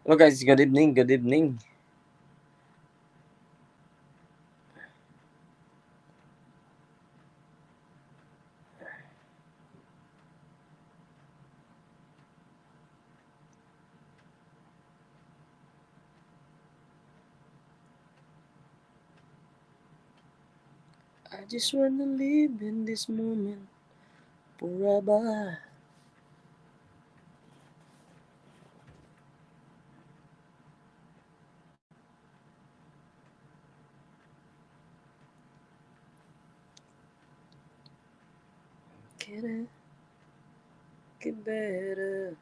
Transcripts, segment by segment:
Hello guys, good evening, good evening. I just wanna live in this moment forever. Can I get better?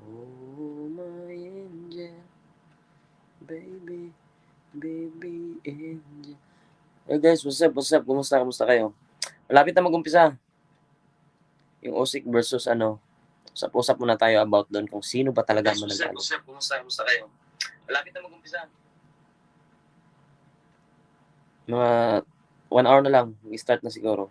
Oh my angel, baby, baby angel. Hey guys, what's up, what's up? Kumusta kayo? Malapit na mag-umpisa. Yung usyk versus usap-usap muna tayo about doon kung sino ba talaga mananalo. What's up, kumusta kayo? Malapit na mag-umpisa. Mga 1 hour na lang, i-start na siguro.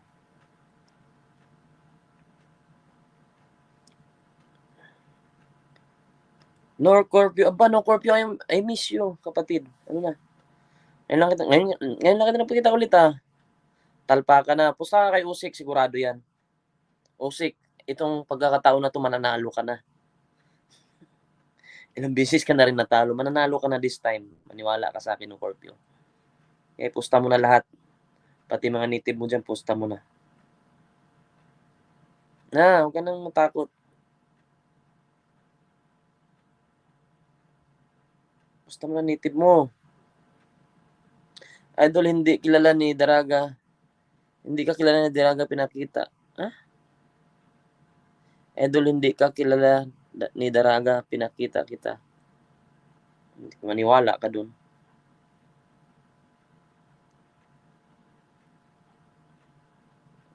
No curfew. Aba, no curfew. I miss you, kapatid. Ano na? Ngayon lang kita napakita ulit Talpa ka na. Pusta ka kay Usyk, sigurado yan. Usyk, itong pagkakataon na to mananalo ka na. Ilang beses ka na rin natalo. Mananalo ka na this time. Maniwala ka sa akin no curfew. Eh, pusta mo na lahat. Pati mga native mo dyan, pusta mo na. Huwag ka nang matakot. Pusta mo na native mo. Idol, hindi kilala ni Daraga. Hindi ka kilala ni Daraga pinakita. Ha? Idol, hindi ka kilala ni Daraga pinakita kita. Hindi ka maniwala ka dun.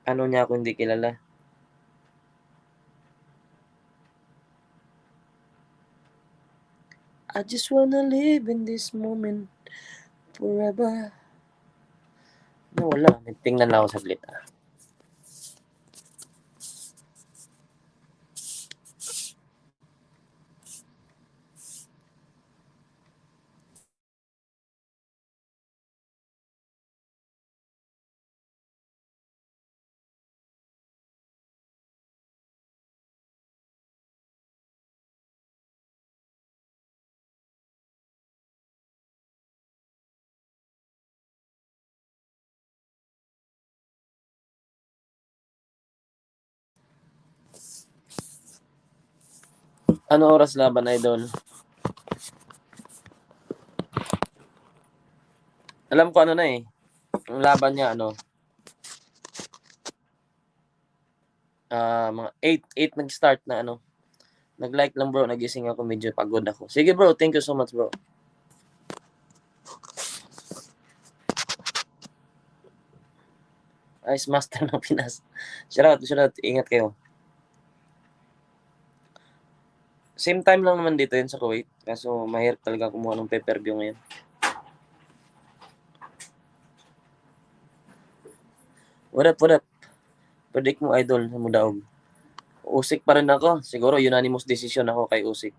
Ano niya ako hindi kilala? I just wanna live in this moment forever. Wala. Tingnan lang ako saglit. Ano oras laban, idol? Alam ko ano na eh. Ang laban niya mga 8 nag-start na Nag-like lang bro, nagising ako, medyo pagod ako. Sige bro, thank you so much bro. Ice Master ng Pinas. Shout out, ingat kayo. Same time lang naman dito yun sa Kuwait. Kaso mahirap talaga kumuha ng pay-per-view ngayon. What up? Predict mo idol sa Mudaog. Usyk pa rin ako. Siguro unanimous decision ako kay Usyk.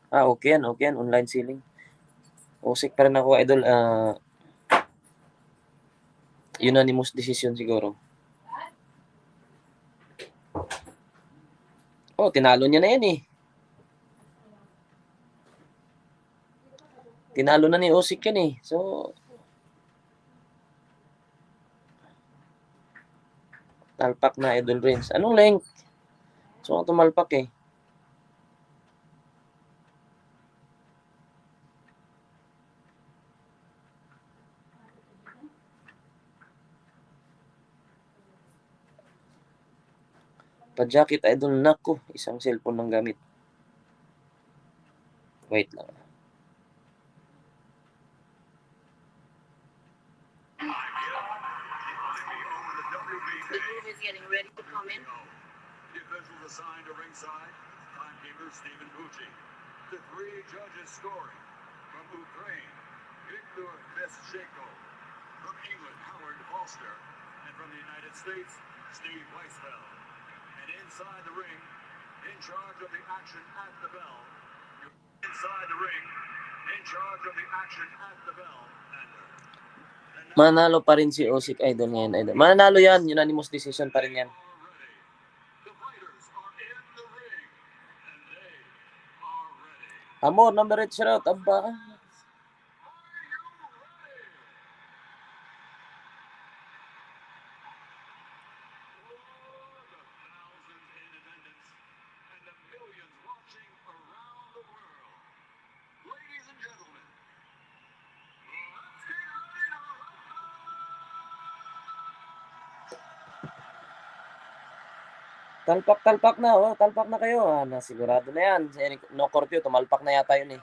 Okay yan. Online ceiling. Usyk pa rin ako idol. Unanimous decision siguro. Tinalo niya na yan eh. Tinalo na ni Usyk yan eh. So, talpak na idol Rins. Anong length? So, tumalpak eh. Pa-jacket idol, nako. Isang cellphone lang gamit. Wait lang. The room is getting ready to come in. The officials assigned to ringside, timekeeper Stephen Bucci. The 3 judges scoring. From Ukraine, Viktor Beschenko. From England, Howard Foster. And from the United States, Steve Weisfeld. And inside the ring, in charge of the action at the bell. Inside the ring, in charge of the action at the bell. Manalo pa rin si Usyk, idol, ngayon, idol. Manalo yan, unanimous decision pa rin yan. Amor, number 8 shoutout, aba. Talpak na, oh. Talpak na kayo. Nasigurado na yan. Si Eric Nocorpio, tumalpak na yata yun eh.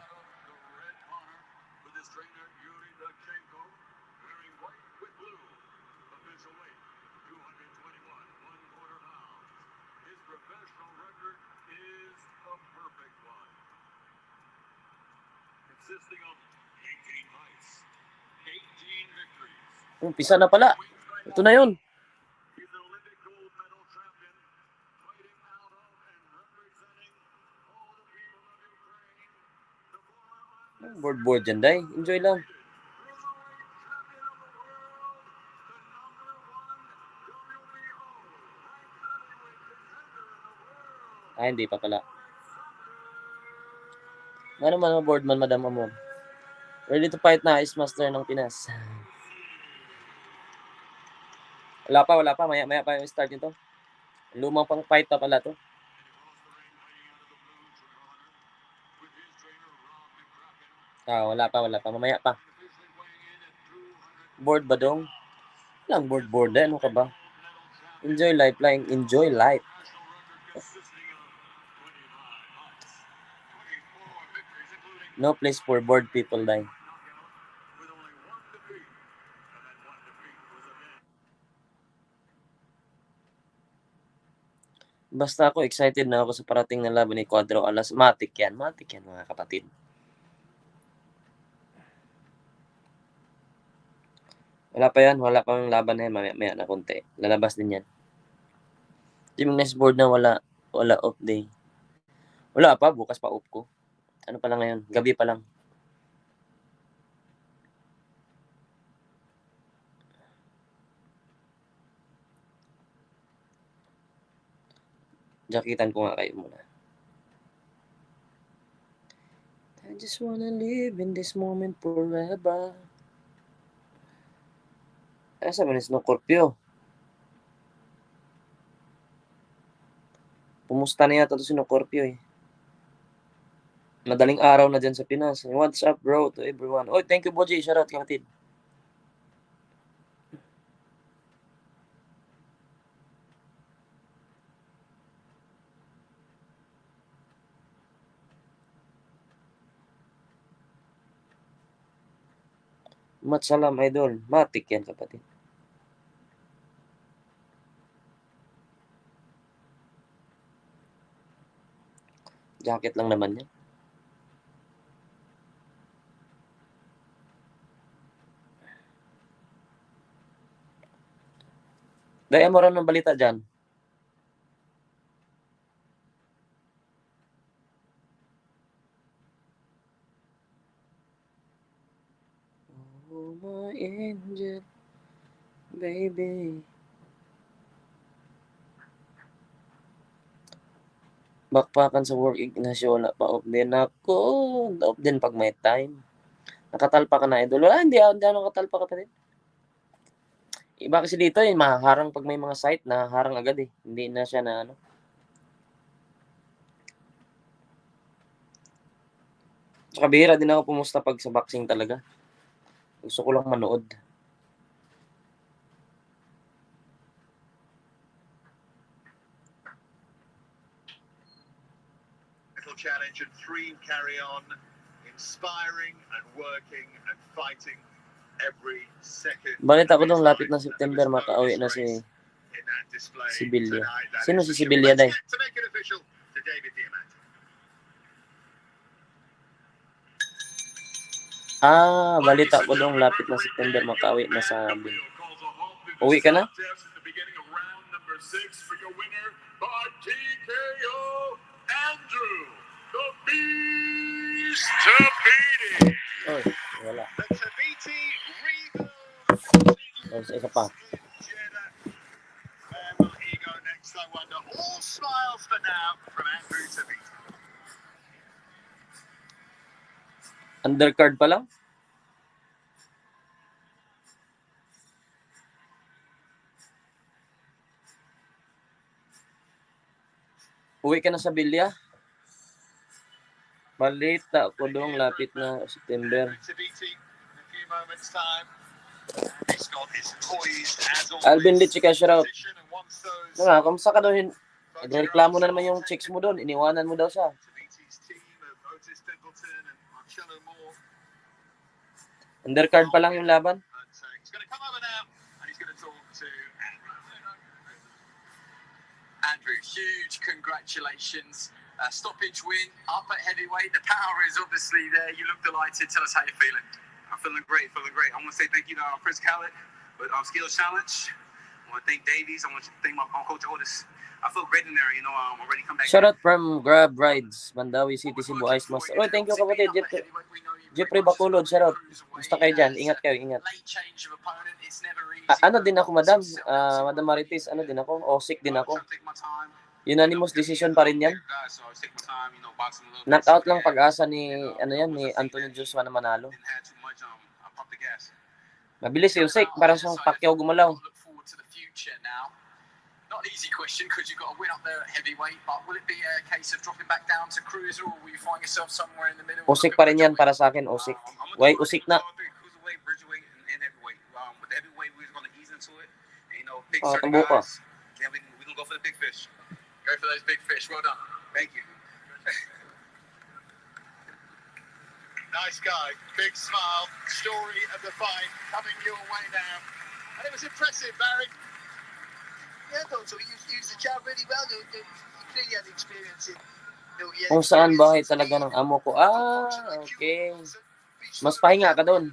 Umpisa na pala. Ito na yun. Board dyan, day. Enjoy lang. Hindi pa pala. Ano man board man, Madam Amor? Ready to fight na, Ice Master ng Pinas. Wala pa. Maya pa yung start nito. Lumang pang fight pa pala to. Wala pa. Mamaya pa. Board ba dong? Lang board eh. Ano ka ba? Enjoy life lang. Enjoy life. No place for bored people, dahil. Basta ako, excited na ako sa parating na laban ni Cuadro Alas. Matik yan, mga kapatid. Wala pa yung laban na yan. Maya na konti. Lalabas din yan. Team next board na wala off day. Wala pa, bukas pa off ko. Ano pa lang ngayon? Gabi pa lang. Jakitan ko nga kayo muna. I just wanna live in this moment forever. Asa man is Nocorpio? Pumusta na yata to si Nocorpio eh. Madaling araw na dyan sa Pinas. What's up, bro, to everyone? Oh, thank you, Boji. Shoutout, kapatid. Matsalam, idol. Matik yan, kapatid. Jacket lang naman yan. Dahil mo rin ng balita dyan. Oh, my angel, baby. Bakpakan sa work, Ignacio, wala pa off din ako. Off din pag may time. Nakatalpa ka na, idol. Wala, hindi ako nakatalpa, kapatid. Iba kasi dito maharang pag may mga site, naharang agad eh. Hindi na siya na ano. Saka bihira din ako pumusta pag sa boxing talaga. Gusto ko lang manood. Challenge and 3 carry on, inspiring and working and fighting every second. Balita ko dong lapit na September makauwi na si Sibilya. Sino si Sibilya, day? Balita ko dong lapit na September makauwi na sa Uwi ka na? number 6 for your winner by TKO, Andrew, the Beast Tabiti. Oy, wala. The Tabiti Regal. Tapos isa pa. Where will he go next, I wonder? All smiles for now from Andrew Tabiti. Undercard pa lang? Uwi ka na sa Bilya? Balita ko dong lapit na September. Alvin Lichika, shoutout. Ano nga, kamusta ka doon? Nagreklamo na naman yung chicks mo doon. Iniwanan mo daw siya. Undercard pa lang yung laban. Andrew, huge congratulations. Stoppage win, up at heavyweight. The power is obviously there. You look delighted. Tell us how you're feeling. I'm feeling great, I want to say thank you to Chris Khaled with Skills Challenge. I want to thank Davies. I want to thank my coach Otis. I feel great in there, I'm already come back. Shoutout from Grab Rides, Mandawi City, Cebu, Ice Master. Oy, thank you kapatid. Jeffrey Bacolod, shoutout. Basta kayo dyan, ingat kayo, ingat. Ano din ako, madam? Madam Marites, ano din ako? Usyk din ako. Unanimous decision pa rin yan. Knockout lang pag-asa ni Anthony Joshua na manalo. Mabilis si Usyk, parang siyang Pacquiao gumalaw. Not an easy question because you've got to win up there at heavyweight, but will it be a case of dropping back down to cruiser, or will you find yourself somewhere in the middle? Usyk pa rin yan para sa akin, Usyk. Why Usyk na? Cruiserweight, bridgeweight, and heavyweight. With the heavyweight, we're going to ease into it. And, big tambo ka. Yeah, we're going to go for the big fish. Go for those big fish. Well done. Thank you. Nice guy. Big smile. Story of the fight coming your way now. And it was impressive, Barry. Yeah, I thought so. He used the jab really well. He clearly had experience in. Kung saan bahay talaga ng amo ko. Okay. Mas pahinga ka doon.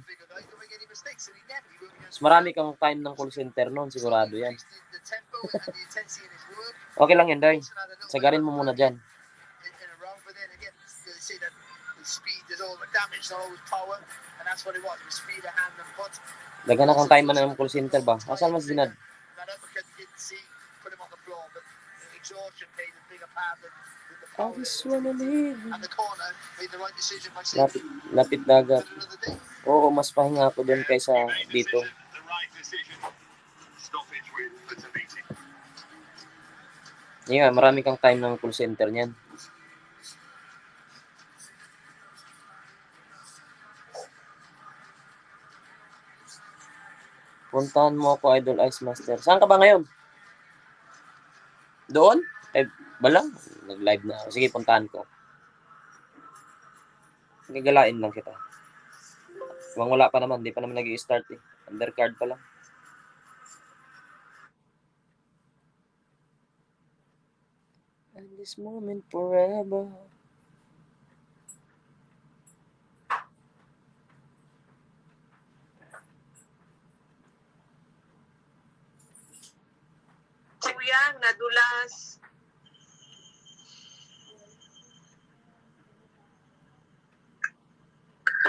Mas marami kang time ng call center noon. Sigurado yan. Okay lang yan, Day. Sagarin mo muna dyan. Daga na kang time man ng call center ba? Asal mas dinad? I just wanna live. Lapit dagat. Oo, mas pahinga ako doon kaysa dito. Yeah, marami kang time ng call center niyan. Puntahan mo ako, Idol Ice Master. Saan ka ba ngayon? Doon? Balang? Nag-live na ako. Sige, puntahan ko. Gagalain lang kita. Wala pa naman. Di pa naman nag-i-start eh. Undercard pa lang. And this moment forever. Kuyang, nadulas.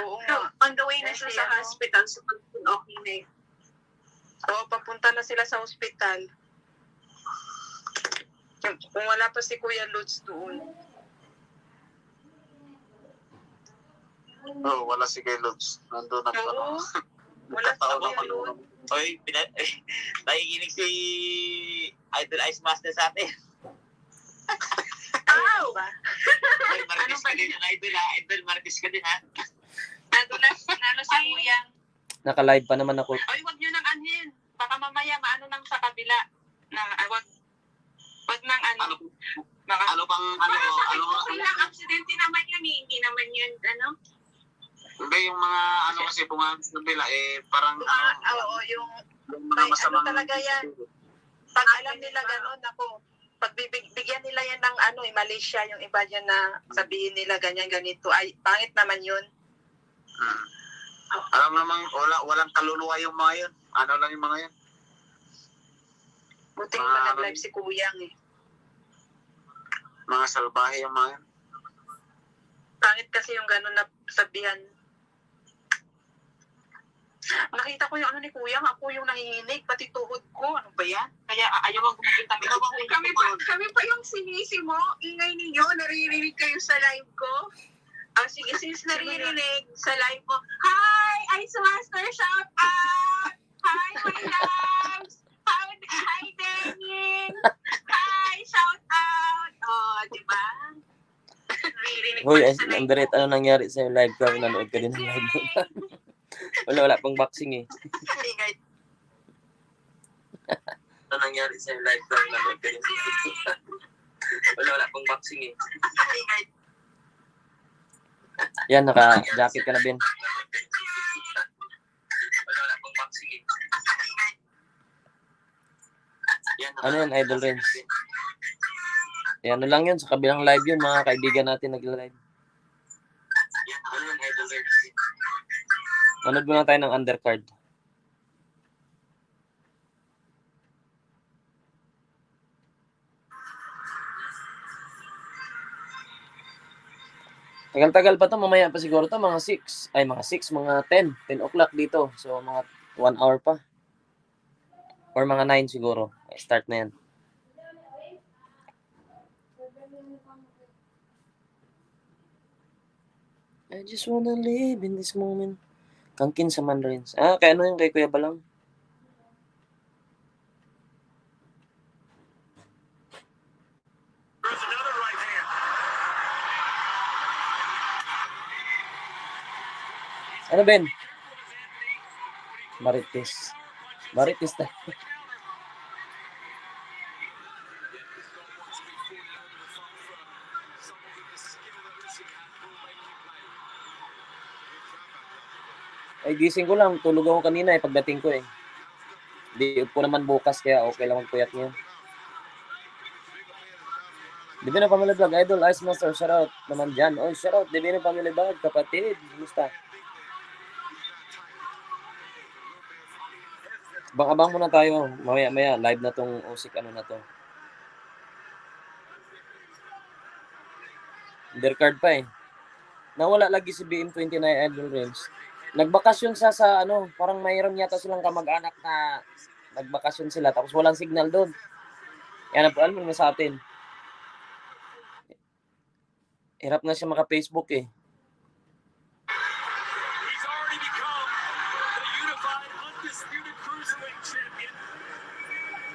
Oo nga. On the way na siya sa hospital, so okay na eh. Oo, papunta na sila sa hospital. Kung wala pa si Kuya Lutz doon. Oo, wala si Kuya Lutz. Nandun na Oo, wala si Kuya Lutz. Oy, nakikinig si Idol Ice Master sa atin. Ow! Oy, Martis ka din ang Idol ha. Idol, Martis ka din ha. Nadulas, si Kuya. Naka-live pa naman ako. Oy, wag nyo nang anhin. Baka mamaya maano nang sa kabila. Wag nang ano. Ano pang okay lang, aksidente naman yun eh. Hindi naman yun, Hindi, yung mga kasi pumangis ng bila parang oo, yung mga masamang talaga yan. Pag alam nila gano'n, pag bigyan nila yan ng Malaysia, yung iba dyan na sabihin nila ganyan, ganito, ay pangit naman yun. Alam naman, walang kaluluwa yung mga yun. Ano lang yung mga yun. Buti pa nag-live si Kuyang eh. Mga salbahe yung mga. Pangit kasi yung gano'n na sabihan. Nakita ko yung ano ni Kuya, ako yung nanginginig, pati tuhod ko. Ano ba yan? Kaya ayaw ang kumakita. Kami pa yung sinisi mo. Ingay ninyo, naririnig kayo sa live ko. Sige, since naririnig sa live ko, hi! Ice Master, shout out! Hi, my loves! Hi, Daniel! Hi, shout out! Di ba? Hoy, Andret, ano nangyari sa'yo live ka? Nanood ka din ng live mo. Wala pang boxing eh. Ano nangyari sa'yo live ka? Nanood ka din ng live mo. Wala pang boxing eh. Yan, naka-jacket ka na, Ben. Wala pang boxing eh. Ano yan, Idol Renz? Yan, ano lang yun, sa kabilang live yun, mga kaibigan natin nagla-live. Ano yan, Idol Renz? Manood muna tayo ng undercard. Tagal-tagal pa to, mamaya pa siguro to, mga 6, mga 10 o'clock dito. So, mga 1 hour pa. Or mga 9 siguro. Start na yan. I just wanna live in this moment. Kangkin sa Mandarins. Kaya ano yung kay Kuya Balang? Ano, Ben? Marites na. Ay, gising ko lang. Tulog ako kanina pagdating ko eh. Di po naman bukas kaya okay lang magpuyat niya. Divino Family Vlog, Idol, Ice Master, shoutout naman dyan. Oh, shoutout, Divino Family Vlog, kapatid. Kumusta? Abang muna tayo. Maya, live na tong usyk na to. Undercard pa eh. Nawala lagi si BM29 Idol Renz. Nagbakasyon siya sa parang mayroon yata silang kamag-anak na nagbakasyon sila tapos walang signal doon. Yan po, alam mo na sa atin. Hirap na siya maka-Facebook eh. He's already become the unified, undisputed cruiserweight champion.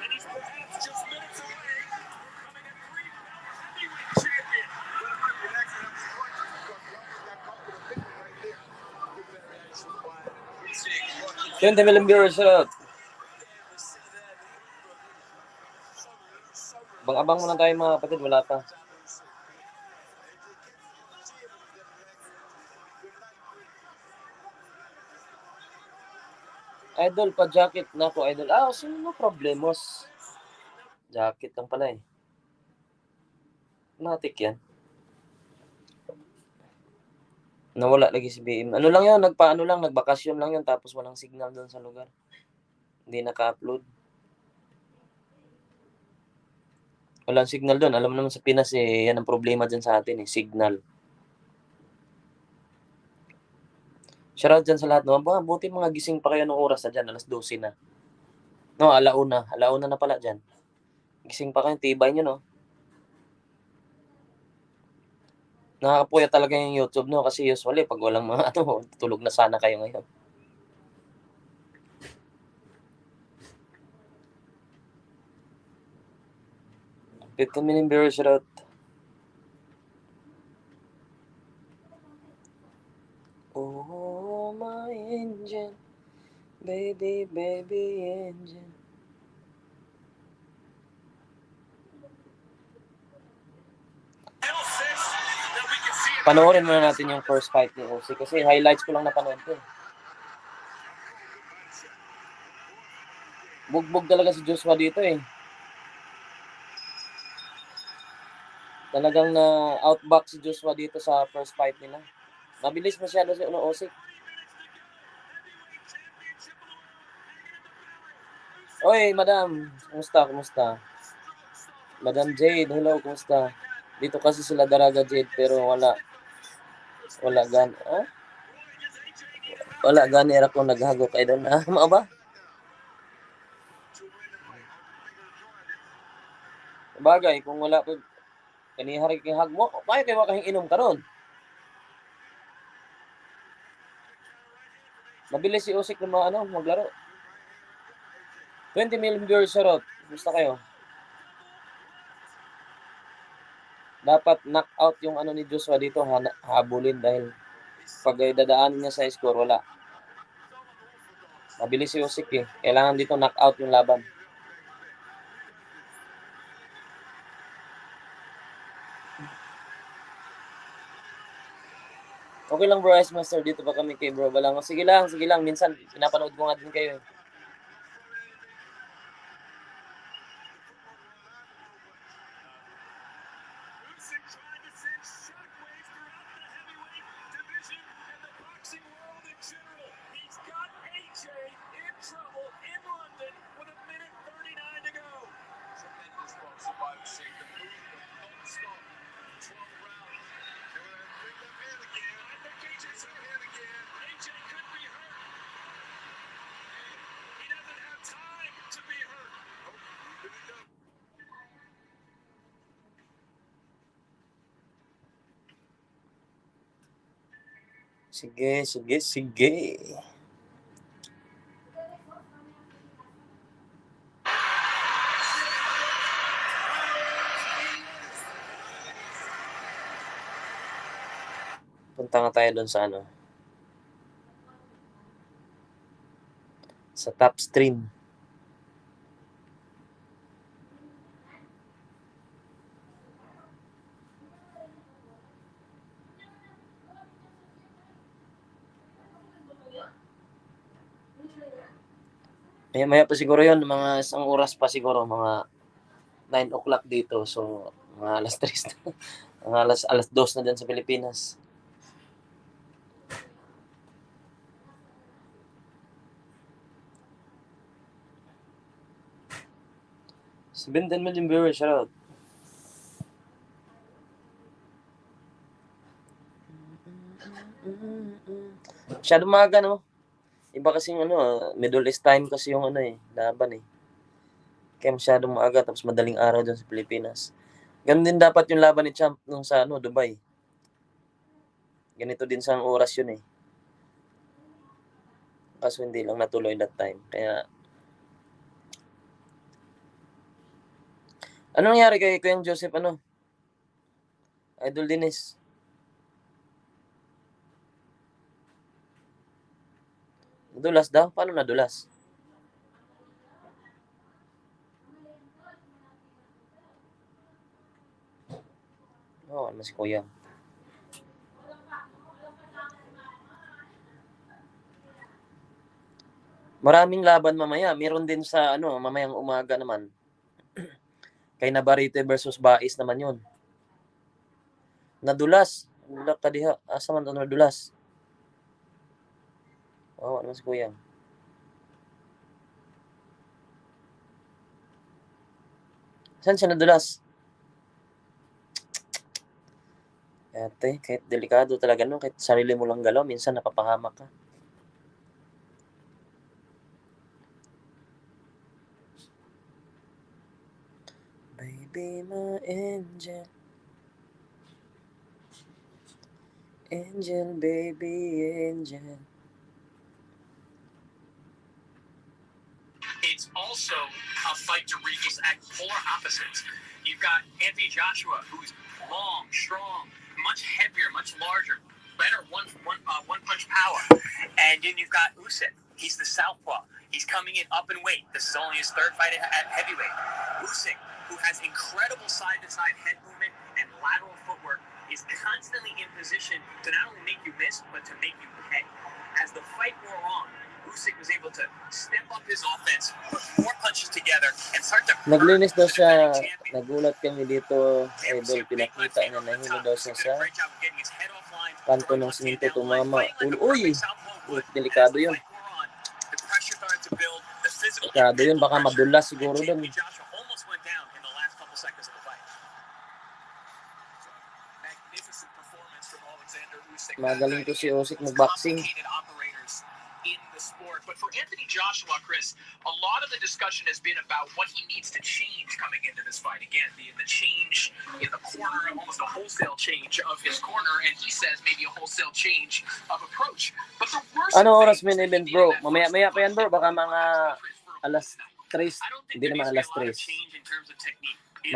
And he's perhaps just minutes away from becoming a three-belt heavyweight champion. Yun, 10 million viewers, shoutout. Abang muna tayo mga kapatid, wala pa. Idol, pa-jacket na po, Idol. Sino mo problemos? Jacket lang pala eh. Matik yan. Nawala lagi si BM. Ano lang yun, nagbakasyon lang yun tapos walang signal doon sa lugar. Hindi naka-upload. Walang signal doon. Alam mo naman sa Pinas eh, yan ang problema dyan sa atin eh, signal. Shoutout dyan sa lahat. No? Buti mga gising pa kayo ng oras na dyan, alas 12 na. No, alauna na pala dyan. Gising pa kayo, tibay nyo no. Nakakapuya talaga yung YouTube no, kasi usually pag walang mga tulog na sana kayo ngayon. Pito million viewers, shoutout. Oh, my angel. Baby angel. Panoorin muna natin yung first fight ni Usyk kasi highlights ko lang napanood ko. Bugbog talaga si Joshua dito eh. Talagang na-outback si Joshua dito sa first fight nila. Mabilis masyado si Usyk. Oy, madam. Kumusta? Madam Jade, hello, kumusta? Dito kasi sila Daraga Jade, pero wala gan. Oh? Wala gani era ko naghago kay doon. Ah, mao ba? Bagay, kung wala ko kanihari kay hag mo, kaya kay wakahing inom karon. Mabilis si Usyk na maglaro. 20 million viewers sa Rot. Kumusta kayo? Dapat knock out yung ni Joshua dito, habulin dahil pag dadaanin niya sa score, wala. Mabilis si Usyk eh. Kailangan dito knock out yung laban. Okay lang bro, Ice Master, dito pa kami kay bro Balango. Sige lang. Minsan, pinapanood ko nga din kayo. Sige. Punta nga tayo doon sa sa top stream. Maya pa siguro yon, mga isang oras pa siguro, mga 9 o'clock dito. So, mga alas 3 na. Mga alas 2 na dyan sa Pilipinas. Si 10 million viewers, shoutout. Masyado maaga, no? Iba kasi Middle East time kasi yung laban eh. Kaya masyadong maaga, tapos madaling araw dyan sa Pilipinas. Ganun din dapat yung laban ni Champ nung sa Dubai. Ganito din sa oras yun eh. Kaso hindi lang natuloy that time. Kaya, anong nangyari kay Kuya Joseph, Idol Dinis? Nadulas daw? Paano nadulas? Ano si Kuya? Maraming laban mamaya. Meron din sa mamayang umaga naman. Kay Navarrete versus Bais naman yun. Nadulas. Wala ka diha. Asa man ito nadulas? Ano si Kuya? Saan siya nadulas? Ate, kahit delikado talaga kahit sarili mo lang galaw, minsan napapahamak ka. Baby, my angel. Angel, baby, angel. It's also a fight to reach at polar opposites. You've got Anthony Joshua, who's long, strong, much heavier, much larger, better one punch power. And then you've got Usyk. He's the southpaw. He's coming in up in weight. This is only his third fight at heavyweight. Usyk, who has incredible side-to-side head movement and lateral footwork, is constantly in position to not only make you miss, but to make you pay. As the fight wore on, Usyk was able to step up his offense, put more punches together, and start to... Naglinis daw siya. Nagulat kami dito, idol. Pinakita niya na hilo daw siya sa kanto ng siminto tumama. Uy! Delikado yun. Masyado yun, baka madulas siguro dun. Joshua almost went down in the last couple seconds of the fight. Magnificent performance from Alexander Usyk. Magaling to si Usyk mag-boxing. Operators in the sport. But for Anthony Joshua, Chris, a lot of the discussion has been about what he needs to change coming into this fight. Again, the change in the corner, almost a wholesale change of his corner, and he says maybe a wholesale change of approach. But the worst Ano oras main event, bro? Mamaya pa yan, bro. Baka mga alas 3. Hindi naman alas 3.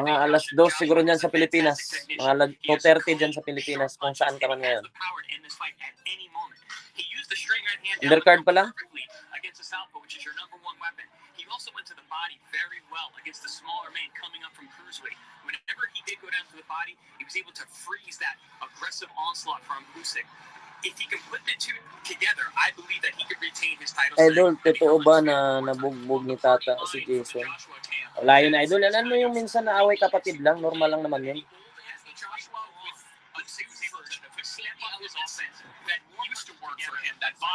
Mga alas 2 siguro dyan sa Pilipinas. Mga 2:30 dyan sa Pilipinas kung saan ka man ngayon. Undercard pa lang? Against the southpaw, which is your number one weapon. He also went to the body very well against the smaller man coming up from cruiserweight. Whenever he did go down to the body, he was able to freeze that aggressive onslaught from Usyk. If he can put the two together, I believe that he could retain his title. Idol, totoo ba na nabugbog ni Tata si Jason? Wala yun, Idol. Ano yung minsan na away kapatid lang? Normal lang naman yun.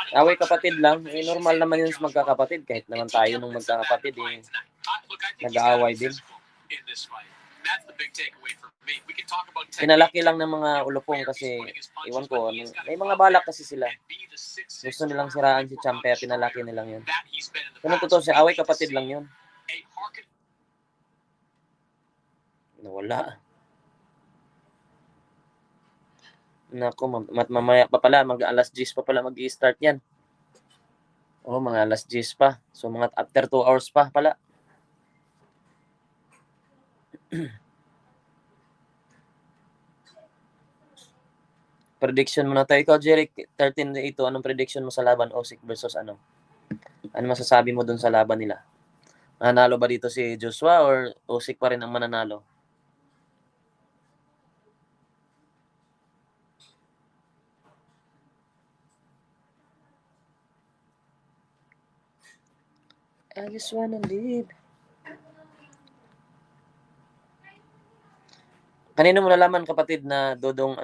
Away kapatid lang. Eh, normal naman yun sa magkakapatid. Kahit naman tayo nung magkakapatid, eh, nag-aaway din. Pinalaki lang ng mga ulupong kasi, iwan ko, may mga balak kasi sila. Gusto nilang siraan si Champ, kaya pinalaki nilang yun. Kung totoo siya, away kapatid lang yun. Nawala. Naku, mamaya pa pala, mag-alas 10 pa pala mag-i-start yan. Oh, mga alas 10 pa. So, mga after 2 hours pa pala. Prediction mo na tayo. Ikaw, Jeric, 13-8, anong prediction mo sa laban Usyk versus ano? Ano masasabi mo dun sa laban nila? Mananalo ba dito si Joshua or Usyk pa rin ang mananalo? I just wanna live. Kanino mo nalaman, kapatid, na Dodong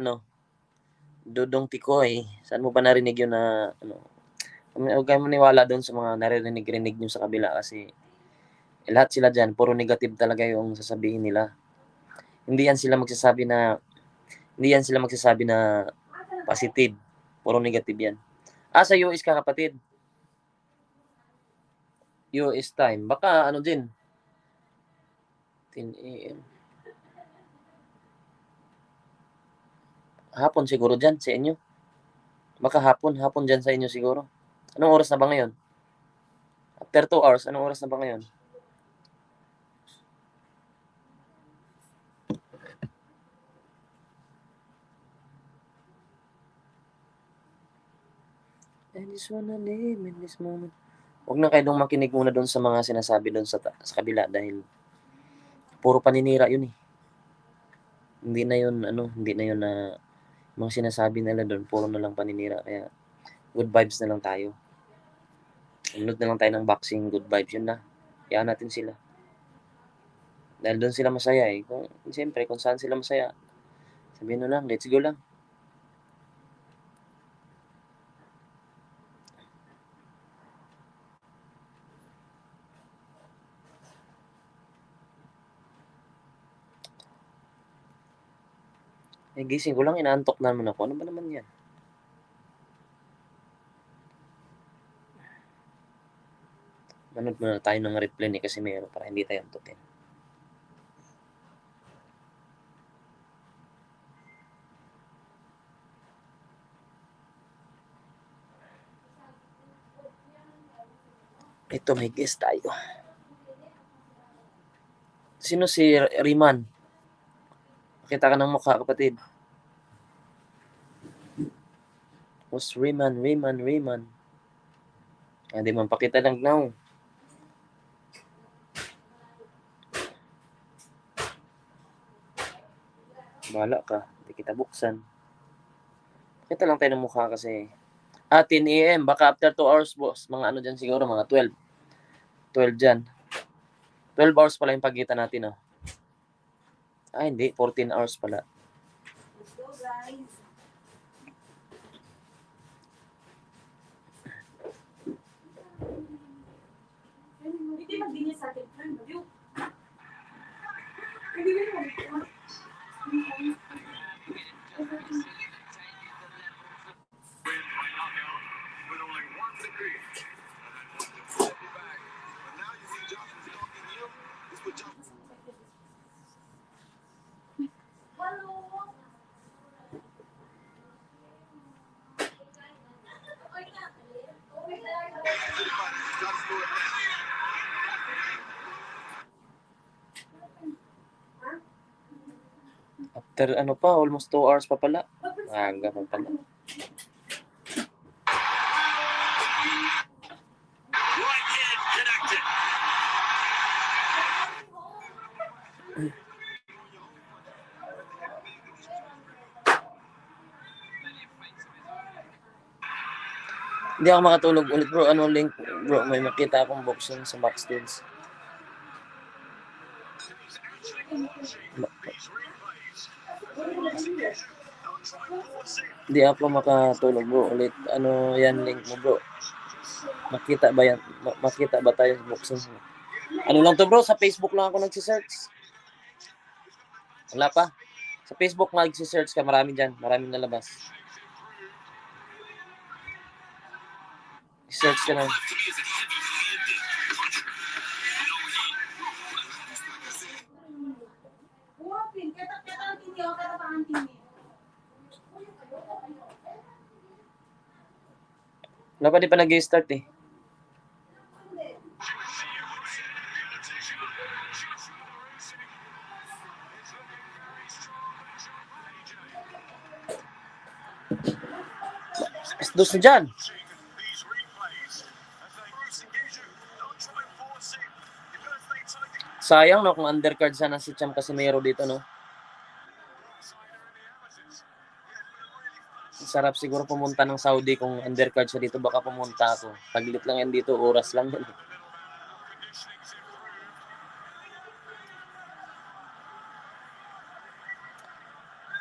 Tikoy? Saan mo ba narinig yun na huwag kayo maniwala doon sa mga naririnig nyo sa kabila kasi lahat sila dyan, puro negative talaga yung sasabihin nila. Hindi yan sila magsasabi na positive. Puro negative yan. Sa US ka, kapatid? US time. Baka din. 10 a.m. Hapon siguro dyan sa inyo. Baka hapon dyan sa inyo siguro. Anong oras na ba ngayon? After 2 hours, anong oras na ba ngayon? I just wanna live in this moment. Huwag na kayong makinig muna doon sa mga sinasabi doon sa kabila dahil puro paninira yun eh. Hindi na yun na mga sinasabi nila doon, puro na lang paninira. Kaya good vibes na lang tayo. Unod na lang tayo ng boxing, good vibes, yun na. Kaya natin sila. Dahil doon sila masaya eh. Siyempre, kung saan sila masaya, sabihin na lang, let's go lang. Gising ko lang, inaantok naman ako. Ano ba naman yan? Manood muna tayo ng replay ni Casimero para hindi tayo antukin. Ito, may guest tayo. Sino si Riman? Makita ka ng mukha, kapatid. Who's Riman? Hindi man pakita lang now. Bahala ka. Hindi kita buksan. Pakita lang tayo ng mukha kasi 10 a.m. Baka after 2 hours, boss. Mga dyan siguro, mga 12. 12 dyan. 12 hours pala yung pagitan natin, oh. Hindi. 14 hours pala. Let's go, guys. by knockout with only one defeat. And then one to flip you back. But now you see Joshua stalking you. This is what Joshua. After ano pa, almost 2 hours pa pala. Aga pa pala. Right hand connected. Hindi ako makatulog ulit bro. Ano link bro? May makita akong boxing sa backstage. Hindi ako makatulog bro ulit. Ano yan link mo bro? Makita ba yan? Makita ba tayo sa boxing? Ano lang to bro? Sa Facebook lang ako nagsisearch. Wala pa. Sa Facebook nagsisearch ka. Marami dyan. Maraming nalabas. Search ka lang. Wala pa, di pa nag-start eh. Dos na dyan. Sayang no kung undercard sana si Cham Casimero dito no. Sarap siguro pumunta ng Saudi kung undercard siya dito, baka pumunta ako. Taglit lang yan dito, oras lang yan.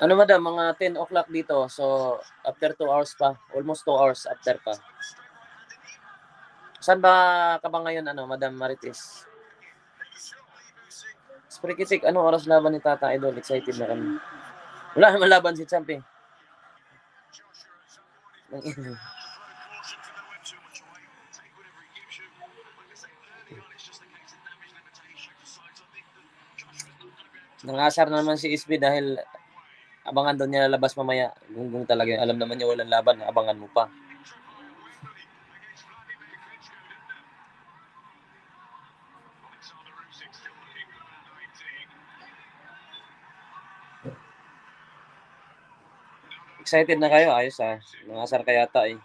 Ano madam, mga 10 o'clock dito. So, after 2 hours pa. Almost 2 hours after pa. Saan ba ka ba ngayon, ano, Madam Marites? Sprikitik, anong oras laban ni Tata Idol? Excited na kami. Wala naman laban si Champ eh. Nangasar naman si Isby dahil abangan doon niya lalabas mamaya. Gunggong talaga yun. Alam naman niya walang laban. Abangan mo pa. Excited na kayo? Ayos ah. Nangasar ka yata eh.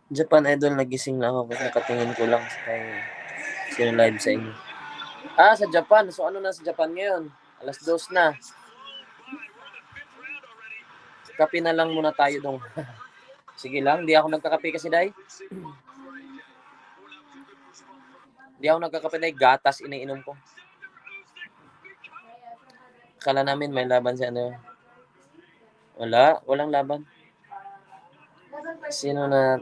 Japan Idol, nagising lang ako kasi nakatingin ko lang kay sino live sa inyo. Ah, sa Japan. So ano na sa Japan ngayon? 2:00 na. Kape na lang muna tayo dong. Sige lang, di ako nagkakape kasi dai. Di ako nagkakape dai, gatas iniinom ko. Kala namin may laban si ano. Wala, walang laban. Sino na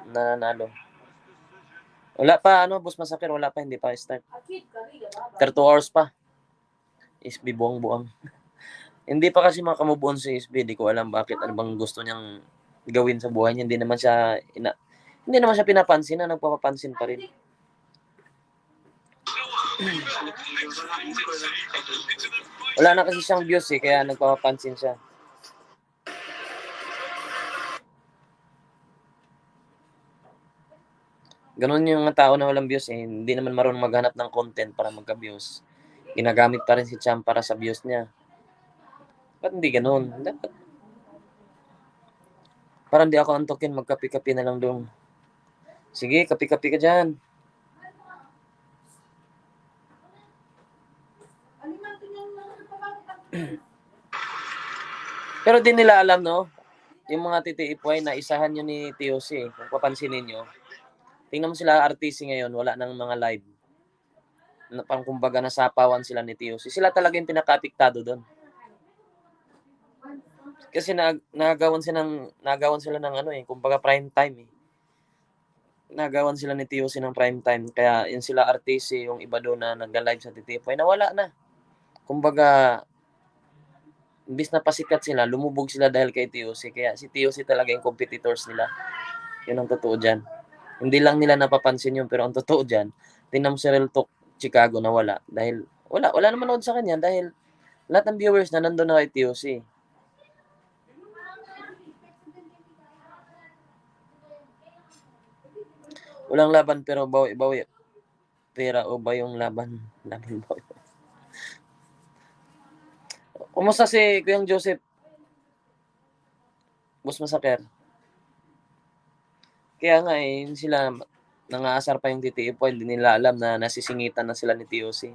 nanalo? Wala pa, ano, Boss Masakir, wala pa, hindi pa start. 2 hours pa. SB buang-buang. Hindi pa kasi makamove on si SB, di ko alam bakit, ano bang gusto niyang gawin sa buhay niya. Hindi naman siya pinapansin na nagpapapansin pa rin. Wala na kasi siyang views eh, kaya nagpapapansin siya. Ganun yung mga tao na walang views eh. Hindi naman marunong maghanap ng content para magka-views. Ginagamit pa rin si Cham para sa views niya. Ba't hindi ganun? Dapat. Parang di ako antokin, magkapi-kapi na lang doon. Sige, kapi-kapi ka dyan. Pero di nila alam, no? Yung mga titiipway na isahan nyo ni TOC, kung papansinin nyo. Tingnan mo sila RTC ngayon, wala nang mga live. Parang kumbaga nasapawan sila ni TOC. Sila talaga yung pinaka-apektado doon. Kasi nagawan sila ng ano eh, kumbaga prime time eh. Nagawan sila ni TOC ng prime time. Kaya yun sila RTC, yung iba doon na nagla-live sa TTF, ay nawala na. Kumbaga, imbis na pasikat sila, lumubog sila dahil kay TOC. Kaya si TOC talaga yung competitors nila. Yun ang totoo dyan. Hindi lang nila napapansin yun, pero ang totoo dyan, tingnan mo si Real Talk Chicago na wala. Dahil, wala naman nood sa kanya dahil lahat ng viewers na nandun na kay TOC. Walang laban pero bawi. Pera o ba yung laban bawi. Kumusta si Kuyang Joseph? Boss Masaker? Kaya nga eh, sila nangaasar pa yung TTF po, hindi nila alam na nasisingitan na sila ni TOC.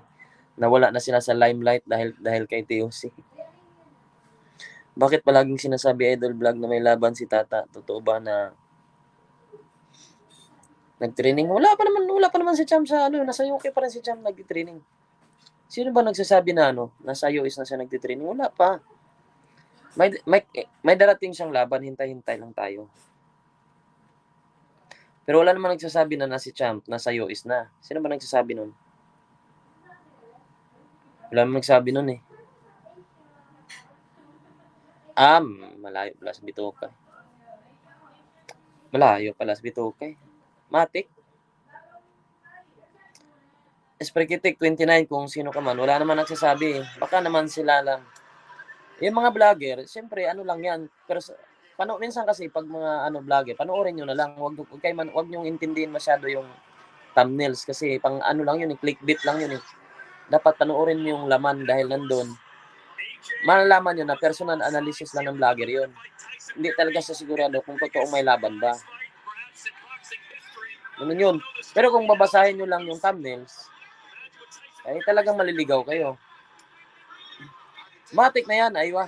Nawala na sila sa limelight dahil kay TOC. Bakit palaging sinasabi Idol Vlog na may laban si Tata? Totoo ba na nag-training? Wala pa naman si Cham sa nasa UK pa rin si Cham nag-training. Sino ba nagsasabi na nasa US na siya nag-training? Wala pa. May darating siyang laban, hintay-hintay lang tayo. Pero wala naman nagsasabi na si Champ nasa US na. Sino ba nagsasabi nun? Wala naman nagsabi nun eh. Malayo pala sa Bitoka. Malayo pala sa Bitoka. Matik. Esprekitik 29 kung sino ka man. Wala naman nagsasabi eh. Baka naman sila lang. Yung mga vlogger, siyempre lang yan. Pero minsan kasi pag mga vlogger, panoorin nyo na lang. Wag nyo intindihin masyado yung thumbnails kasi pang lang yun, clickbait lang yun eh. Dapat panoorin nyo yung laman dahil nandun. Malalaman nyo na personal analysis lang ng vlogger yun. Hindi talaga sa sigurado kung totoong may laban ba. Ganun yun. Pero kung babasahin nyo lang yung thumbnails, ay talagang maliligaw kayo. Matik na yan, aywa.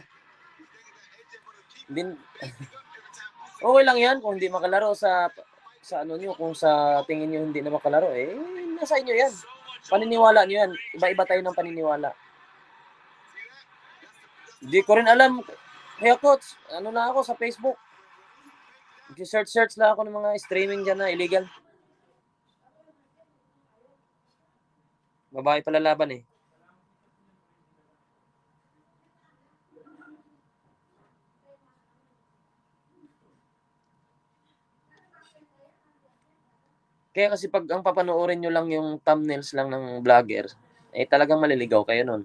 Okay lang yan kung hindi makalaro sa nyo, kung sa tingin nyo hindi na makalaro, nasa inyo yan. Paniniwala nyo yan. Iba-iba tayo ng paniniwala. Hindi ko rin alam. Kaya coach, na ako sa Facebook. Search lang ako ng mga streaming dyan na illegal. Babae pala laban eh. Kaya kasi pag ang papanoorin nyo lang yung thumbnails lang ng vlogger, talagang maliligaw kayo nun.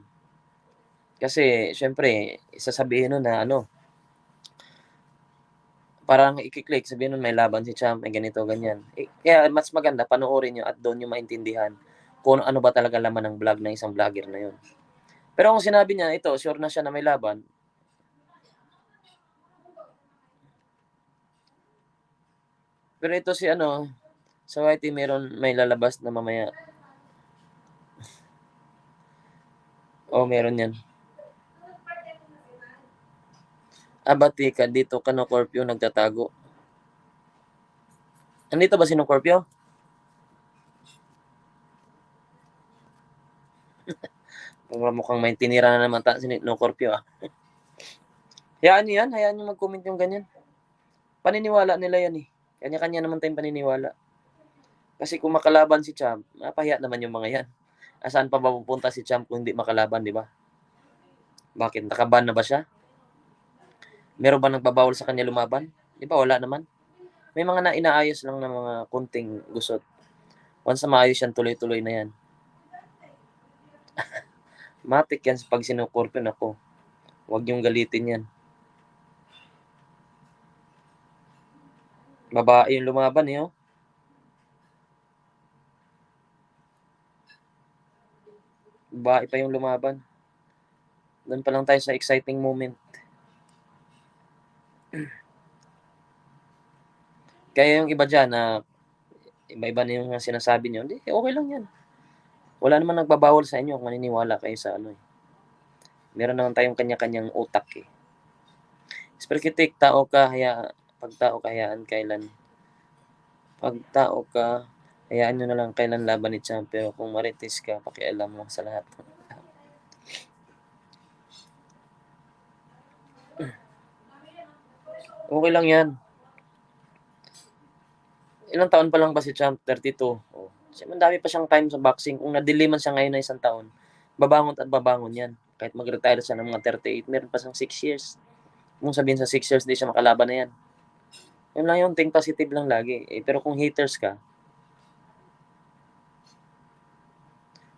Kasi, syempre, sasabihin nun na parang i-click, sabihin nun may laban si Champ, may ganito, ganyan. Kaya mas maganda, panoorin nyo at doon nyo maintindihan kung ano ba talaga laman ng vlog ng isang vlogger na yun. Pero kung sinabi niya, ito, sure na siya na may laban, pero ito si sa YT may lalabas na mamaya. Meron yan. Abati ka, dito ka no Corpio nagtatago. Andito ba si no Corpio? Mukhang may tinira na naman si no Corpio Hayaan nyo mag-comment yung ganyan. Paniniwala nila yan eh. Kanya-kanya naman tayong paniniwala. Kasi kung makalaban si Champ, mapahiya naman yung mga yan. Saan pa ba pupunta si Champ kung hindi makalaban, di ba? Bakit? Nakaban na ba siya? Meron ba nagbabawal sa kanya lumaban? Di ba? Wala naman. May mga inaayos lang na mga kunting gusot. Once na maayos yan, tuloy-tuloy na yan. Matik yan pag sinukorpyon ako. Huwag niyong galitin yan. Babae yung lumaban eh, Babae pa yung lumaban. Doon pa lang tayo sa exciting moment. Kaya yung iba dyan na iba-iba na yung sinasabi nyo, hindi, okay lang yan. Wala naman nagbabawal sa inyo kung maniniwala kayo sa Meron naman tayong kanya-kanyang utak eh. Esperkitik, pag tao ka, hayaan kailan. Pag tao ka, Hayaan nyo na lang kailan laban ni Champ. Pero kung marites ka, pakialam mo sa lahat. Okay lang yan. Ilang taon pa lang ba si Champ? 32. Oh. Madami pa siyang time sa boxing. Kung na-delay man siya ngayon na isang taon, babangon at babangon yan. Kahit mag-retire siya ng mga 38, meron pa siyang 6 years. Kung sabihin sa 6 years, di siya makalaban na yan. Yun lang yung think positive lang lagi. Pero kung haters ka,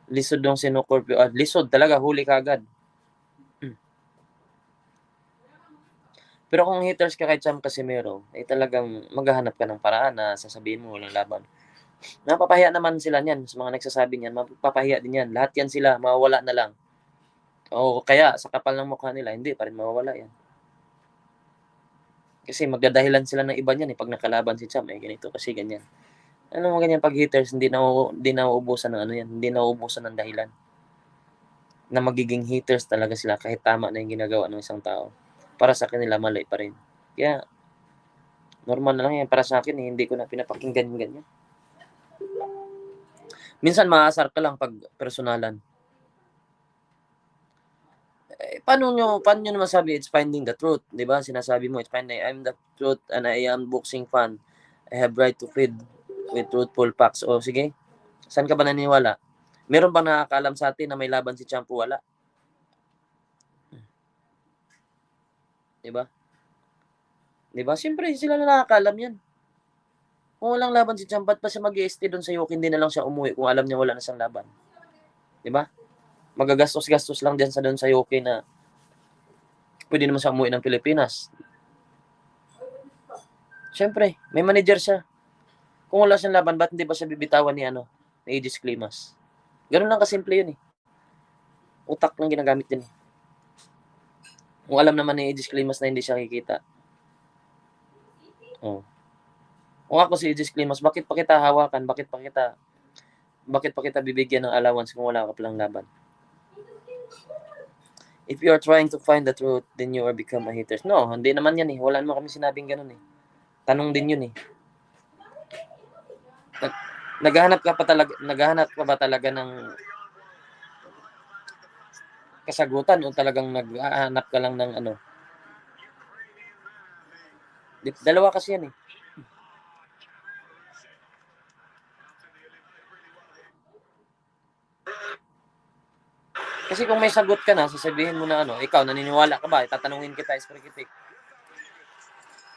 lisod yung sinukorpyo. Lisod talaga, huli ka agad. Pero kung haters ka kay Champ Casimero, talagang maghahanap ka ng paraan na sasabihin mo walang laban. Napapahiya naman sila niyan. Sa mga nagsasabi niyan, mapapahiya din yan. Lahat yan sila, mawawala na lang. O kaya, sa kapal ng mukha nila, hindi pa rin mawawala yan. Kasi magdadahilan sila ng iba niyan pag nakalaban si Champ, ganito kasi ganyan. Ano mo ganyan pag haters, hindi nauubusan ng ano yan, hindi nauubusan ng dahilan. Na magiging haters talaga sila kahit tama na yung ginagawa ng isang tao. Para sa kanila, mali pa rin. Kaya, normal na lang yan para sa akin, hindi ko na pinapakinggan yung ganyan. Minsan maasar ka lang pag personalan. Paano nyo masabi it's finding the truth? Diba? Sinasabi mo, it's finding, I'm the truth and I am boxing fan. I have right to feed with truthful facts. O sige, saan ka ba naniniwala? Meron bang nakakaalam sa atin na may laban si Champ? Wala. Diba? Diba? Siyempre, sila na nakakaalam yan. Kung walang laban si Champ, ba't pa siya mag-i-stay doon sa Yoki? Hindi na lang siya umuwi kung alam niya wala na siyang laban. Diba? Magagastos-gastos lang din sa doon sa Yoki na pwede naman siya umuwi ng Pilipinas. Siyempre, may manager siya. Kung wala siyang laban, ba't hindi ba siya bibitawan ni Aegis Climas? Ganun lang kasimple yun Utak lang ginagamit din Kung alam naman ni Aegis Climas na hindi siya kikita. Oh. Kung ako si Aegis Climas, bakit pa kita hawakan? Bakit pa kita bibigyan ng allowance kung wala ka palang laban? If you are trying to find the truth, then you are become a hater. No, hindi naman yan Wala naman kami sinabing ganun Tanong din yun Naghahanap ka ba talaga ng kasagutan o talagang naghahanap ka lang ng Dalawa kasi yan Kasi kung may sagot ka na, sasabihin mo na ikaw, naniniwala ka ba? Tatanungin kita, Esprekitik.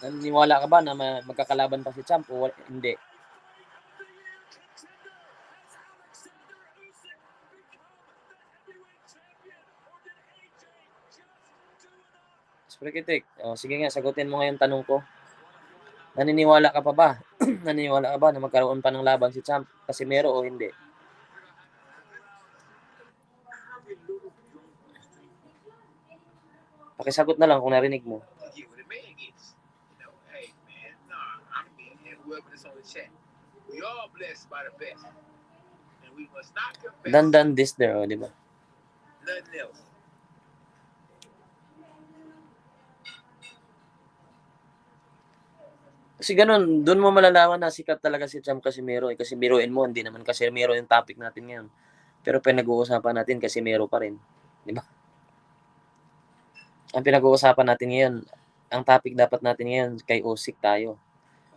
Naniniwala ka ba na magkakalaban pa si Champ o hindi? Esprekitik, sige nga, sagutin mo ngayon tanong ko. Naniniwala ka pa ba? Naniniwala ka ba na magkaroon pa ng laban si Champ Casimero o hindi? Pakisagot na lang kung narinig mo. Dandan this there, di ba? Kasi ganun, doon mo malalaman na sikat talaga si Champ Casimero kasi biruin mo, hindi naman Casimero yung topic natin ngayon. Pero pinag-uusapan natin Casimero pa rin. Di ba? Ang pinag-uusapan natin ngayon, ang topic dapat natin ngayon kay usyk tayo.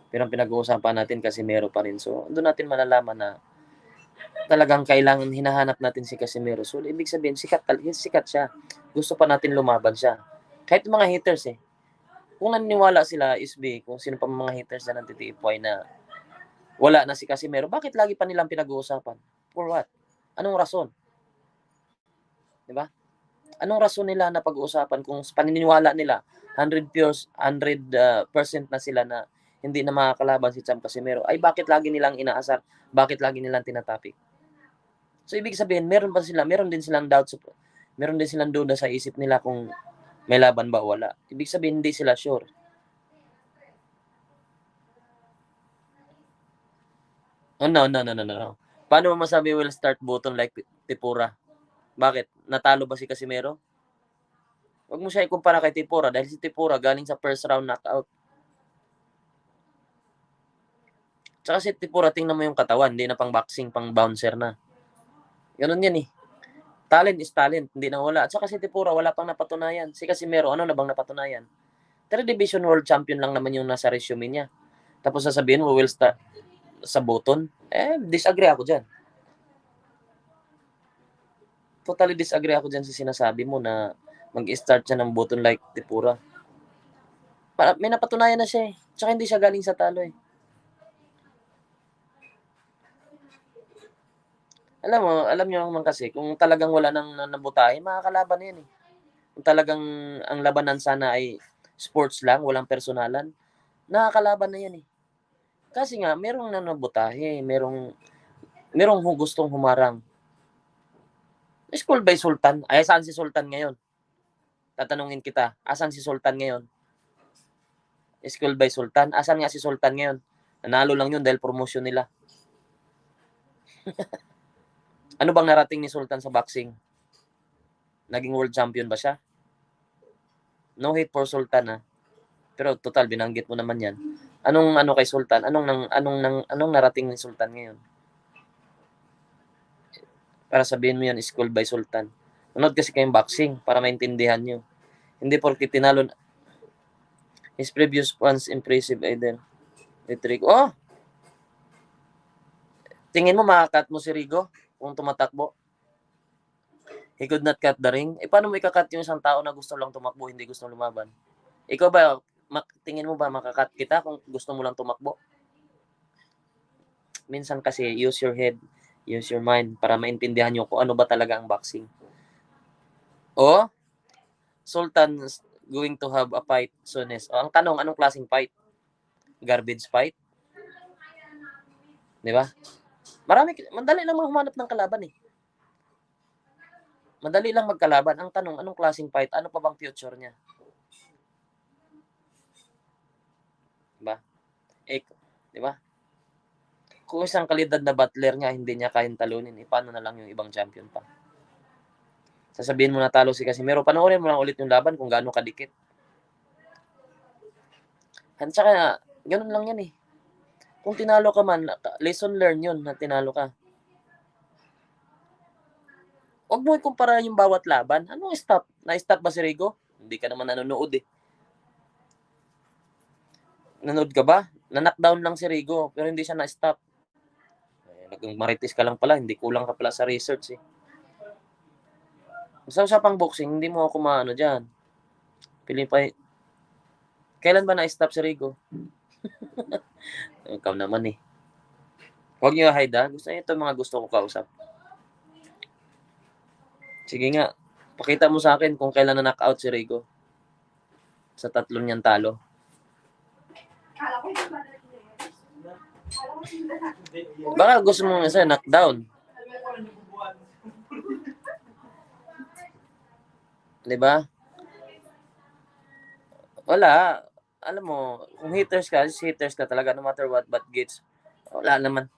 Pero ang pinag-uusapan natin Casimero pa rin. So, doon natin malalaman na talagang kailangan hinahanap natin si Casimero. So, ibig sabihin, sikat siya. Gusto pa natin lumaban siya. Kahit mga haters Kung naniniwala sila, SB, kung sino pa mga haters na nagtitipoy na wala na si Casimero, bakit lagi pa nilang pinag-uusapan? For what? Anong rason? Diba? Anong rason nila na pag-uusapan kung paniniwala nila 100% na sila na hindi na makakalaban si Champ Casimero, ay bakit lagi nilang inaasar? Bakit lagi nilang tinatapik? So, ibig sabihin, meron din silang doubts, meron din silang duda sa isip nila kung may laban ba o wala. Ibig sabihin, hindi sila sure. Oh, no. Paano mo masabi will start button like Tipura? Bakit? Natalo ba si Casimero? Huwag mo siya ikumpara kay Tipura dahil si Tipura galing sa first round knockout. Tsaka si Tipura, tingnan mo yung katawan, hindi na pang boxing, pang bouncer na. Ganun yan eh. Talent is talent, hindi na wala. At saka si Tipura, wala pang napatunayan. Si Casimero, ano na bang napatunayan? 3 division world champion lang naman yung nasa resume niya. Tapos sasabihin mo, will start sa Boton? Disagree ako dyan. Totally disagree ako dyan sa sinasabi mo na mag-start siya ng Boton like Tipura. May napatunayan na siya eh. Tsaka hindi siya galing sa talo eh. Alam nyo naman kasi, kung talagang wala nang nabutahe, makakalaban na yan eh. Kung talagang ang labanan sana ay sports lang, walang personalan, nakakalaban na yan eh. Kasi nga, merong nanabutahe, merong gustong humarang. School by Sultan. Ay, saan si Sultan ngayon? Tatanungin kita, asan si Sultan ngayon? School by Sultan. Asan nga si Sultan ngayon? Nanalo lang yun dahil promotion nila. Ano bang narating ni Sultan sa boxing? Naging world champion ba siya? No hate for Sultan ha. Pero total binanggit mo naman 'yan. Anong kay Sultan? Anong narating ni Sultan ngayon? Para sabihin mo 'yan school by Sultan. Manood kasi kayong boxing para maintindihan niyo. Hindi porke tinalo his previous ones impressive either. Rigo. Oh! Tingin mo makakat mo si Rigo kung tumatakbo? He could not cut the ring. Paano mo ikakat yung isang tao na gusto lang tumakbo, hindi gusto lumaban? Ikaw ba, tingin mo ba makakat kita kung gusto mo lang tumakbo? Minsan kasi, use your head, use your mind para maintindihan nyo kung ano ba talaga ang boxing. O, Sultan's going to have a fight soon. Ang tanong, anong klaseng fight? Garbage fight? Di ba? Madali lang humanap ng kalaban eh. Madali lang magkalaban. Ang tanong, anong klaseng fight? Ano pa bang future niya? Diba? Diba? Kung isang kalidad na battler nga, hindi niya kayang talunin, paano na lang yung ibang champion pa? Sasabihin mo na talo si Casimero, panoorin mo lang ulit yung laban kung gaano kadikit. At saka, ganun lang yan eh. Kung tinalo ka man, lesson learned yun na tinalo ka. Huwag mo ikumpara yung bawat laban. Anong stop? Na-stop ba si Rigo? Hindi ka naman nanonood eh. Nanood ka ba? Na-knockdown lang si Rigo, pero hindi siya na-stop. Maritis ka lang pala, hindi kulang ka pala sa research eh. Sa usapang boxing, hindi mo ako maano dyan. Pilipay. Kailan ba na-stop si Rigo? Ikaw naman eh. Huwag niyo hide ha. Gusto niyo ito mga gusto ko kausap. Sige nga. Pakita mo sa akin kung kailan na knockout si Rigo. Sa 3 niyang talo. Baka gusto mo isa knockdown. Diba? Wala. Alam mo, kung haters ka talaga no matter what, but gets, wala naman.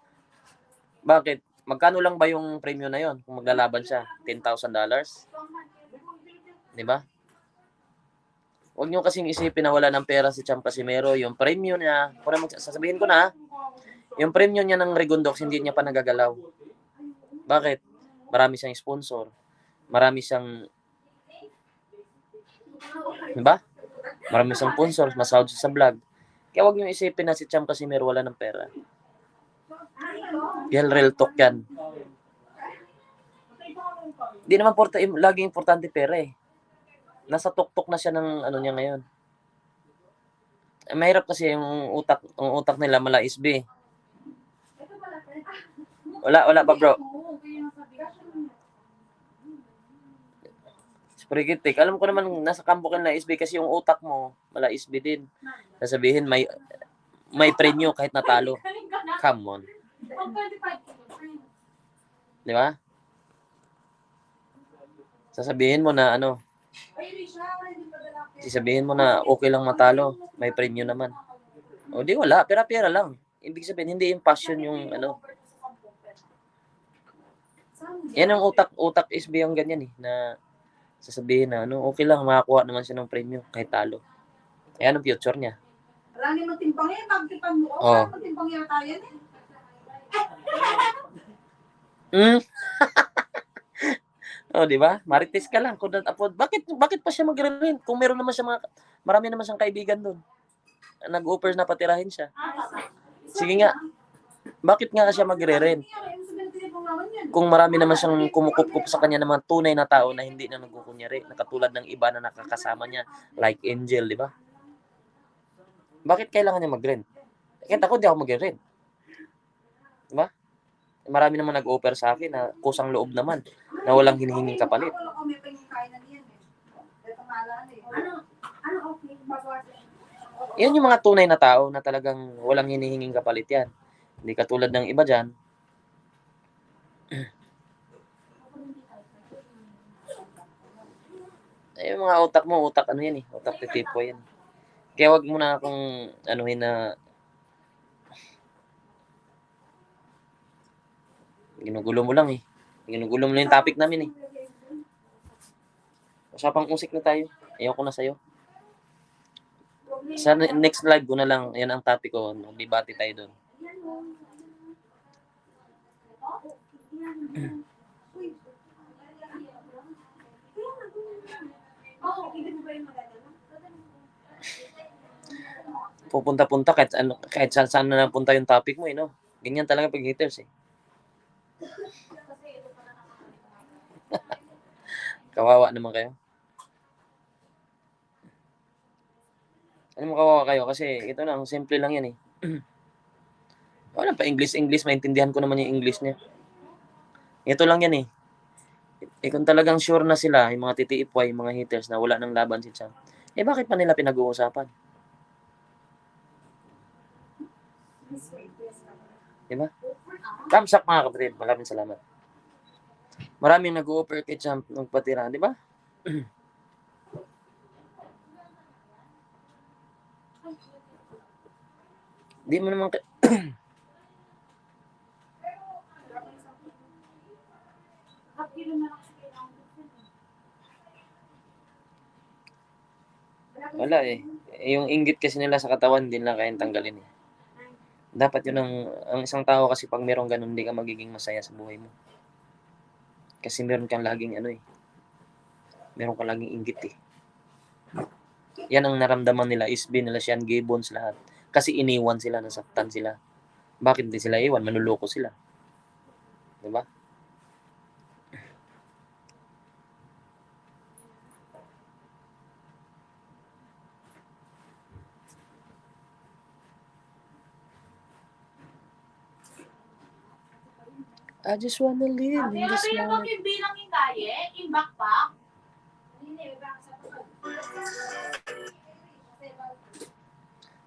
Bakit? Magkano lang ba yung premium na yon kung maglalaban siya? $10,000? Diba? Huwag nyo kasing isipin na wala ng pera si Champ Casimero. Yung premium niya, sasabihin ko na, yung premium niya ng Rigondox, hindi niya pa nagagalaw. Bakit? Marami siyang sponsor. Marami siyang, diba? Marami siyang sponsors, masahod sa vlog. Kaya huwag nyo isipin na si Champ Casimero wala ng pera. Real talk yan. Hindi naman laging importante pera eh. Nasa tuktok na siya ng ano niya ngayon. Mahirap kasi yung utak nila mala SB. Wala pa bro. Sprigitik. Alam ko naman nasa kampo ka na SB kasi yung utak mo mala SB din. Sasabihin may premyo kahit natalo. Come on. Di ba? Sasabihin mo na sasabihin mo na okay lang matalo, may premyo naman. O di wala, pera-pera lang. Ibig sabihin, hindi yung passion yung Yan ang utak SB yung ganyan eh, na sasabihin na okay lang, makakuha naman siya ng premyo kahit talo. Ayan ang future niya. Marami magtimbang yan. Pagtipan mo. Oh. Magtimbang yata yan eh. Oh, di ba? Marites ka lang. Could not afford. Bakit pa siya magre-rent? Kung meron naman siya marami naman siyang kaibigan doon. Nag-offer na patirahin siya. Sige nga. Bakit nga siya magre-rent? Kung marami naman siyang kumukup-kup sa kanya ng mga tunay na tao na hindi na nagkukunyari, na katulad ng iba na nakakasama niya, like Angel, di ba? Bakit kailangan niya mag-rent? Kahit ako, di ako mag-rent. Di ba? Marami naman nag-offer sa akin na kusang loob naman, na walang hinihinging kapalit. Yan yung mga tunay na tao na talagang walang hinihinging kapalit yan. Hindi katulad ng iba dyan. Yung mga utak mo, utak ano yan eh. Utak titipo yan. Kaya wag mo na akong anuhin na ginugulo mo lang eh. Ginugulo mo lang yung topic namin eh. Usapang usik na tayo. Ayoko na sa'yo. Sa next live ko na lang, yan ang topic ko. Magbibati tayo doon. Pupunta-punta kahit saan na napunta yung topic mo eh, no? Ganyan talaga pag haters eh. Kawawa naman kayo. Ano mo kawawa kayo? Kasi ito lang, simple lang yan eh. Wala pa English, maintindihan ko naman yung English niya. Ito lang yan eh. Kung talagang sure na sila, yung mga titiipway, yung mga haters na wala nang laban si Chang, bakit pa nila pinag-uusapan? Diba? Thumbs up mga kapatid. Maraming salamat. Maraming nag-o-offer kay Champ ng patira, di ba? Di mo naman wala eh. Yung inggit kasi nila sa katawan, hindi nila kayang tanggalin eh. Dapat yun ang isang tao kasi pag meron ganun, hindi ka magiging masaya sa buhay mo. Kasi meron kang laging ano eh. Meron kang laging inggit eh. Yan ang naramdaman nila, Isbi nila, Sean Gibbons, lahat. Kasi iniwan sila, nasaktan sila. Bakit hindi sila iwan? Manluloko sila. Diba? I just wanna live in this moment. Yung bilang yung kaye, yung backpack.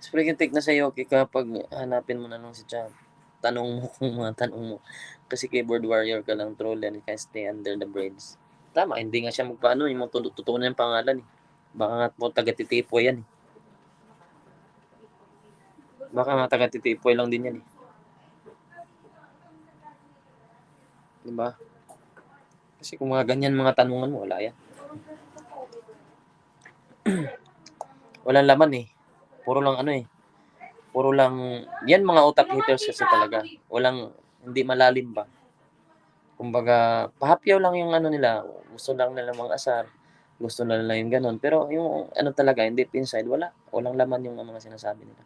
Speaking take na sa'yo, kapag hanapin mo na lang si Champ, tanong mo kung mga tanong mo. Kasi keyboard warrior ka lang, troll yan, can stay under the bridge. Tama, hindi nga siya magpaano, yung mga totoo na yung pangalan eh. Baka nga po taga-titipoy yan eh. Baka nga taga-titipoy lang din yan eh. Diba? Kasi kung mga ganyan mga tanungan mo, wala yan. Walang laman eh. Puro lang ano eh. Puro lang, yan mga utak haters kasi talaga. Walang, hindi malalim ba. Kumbaga, pahapyaw lang yung ano nila. Gusto lang nila mga asar. Gusto na nila yung ganun. Pero yung ano talaga, hindi inside, wala. Walang laman yung mga sinasabi nila.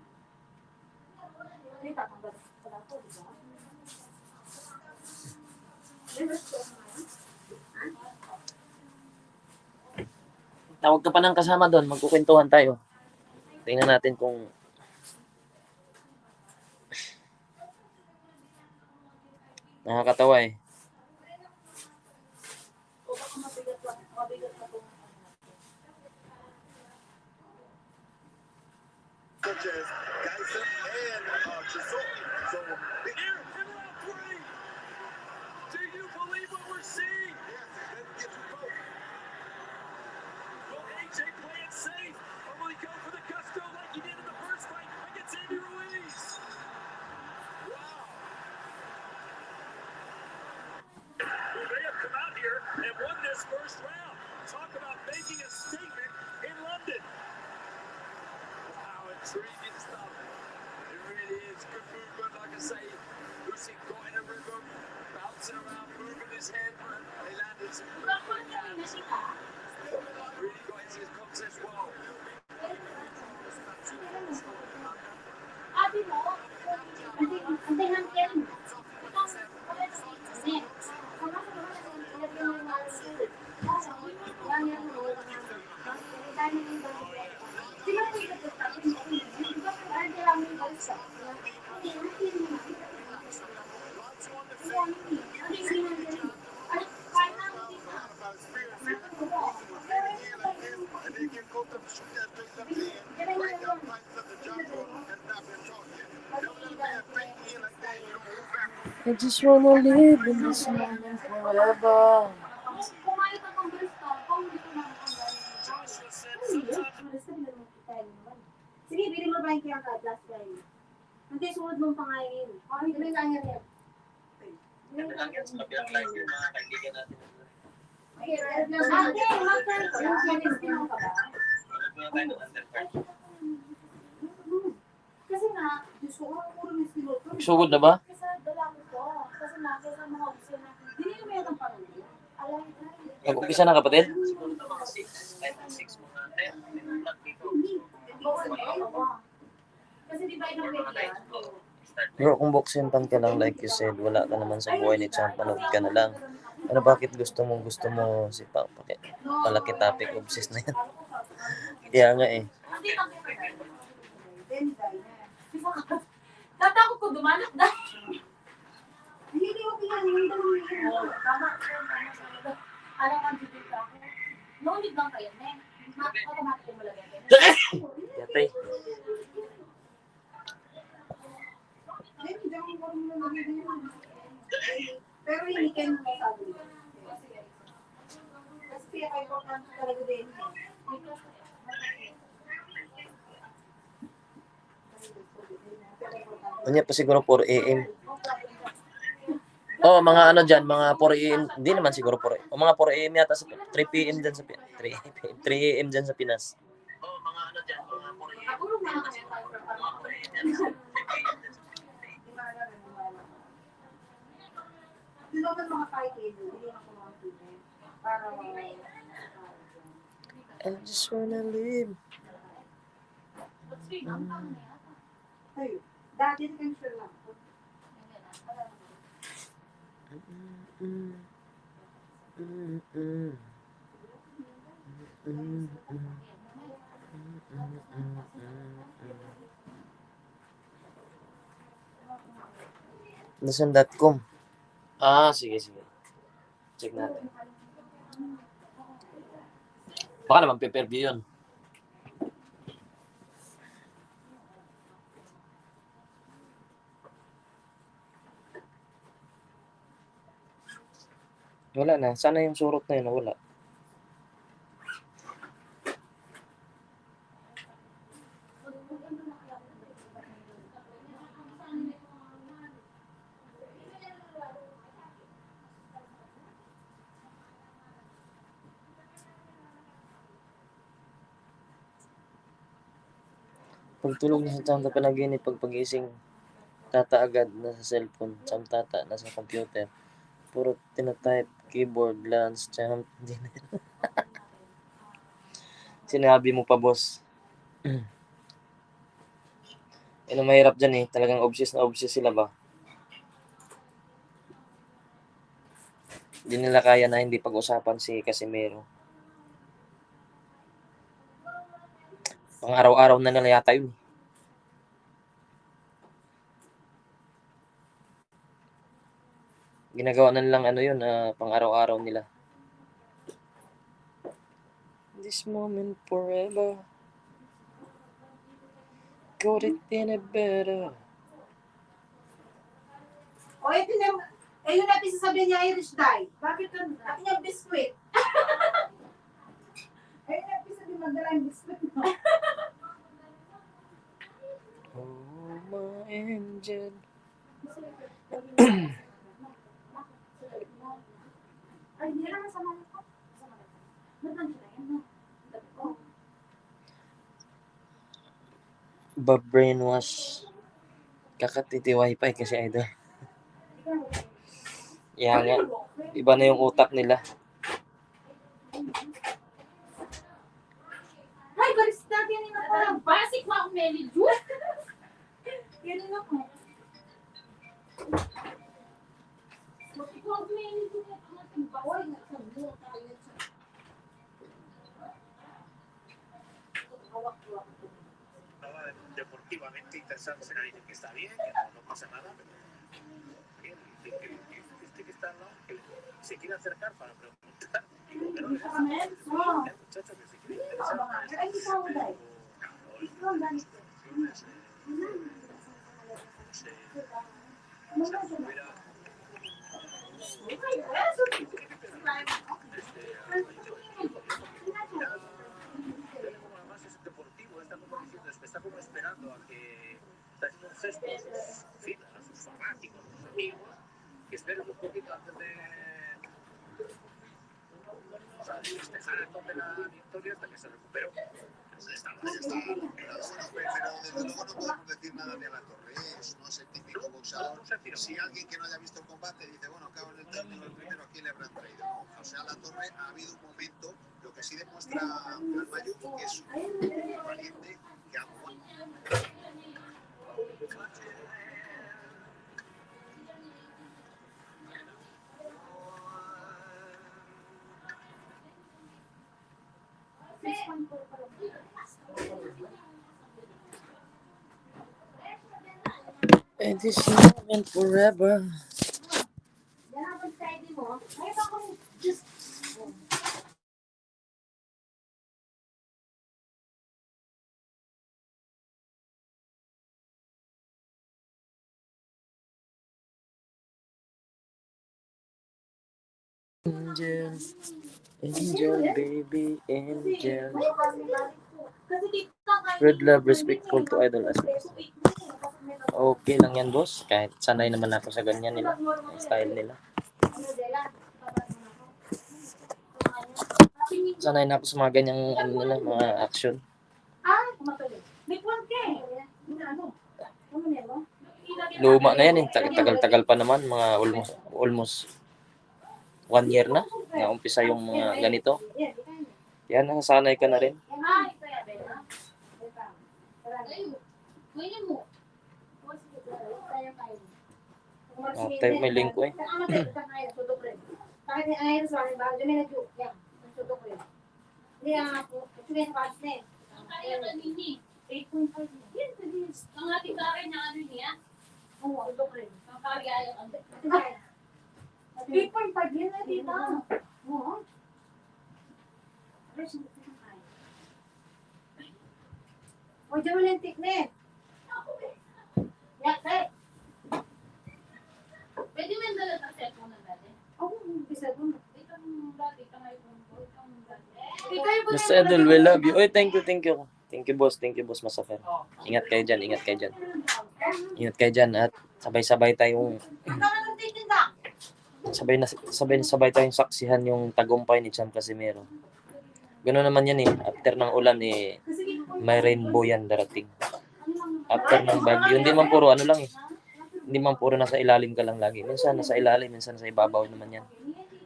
Tawag ka pa ng kasama doon, magkukwentuhan tayo. Tingnan natin kung nakakatawa eh. Such as Geisel and Chisholm. So, here in round 3. Do you believe what we're seeing? Yes, let's get you both. Will AJ play it safe, or will he go for the gusto like he did in the first fight against Andy Ruiz? Wow. Who may have come out here and won this first round. Talk about making a statement in London. Wow, intriguing stuff. movement, like I say. Usyk got in a rhythm, bouncing around, moving his head. They landed some good hands. Really got into his contest well. I just wanna live in this moment forever. Sige, bili mo ba yung kaya ka, last time? Hindi, sunod mong pangayin. Ano yung kanya niya? Ganda lang yan sa kabilang live yung mga kaibigan natin. Okay, mag-turn ko. Yung sinistin mo ka ba? Tulad mo tayo ng undercard. Kasi nga, Diyos ko, puro miskinol ko. Sugod na ba? Kasi dala ko to. Kasi nga, kaysa mga gusto natin. Hindi nyo may itong pangayin. Alam mo na. Nag-umpisa na kapatid? Siguro ito mga 6. Kahit ng 6 mga 10. Minutag dito. Kasi di ba ilang media? Bro, kung boxing fan ka lang like you said, wala ka naman sa buhay ni Champ, panood ka na lang. Ano bakit gusto mo si palaki topic obsessed na yan? Kaya nga eh. Tatakot ko dumanak dahil. Hindi ko pinanong yung tama. Alam ang bibig ka ako. No need lang kayo, ne? Automatic mo lagay. Yatay. Pero hindi kayo masabi. Kasi kaya kayo po talaga din. Ano pa siguro 4 AM. Oh, mga ano dyan, mga 4 AM. Hindi naman siguro 4 AM. O mga 4 AM yata sa 3 PM dyan sa 3 AM dyan sa Pinas. Oo, mga ano dyan, mga 4 AM. Ako rin mga kaya tayo. Mga 4 AM yan. 3 PM dyan sa Sino ba mga kahit ito? Hindi ako mga tuloy. Para I just wanna live. Ay, dati rin sure lang. Nasan.com. Ah, sige. Check natin. Baka naman pay-per-view yun. Wala na. Sana yung surot na yun. Wala. Pagtulog na sa tanda panaginip, pagpagising, tata agad nasa cellphone, tata nasa computer. Puro tinatype, keyboard, lance, champ, hindi na yun. Sinabi mo pa, boss. Ano mahirap dyan eh, talagang obsessed sila ba? Hindi nila kaya na hindi pag-usapan si Casimero. Pang araw-araw na nila yata yun. Ginagawa na nilang ano yun, pang araw-araw nila. This moment forever. Got it in a better. O, ito na, yun natin sasabihin niya, Irish dye. Bakit yun? Natin niya biskuit. Ayun natin sasabihin, magdala yung biskuit. Oh, my angel. Ay, hindi lang sa mga ko. Ba-brainwash Kakatitiway pa kasi idol. Yan nga. Iba na yung utak nila. Ay, baris natin yung parang basic mga umeli juice. Yan na ako. Ikaw umeli juice na ito natin bawal na sa buo tayo. Deportivamente interesante se dice que está bien, que no pasa nada, pero bien, que está al lado, que se quiere acercar para preguntar. Pero el muchacho que se quiere interesar. Está como esperando a que está haciendo un cesto a sus filas, a sus fanáticos, a sus amigos, que esperen un poquito antes de festejar el top de la victoria hasta que se recuperó. Pero desde luego no podemos decir nada de la Torre, no es el típico boxeador. Si alguien que no haya visto el combate dice, bueno, acabo en el término del primero, ¿a quién le habrán traído? No, o sea, la Torre ha habido un momento, lo que sí demuestra al Mayuk que es un valiente que ha jugado. And this moment forever. Angel, angel, baby, angel. Red love, respectful to idol aspects. Okay lang yan, boss. Kahit sanay naman ako sa ganyan nila. Yung style nila. Sanay na ako sa mga ganyang ano nila, mga action. Luma na yan eh. Tagal-tagal pa naman. Mga almost 1 year na. Umpisa yung mga ganito. Yan, nasasanay ka na rin. Tayo may link ko eh. Ang ating karin na ano niya? Oo, ito ko rin. Ang kari ayaw. 8.5 yan na dito. Oo. O, dyan mo lang tikne. Yak, eh. Pwede mo yung dala sa cellphone na dati? Oo, bisa doon. Itang dati, itang iPhone ko. Mr. Idol, we love you. Oy, thank you. Thank you, boss, Masafer. Ingat kayo dyan. Ingat kayo dyan at sabay-sabay tayong sabay tayong saksihan yung tagumpay ni Cham Casimero. Ganoon naman yan eh. After ng ulan eh, may rainbow yan darating. After ng bagyo, hindi man puro ano lang eh. Hindi man puro nasa ilalim ka lang lagi. Minsan nasa ilalim, minsan nasa ibabaw naman yan.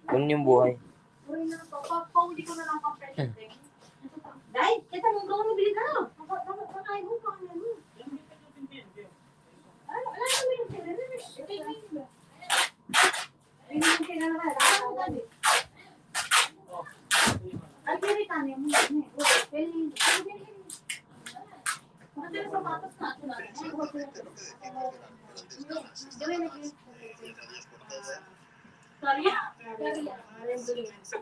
Ganun yung buhay. Dahil, kita mong gawin mo bilhin na. Pakain mo, pakain mo. Ano naman yung kailan? Ay, yung kailan na ba? Ay, kailan mo. Pwede. Maganda yung sapatos natin. Gawin na kayo. Sorry. It's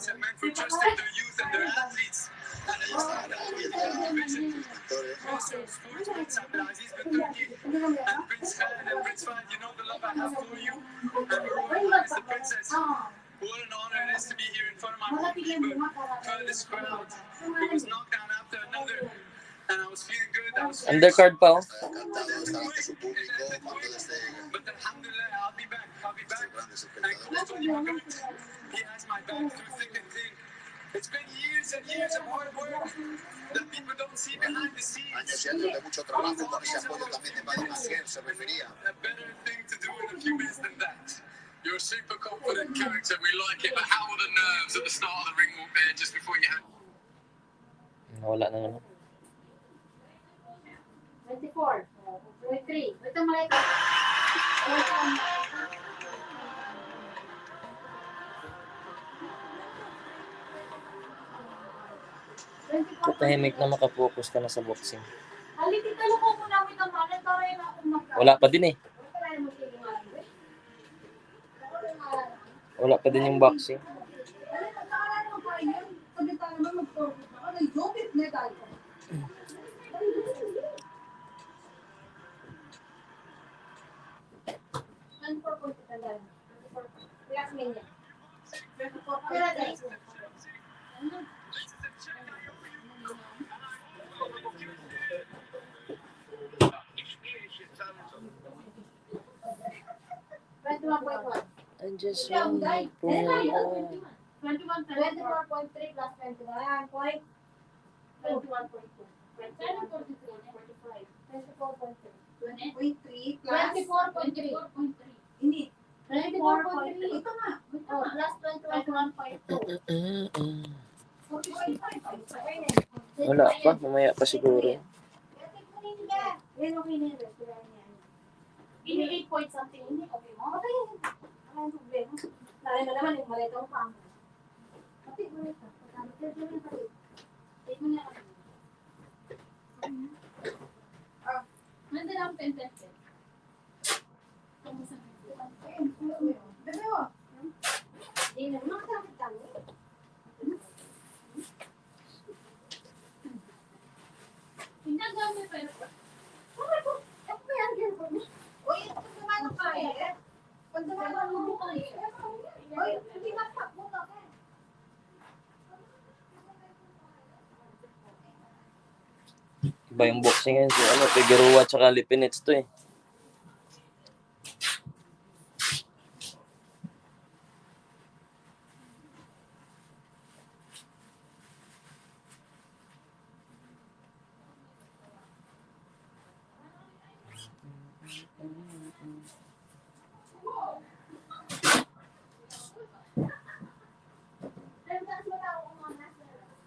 a man for trusting their youth and their athletes. Prince Abdulaziz bin Turki and Prince Khaled and Prince Fahd, you know the love I have for you. And Marwan is the princess. What an honor it is to be here in front of my own people, for this crowd. It was knockdown after another. And I was feeling good. Undercard pa oh. But alhamdulillah, I'll be back. And Coach Tony Magat, he has my back through thick and thin. It's been years and years of hard work that people don't see behind the scenes. Años y años de mucho trabajo con ese apoyo también de Paddy Maciel, se refería. A better thing to do in a few minutes than that. You're a super confident character. We like it, but how were the nerves at the start of the ring walk there just before you had? Wala na ano. 24. 23. Ito malay ko. Katahimik na makapokus ka na sa boxing. Halitin talo ko muna mo itong malat para yun ako magkakaroon. Wala pa din eh. Wala pa din yung boxing. I just want to pull 24.3 plus 21 point 21.2. 24.3 plus 24.3. Hindi. 24.3. Ito nga. Oh, plus 21.2. Wala pa, mamaya pa siguro. Ini 8 point something. Hindi, okay mo? Okay. Ano ang problema? Lalo na naman yung maleta mo pa. Pati, maleta. Take mo na ako. Nandun ang pen-pen-pen. Dalawa. Hindi na. Makasakit kami. Hindi na gawin pa yun. Okay po. Ako ba yan? Uy, ito naman ang kaya. Pag naman mo kaya. Uy, hindi matakbo ka ka. Iba yung boxing yan. So, Figueroa tsaka Lipinets to eh.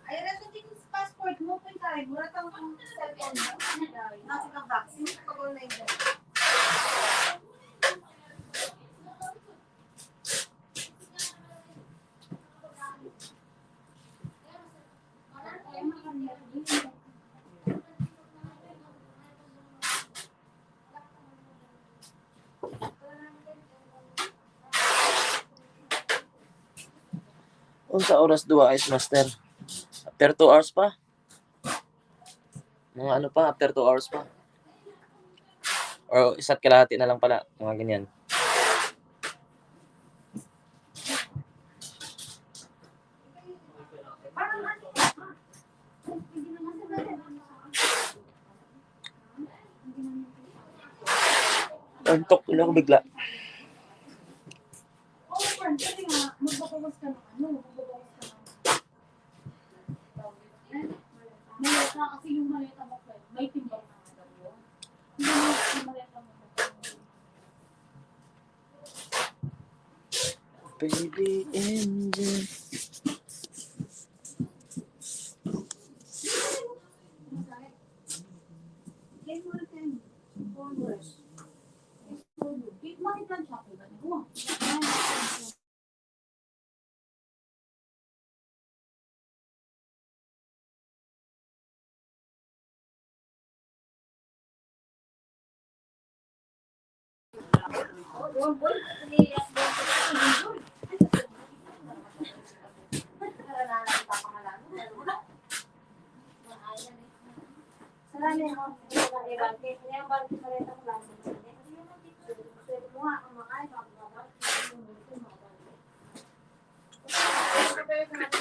Ay, reto din yung passport mo. Punta rin. Mura kang cellphone mo. Nasa kang vaccine. Pag-online dyan. Sa oras 2 Ice Master. After 2 hours pa. Mga ano pa, after 2 hours pa. Or 1.5 na lang pala. Mga ganyan. Antok na ako bigla. Kasi nga, magbabawas ka ng ano, magbabawas ka ng maleta, kasi yung maleta mo may timbang na nga daw yun. Yung maleta mo Baby angel.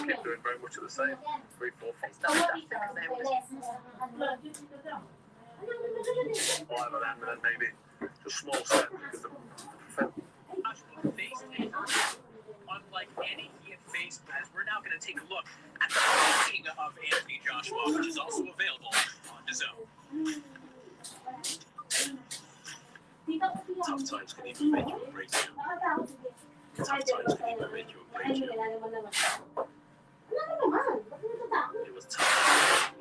They're doing very much of the same. 3-4 5 of them, and then maybe a small set because the Unlike any he had faced, as we're now going to take a look at Joshua, which is also available on DAZN. Tough times can even make you a great you. Tough times can even make you a great you. It was tough.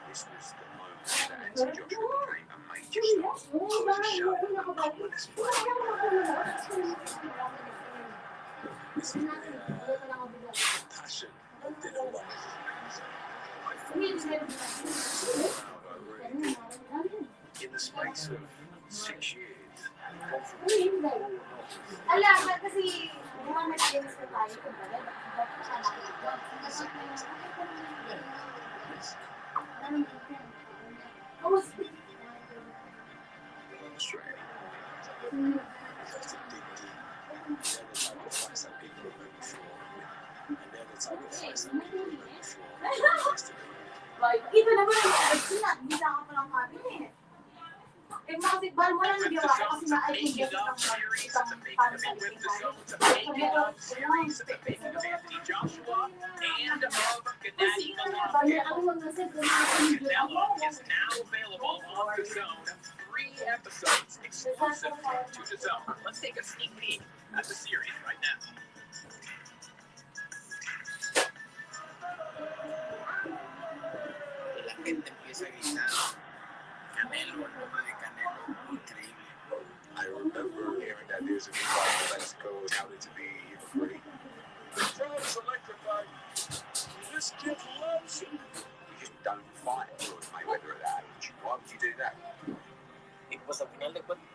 This was the moment that Anthony Joshua became a major star. I was just showing how common this was. This is the passion of Dylan White. I in the space of 6 years, gone from being Australia. You have to dig deep. They're the type of fights that people have known before. And they're the type of fights that people have known before. Ito naman, hindi ka pa lang kami eh. Yung mga sikbal mo lang nagawa kasi na-I-think ng para sa isang Series, the making of Anthony Joshua and of Gennady Golovkin. Canelo is now available on DAZN. 3 episodes exclusive to DAZN. Let's take a sneak peek at the series right now. La gente empieza a gritar Canelo, el nombre de Canelo, increíble. I remember hearing that there's a new fight in Mexico touted to be great. The crowd is electrified. This kid loves it. You just don't fight Floyd Mayweather at that age. Why would you do that? Y pues al final de cuentas,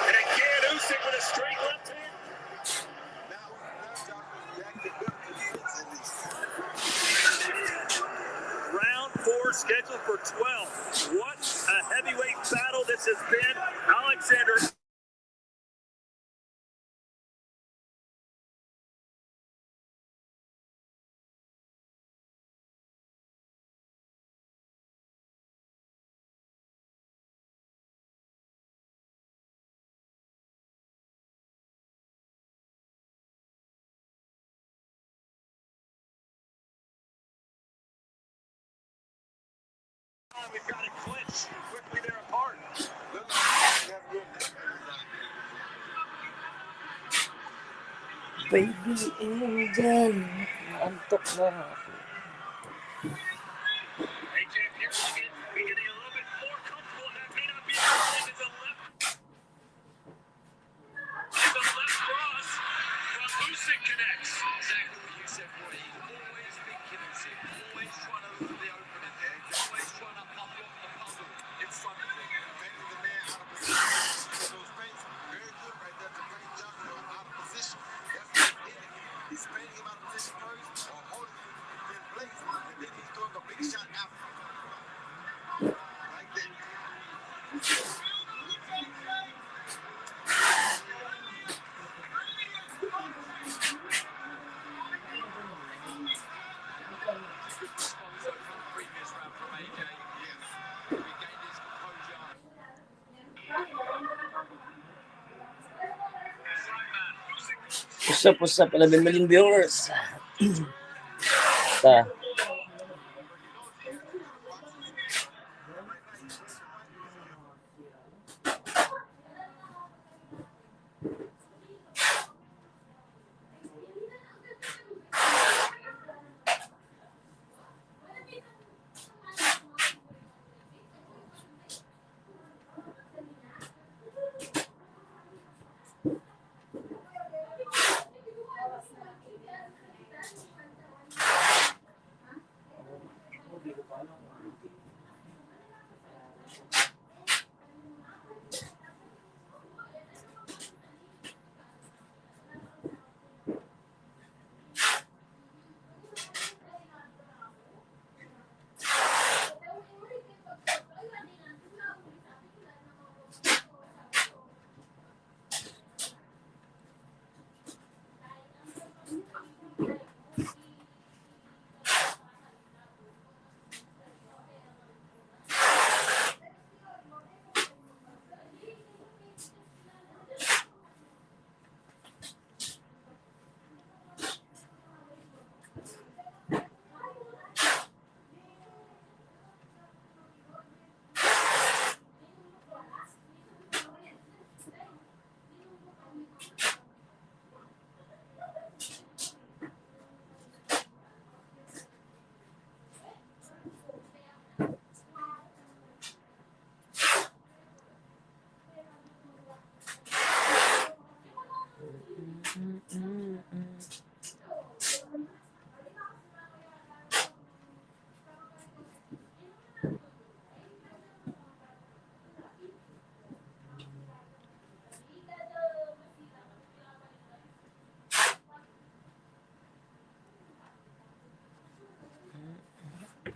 And again, Usyk with a straight left hand. Round 4 scheduled for 12. What a heavyweight battle this has been. Alexander. We've got it clinched. Quickly they're apart. Baby Angel, naantok na ako. Hey, Jim, here we get a little bit more comfortable. That may not be the right. It's a left cross from Usyk connects. Exactly what you said, boy. He's always thinking of it. Always trying to look for the opening there. Always trying to pop off the puzzle in front of him. Bending the man out of position. Those feints, very good right there to bring Joshua out of position. That's what he did. He's bending him out of position first, or holding him in place, and then he's throwing a big shot after. Like that. What's up, 11 million viewers. Ta.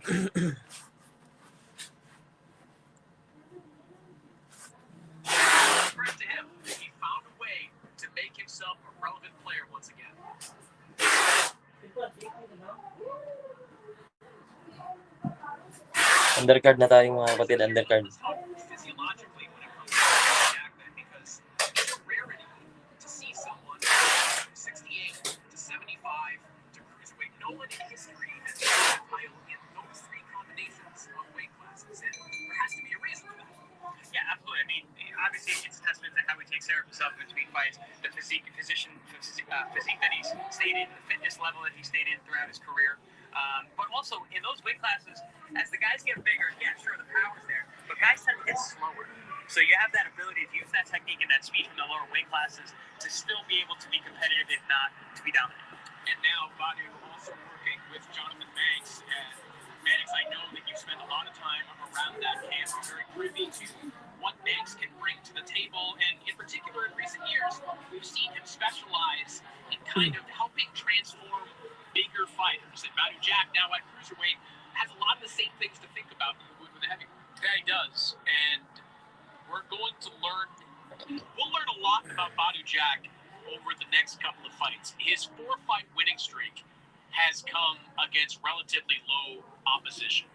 Credit to him, he found a way to make himself a relevant player once again. Undercard na tayong mga kapatid, undercard. Physiologically, when it comes to Jack, because it's a rarity to see someone from 68 to 75 to cruiserweight. No one in history has won a title in those three combinations of weight classes, and there has to be a reason for that. Yeah, absolutely. I mean, obviously, it's a testament to how he takes care of himself in between fights, the physique that he's stayed in, the fitness level that he stayed in throughout his career. But also, in those weight classes, as the guys get bigger, yeah, sure, the power's there, but guys tend to get slower. So you have that ability to use that technique and that speed from the lower weight classes to still be able to be competitive, if not to be dominant. And now, Badu also working with Jonathan Banks. And Banks, I know that you spent a lot of time around that camp. You're very privy to what Banks can bring to the table. And in particular, in recent years, we've seen him specialize in kind of helping transform bigger fighters. And Badu Jack, now at cruiserweight, has a lot of the same things to think about that he would with a heavyweight. Yeah, he does. And we're going to we'll learn a lot about Badu Jack over the next couple of fights. His 4-fight winning streak has come against relatively low opposition.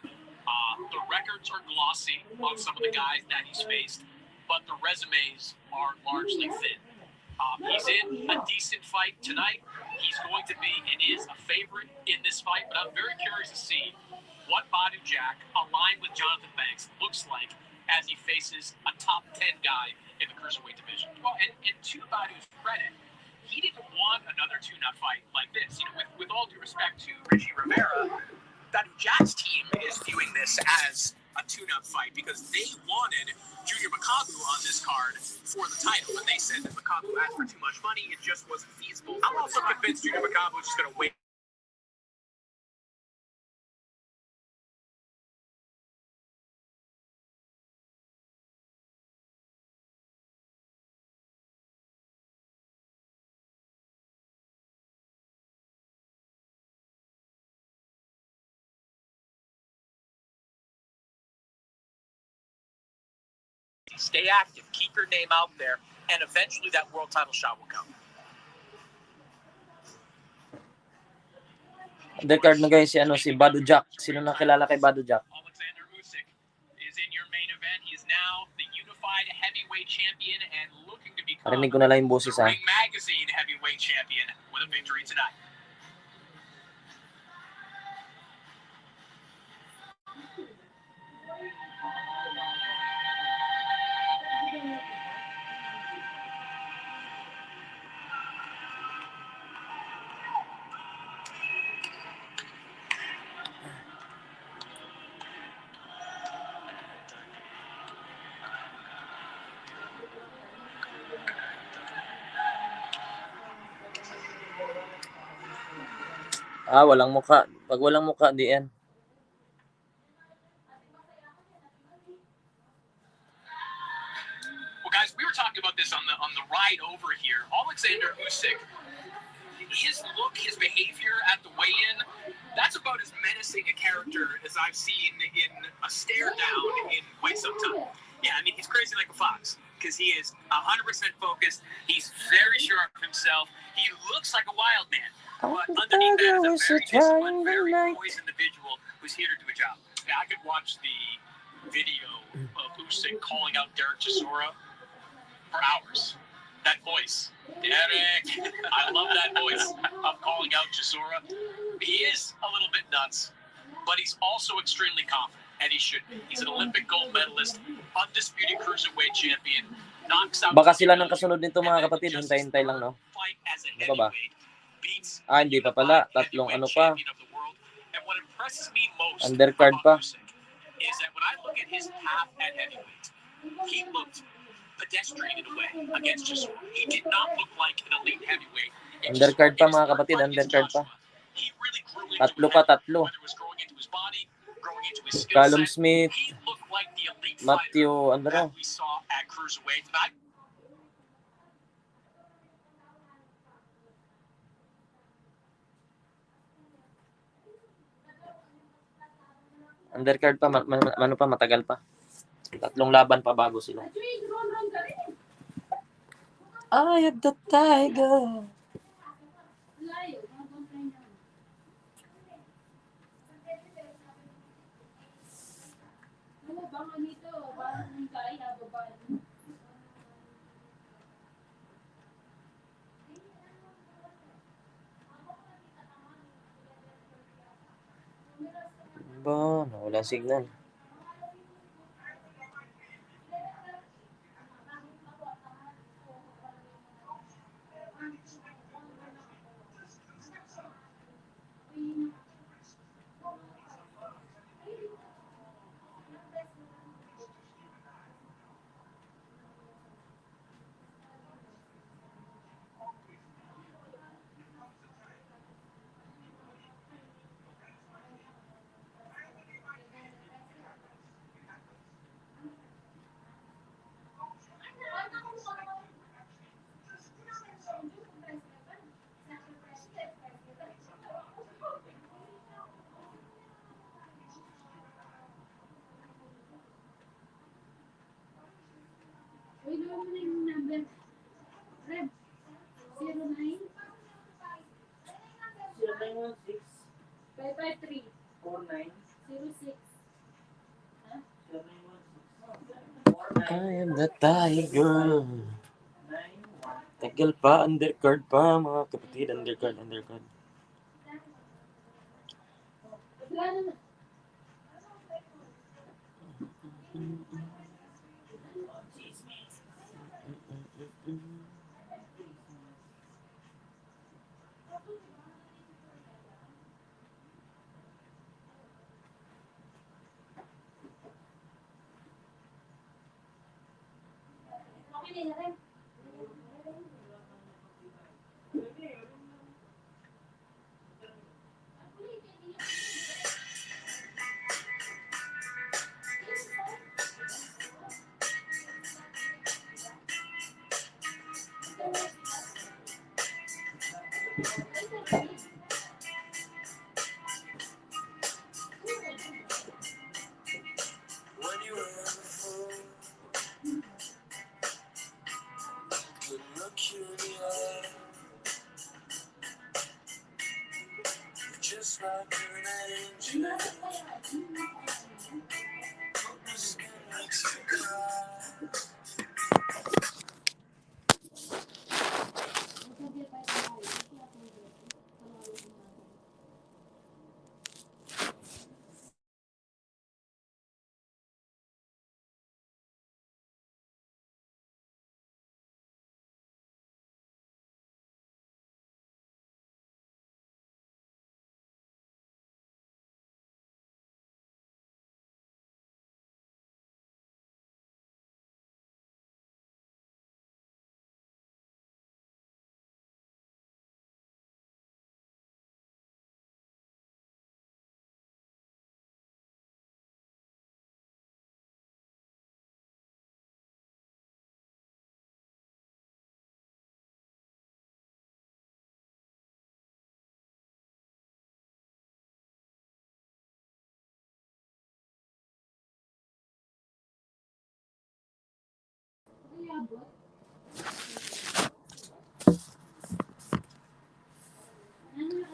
The records are glossy on some of the guys that he's faced, but the resumes are largely thin. He's in a decent fight tonight. He's going to be and is a favorite in this fight, but I'm very curious to see what Badu Jack, aligned with Jonathan Banks, looks like as he faces a top 10 guy in the cruiserweight division. Well, and to Badu's credit, he didn't want another tune-up fight like this. You know, with all due respect to Richie Rivera, Badu Jack's team is viewing this as a tune-up fight because they wanted Junior Makabu on this card for the title, but they said that Makabu asked for too much money. It just wasn't feasible. I'm also convinced Junior Makabu is just going to wait. Stay active, keep your name out there, and eventually that world title shot will come. Undercard na guys, si Badu Jack. Sino nakilala kay Badu Jack? Alexander Usyk is in your main event. He is now the unified heavyweight champion and looking to become Narinig ko na lang yung boses, the ha? Ring Magazine heavyweight champion. with a victory tonight. Walang mukha. Pag walang mukha, di yan. Well, guys, we were talking about this on the ride over here. Alexander Usyk, his look, his behavior at the weigh-in, that's about as menacing a character as I've seen in a stare down in quite some time. Yeah, I mean, he's crazy like a fox because he is 100% focused. He's very sure of himself. He looks like a wild man. But underneath that is a very disciplined, very poised individual who's here to do a job. Yeah, I could watch the video of Usyk calling out Derek Chisora for hours. That voice, Derek, I love that voice of calling out Chisora. He is a little bit nuts, but he's also extremely confident, and he should be. He's an Olympic gold medalist, undisputed cruiserweight champion, knocks out... Baka sila ng kasunod nito mga kapatid. Hintay-hintay lang, no? Ano ba ba? Hindi pa pala. Tatlong ano pa. Undercard pa. Is that when I look at his path at heavyweight, he looked pedestrian in a way against Chisora. He did not look like an elite heavyweight. Undercard pa mga kapatid. Undercard pa. Tatlo. Callum Smith, Matthew, ano? Undercard pa, ano pa, matagal pa. Tatlong laban pa bago sila. I am the tiger. Ba, wala signal. I am the tiger. Tagal pa, undercard pa mga kapatid. Undercard.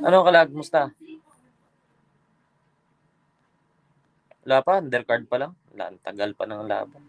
Ano kalag? Musta? Wala pa, undercard pa lang. Wala, ang tagal pa ng laban.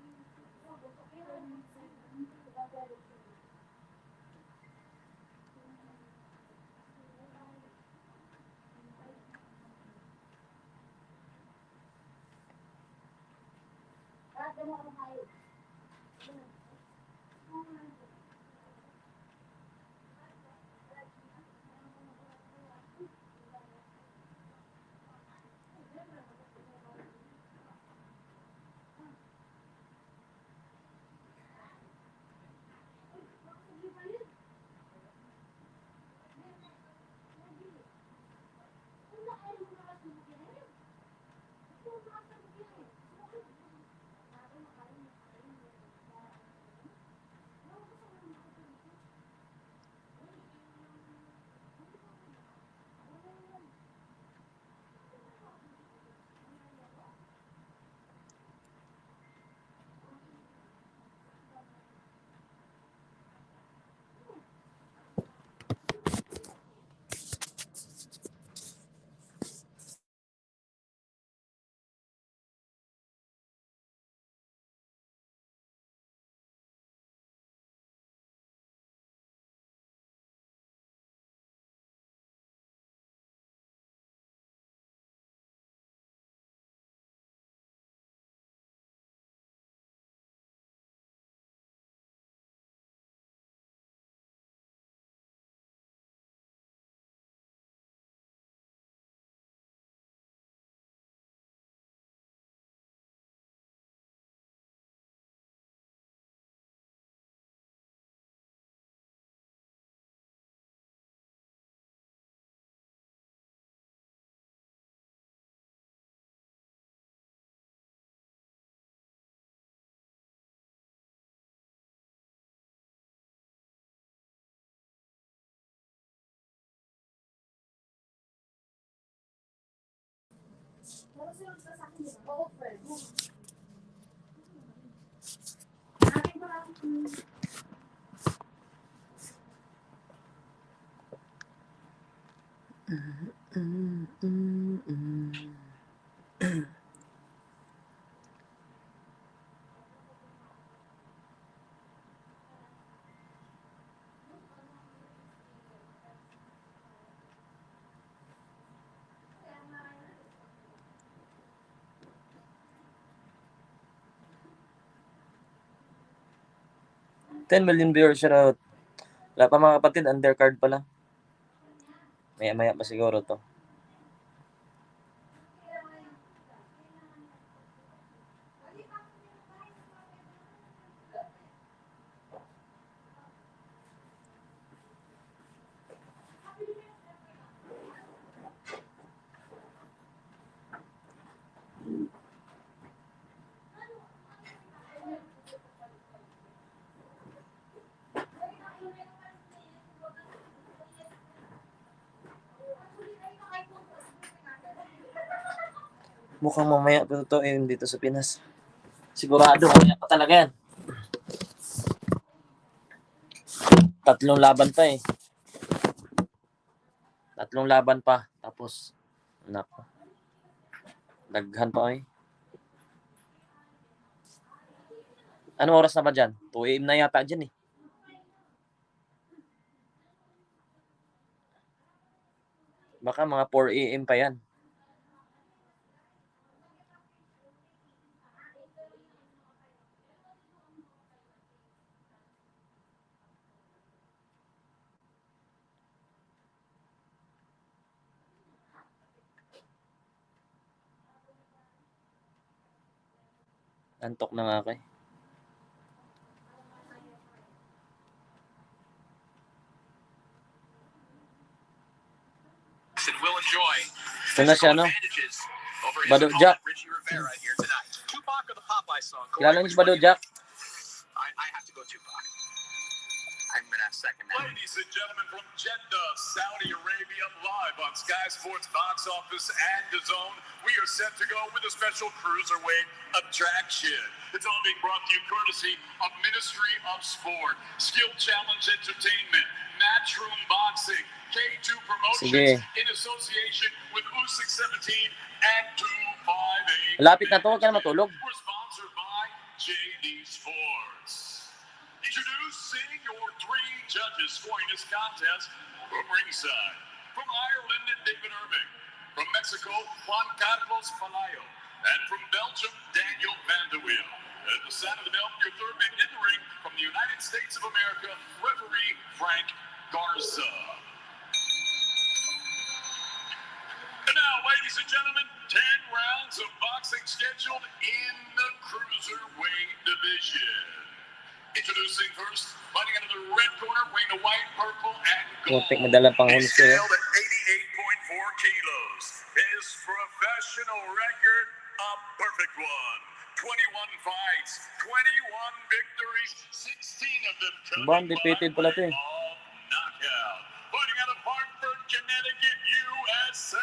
$10 million viewers shoutout. Wala pa mga kapatid, undercard pa lang. Maya-maya pa siguro to. Mukhang mamaya pa to dito sa Pinas. Sigurado mamaya pa talaga yan. 3 laban pa eh. 3 laban pa. Tapos, nako. Daghan pa eh. Anong oras na ba dyan? 2 AM na yata dyan eh. Baka mga 4 AM pa yan. Antok na nga kay. Ito na siya, no? Bado Jack. Kilala niyo si Bado Jack? second now. Ladies and gentlemen, from Jeddah, Saudi Arabia, live on Sky Sports Box Office and DAZN, we are set to go with a special cruiserweight attraction. It's all being brought to you courtesy of Ministry of Sport, Skill Challenge Entertainment, Matchroom Boxing, K2 Promotions, in association with usyk 17 and 258. Lapit na to, huwag ka na matulog. We're sponsored by JD Sports. Introducing your 3 judges scoring this contest from ringside. From Ireland, David Irving. From Mexico, Juan Carlos Palayo. And from Belgium, Daniel Van de Wiel. At the side of the belt, your third man in the ring from the United States of America, referee Frank Garza. And now, ladies and gentlemen, 10 rounds of boxing scheduled in the cruiserweight division. Introducing first, fighting out of the red corner, weighing the white, purple, and gold. He's scaled at 88.4 kilos. His professional record, a perfect one. 21 fights, 21 victories, 16 of them coming by way of knockout. Fighting out of Hartford, Connecticut, USA.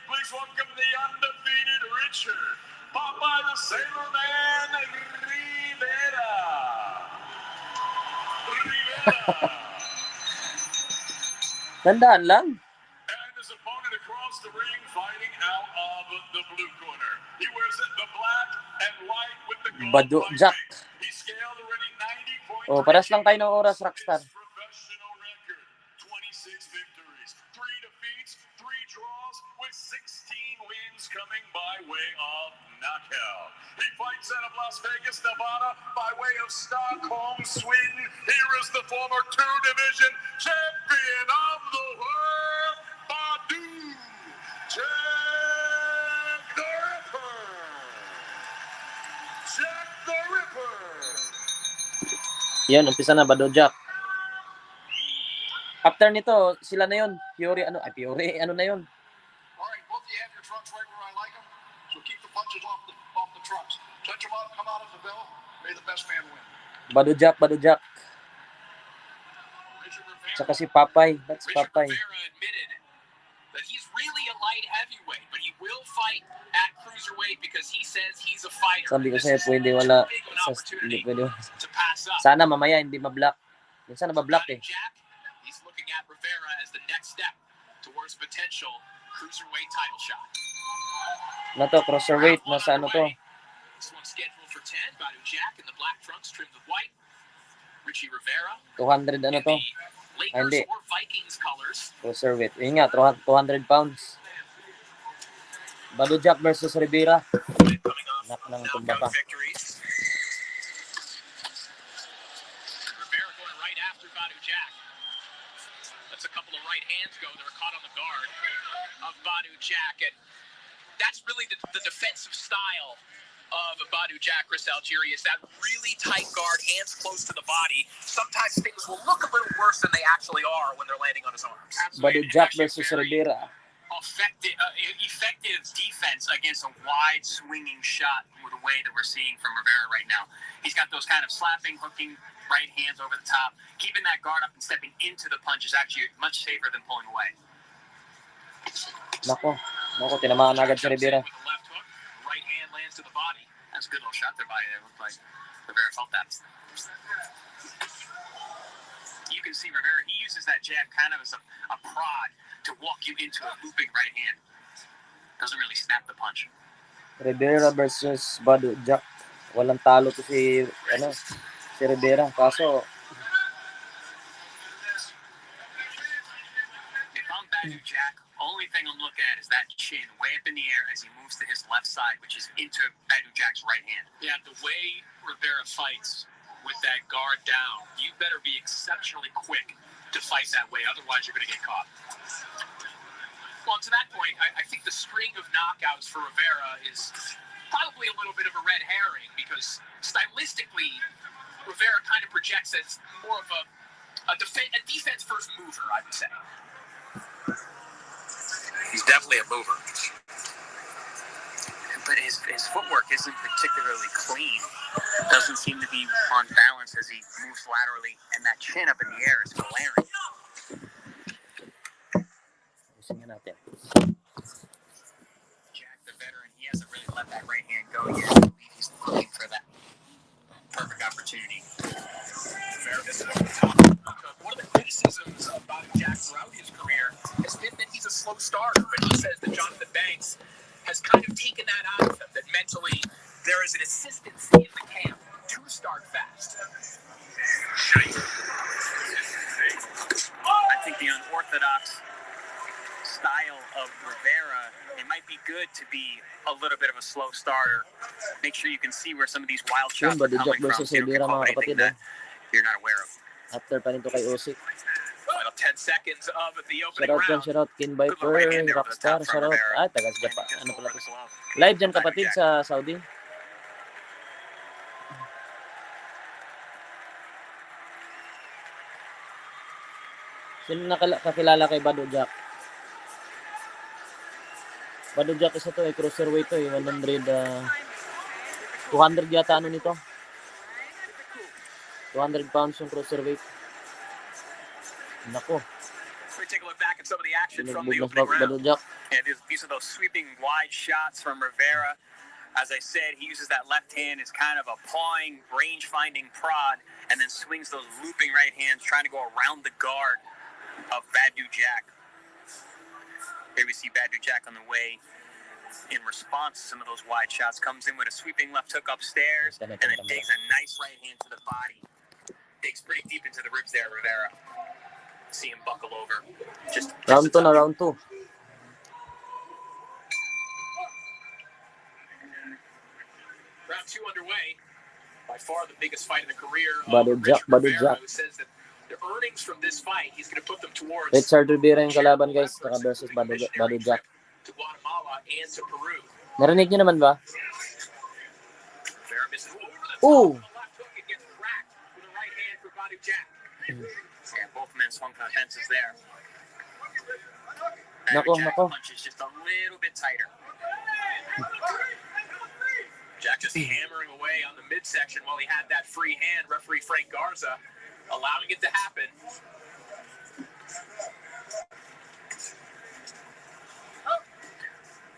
Please welcome the undefeated Richard Popeye the Sailor Man Rivera. Tandaan lang. And his opponent across the ring fighting out of the blue corner. He wears the black and white with the gold Bado Jack. He scaled already 90.3. Oh, paras lang tayo ng oras, Rockstar. His professional record, 26 victories, 3 defeats, 3 draws, with 16 wins coming by way of knockout. He fights out of Las Vegas, Nevada, by way of Stockholm, Sweden. Here is the former 2-division champion of the world, Badu Jack the Ripper. Jack the Ripper. Yan, umpisa na, Bado Jack. After nito, sila na yun. Fury, Fury, ano na yun? Alright, both of you have your trucks right where I like them, so keep the punches off the trucks. Touch them out, come out of the bell, may the best man win. Bado Jack. Tsaka si Popeye. That's Popeye. Richard Rivera admitted that he's really a light heavyweight, but he will fight at cruiserweight because he says he's a fighter. Sabi ko sa'yo, pwede wala. Hindi pwede wala. Sana mamaya hindi ma-block. Minsan na-block eh. He's looking at Rivera as the next step towards potential cruiserweight title shot. Ano to, cruiserweight, nasa ano to? This one's scheduled for 10. Badu Jack in the black trunks trimmed with white. Richie Rivera. 200 ano to? Lakers or Vikings colors. Cruiserweight. Yun nga, 200 pounds. Badu Jack versus Rivera. Nak ng tumbaka. Rivera going right after Badu Jack. That's a couple of right hands go that are caught on the guard of Badu Jack. And that's really the defensive style of Badu Jack, Chris Algieri, is that really tight guard, hands close to the body. Sometimes things will look a little worse than they actually are when they're landing on his arms. Badu Jack versus Rivera. Effective defense against a wide swinging shot with the way that we're seeing from Rivera right now. He's got those kind of slapping, hooking right hands over the top. Keeping that guard up and stepping into the punch is actually much safer than pulling away. Nako, tinamaan agad si Rivera. Right hand lands to the body. That's a good little shot there by it. It looked like Rivera felt that. You can see Rivera, he uses that jab kind of as a prod to walk you into a looping right hand. Doesn't really snap the punch. Rivera versus Badu Jack. Walang talo to si Rivera. Kaso if I'm Badu Jack, only thing I'm looking at is that chin way up in the air as he moves to his left side, which is into Badu Jack's right hand. Yeah, the way Rivera fights with that guard down, you better be exceptionally quick to fight that way, otherwise you're going to get caught. Well, to that point, I think the string of knockouts for Rivera is probably a little bit of a red herring because stylistically, Rivera kind of projects as more of a defense-first mover, I would say. He's definitely a mover. But his his footwork isn't particularly clean. Doesn't seem to be on balance as he moves laterally, and that chin up in the air is glaring. Jack, the veteran, he hasn't really let that right hand go yet. I believe he's looking for that perfect opportunity. One of the criticisms about Jack throughout his career has been that he's a slow starter, but he says that Jonathan Banks has kind of taken that out of him, that mentally there is an consistency in the camp to start fast. I think the unorthodox style of Rivera, it might be good to be a little bit of a slow starter. Make sure you can see where some of these wild shots are coming from. So you don't call anything that you're not aware of. After pa nito kay usyk. Final 10 seconds of the opening Shoutout dyan, round. shoutout. Kin Viper, Rockstar, shoutout. Ay, taga Japan. Ano pala to? Live dyan kapatid sa Saudi. Sino nakakilala kay Bado Jack? Bado Jack isa to, cruiserweight to, 100, 200 yata ano nito? 200 pounds yung cruiserweight. Nako. We take a look back at some of the action from the Binugbog opening round. Bado Jack. And these are those sweeping wide shots from Rivera. As I said, he uses that left hand as kind of a pawing, range-finding prod, and then swings those looping right hands, trying to go around the guard of Badu Jack. Here we see Badu Jack on the way in response to some of those wide shots. Comes in with a sweeping left hook upstairs, and then digs a nice right hand to the body. Digs pretty deep into the ribs there, Rivera. See him buckle over. Just Round 2 na, round 2. Round 2 underway. By far the biggest fight of the career of Bado Jack, Richard Bado Rivera, Jack. who says that the earnings from this fight, he's going to put them towards Richard Rivera yung kalaban guys, saka versus Bado Jack. to Guatemala and to Peru. Narinig nyo naman ba? Rivera misses over the top Ooh. with a left hook and gets cracked with a right hand for Badu Jack. Yeah, both men swung for the fences there. Nako, Jack nako. punches just a little bit tighter. Jack just hammering away on the midsection while he had that free hand. Referee Frank Garza allowing it to happen.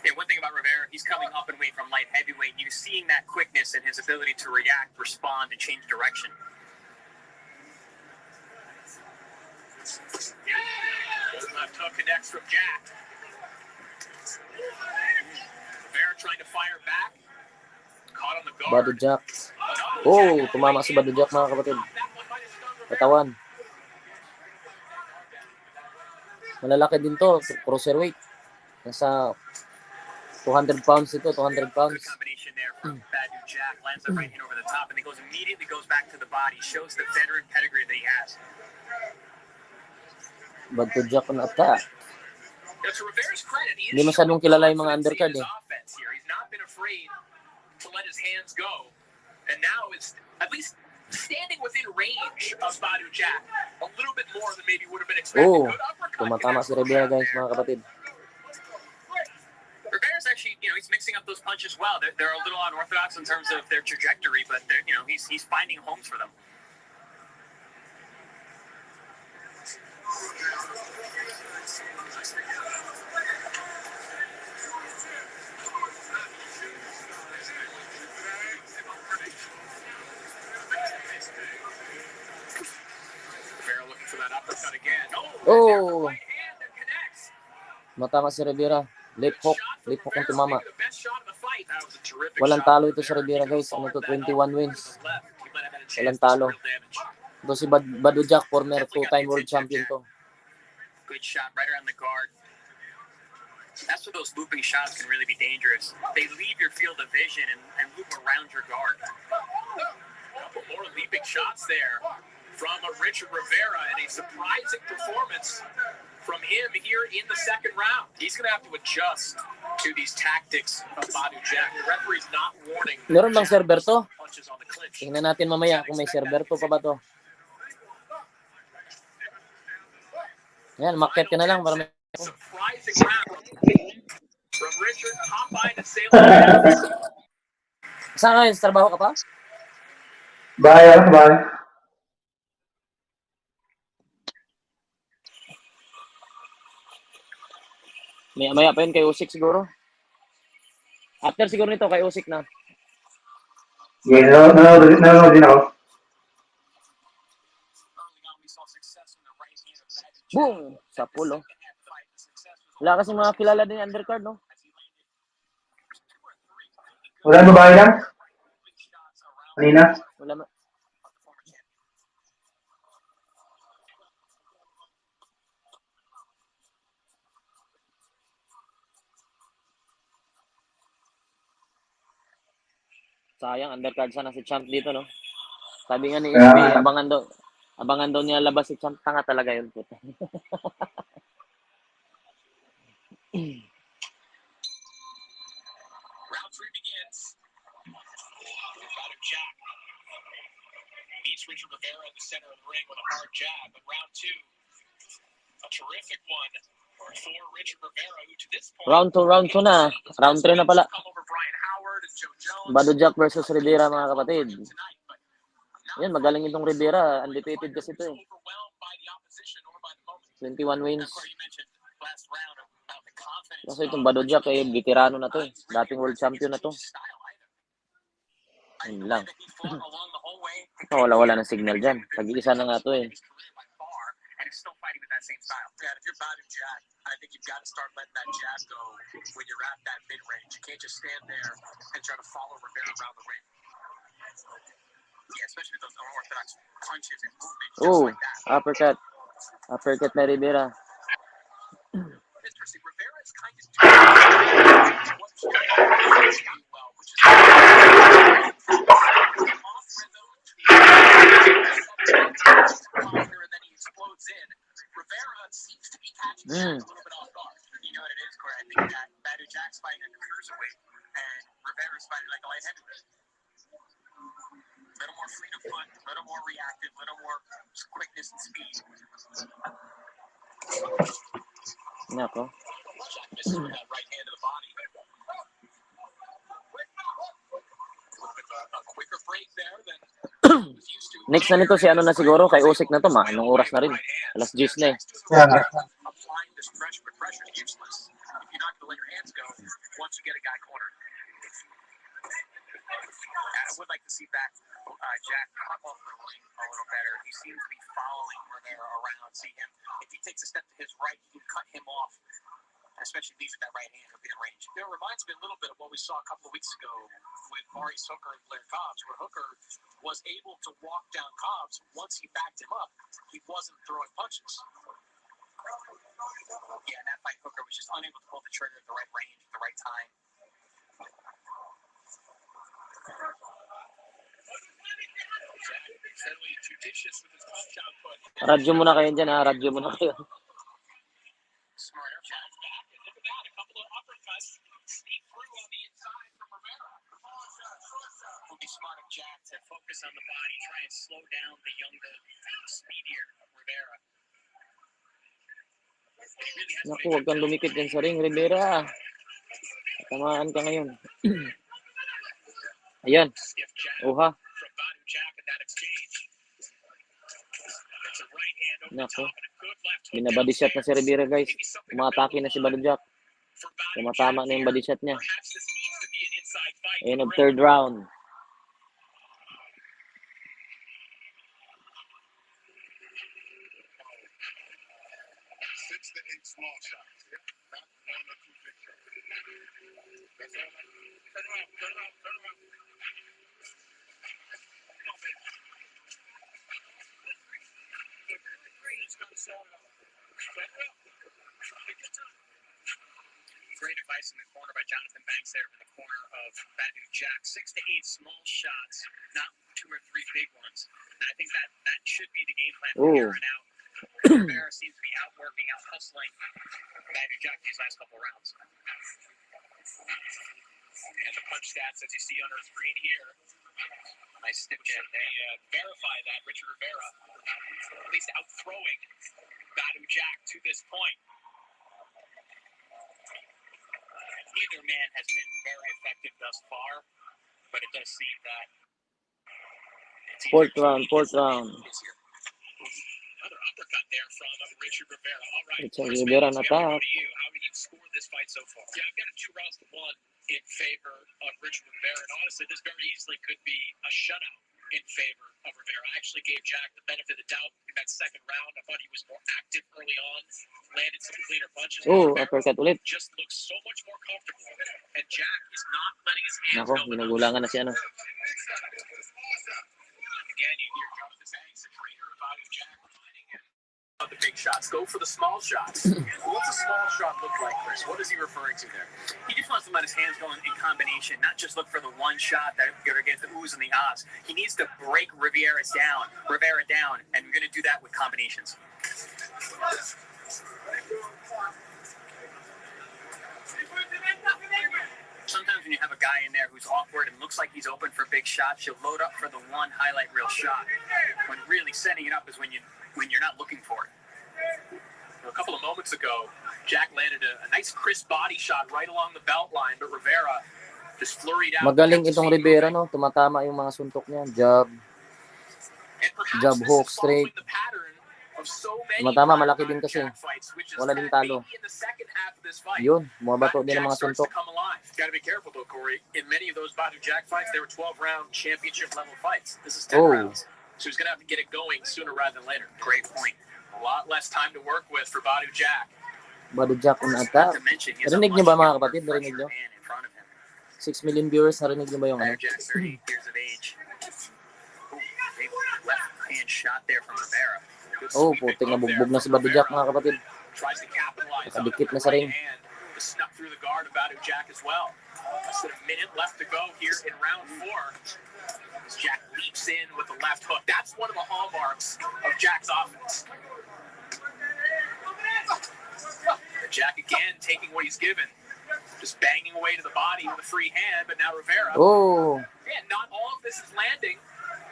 Yeah, one thing about Rivera, he's coming up and weight from light heavyweight. You're seeing that quickness and his ability to react, respond, and change direction. Left hook connects from Jack. Rivera trying to fire back. Caught on the guard. Bado Jack. Oh, tumama si Bado Jack mga kapatid. Katawan. Malalaki din to, cruiserweight. Nasa 200 pounds ito, 200 pounds. Good combination there from Badu Jack. Lands the right hand over the top and it immediately goes back to the body. Shows the veteran pedigree that he has. Bado Jack on attack. Yeah, to Rivera's credit, he Hindi masyadong kilala yung mga undercard eh. He's not been afraid to let his hands go. And now it's at least standing within range of Badu Jack. A little bit more than maybe would have been expected. Oh, Good uppercut. tumatama si Rivera guys mga kapatid. Rivera's actually, he's mixing up those punches well. They're a little unorthodox in terms of their trajectory, but he's finding homes for them. Rivera looking for that uppercut again. Oh, Right hand that connects. matama si Rivera. Left hook ang tumama. The best shot of the fight. That was a terrific Walang shot. talo ito sa Rivera guys. Ano to, 21 wins. Walang talo. Ito si Bado Jack, former 2-time world champion to. Good shot right around the guard. That's where those looping shots can really be dangerous. They leave your field of vision and loop around your guard. Couple more leaping shots there from Richard Rivera, and a surprising performance from him here in the second round. He's going to have to adjust to these tactics of Badu Jack. The referee's not warning. Meron bang server to? Punches on the clinch. Tingnan natin mamaya kung may server to pa ba to. Yan, market ka na lang para may... Surprising round from Richard, top line to Salem. Saan ngayon? Sa trabaho ka pa? Bahay ako, bahay. Maya pa yun kay Usyk siguro. After siguro nito kay Usyk na. Yeah, nanonood din ako. Boom! Sa pulo. Wala kasi mga kilala din yung undercard, no? Wala babae lang? Kanina? Wala ma... Sayang, undercard sana si Champ dito, no? Sabi nga ni Kaya SB, nga. abangan daw niya labas si Champ. Tanga talaga yun, puto. Round 3 begins. Badu Jack meets Richard Rivera in the center of the ring with a hard jab. And round 2, a terrific one for Richard Rivera, who to this point... Round 2 na. Round 3 na pala. come over Brian Howard and Joe Jones. Badu Jack versus Rivera, mga kapatid. Yan, magaling itong Rivera. Undefeated kasi ito eh. 21 wins. Kasi itong Badu Jack eh, veterano na to eh. Dating world champion na to. Yun lang. Wala ng signal dyan. Pag-iisa na nga to eh. And he's still fighting with that same style. Yeah, if you're Badu Jack, I think you've got to start letting that jab go when you're at that mid-range. You can't just stand there and try to follow Rivera around the ring. Yeah, especially with those unorthodox punches and movements just like that. Uppercut. Uppercut na Rivera. Interesting. Rivera is kind of doing what Jack does well, which is off rhythm, and then he explodes in. Rivera seems to be catching Jack a little bit off guard. You know what it is, Corey? I think that Badu Jack's fighting like a cruiserweight, and Rivera's fighting like a light heavyweight. A little more fleet of foot, a little more reactive, a little more quickness and speed. Nako. Jack misses with that right hand to the body. A quicker break there than used to. Next na nito si ano na siguro, kay Usyk na to, anong oras na rin. Alas 10 na eh. Yeah. Applying this pressure, but pressure is useless if you're not going to let your hands go once you get a guy cornered. I would like to see Jack come off the ring a little better. He seems to be following Rivera around. See him. If he takes a step to his right, he can cut him off. Especially leaves with that right hand within range. It reminds me a little bit of what we saw a couple of weeks ago with Maurice Hooker and Blair Cobbs, where Hooker was able to walk down Cobbs. Once he backed him up, he wasn't throwing punches. Yeah, in that fight, Hooker was just unable to pull the trigger at the right range, at the right time. Certainly judicious with his punch output. Radyo muna kayo dyan ha, radyo muna kayo. Smart jabs back, and look at that, a couple of uppercuts sneak through on the inside from Rivera. Would be smart of Jack to focus on the body, try and slow down the younger, speedier Rivera. Naku, huwag kang lumikit dyan sa ring, Rivera. Tamaan ka ngayon. Ayan. Uha. Naku. Binabody shot na si Rivera, guys. Umatake na si Badu Jack. Tumatama na yung body shot niya. Ayan ang third round. 6 to 8 small shots. Not 1 or 2 big shots. That's all. Turn around, turn around, turn around. Great advice in the corner by Jonathan Banks there in the corner of Badu Jack. 6 to 8 small shots, not 2 or 3 big ones. And I think that should be the game plan from here on out. Rivera seems to be outworking, out hustling Badu Jack these last couple rounds. And the punch stats, as you see on our screen here, nice stiff jab. They verify that Richard Rivera, at least outthrowing Badu Jack to this point. Neither man has been very effective thus far. but it does seem that Fourth round. Another uppercut there from Richard Rivera. All right, Richard Chris Rivera Mannix, na we have to go tap. to you. How would you score this fight so far? Yeah, I've got a 2-1 in favor of Richard Rivera, and honestly, this very easily could be a shutout in favor of Rivera. I actually gave Jack the benefit of the doubt in that second round. I thought he was more active early on, landed some cleaner punches. Oh, Rivera uppercut ulit. just looks so much more comfortable, and Jack is not letting his hands Nako, go enough. ginugulangan na si ano. Again, you hear Jonathan Banks, the trainer about Jack, reminding him of the big shots. Go for the small shots. What's a small shot look like, Chris? What is he referring to there? He just wants to let his hands go in combination, not just look for the one shot that gets the oohs and the ahs. He needs to break Rivera down, and we're going to do that with combinations. Sometimes when you have a guy in there who's awkward and looks like he's open for big shots, you'll load up for the one highlight reel shot. When really setting it up is when you're not looking for it. A couple of moments ago, Jack landed a nice crisp body shot right along the belt line, but Rivera just flurried out. Magaling itong Rivera, no? Tumatama yung mga suntok niya. Jab hook, straight. Tumatama, malaki din kasi. Wala din talo. Yun, bumabato din ang mga suntok. Gotta be careful though, Corey. In many of those Badu Jack fights, they were 12-round championship level fights. This is 10 rounds. So he's gonna have to get it going sooner rather than later. Great point. A lot less time to work with for Badu Jack. Badu Jack on attack. Narinig niyo ba mga kapatid? Narinig niyo? 6 million viewers, narinig niyo ba yung ano? Badu Jack, 38 years of age. Left hand shot there from Rivera. Oh, putik na bugbog na si Badu Jack mga kapatid. Nakadikit na sa ring. Snuck through the guard of Badu Jack as well. Less than a minute left to go here in round 4. As Jack leaps in with the left hook. That's one of the hallmarks of Jack's offense. Jack again taking what he's given. Just banging away to the body with a free hand, but now Rivera. Oh. Yeah, not all of this is landing,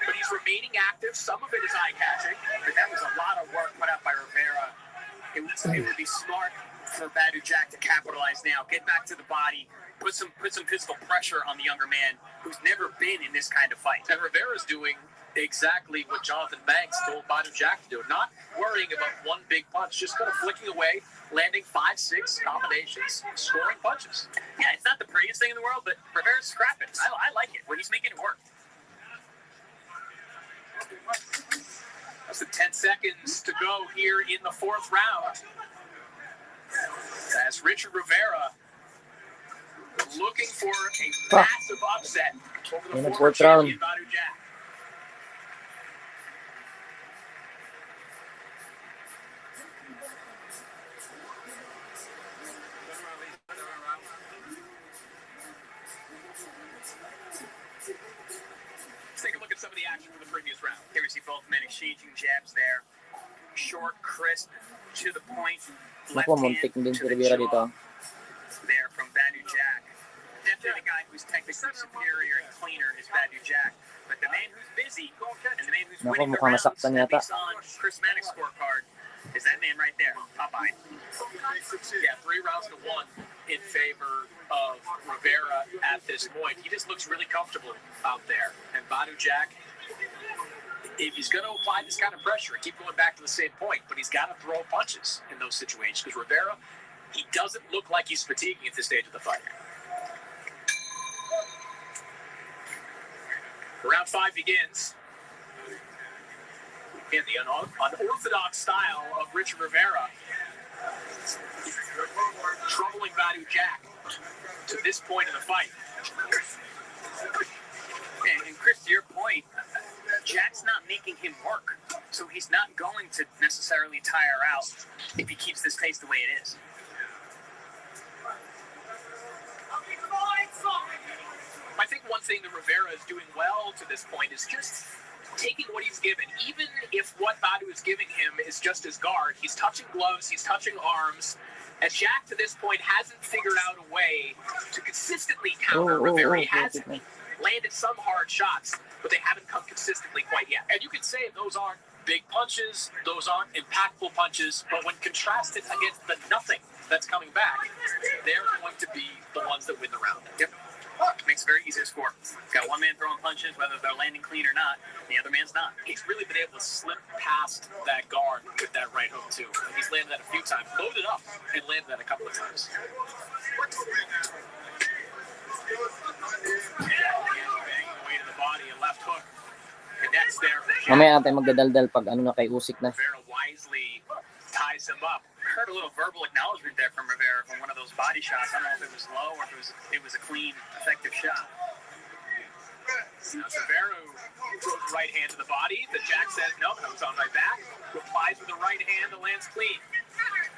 but he's remaining active. Some of it is eye-catching. But that was a lot of work put out by Rivera. It would be smart for Badu Jack to capitalize now, get back to the body, put some physical pressure on the younger man who's never been in this kind of fight. And Rivera's doing exactly what Jonathan Banks told Badu Jack to do, not worrying about one big punch, just kind of flicking away, landing 5-6 combinations, scoring punches. Yeah, it's not the prettiest thing in the world, but Rivera's scrapping. I like it when he's making it work. Less than 10 seconds to go here in the 4th round. As Richard Rivera looking for a massive upset over the former champion Badu Jack. Let's take a look at some of the action from the previous round. Here we see both men exchanging jabs there. Short, crisp, to the point. Naku, muntik din si Rivera dito. There from Badu Jack. Definitely the guy who's technically superior and cleaner is Badu Jack. But the man who's busy and the man who's Naku, winning the mukhang rounds, nasaktan yata. based on Chris Mannix's scorecard, is that man right there, Popeye. Yeah, 3 rounds to 1 in favor of Rivera at this point. He just looks really comfortable out there. And Badu Jack, if he's going to apply this kind of pressure and keep going back to the same point, but he's got to throw punches in those situations because Rivera, he doesn't look like he's fatiguing at this stage of the fight. Round 5 begins. In the unorthodox style of Richard Rivera, troubling Badu Jack to this point in the fight. And Chris, to your point, Jack's not making him work, so he's not going to necessarily tire out if he keeps this pace the way it is. I think one thing that Rivera is doing well to this point is just taking what he's given. Even if what Badu is giving him is just his guard, he's touching gloves, he's touching arms, and Jack to this point hasn't figured out a way to consistently counter Rivera. He has landed some hard shots, but they haven't come consistently quite yet. And you can say those aren't big punches, those aren't impactful punches, but when contrasted against the nothing that's coming back, they're going to be the ones that win the round. Yep. Makes makes it very easy to score. Got one man throwing punches, whether they're landing clean or not, the other man's not. He's really been able to slip past that guard with that right hook, too. He's landed that a few times, loaded up, and landed that a couple of times. Banging away to the body, a left hook. Connects there. Mamaya natin magdadaldal pag ano na kay Usyk na. Rivera wisely ties him up. Heard a little verbal acknowledgement there from Rivera from one of those body shots. I don't know if it was low or if it was a clean, effective shot. Now Rivera throws the right hand to the body. The Jack says no, comes on my back. Replies with the right hand that lands clean.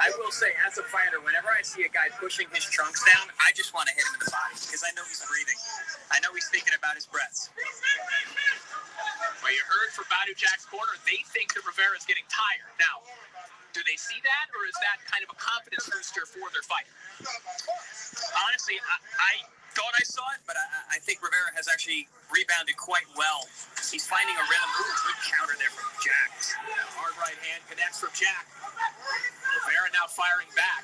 I will say, as a fighter, whenever I see a guy pushing his trunks down, I just want to hit him in the body because I know he's breathing. I know he's thinking about his breaths. Well, you heard from Badu Jack's corner, they think that Rivera is getting tired. Now, do they see that, or is that kind of a confidence booster for their fight? Honestly, I thought I saw it, but I think Rivera has actually rebounded quite well. He's finding a rhythm. Ooh, good counter there from Jack. Hard right hand connects from Jack. Rivera now firing back.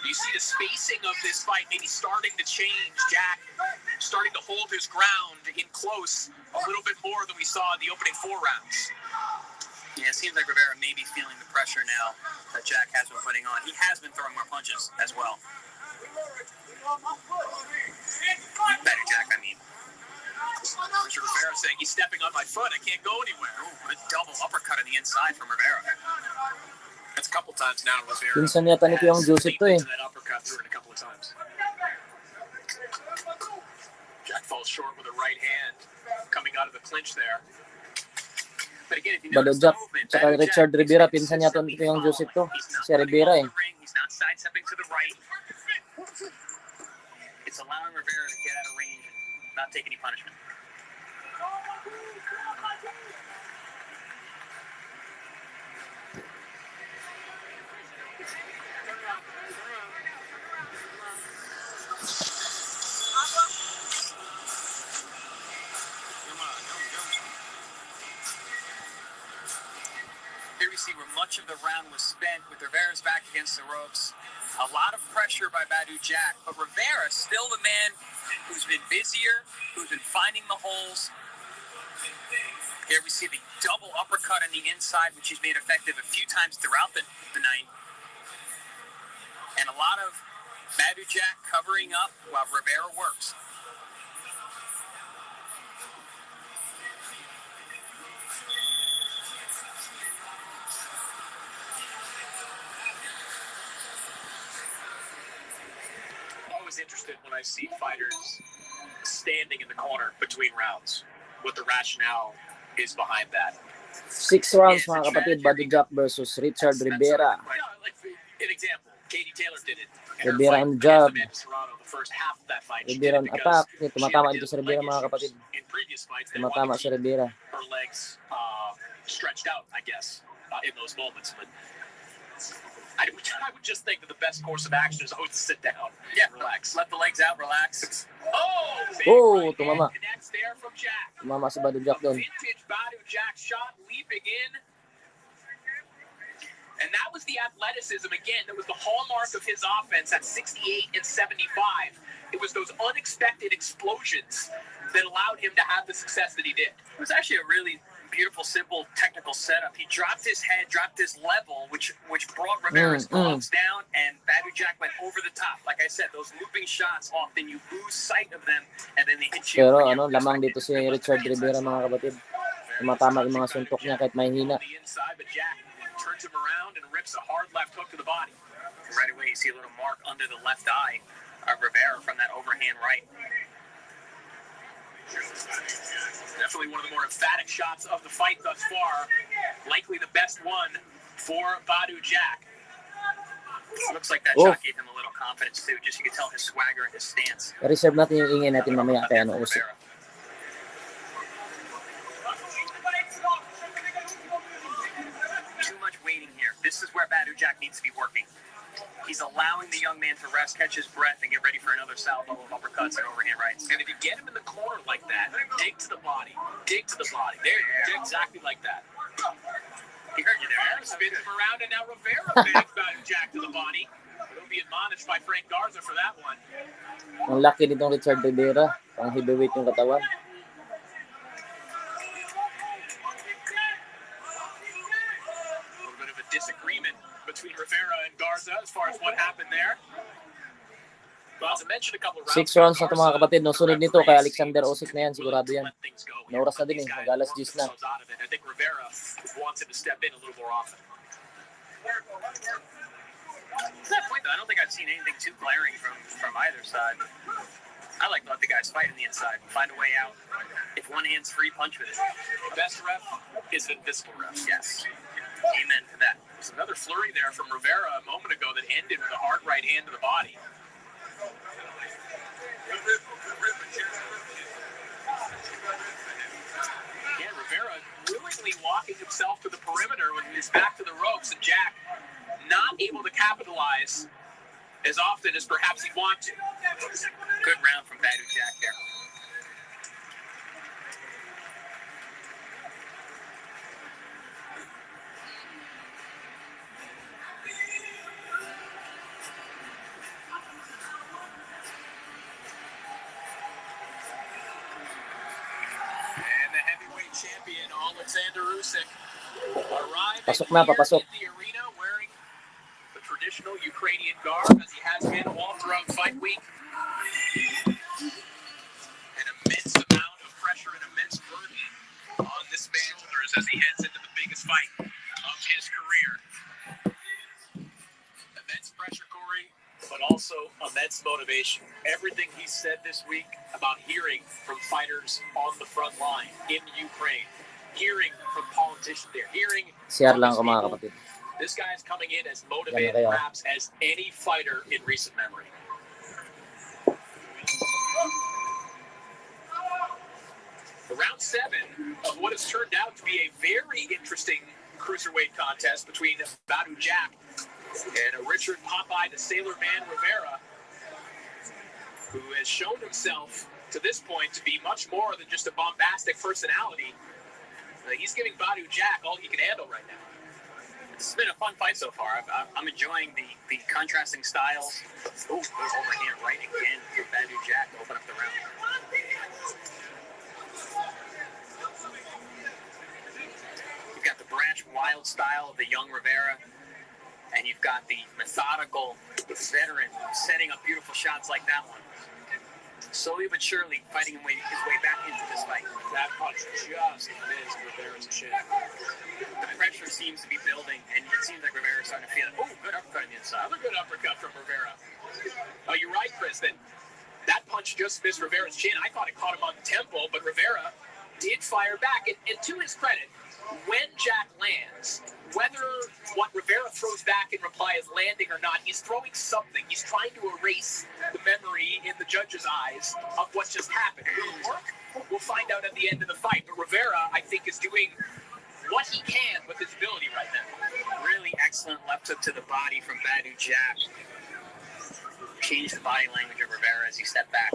You see the spacing of this fight maybe starting to change. Jack starting to hold his ground in close a little bit more than we saw in the opening 4 rounds. Yeah, it seems like Rivera may be feeling the pressure now that Jack has been putting on. He has been throwing more punches as well. Better Jack, I mean. Mr. Rivera saying he's stepping on my foot. I can't go anywhere. Ooh, a double uppercut on the inside from Rivera. That's a couple times now. Rivera Pinsan yata ni Kuya Joseph to eh. that uppercut through it a couple of times. Jack falls short with a right hand coming out of the clinch there. But again, if you Badu notice the Jack movement, tsaka Richard Rivera, pinsan yata ni Kuya Joseph to. Si Rivera eh. He's not sidestepping to the right. It's allowing Rivera to get out of range and not take any punishment. Here we see where much of the round was spent with Rivera's back against the ropes. A lot of pressure by Badu Jack, but Rivera still the man who's been busier, who's been finding the holes. Here we see the double uppercut on the inside, which he's made effective a few times throughout the night. And a lot of Badu Jack covering up while Rivera works. Interested when I see fighters standing in the corner between rounds, what the rationale is behind that. 6 rounds mga kapatid, Badu Jack versus Richard Rivera. Like an example, Katie Taylor did it. Rivera on jab. The first half of that fight, Rivera on attack. Tumatama dito sa Rivera mga kapatid. in previous fights, Tumatama sa Rivera. her legs stretched out, I guess, in those moments. But I would just think that the best course of action is always to sit down. Yeah, relax. Let the legs out, relax. Oh, tumama. Connects there from Jack. Tumama si Badu Jack doon. Vintage Badu Jack shot leaping in. And that was the athleticism again. That was the hallmark of his offense at 68 and 75. It was those unexpected explosions that allowed him to have the success that he did. It was actually a really beautiful, simple technical setup. He dropped his head, dropped his level, which brought Rivera's gloves down, and Badu Jack went over the top. Like I said, those looping shots, often you lose sight of them, and then they hit you. Pero lamang dito si Richard Rivera mga kapatid. Tumatama yung mga suntok niya kahit mahina. But Jack turns him around and rips a hard left hook to the body. Right away, you see a little mark under the left eye of Rivera from that overhand right. Definitely one of the more emphatic shots of the fight thus far. Likely the best one for Badu Jack. Looks like that shot gave him a little confidence too. Just you can tell his swagger and his stance. Reserve natin yung ingay natin mamaya kaya Usyk. Too much waiting here. This is where Badu Jack needs to be working. He's allowing the young man to rest, catch his breath, and get ready for another salvo of uppercuts and overhand rights. And if you get him in the corner like that, dig to the body. Dig to the body. There you go. Exactly like that. He heard you there. Spins him around, and now Rivera bangs Badu Jack to the body. He'll be admonished. punished by Frank Garza for that one. Ang laki nitong Richard Rivera. Pang heavyweight yung katawan. A little bit of a disagreement between Rivera and Garza as far as what happened there. Well, as I mentioned a couple of 6 rounds na ito mga kapatid. No, sunod nito kay Alexander Usyk na yan. Sigurado yan. May oras na din eh. Mag-alas 10 na. I think Rivera wants him to step in a little more often. At that point, though, I don't think I've seen anything too glaring from either side. I like to let the guys fight on the inside, find a way out. If one hand's free, punch with it. Best ref is an invisible ref. Yes. Amen to that. There's another flurry there from Rivera a moment ago that ended with a hard right hand to the body. Yeah, Rivera willingly walking himself to the perimeter with his back to the ropes, and Jack not able to capitalize as often as perhaps he'd want to. Good round from Badu Jack there. And the heavyweight champion, Alexander Usyk, arriving Papasok. in the arena wearing the traditional Ukrainian garb, as he has been all throughout fight week. An immense amount of pressure and immense burden on this man's shoulders as he heads into the biggest fight of his career. Immense pressure, Corey, but also immense motivation. Everything he said this week about hearing from fighters on the front line in Ukraine, hearing from politicians there, hearing Share from lang his ako mga people. kapatid. This guy is coming in as Yan motivated na kayo. perhaps as any fighter in recent memory. Round 7 of what has turned out to be a very interesting cruiserweight contest between Badu Jack and Richard Popeye the Sailor Man Rivera, who has shown himself to this point to be much more than just a bombastic personality. He's giving Badu Jack all he can handle right now. This has been a fun fight so far. I'm enjoying the contrasting styles. Oh, there's overhand right again for Badu Jack to open up the round. You've got the brash, wild style of the young Rivera, and you've got the methodical veteran setting up beautiful shots like that one. Slowly but surely fighting his way back into this fight. That punch just missed Rivera's chin. The pressure seems to be building, and it seems like Rivera's starting to feel it. Oh, good uppercut on the inside. Another good uppercut from Rivera. Oh, you're right, Chris, that punch just missed Rivera's chin. I thought it caught him on the temple, but Rivera did fire back. And to his credit, when Jack lands, whether what Rivera throws back in reply is landing or not, he's throwing something. He's trying to erase the memory in the judge's eyes of what just happened. Will it work? We'll find out at the end of the fight. But Rivera, I think, is doing what he can with his ability right now. Really excellent left hook to the body from Badu Jack. Changed the body language of Rivera as he stepped back.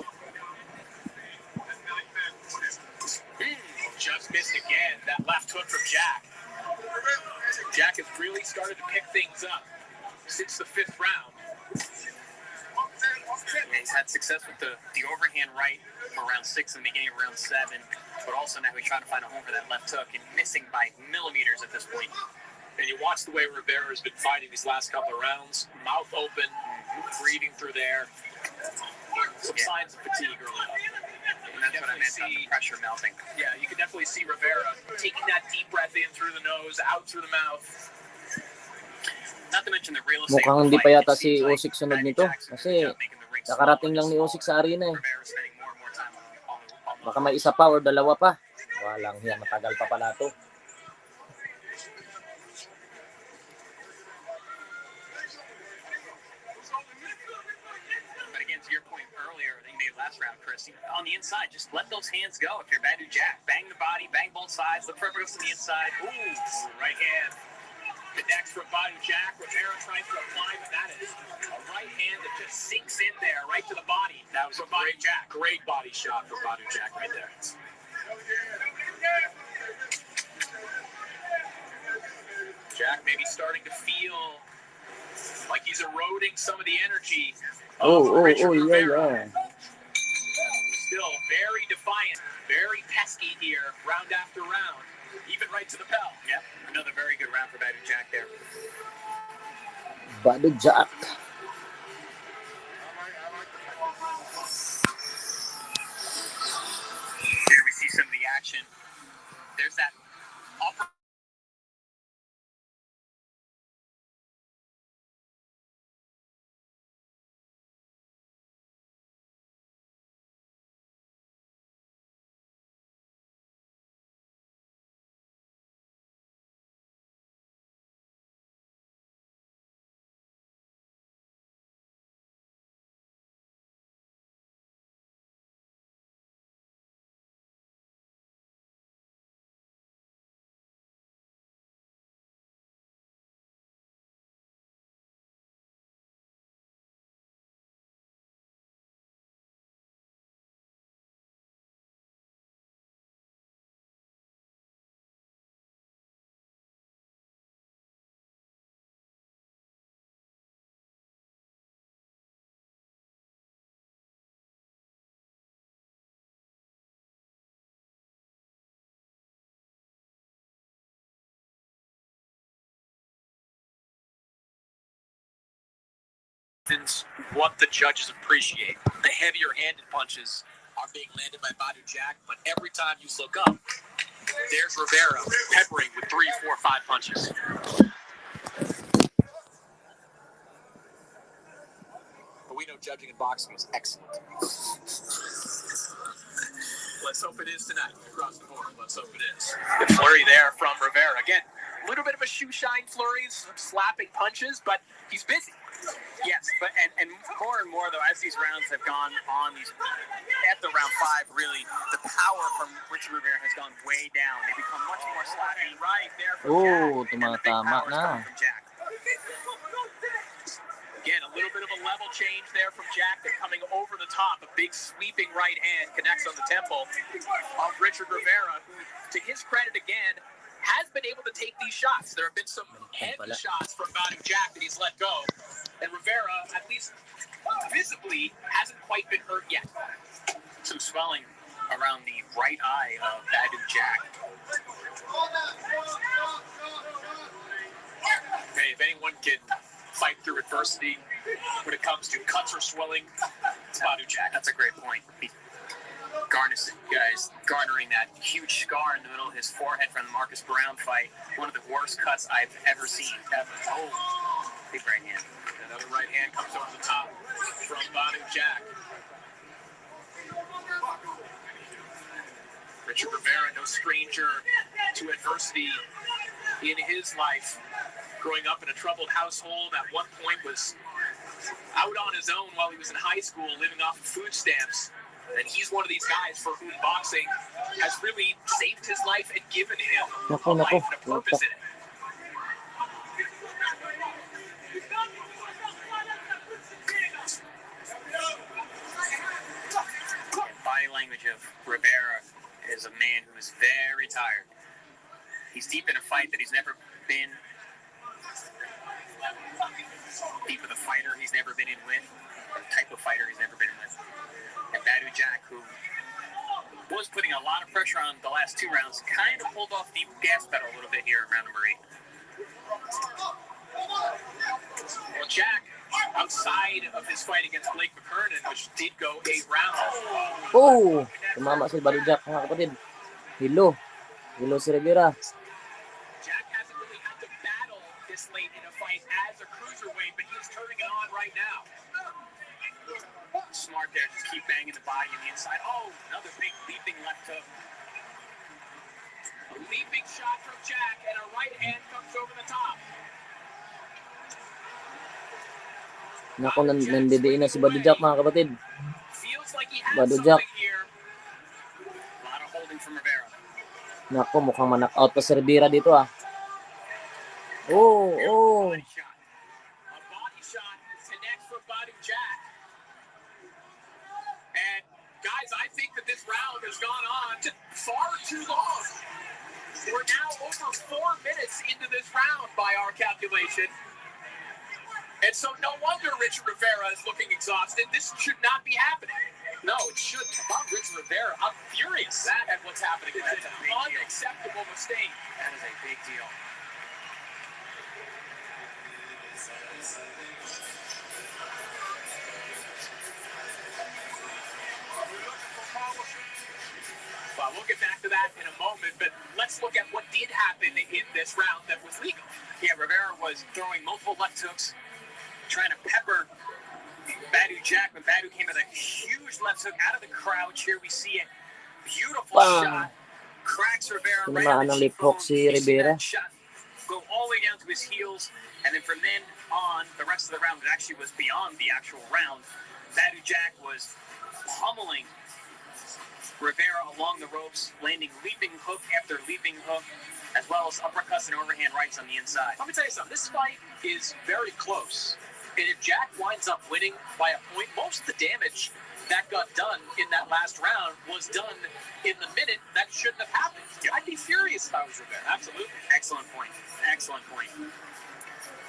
Just missed again. That left hook from Jack. Jack has really started to pick things up since the 5th round. And he's had success with the overhand right for round 6 and the beginning of round 7, but also now he's trying to find a home for that left hook and missing by millimeters at this point. And you watch the way Rivera has been fighting these last couple of rounds, mouth open, breathing through there. Some signs of fatigue early on. And that's what I meant about the pressure melting. Yeah, you can definitely see Rivera taking that deep breath in through the nose, out through the mouth. Not to mention the real estate. Mukhang hindi pa yata si Usyk sunod nito. Kasi nakarating lang ni Usyk sa arena eh. Baka may isa pa or dalawa pa. Walang hiya, matagal pa pala to. But again, to your point earlier that you made last round, Chris, on the inside, just let those hands go. If you're Badu Jack, bang the body, bang both sides, look for everybody on the inside. Ooh, right hand. Connects from Badu Jack. Rivera tries to apply, but that is a right hand that just sinks in there, right to the body. That was a great body shot for Badu Jack right there. Jack maybe starting to feel Like he's eroding some of the energy Oh, of Richard yeah, Rivera. yeah. Still very defiant, very pesky here, round after round, even right to the bell. Yeah, another very good round for Badu Jack there. Badu Jack. Here we see some of the action. There's that upper. What the judges appreciate. The heavier-handed punches are being landed by Badu Jack, but every time you look up, there's Rivera peppering with 3, 4, 5 punches. But we know judging in boxing is excellent. Let's hope it is tonight across the board. Let's hope it is. Good flurry there from Rivera. Again, a little bit of a shoe shine flurry, some slapping punches, but he's busy. Yes, but and more though, as these rounds have gone on, these at the round 5, really the power from Richard Rivera has gone way down. They become much more slappy right there from Jack. And the big power is coming from Jack. Again, a little bit of a level change there from Jack. They're coming over the top. A big sweeping right hand connects on the temple of Richard Rivera, who, to his credit again, has been able to take these shots. There have been some heavy shots from Badu Jack that he's let go. And Rivera, at least visibly, hasn't quite been hurt yet. Some swelling around the right eye of Badu Jack. Hey, if anyone can fight through adversity when it comes to cuts or swelling, it's Badu Jack. That's a great point. Garnering that huge scar in the middle of his forehead from the Marcus Brown fight. One of the worst cuts I've ever seen. Oh, big right hand. Another right hand comes over the top from Badu Jack. Richard Rivera, no stranger to adversity in his life. Growing up in a troubled household, at one point was out on his own while he was in high school, living off of food stamps. And he's one of these guys for whom boxing has really saved his life and given him a life and a purpose in it. Body language of Rivera is a man who is very tired. He's deep in a fight that he's never been. Deep with a fighter he's never been in with. A type of fighter he's never been in with. And Badu Jack, who was putting a lot of pressure on the last 2 rounds, kind of pulled off the gas pedal a little bit here in round number 8. Well, Jack, outside of his fight against Blake McKernan, which did go 8 rounds. Oh, tumama si Badu Jack, mga kapatid. Hilo si Rivera. Jack hasn't really had to battle this late in a fight as a cruiserweight, but he's turning it on right now. Smart there, just keep banging the body on the inside. Oh, another big leaping left hook. A leaping shot from Jack, and a right hand comes over the top. Naku, nandidiin na si Badu Jack, mga kapatid. Badu Jack. A lot of holding from Rivera. Naku, mukhang ma-knock-out pa si Rivera dito, ah. Oh. A body shot connects for Badu Jack. And guys, I think that this round has gone on far too long. We're now over 4 minutes into this round by our calculation. And so no wonder Richard Rivera is looking exhausted. This should not be happening. No, it shouldn't. If I'm Richard Rivera, I'm furious at what's happening. That's an unacceptable mistake. That is a big deal. Well, we'll get back to that in a moment, but let's look at what did happen in this round that was legal. Yeah, Rivera was throwing multiple left hooks, trying to pepper Badu Jack, but Badu came with a huge left hook out of the crouch. Here we see it. Beautiful shot. Cracks Rivera right on the cheekbone. Si Rivera. Shot go all the way down to his heels, and then from then on, the rest of the round, it actually was beyond the actual round. Badu Jack was pummeling Rivera along the ropes, landing leaping hook after leaping hook, as well as uppercuts and overhand rights on the inside. Let me tell you something. This fight is very close. And if Jack winds up winning by a point, most of the damage that got done in that last round was done in the minute that shouldn't have happened. I'd be furious if I was Rivera. Absolutely. Excellent point. Excellent point.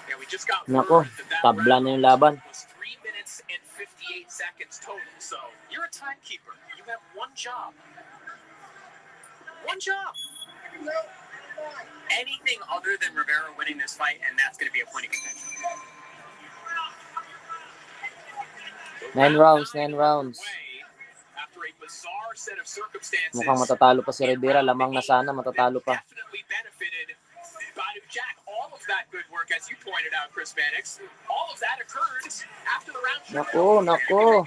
Yeah, we just got Nako, tabla na yung laban. Was 3 minutes and 58 seconds total. So you're a timekeeper. You have one job. One job. Anything other than Rivera winning this fight, and that's going to be a point of contention. 9 rounds. After a bizarre set of circumstances, Mukhang matatalo pa si Rivera. Lamang na sana matatalo pa. Definitely benefited Badu Jack. All of that good work, as you pointed out, Chris Mannix, all of that occurred after the round. Nako.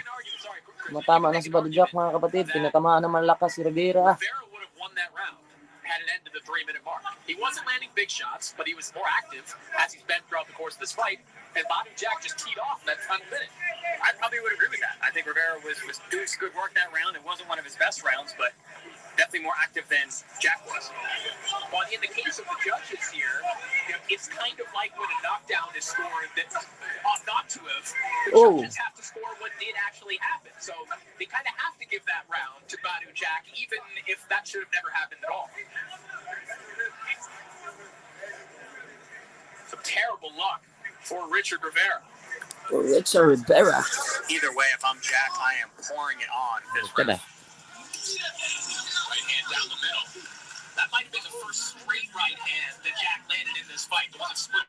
Matama na si Badu Jack, mga kapatid. Pinatamaan ng malakas si Rivera. Rivera would have won that round had it ended the 3-minute mark. He wasn't landing big shots, but he was more active as he's been throughout the course of this fight. And Badu Jack just teed off in that final minute. I probably would agree with that. I think Rivera was doing some good work that round. It wasn't one of his best rounds, but definitely more active than Jack was. But in the case of the judges here, it's kind of like when a knockdown is scored that ought not to have. The judges have to score what did actually happen. So they kind of have to give that round to Badu Jack, even if that should have never happened at all. Some terrible luck for Richard Rivera. Either way, if I'm Jack, I am pouring it on this round. Right hand down the middle. That might have been the first straight right hand that Jack landed in this fight. The one that split.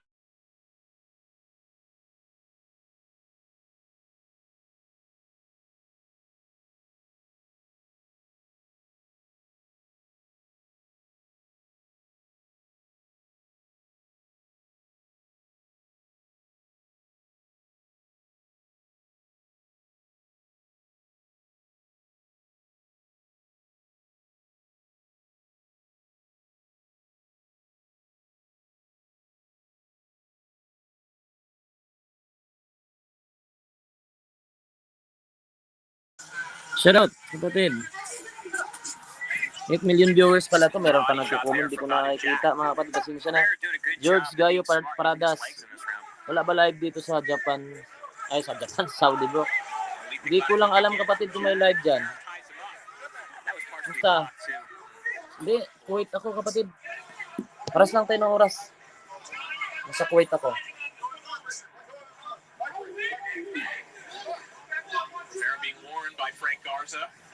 Shoutout, kapatid. 8 million viewers pala to. Meron pa nagko-comment. Hindi ko nakikita, mga kapatid. Pasensya na. George Gayo Paradas. Wala ba live dito sa Japan? Ay, sa Japan. Saudi, bro. Hindi ko lang alam, kapatid, kung may live dyan. Basta. Hindi, Kuwait ako, kapatid. Paras lang tayo ng oras. Nasa Kuwait ako.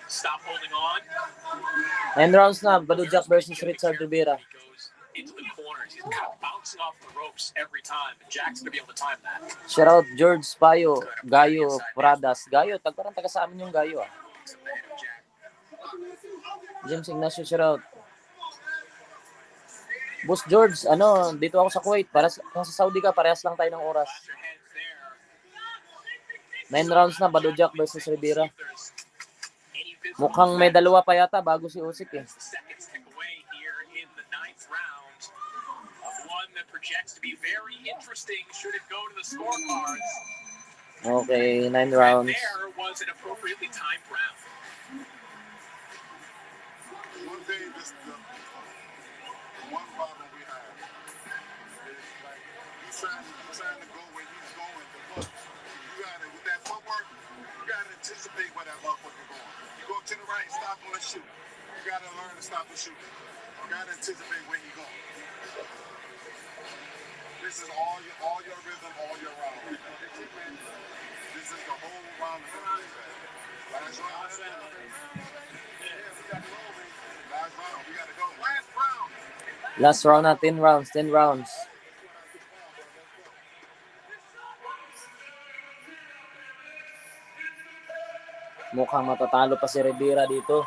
Stop holding on. 9 rounds na. Badu Jack versus Richard Rivera. Into the corners. He's kind of bouncing off the ropes every time. Jack's going to be able to time that. Shout out George Payo, Gayo Pradas. Gayo, parang taga sa amin yung Gayo ah. James Ignacio, shout out. Boss George, dito ako sa Kuwait. Para sa Saudi ka, parehas lang tayo ng oras. 9 rounds na, Badu Jack versus Rivera. Mukhang may dalawa pa yata bago si Usyk eh. Okay, 9 rounds. One day, one problem we have is like he's trying to go where he's going to look. You gotta, with that footwork, you gotta anticipate where that motherfucker going. You go to the right, stop and shoot. You gotta learn to stop and shoot. You gotta anticipate where he's going. You This is all your rhythm, all your round. This is the whole round of last round. Yeah, we got to roll, baby. Last round, we got to go. Last round. Last round na, 10 rounds, 10 rounds. Mukhang matatalo pa si Rivera dito.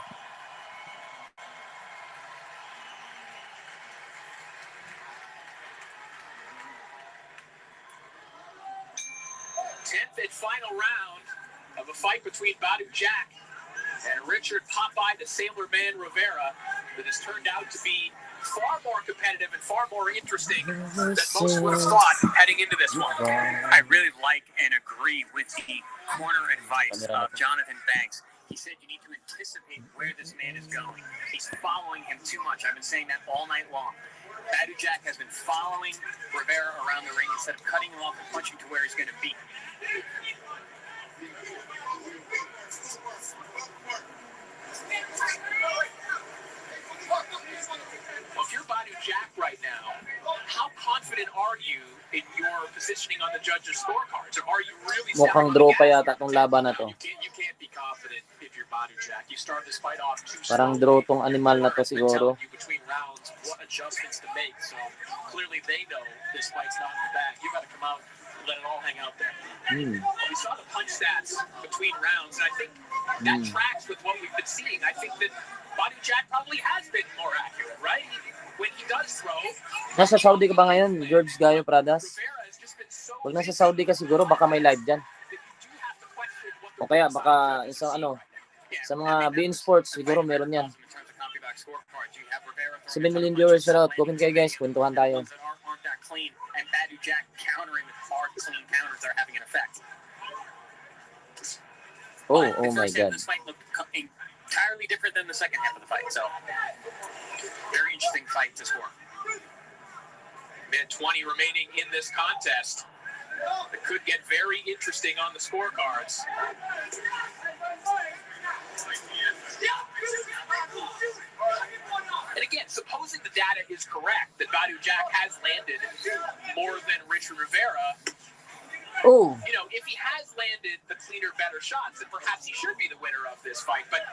Tenth and final round of a fight between Badu Jack and Richard Popeye the Sailor Man Rivera that has turned out to be far more competitive and far more interesting than most would have thought heading into this one. I really like and agree with the corner advice of Jonathan Banks. He said you need to anticipate where this man is going. He's following him too much. I've been saying that all night long. Badu Jack has been following Rivera around the ring instead of cutting him off and punching to where he's going to be. Well, if you're Badu Jack right now, how confident are you in your positioning on the judges' scorecards? Or are you really Mukhang draw pa yata tong laban na to. You can't be confident if you're Badu Jack. You start this fight off too slow. Parang draw tong animal na to siguro. Between rounds, what adjustments to make. So clearly they know this fight's not in the bag. You got to come out and let it all hang out there. Hmm. We saw the punch stats between rounds, and I think that tracks with what we've been seeing. I think that Badu Jack probably has been more accurate, right? When he does throw. Nasa Saudi ka ba ngayon, George Gayo Pradas? Pag nasa Saudi ka siguro, baka may live dyan. O kaya baka sa sa mga beIN Sports, siguro meron yan. 7 million viewers, shout out. Comment kayo guys, kwentuhan tayo. And Badu Jack countering with hard, clean counters are having an effect. Oh The my first half God. of this fight looked entirely different than the second half of the fight. So, very interesting fight to score. Minute 20 remaining in this contest. It could get very interesting on the scorecards. And again, supposing the data is correct that Badu Jack has landed more than Richard Rivera, Oh, you know, if he has landed the cleaner, better shots, then perhaps he should be the winner of this fight. But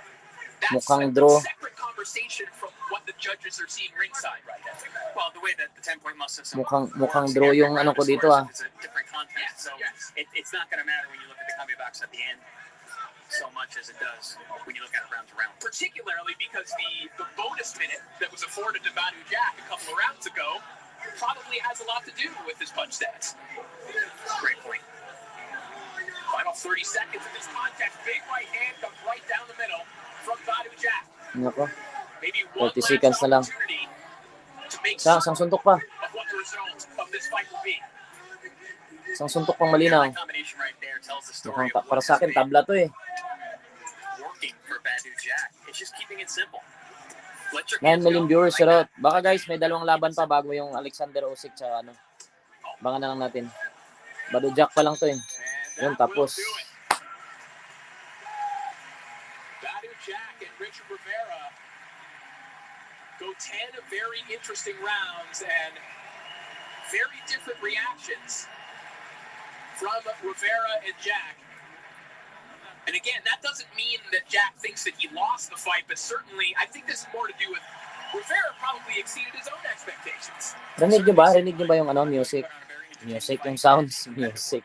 that's Mukhang a draw. separate conversation from what the judges are seeing ringside right now. Well, the way that the 10-point must system mukhang draw yung ano ko dito ah. It's a different context, so it's not going to matter when you look at the combat box at the end so much as it does when you look at it round to round. Particularly because the bonus minute that was afforded to Badu Jack a couple of rounds ago probably has a lot to do with his punch stats. Great point. Final 30 seconds of this contest. Big right hand comes right down the middle from Badu Jack. Nako. Maybe one 30 last seconds na lang. opportunity to make Isang suntok pa. of what the result of this fight will be. Isang suntok pang malinaw. That combination right there tells the story Mukhang of para what sa has akin, been tabla to eh. working for Badu Jack. It's just keeping it simple. Let your 9 hands million go viewers, like shout out. that. Baka guys, may dalawang laban pa bago yung Alexander Usyk sa ano. Baka na lang natin. Badu Jack pa lang to eh. Yun, tapos. Badu Jack and Richard Rivera go 10 very interesting rounds and very different reactions from Rivera and Jack. And again, that doesn't mean that Jack thinks that he lost the fight, but certainly I think this is more to do with Rivera probably exceeded his own expectations. Rinig nyo ba? Rinig nyo ba yung ano, music? Music, yung sounds. Music.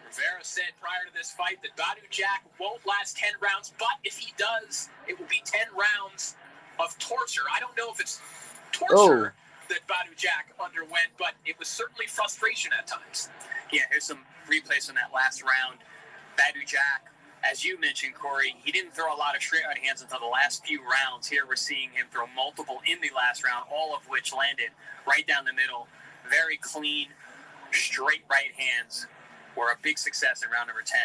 Rivera said prior to this fight that Badu Jack won't last 10 rounds, but if he does, it will be 10 rounds of torture. I don't know if it's torture that Badu Jack underwent, but it was certainly frustration at times. Yeah, here's some replays from that last round. Badu Jack, as you mentioned, Corey, he didn't throw a lot of straight right hands until the last few rounds. Here we're seeing him throw multiple in the last round, all of which landed right down the middle. Very clean, straight right hands were a big success in round number 10.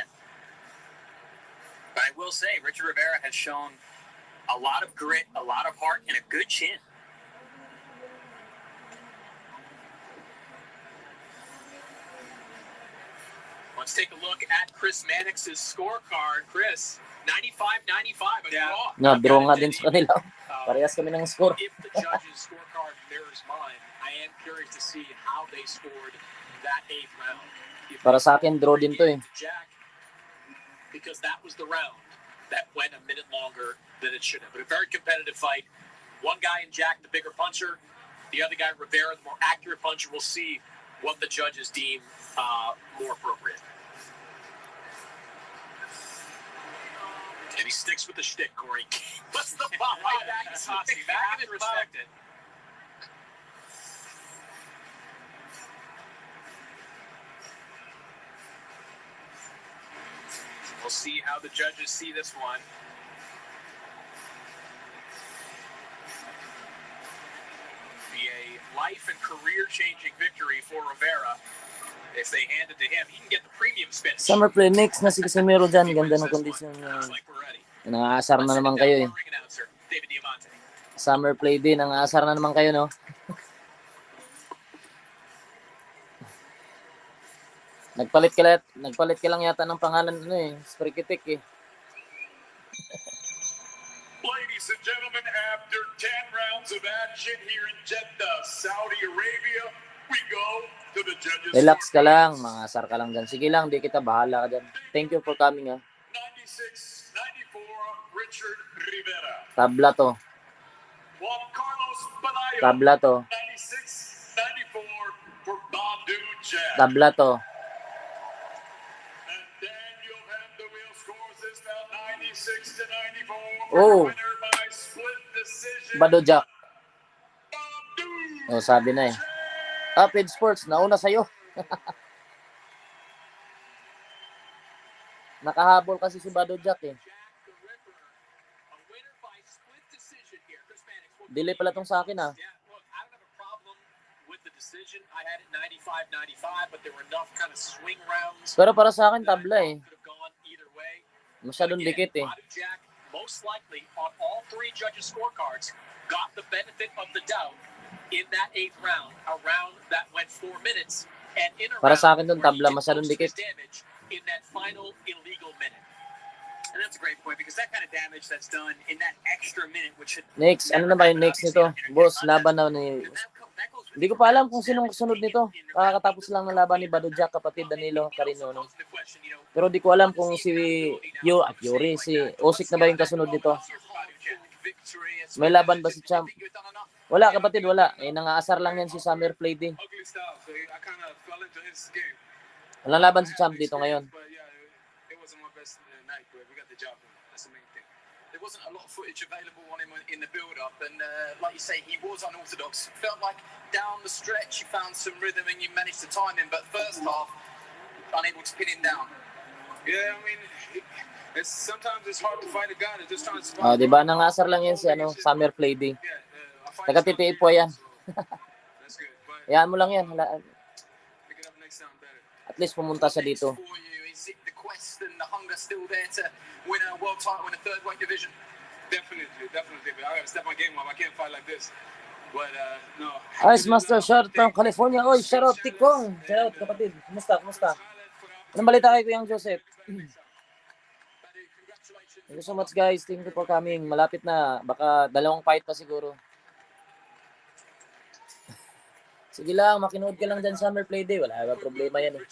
But I will say, Richard Rivera has shown a lot of grit, a lot of heart, and a good chin. Let's take a look at Chris Mannix's scorecard. Chris, 95-95, a draw. Na, draw nga din sa kanila. Parehas kami ng score. If the judges' scorecard bearer's mind, I am curious to see how they scored that 8th round. Para sa akin, draw din to eh. Jack, because that was the round that went a minute longer than it should have. But a very competitive fight. One guy in Jack, the bigger puncher. The other guy, Rivera, the more accurate puncher. We'll see what the judges deem more appropriate. And he sticks with the shtick, Corey. Puts the ball right back to Sassi. Back and respect it. We'll see how the judges see this one. Be a life and career-changing victory for Rivera. If they hand it to him, he can get the premium spin. Summer play mix na si Casimiro dyan. Ganda ng kondisyon niya. Nangaasar na naman kayo eh. Summer play din. Nangaasar na naman kayo, no? Nagpalit ka lang yata ng pangalan ano eh. Sprikitik eh. Ladies and gentlemen, after 10 rounds of action here in Jeddah, Saudi Arabia, we go to the judges. Relax ka lang, mangasar ka lang dyan. Sige lang, di kita bahala ka dyan. Thank you for coming ha. 96-94, Richard Rivera. Tabla to. Juan Carlos Palayo. Tabla to. 96-94 for Badu Jack. Tabla to. And then you'll have the real scores this now, 96-94. Oh. Winner by split decision. Bado Jack. Badu Oh, sabi na eh. Upid Sports, nauna sa'yo. Nakahabol kasi si Bado Jack eh. Delay pala tong sa akin ah. Pero para sa akin tabla eh. Masyadong dikit eh. Most likely on all 3 judges' scorecards got the benefit of the doubt in that 8th round, a round that went 4 minutes, and in a Para sa akin round dun tabla, masyadong dikit. damage in that final illegal minute. And that's a great point because that kind of damage that's done in that extra minute, which should Next, ano na ba yung next nito? Boss, laban na ni... Hindi ko pa alam kung sinong sunod nito. Kakatapos lang ng laban ni Bado Jack, kapatid Danilo Carino. No? Pero di ko alam kung si Yuri, si Usyk na ba yung kasunod nito? May laban ba si Champ? Wala kapatid, wala. Eh, nangaasar lang yan si Summer Play din. Walang laban si Champ dito ngayon. There wasn't a lot of footage available on him in the build-up, and like you say, he was unorthodox. Felt like down the stretch he found some rhythm and you managed to time him, but first half, unable to pin him down. Yeah, I mean, sometimes it's hard to fight a guy that just trying to survive. Oh, di ba nangasar lang yan si Summer Play din. Taga-titiip po yan. Hayaan mo lang yan. At least pumunta siya dito. And the hunger still there to win a world title in the 3rd weight division. Definitely. But I gotta step my game up. I can't fight like this. But no. Ice Master, shout out from California. Oy, shout out Tikong. Shout out kapatid. Kumusta? Anong balita kay Kuyang Joseph? Thank you so much guys. Thank you for coming. Malapit na. Baka 2 fight pa siguro. Sige lang, makinood ka lang dyan Summer Play Day. Wala ba problema yan eh.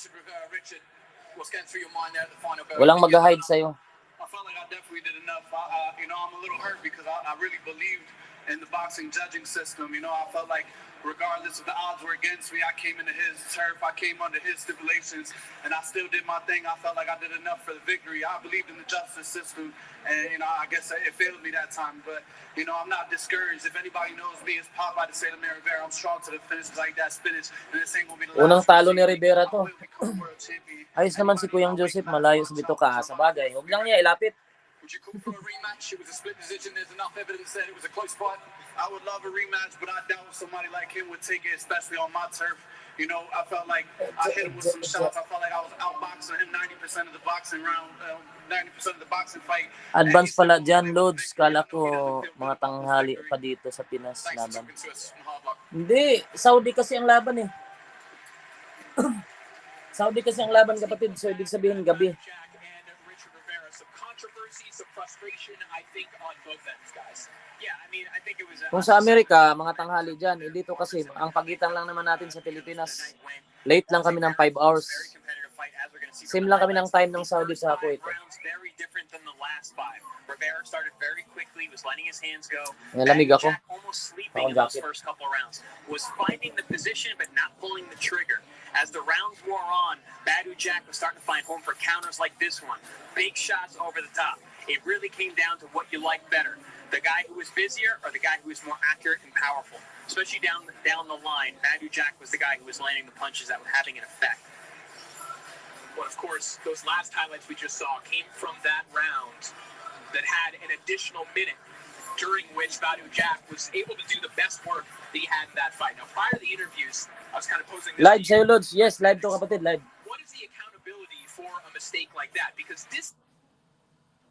Walang mag-hide sa'yo. I felt like I definitely did enough. I'm a little hurt because I really believed in the boxing judging system. I felt like regardless of the odds were against me, I came into his turf, I came under his stipulations, and I still did my thing. I felt like I did enough for the victory. I believed in the justice system, and I guess it failed me that time. But I'm not discouraged. If anybody knows me, it's Popeye to say to Rivera, I'm strong to the finish like that spinach, and this ain't gonna be the last. Unang talo ni Rivera to. Ayos naman si Kuyang Joseph, malayo sa bito ka. Sa bagay, huwag lang niya ilapit. Would you call for a rematch? It was a split decision. There's enough evidence that it was a close fight. I would love a rematch, but I doubt somebody like him would take it, especially on my turf. I felt like I hit him with some shots. I felt like I was outboxing him 90% of the boxing round, 90% of the boxing fight. Advance pala dyan, Lods. Kala ko mga tanghali pa dito sa Pinas laban. Hindi, Saudi kasi ang laban eh. Saudi kasi ang laban kapatid, so ibig sabihin gabi. see some frustration, I think, on both ends, guys. Yeah, I mean, I think it was... Kung sa Amerika, mga tanghali dyan, dito kasi, ang pagitan lang naman natin sa Pilipinas, late lang kami ng 5 hours. Same lang kami ng time ng Saudi sa Kuwait. Very different than the last 5. Rivera started very quickly, was letting his hands go. Lamig ako. Almost sleeping in those first couple of rounds. Was finding the position but not pulling the trigger. As the rounds wore on, Badu Jack was starting to find home for counters like this one. Big shots over the top. It really came down to what you like better. The guy who was busier or the guy who was more accurate and powerful. Especially down the line, Badu Jack was the guy who was landing the punches that were having an effect. Well, of course, those last highlights we just saw came from that round that had an additional minute during which Badu Jack was able to do the best work that he had in that fight. Now, prior to the interviews, I was kind of posing this Live sa'yo, Lods. Yes, live to, kapatid. Live. What is the accountability for a mistake like that? Because this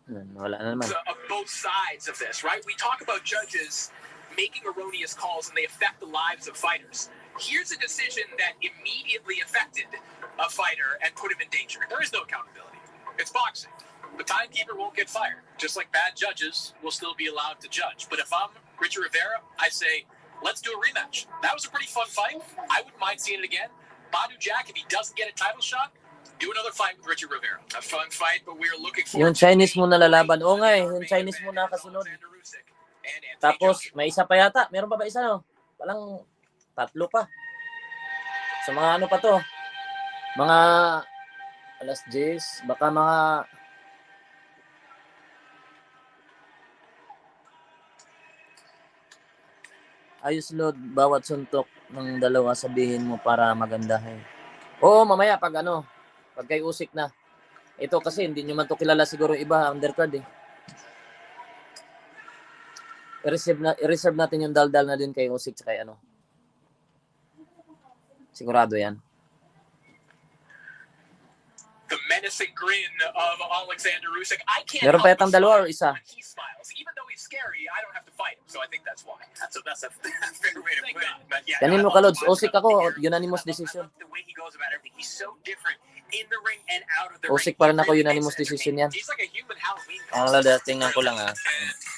Wala na naman. of both sides of this, right? We talk about judges making erroneous calls and they affect the lives of fighters. Here's a decision that immediately affected a fighter and put him in danger. There is no accountability. It's boxing. The timekeeper won't get fired. Just like bad judges will still be allowed to judge. But if I'm Richard Rivera, I say, let's do a rematch. That was a pretty fun fight. I wouldn't mind seeing it again. Badu Jack, if he doesn't get a title shot, do another fight with Richard Rivera. A fun fight, but we're looking for... Yung Chinese mo na lalaban. Oo nga yung Chinese mo na kasunod. Tapos, may isa pa yata. Meron pa ba isa, no? Walang 3 pa. So, mga ano pa to? Mga alas 10, baka mga... Ayos, Lord, bawat suntok ng dalawa sabihin mo para maganda. Oo, mamaya pag kay Usyk na. Ito kasi hindi nyo man to kilala siguro iba, undercard eh. I-reserve natin yung daldal na din kay Usyk sa kay Sigurado yan. The menacing grin of Alexander Usyk. I can't Meron pa yatang dalawa or isa? He smiles. Even though he's scary, I don't have to fight him. So I think that's why. That's a fair way to put it. But yeah, Kanin mo ka, Lods. Usyk ako, unanimous decision. The way he goes about everything. He's so different in the ring and out of the Usyk ring. pa rin ako, unanimous decision yan. He's like a human Halloween Ang costume. lada, tingnan ko lang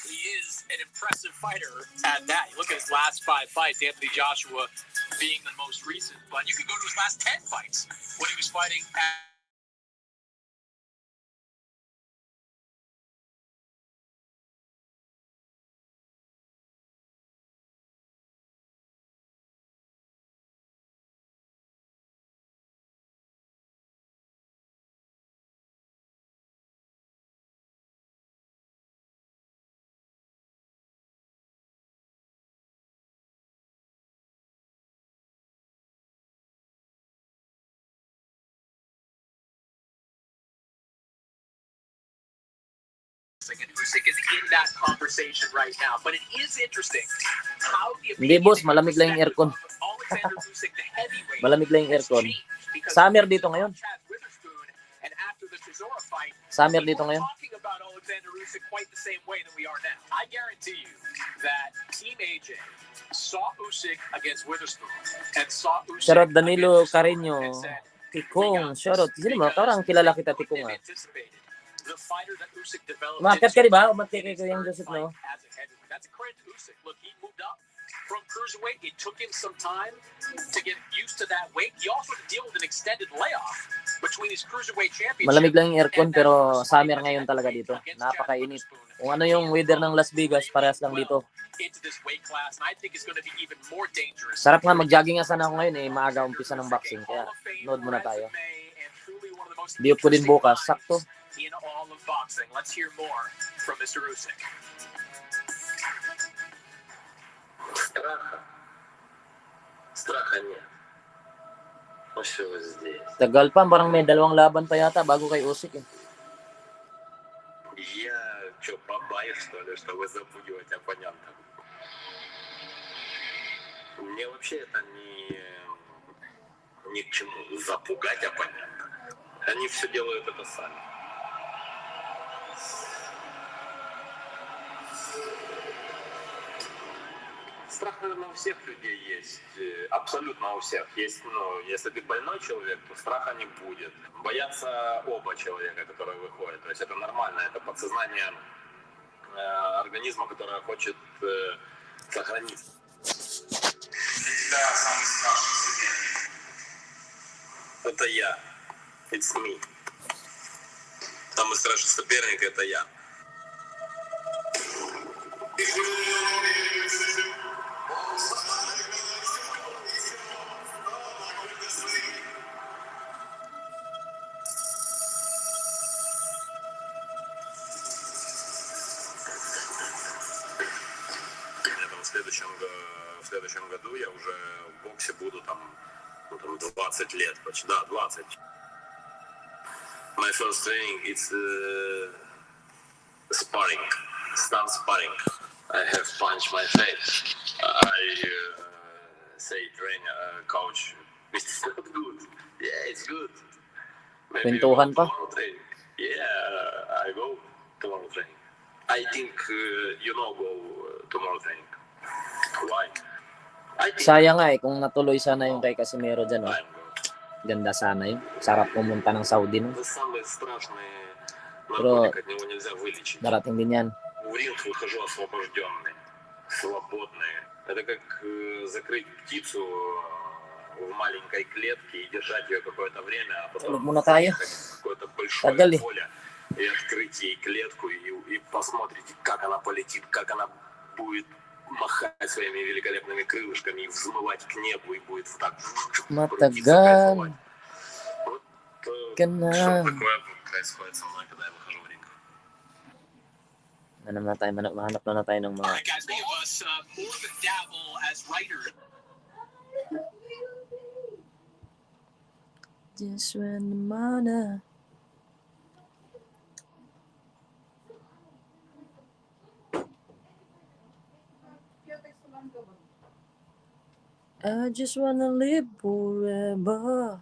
He is an impressive fighter at that. You look at his last 5 fights, Anthony Joshua being the most recent. But you could go to his last 10 fights when he was fighting at and Usyk is in that conversation right now. But it is interesting how the Hindi, boss, malamig lang yung aircon. Alexander Usyk, the heavyweight, Malamig lang yung aircon. Summer dito ngayon. And after the Chisora fight, Summer dito ngayon. talking about Alexander Usyk quite the same way that we are now. I guarantee you that Team AJ saw Usyk against Witherspoon and saw Usyk Shoutout Danilo against Carreño. and said, Tikong, shoutout. Sino mo? Parang kilala kita, Tikong ah. the fighter that Usyk developed Umakyat ka, di ba? Umakyat kay Kuya Joseph, no? as a heavyweight. That's a credit to Usyk. Look, he moved up from cruiserweight. It took him some time to get used to that weight. He also had to deal with an extended layoff between his cruiserweight championship. Malamig lang yung aircon pero summer ngayon talaga dito. Napakainit. Kung ano yung weather ng Las Vegas, parehas lang dito. Into this weight class, and I think it's going to be even more dangerous. Sarap nga, mag-jogging nga sana ako ngayon eh. Maaga umpisa ng boxing. Kaya, nood muna tayo. Diop ko din bukas. Sakto. In all of boxing. Let's hear more from Mr. Usyk. Страха нет. Ну что вы здесь? Tagal pa, parang may 2 laban pa yata bago kay Usyk eh. Я что, бабаев, что ли, что вы запугиваете оппонента? Мне вообще это ни к чему запугать оппонента. Они все делают это сами. Страх, наверное, у всех людей есть. Абсолютно у всех. Есть, если ты больной человек, то страха не будет. Боятся оба человека, которые выходят. То То есть это нормально, это подсознание организма, которое хочет сохранить. Всегда самый страшный соперник. Это я. It's me. Самый страшный соперник это я. В следующем году я уже в боксе буду там 20 лет, почти, да, 20. My first training is sparring, stand sparring. I have punched my face. I say trainer, coach, it's not good. Yeah, it's good. Maybe you go tomorrow training. Yeah, I go tomorrow training. I think go tomorrow training. Why? Sayang nga kung natuloy sana yung kay Casimero dyan. Oh. Ganda sana yun. Sarap pumunta ng Saudi. No? Pero darating din yan. Это как закрыть птицу в маленькой клетке и держать ее какое-то время, а потом какое-то большое поле и открыть ей клетку и посмотрите, как она полетит, как она будет махать своими великолепными крылышками и взмывать к небу, и будет так Matagal ka na. Что такое происходит со мной, когда я выхожу в ринг? Mahanap na tayo ng mga... Guys, give us more of a dabble as writer. Just when the mana... I just wanna live forever.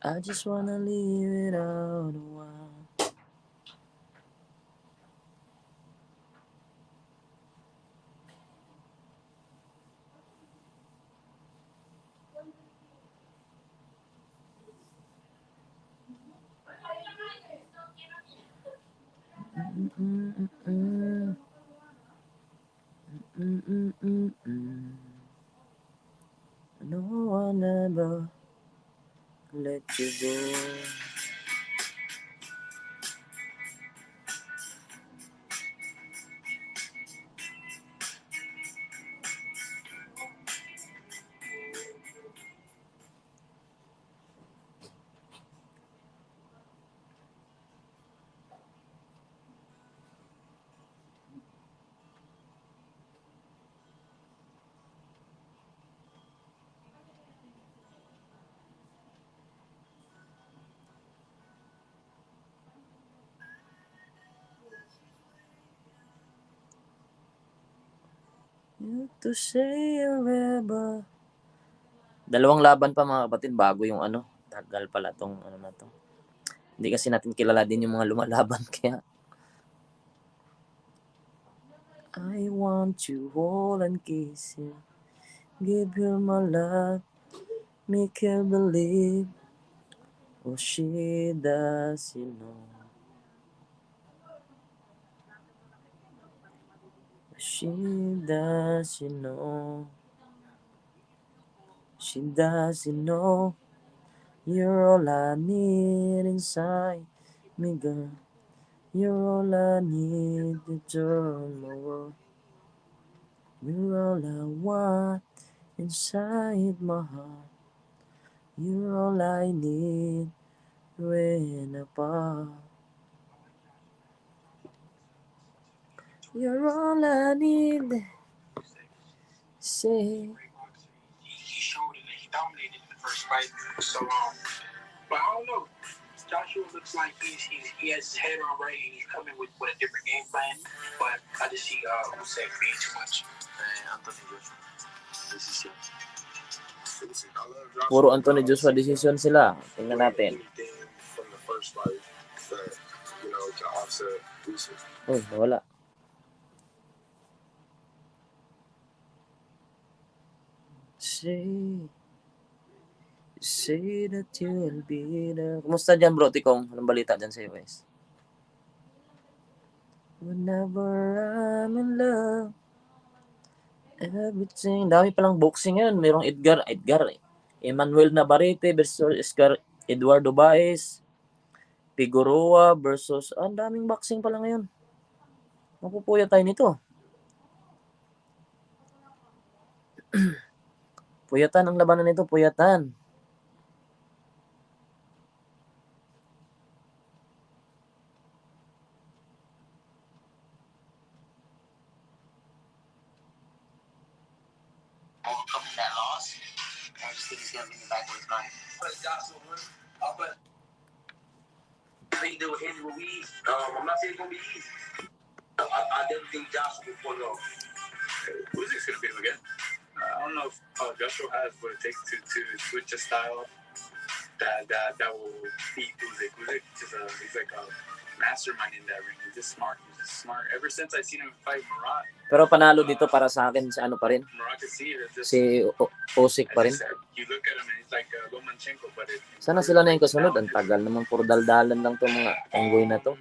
I just wanna live it out a while. No one ever let you go. You to say forever. Dalawang laban pa mga kapatid bago yung ano. Tagal pala tong ano na to. Hindi kasi natin kilala din yung mga lumalaban kaya. I want you hold and kiss you. Give you my love. Make her believe. Oh, she does, you know. She does, you know. She doesn't know. You're all I need inside me, girl. You're all I need to turn my world. You're all I want inside my heart. You're all I need when apart. You're all I need. Say. He showed it. He dominated in the first fight. So, but I don't know. Joshua looks like he has his head on right and he's coming with a different game plan. But I just see Usyk being too much. Anthony Joshua. Decision. Puro Anthony Joshua decision sila. Tingnan natin. From the first fight that, to offset Usyk. Uy, nawala. Say, Say that you'll be there. Kumusta dyan, bro, Tikong? Anong balita dyan sa US? Whenever I'm in love, everything. Dami palang boxing ngayon. Mayroong Edgar, Emmanuel Navarrete versus Eduardo Baez. Figueroa versus... ang daming boxing pala ngayon. Mapupuya tayo nito. Puyatan ang labanan nito, puyatan. Overcoming that loss, I just think he's gonna be in the back of his mind. I think they were Andy Ruiz. I'm not saying it's gonna be easy. I definitely think Joshua will pull it off. Usyk's gonna beat him again. I don't know if Joshua has what it takes to switch a style that will beat Usyk. Usyk he's like a mastermind in that ring. He's just smart. Ever since I seen him fight Murat. Pero panalo dito para sa akin sa ano pa rin. Si Usyk pa rin. You look at him and he's like Lomachenko, but Sana sila na yung kasunod. Ang tagal naman, puro daldalan lang itong mga unggoy na to.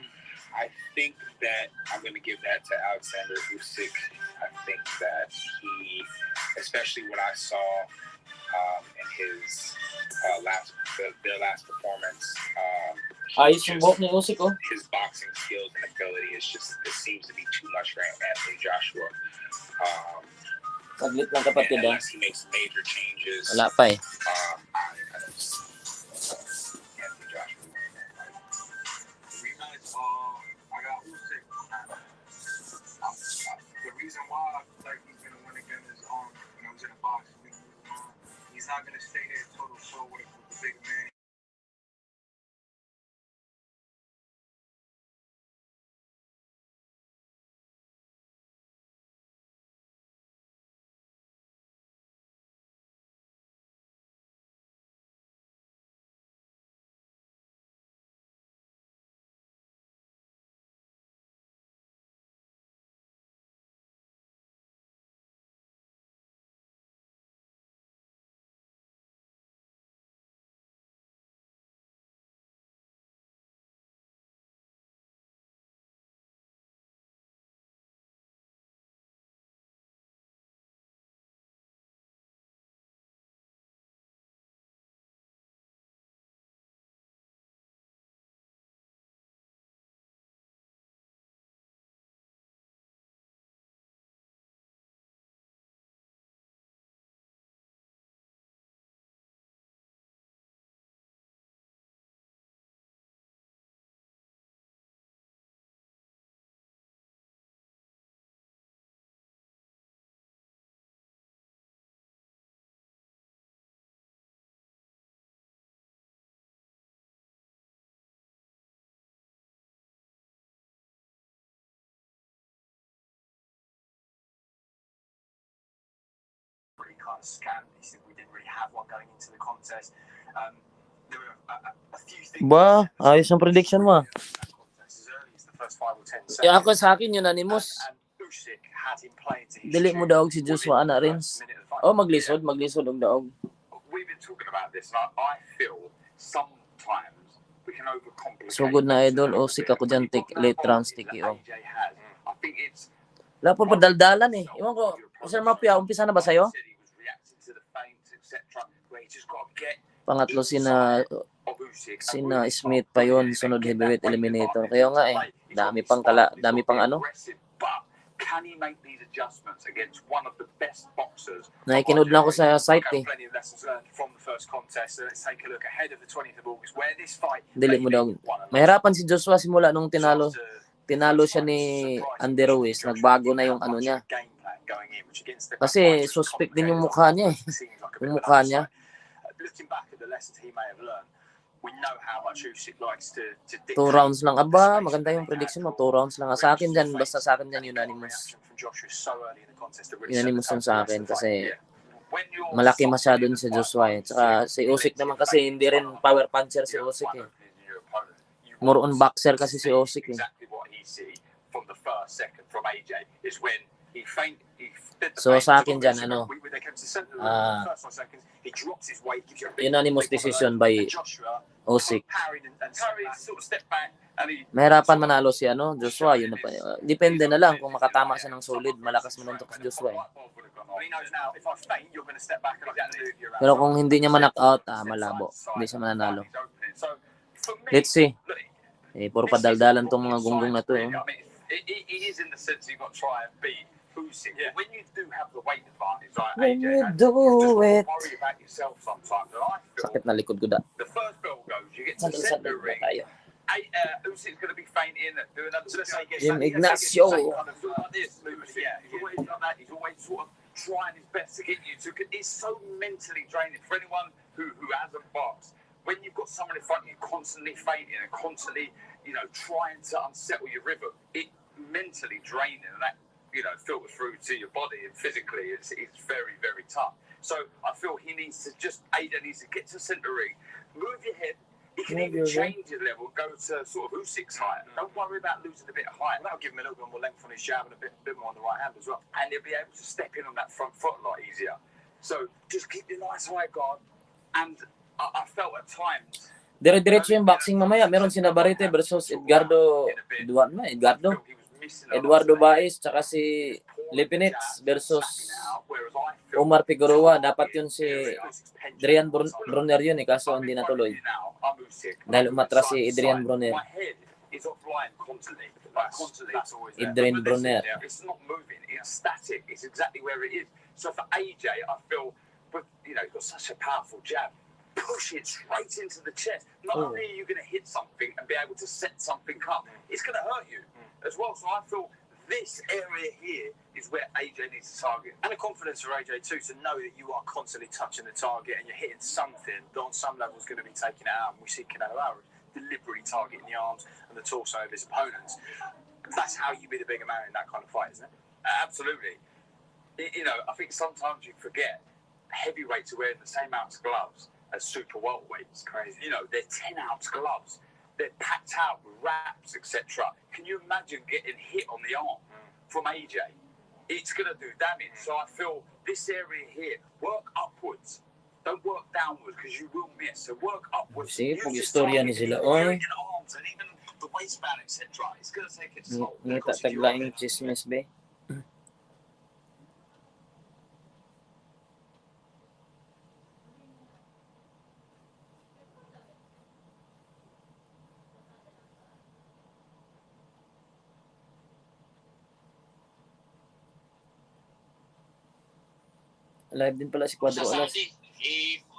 I think that I'm going to give that to Alexander Usyk. I think that he, especially what I saw in his their last performance. Ayos yung buhok ni Usyk, oh. His boxing skills and ability it seems to be too much for Anthony Joshua. Saglit lang kapatid, ah. Unless he makes major changes. Wala pa eh. I don't see Anthony Joshua. I got Usyk. The reason why I feel like he's gonna win again is when I was in a box. He's not gonna stay there total show with the big man. Kind of scam. We didn't really have one going into the contest. There were a few things. Ba, ayos ang prediction mo. As early as the first 5 or 10 seconds. Ako sa akin unanimous. Usyk had him playing to his Dili mo daog si Joshua ana Rins. Oh, maglisod og daog. We've been talking about this and I feel sometimes we can overcomplicate. Sugod na idol Usyk ako dyan late rounds tiki oh. I think it's wala po padaldalan eh. Iwan ko, Sir Mafia, umpisa na ba sa'yo? Pangatlo sina Smith pa yon, sunod heavyweight eliminator. Kaya nga eh, dami pang ano. Nakikinud lang ako sa site eh. Dili mo daw. Mahirapan si Joshua simula nung tinalo siya ni Andy Ruiz. Nagbago na yung ano niya. Kasi suspect din yung mukha niya eh. Yung mukha niya. Two rounds lang. Aba, maganda yung prediction mo. 2 rounds lang. Sa akin dyan, basta sa akin dyan, unanimous. Unanimous yung sa akin kasi malaki masyado si Joshua eh. Tsaka si Usyk naman kasi hindi rin power puncher si Usyk eh. More on boxer kasi si Usyk eh. From the first second from AJ is when He fainted. So sa akin dyan, unanimous decision by Usyk. Mahirapan manalo si Joshua. Yun na pa. Depende na lang kung makatama siya ng solid. Malakas manuntok si Joshua. Pero kung hindi niya ma-knockout, malabo. Hindi siya mananalo. Let's see. Puro padaldalan tong mga gunggong na to. It is in the sense you've got to try and beat Usyk. Yeah. When you do have the weight advantage, like when AJ, you you do it. worry about yourself sometimes. And I feel sakit na likod ko da. The first bell goes, you get to the center ring. Usyk's going to be fainting, doing another. Jim Ignacio. He's always like that. He's always sort of trying his best to get you to. It's so mentally draining for anyone who hasn't boxed. When you've got someone in front of you constantly fainting and constantly, trying to unsettle your rhythm, it's mentally draining, and that, filters through to your body, and physically it's very, very tough. So I feel AJ needs to get to center ring, move your head. He can even change his level, go to sort of Usyk's height. Don't worry about losing a bit of height. That'll give him a little bit more length on his jab and a bit more on the right hand as well. And he'll be able to step in on that front foot a lot easier. So just keep your nice high guard. And I felt at times. Dire-diretso yung boxing mamaya. Meron si Navarrete versus Eduardo Baez, tsaka si Lipinets versus Omar Figueroa. Dapat yun si Adrian Brunner yun kaso hindi natuloy. Dahil umatras si Adrian Brunner. Adrian Brunner. It's not moving, it's static, it's exactly where it is. So for AJ, I feel, he's got such a powerful jab. Push it straight into the chest. Not only are you going to hit something and be able to set something up, it's going to hurt you as well. So I feel this area here is where AJ needs to target. And the confidence for AJ too, to know that you are constantly touching the target and you're hitting something that on some level is going to be taking it out. And we see Canelo Alvarez deliberately targeting the arms and the torso of his opponents. That's how you be the bigger man in that kind of fight, isn't it? Absolutely. I think sometimes you forget heavyweights are wearing the same amount of gloves as super welterweights. Crazy. They're 10-ounce gloves. They're packed out with wraps, etc. Can you imagine getting hit on the arm from AJ? It's going to do damage. So I feel this area here, work upwards. Don't work downwards because you will miss. So work upwards. See, kung istorya ni sila, oy. Arms and even the waistband, etc. It's going to take its toll. Ngita taglaing chismis, be. Live din pala si Quadro Sa Alas. Saudi,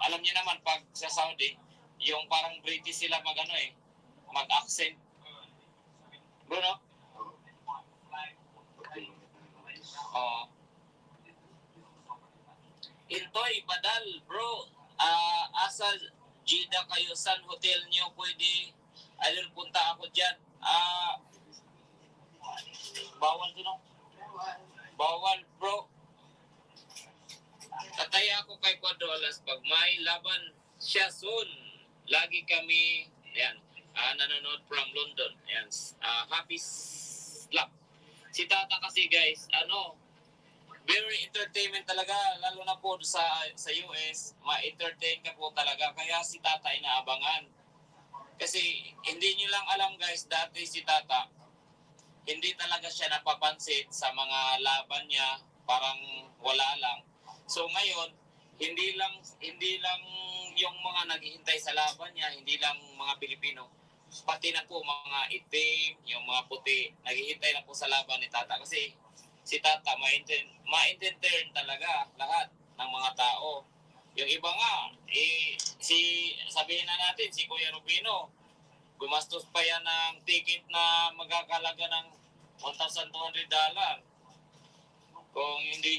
alam niyo naman pag sa Saudi, yung parang British sila mag-accent. Bruno? Intoy, Badal, bro. Asa Jeddah kayo, San hotel niyo pwede? Ayun, punta ako dyan. Bawal din Bawal, bro. Kataya ako kay Quadro Alas pag may laban siya soon. Lagi kami, nanonood from London. Ayan, happy slap. Si Tata kasi guys, very entertainment talaga, lalo na po sa US, ma-entertain ka po talaga. Kaya si Tata inaabangan. Kasi hindi nyo lang alam guys, dati si Tata, hindi talaga siya napapansin sa mga laban niya, parang wala lang. So ngayon, hindi lang yung mga naghihintay sa laban niya, hindi lang mga Pilipino, pati na po mga itim, yung mga puti, naghihintay na po sa laban ni Tata. Kasi si Tata, ma-entertain talaga lahat ng mga tao. Yung iba nga, sabihin na natin, si Kuya Rubino, gumastos pa yan ng ticket na magkakalaga ng $1,200. Kung hindi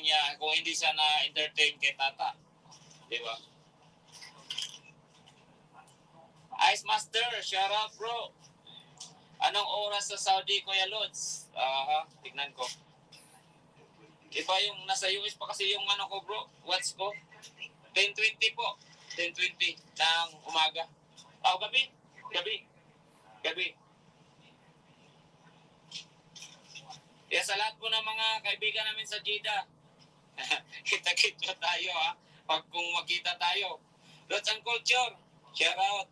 siya na-entertain kay Tata. Di ba? Ice Master, shout out bro. Anong oras sa Saudi, Kuya Lods? Tignan ko. Iba yung nasa US pa kasi yung ko bro, watch ko. 10:20 po. 10:20 ng umaga. Gabi. Kaya sa lahat po ng mga kaibigan namin sa Jeddah. Kita-kita tayo ha. Pag kung makita tayo. Lots and Culture. Shout out.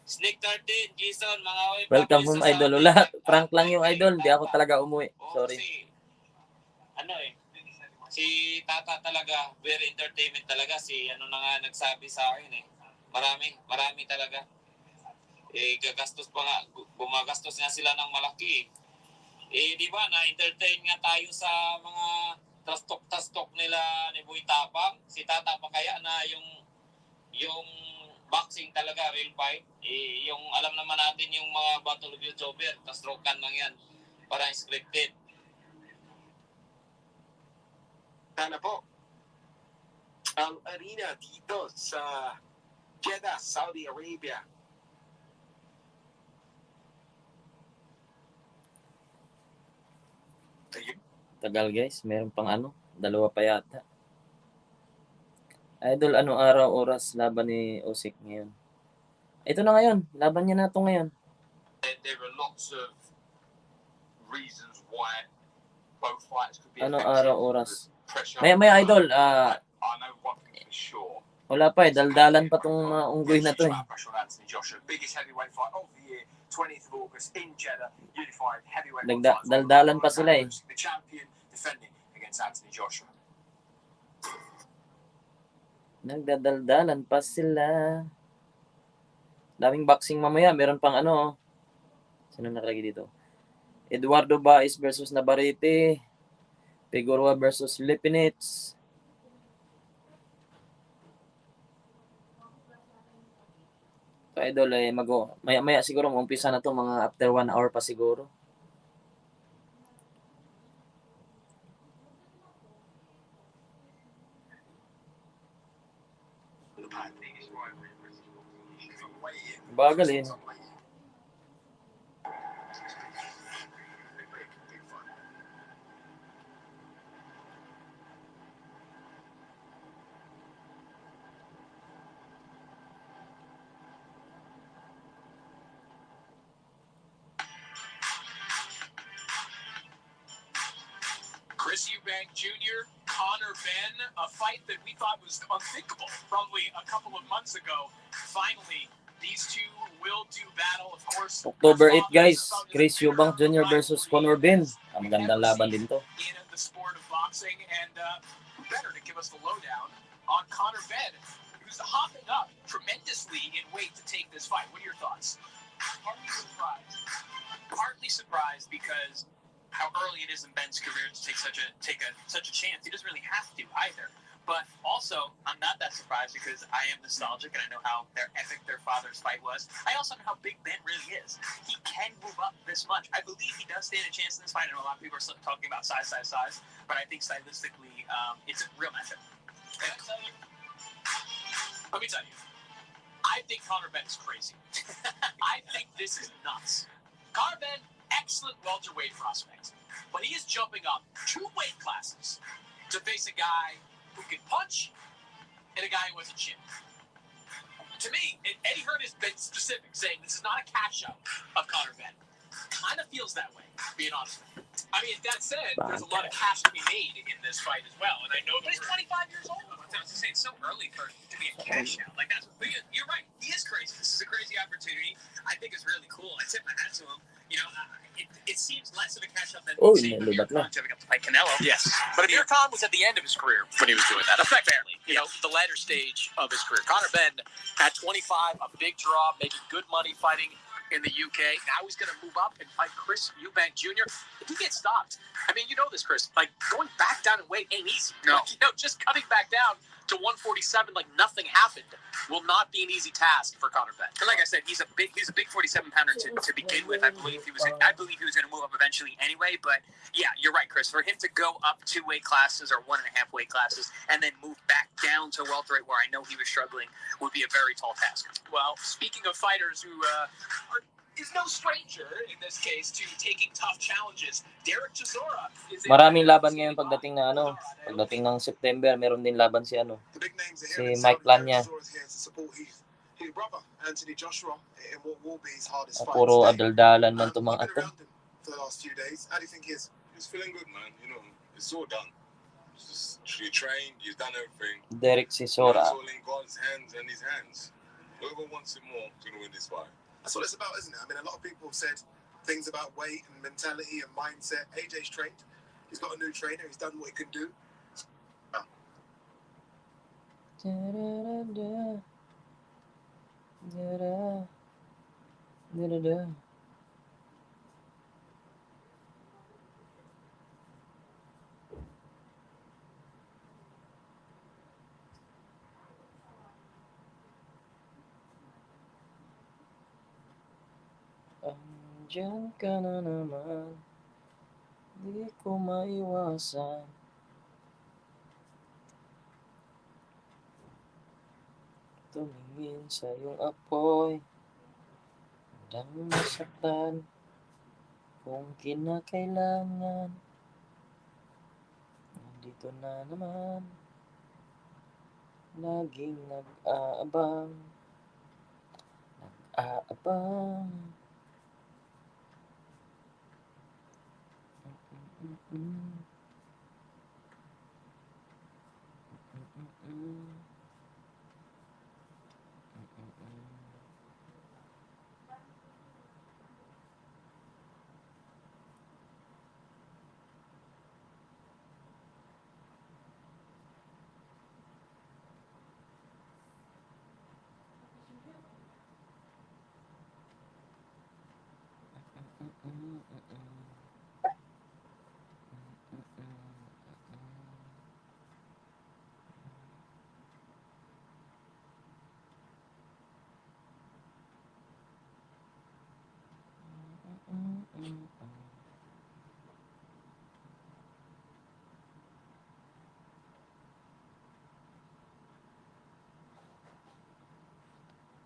Snake 13, Jason, mga OFW. Welcome home, idol. Wala, prank lang yung idol. Hindi ako talaga umuwi. Sorry. Si Tata talaga, very entertainment talaga. Si ano na nga nagsabi sa akin eh. Marami talaga. Gagastos pa nga, gumagastos nga sila ng malaki eh. Di ba, na-entertain nga tayo sa mga tastok nila ni Boy Tapang. Si Tata pa kaya na yung boxing talaga, real fight. Yung alam naman natin yung mga battle of YouTuber, tastrokan lang yan. Parang scripted. Sana po. Ang arena dito sa Jeddah, Saudi Arabia. Tagal guys, meron pang ano, 2 pa yata. Idol, anong araw, oras laban ni Usyk ngayon? Ito na ngayon, laban niya na ito ngayon. There are lots of reasons why both fights could be Anong araw, oras? pressure. Maya idol, I know one thing for sure. wala pa eh, daldalan pa tong unggoy na to eh. Biggest heavyweight fight of the year, 20th of August in Jeddah, unified heavyweight. Daldalan pa sila eh. The champion defending against Anthony Joshua. Nagdadaldalan pa sila. Daming boxing mamaya, meron pang ano. Sino nakalagay dito? Eduardo Baez versus Navarrete. Figueroa versus Lipinets. So idol eh, maya siguro umpisa na to, mga after 1 hour pa siguro. Bagal eh. Chris Eubank Jr., Conor Ben, a fight that we thought was unthinkable probably a couple of months ago. Finally, these two will do battle, of course. October 8 guys, Chris Eubank Jr. versus Conor Ben. Ang gandang laban din to. In the sport of boxing, and who better to give us the lowdown on Conor Ben, who's hopping up tremendously in weight to take this fight. What are your thoughts? Partly surprised because how early it is in Ben's career to take such a chance. He doesn't really have to either. But also, I'm not that surprised because I am nostalgic and I know how epic their father's fight was. I also know how big Ben really is. He can move up this much. I believe he does stand a chance in this fight. I know a lot of people are talking about size, but I think stylistically, it's a real matchup. Let me tell you, I think Conor Ben is crazy. I think this is nuts. Conor Ben, excellent welterweight prospect, but he is jumping up 2 weight classes to face a guy who can punch and a guy who has a chin. To me, Eddie Hearn has been specific, saying this is not a cash out of Conor Ben. Kind of feels that way, being honest with you. I mean, that said, there's a lot of cash to be made in this fight as well, and I know that he's 25 years old. I was just saying, it's so early for to be a cash out. Like you're right. He is crazy. This is a crazy opportunity. I think it's really cool. I tip my hat to him. You know, it seems less of a cash out than Amir Khan jumping up to fight Canelo. Yes, but Amir Khan was at the end of his career when he was doing that, effectively. You know, the latter stage of his career. Conor Ben at 25, a big draw, making good money fighting in the UK. Now he's going to move up and fight Chris Eubank Jr. If he gets stopped, I mean, you know this, Chris, like going back down in weight ain't easy. No. Like, you know, just cutting back down to 147 like nothing happened will not be an easy task for Conor Ben. And like I said, he's a big 47 pounder to begin with. I believe he was going to move up eventually anyway. But yeah, you're right, Chris. For him to go up 2 weight classes or 1.5 weight classes and then move back down to welterweight, where I know he was struggling, would be a very tall task. Well, speaking of fighters who is no stranger in this case to taking tough challenges, Derek Chisora is Maraming laban ngayon pagdating ng September, meron din laban si Mike Plania. Puro adaldalan man itong mga ito. He's feeling good, man. You know, it's all done. It's just, you trained, you've done everything. Derek Now it's Sisora. all in God's hands and his hands. Whoever wants it more is going to win this fight. That's what it's about, isn't it? I mean, a lot of people have said things about weight and mentality and mindset. AJ's trained. He's got a new trainer. He's done what he can do. Da-da-da-da. Da-da. Da-da-da. Andiyan ka na naman, di ko maiwasan. Tumingin sa iyong apoy, handang masaktan, kung kinakailangan. Nandito na naman, laging nag-aabang. Nag-aabang. Mm-mm. Mm-mm.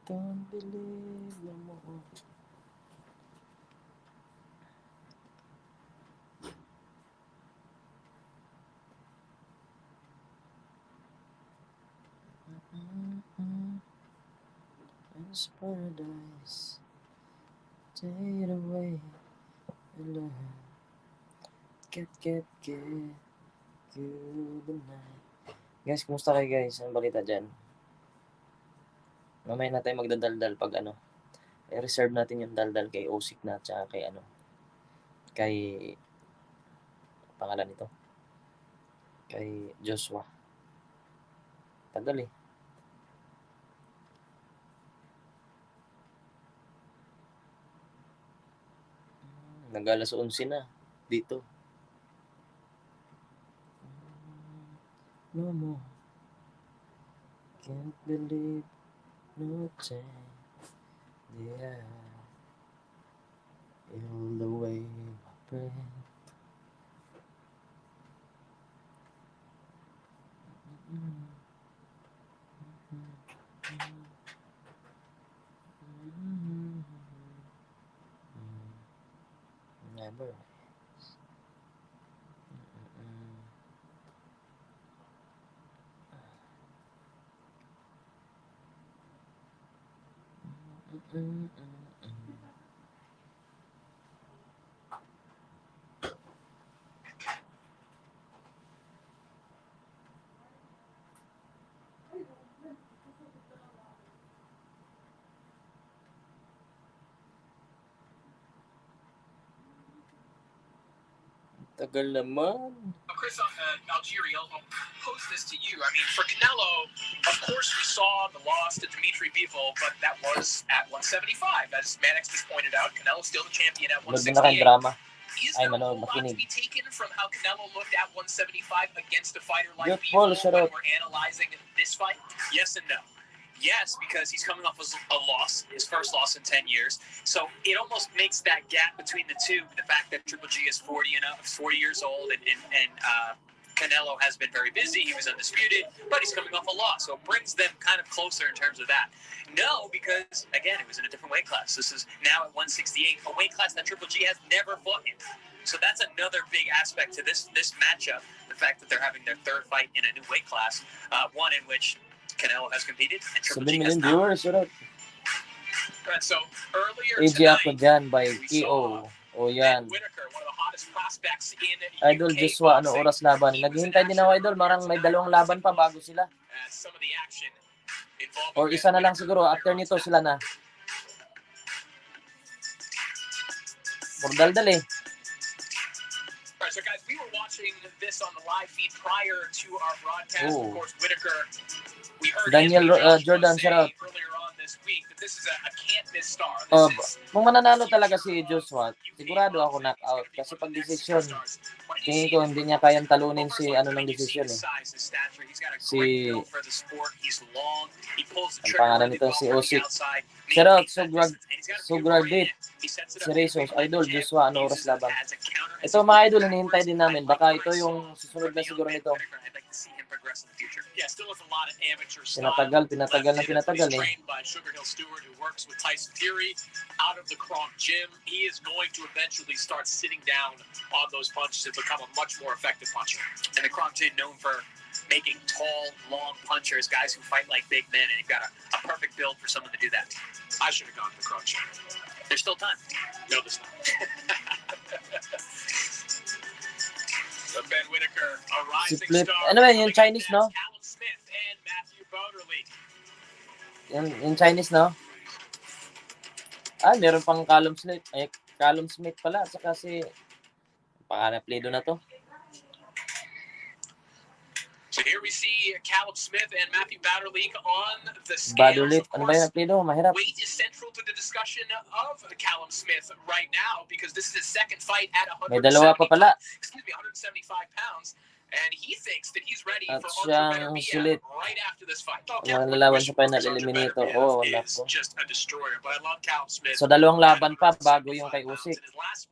Don't believe no more. It's paradise. Take it away. Love. Get you the night. Guys, kumusta kayo guys? Anong balita dyan? Mamaya na tayo magdadaldal pag ano. I-reserve natin yung daldal kay usyk na tsaka kay ano. Kay pangalan nito. Kay Joshua. Tagal eh. Nag-alas 11 na dito. No more. Can't believe no time. Yeah. All the way my friend. Never. Tagal naman. Chris, Algeria, I'll pose this to you. I mean, for Canelo, of course we saw the loss to Dimitri Bivol, but that was at 175. As Mannix just pointed out, Canelo's still the champion at 168. Drama. Is there a whole lot to be taken from how Canelo looked at 175 against a fighter like Bivol when we're analyzing this fight? Yes and no. Yes, because he's coming off a loss, his first loss in 10 years. So it almost makes that gap between the two, the fact that Triple G is 40 years old, and Canelo has been very busy. He was undisputed, but he's coming off a loss. So it brings them kind of closer in terms of that. No, because, again, it was in a different weight class. This is now at 168, a weight class that Triple G has never fought in. So that's another big aspect to this matchup, the fact that they're having their third fight in a new weight class, one in which Canelo has competed and Triple G has not. Viewers, So earlier AJ tonight, ako dyan by we K.O. saw O yan. Whitaker, one of the hottest Idol Joshua, ano oras laban? Naghihintay din ako, Idol. Marang may 2 laban pa bago sila. Or isa na lang siguro. After nito sila na. Mordaldal eh. Right, so guys, we were watching this on the live feed prior to our broadcast. Of course, Whitaker. We heard Daniel Jordan, shout out. earlier on this week that this is a can't miss star. Kung mananalo talaga si Joshua, sigurado ako knockout. Kasi pag decision, tingin ko hindi niya kayang talunin si ano ng decision eh. Si ang pangalan nito si usyk. Shout out Sugar Date. Si Rezos, Idol Joshua, ano oras laban? Ito mga idol, hinihintay din namin. Baka ito yung susunod na siguro nito. Pinatagal eh. Out of the Kronk gym, he is going to eventually start sitting down on those punches and become a much more effective puncher. And the Kronk gym known for making tall, long punchers, guys who fight like big men, and you've got a perfect build for someone to do that. I should have gone to the Kronk gym. There's still time. No, there's not. Ben Whitaker, a rising star. Ano ba yung Chinese, no? Callum Smith and Matthew Bowderly. Yung Chinese, no? Meron pang Callum Smith. Callum Smith pala. Saka si Pakana-pledo na to. So here we see Callum Smith and Matthew Bowderly on the scales. Bowderly, ano ba yung pledo? Mahirap. Weight is central to the discussion of Callum Smith right now because this is his second fight at 175 pounds. And he thinks that he's ready for Ultra Beterbiev right after this fight. Lalaban sa final eliminator. Wala ko. Just a destroyer, but I love Callum Smith. So 2 laban pa bago yung kay Usyk.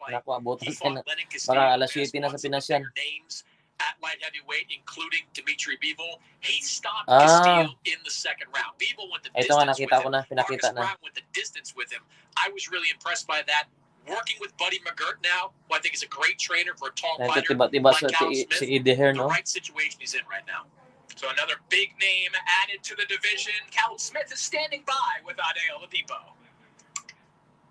Naku, abutan ka na. Baka alas 7 na sa Pinas yan. At light heavyweight, including Dimitri Bivol, he stopped Castillo in the second round. Bivol went the distance with him. Marcus Brown went the distance with him. I was really impressed by that. Working with Buddy McGirt now, who I think is a great trainer for a tall fighter like Callum Smith, the right situation he's in right now. So another big name added to the division. Callum Smith is standing by with Ade Oladipo.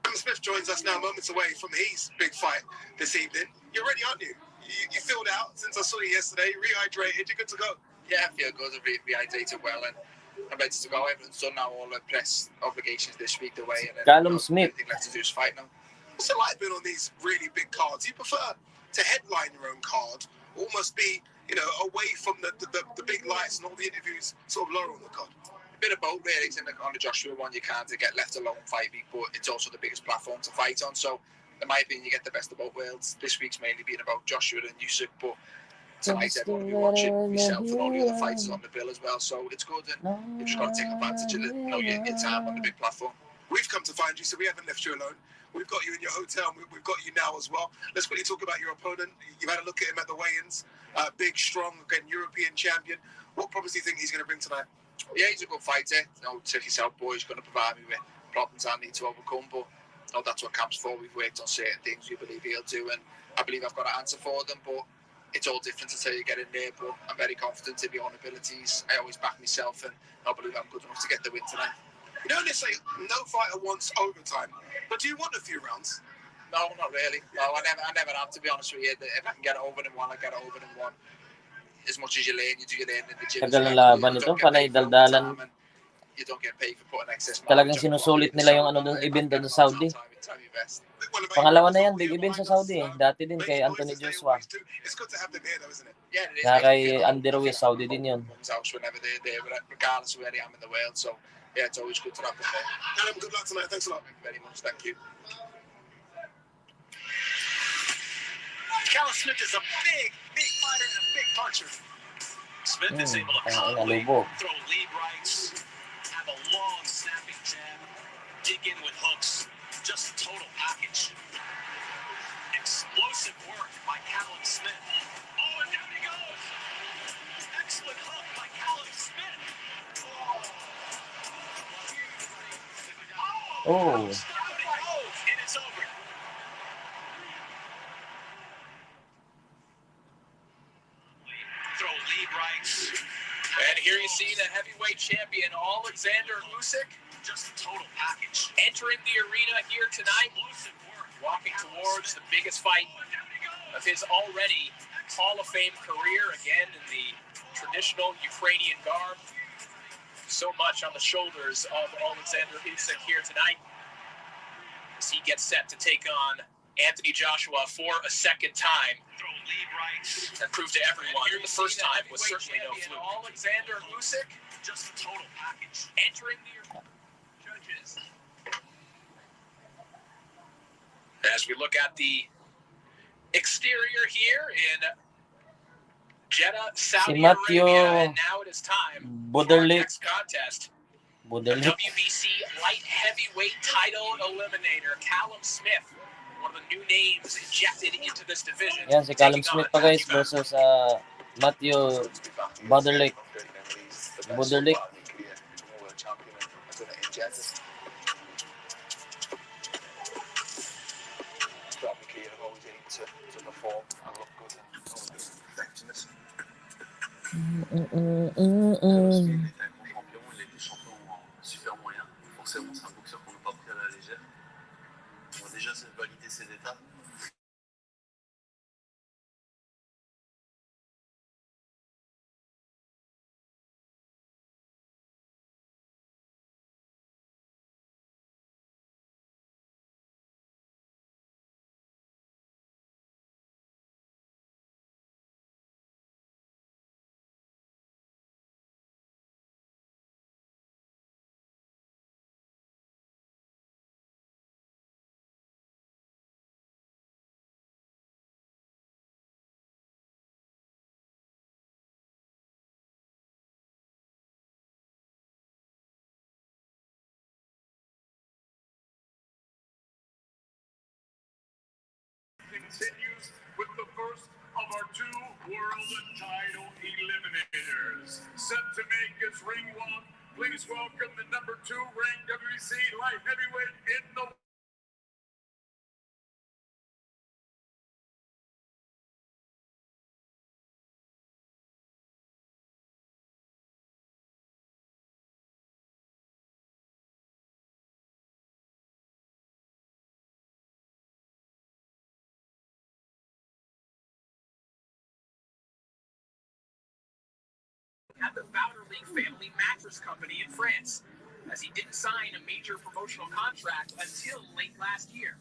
Callum Smith joins us now, moments away from his big fight this evening. You're ready, aren't you? You filled out since I saw you yesterday, rehydrated, you're good to go. Yeah, I feel good, I've rehydrated well, and I'm ready to go. Everyone's done now, all the press obligations this week away, and then Callum Smith. everything left to do is fight now. What's it like being on these really big cards? Do you prefer to headline your own card, almost be, away from the big lights and all the interviews sort of lower on the card? A bit of both, really. On the Joshua one, you can't get left alone fight week, but it's also the biggest platform to fight on, so in my opinion, you get the best of both worlds. This week's mainly been about Joshua and Usyk, but tonight everyone will be watching, myself and all the other fighters on the bill as well. So it's good, and you've just got to take advantage of your time on the big platform. We've come to find you, so we haven't left you alone. We've got you in your hotel, and we've got you now as well. Let's quickly talk about your opponent. You've had a look at him at the weigh-ins. Big, strong, again, European champion. What problems do you think he's going to bring tonight? Yeah, he's a good fighter. Turkey Southboy is going to provide me with problems I need to overcome, but that's what camp's for. We've worked on certain things we believe he'll do, and I believe I've got an answer for them, but it's all different until you get in there. But I'm very confident in my own abilities. I always back myself, and I believe I'm good enough to get the win tonight. You know, they say no fighter wants overtime, but do you want a few rounds? No, not really. No, I never have, to be honest with you. If I can get it over in one, I get it over in one. As much as you learn, you learn in the gym. Tagal ng laban ito, panay daldalan. You don't get paid for putting excess Talagang sinusulit nila yung event doon sa Saudi. Pangalawa na yan, big event sa Saudi eh. Dati din kay Anthony Joshua. Kaya kay Andy Ruiz, Saudi din yun. Regardless of where I am in the world, so yeah, it's always good to have them there. Callum, good luck tonight. Thanks a lot. Thank you very much. Thank you. Callum Smith is a big fighter and a big puncher. Smith is able to throw lead rights, have a long snapping jab, dig in with hooks, just a total package. Explosive work by Callum Smith. Oh, and down he goes. Excellent hook by Callum Smith. Oh. And it's over. Throw lead rights. And here you see the heavyweight champion, Alexander Usyk. Just a total package. Entering the arena here tonight, walking towards the biggest fight of his already Hall of Fame career, again in the traditional Ukrainian garb. So much on the shoulders of Alexander Usyk here tonight as he gets set to take on Anthony Joshua for a second time. That proved to everyone that the first time was certainly no fluke. Alexander Usyk, just a total package. Entering the judges. As we look at the exterior here in Jeddah, Saudi Arabia, and now it is time for our next contest. The WBC light heavyweight title eliminator, Callum Smith, one of the new names injected into this division. Yan, si Callum Smith pa guys versus Matthew Buderlick. Buderlick. Super moyen, forcément c'est un boxeur qu'on n'a pas pris à la légère. On a déjà validé ses étapes. Continues with the first of our two world title eliminators. Set to make his ring walk, please welcome the number 2 ranked WBC light heavyweight in the at the Bowder League Family Mattress Company in France, as he didn't sign a major promotional contract until late last year.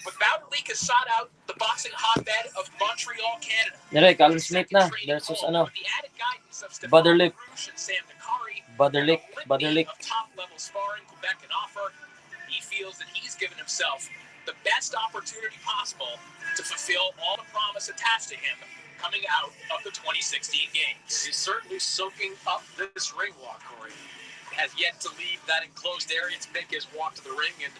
But Bowder League has sought out the boxing hotbed of Montreal, Canada. Dire, Callum Smith na versus Buderlick. Buderlick. Top-level sparring Quebec can offer. He feels that he's given himself the best opportunity possible to fulfill all the promise attached to him coming out of the 2016 games. He's certainly soaking up this ring walk, Corey. Has yet to leave that enclosed area to make his walk to the ring. And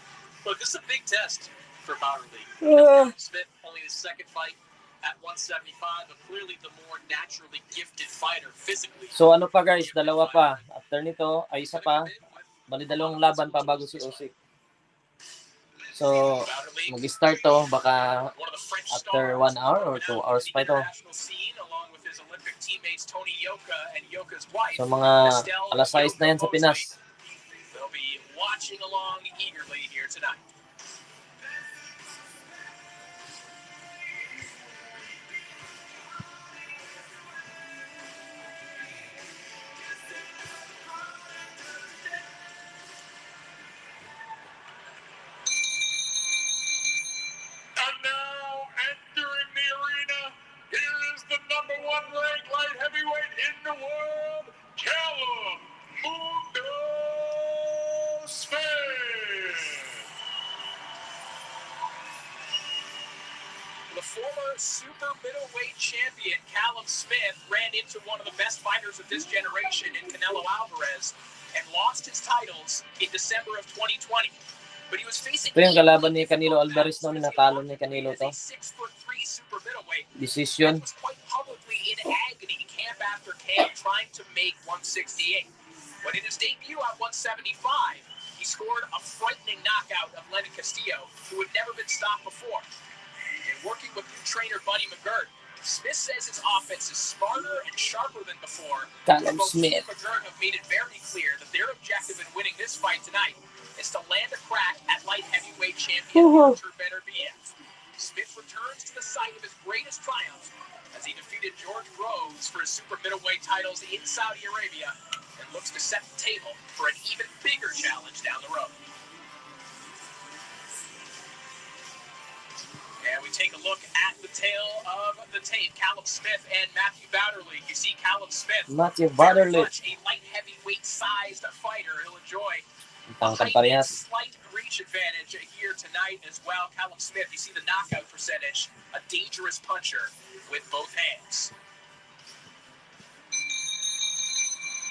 look, this is a big test for Bowder League. Smith, only his second fight at 175, but clearly the more naturally gifted fighter physically. So ano pa guys, dalawa pa. After nito, ay isa pa. Bali dalawang laban pa bago si Usyk. So, mag-start to baka after 1 hour or 2 hours pa ito. So mga alas 6 na yan sa Pinas. They'll be watching along eagerly here tonight. And now entering the arena, here is the number 1 ranked light heavyweight in the world, Callum Smith. The former super middleweight champion Callum Smith ran into one of the best fighters of this generation in Canelo Alvarez and lost his titles in December of 2020. But he was facing ito yung kalaban ni Canelo Alvarez noon, natalo ni Canelo to. Decision. Was quite publicly in agony camp after camp trying to make 168. But in his debut at 175, he scored a frightening knockout of Lennon Castillo, who had never been stopped before. And working with new trainer Buddy McGirt, Smith says his offense is smarter and sharper than before. Callum Smith. Both McGirt have made it very clear that their objective in winning this fight tonight is to land a crack at light heavyweight champion Artur Beterbiev. Smith returns to the site of his greatest triumph as he defeated George Rose for his super middleweight titles in Saudi Arabia and looks to set the table for an even bigger challenge down the road. And we take a look at the tail of the tape. Callum Smith and Matthew Batterley. You see Callum Smith, very much a light heavyweight-sized fighter. He'll enjoy a height and slight reach advantage here tonight as well. Callum Smith, you see the knockout percentage, a dangerous puncher with both hands.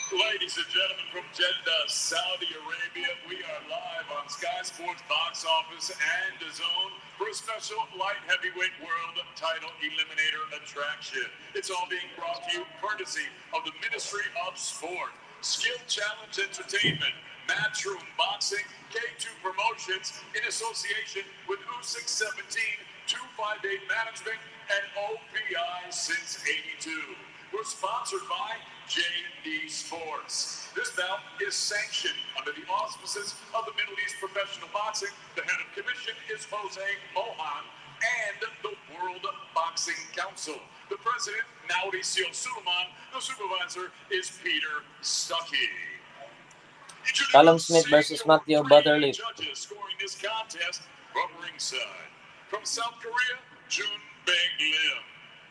Ladies and gentlemen, from Jeddah, Saudi Arabia, we are live on Sky Sports Box Office and DAZN for a special light heavyweight world title eliminator attraction. It's all being brought to you courtesy of the Ministry of Sport, Skill Challenge Entertainment, Matchroom Boxing, K2 Promotions, in association with usyk 17, 258 Management, and OPI since '82. We're sponsored by JD Sports. This bout is sanctioned under the auspices of the Middle East Professional Boxing. The head of commission is Jose Mohan, and the World Boxing Council. The president, Mauricio Suleiman. The supervisor is Peter Stuckey. Callum Smith versus Matthew Batterley. Judges scoring this contest from ringside. From South Korea, Jun Beng Lim.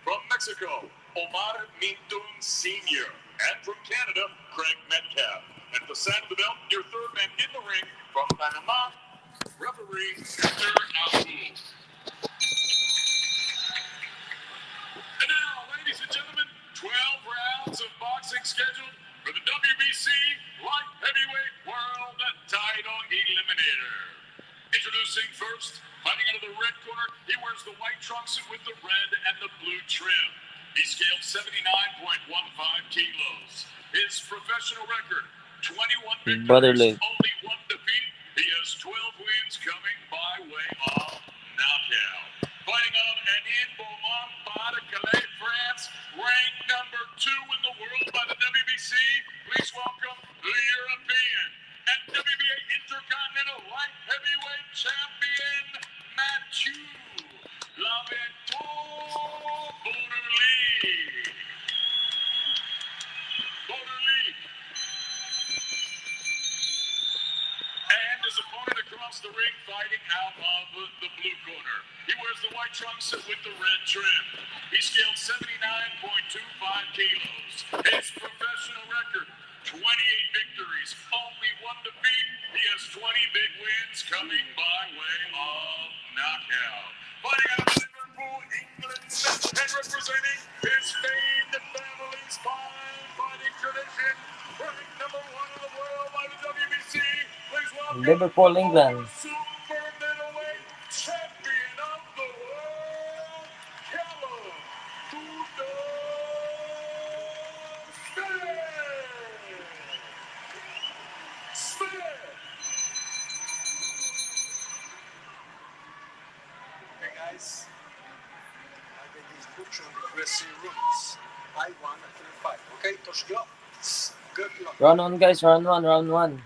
From Mexico, Omar Mintun Sr. And from Canada, Craig Metcalf. And at the side of the belt, your third man in the ring from Panama, referee Victor Abu. And now, ladies and gentlemen, 12 rounds of boxing scheduled for the WBC Light Heavyweight World Title Eliminator. Introducing first, fighting out of the red corner, he wears the white trunks with the red and the blue trim. He scaled 79.15 kilos. His professional record, 21 victories, only 1 defeat. He has 12 wins coming by way of knockout. Fighting out and in Beaumont, Pas-de-Calais, France, ranked number 2 in the world by the WBC. Please welcome the European and WBA Intercontinental Light Heavyweight Champion, Mathieu and his opponent across the ring fighting out of the blue corner. He wears the white trunks with the red trim. He scaled 79.25 kilos. His professional record, 28 victories, only 1 defeat. He has 20 big wins coming by way of knockout. Fighting out of Liverpool, England, and representing his famed family's fine fighting tradition, ranked number 1 in the world by the WBC. Please welcome Liverpool, England. Super middleweight champion of the world, Callum Smith. Hey guys, I get these books on the dressing rooms. I won a free fight. Okay, let's go. Good luck. Round 1, guys. Round 1. Light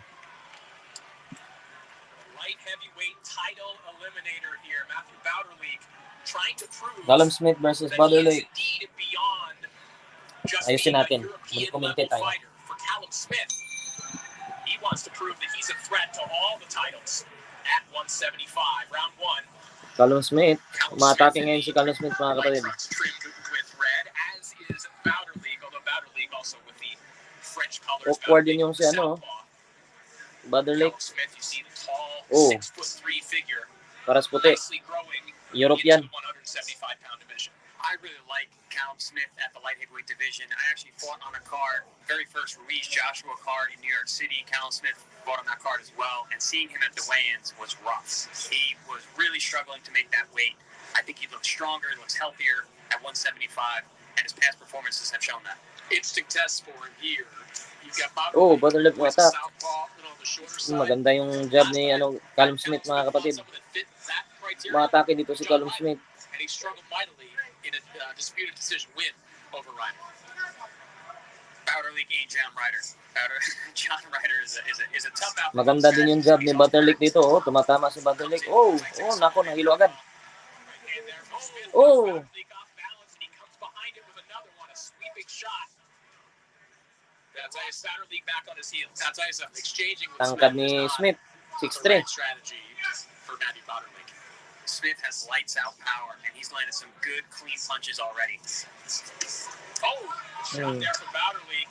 heavyweight title eliminator here. Matthew Batterley trying to prove Callum Smith versus that Batterley. he is indeed beyond just Ayusin being a natin. European Mag-commentate level tayo. fighter. For Callum Smith, he wants to prove that he's a threat to all the titles at 175. Round 1. Callum Smith. Umatake ngayon si Callum Smith, mga kapatid. Trimmed with red, as is Batterley, although Batterley also with the French colors. Awkward din yung si Batterley. Callum Smith, you see the tall, Oh. 6'3" figure, Paras puti. nicely growing European. into the 175-pound division. I really like Callum Smith at the light heavyweight division. I actually fought on a card, very first Ruiz Joshua card in New York City. Callum Smith fought on that card as well, and seeing him at the weigh-ins was rough. He was really struggling to make that weight. I think he looks stronger, he looks healthier at 175, and his past performances have shown that. Instinct test for him here. You've got Oh, Batterley with attack. southpaw, on the shorter side. Maganda yung jab ni Callum Smith, mga kapatid. Umatake dito si Callum Smith. And he struggled mightily in a disputed decision win over Ryder. Batterley gained John Ryder. John Ryder is a tough out. Maganda din yung jab ni Batterley dito. Oh, tumatama si Batterley. Oh, nako, nahilo agad. And Smith Oh. Batterleak off balance, and he comes behind it with another one, a sweeping shot. That's how Batterleak back on his heels. That's how exchanging with Tangkad Smith is ni not Smith. the 6'3". right strategy for Matthew Batterleak. Smith has lights out power, and he's landed some good, clean punches already. Oh, shot there from Batterleak,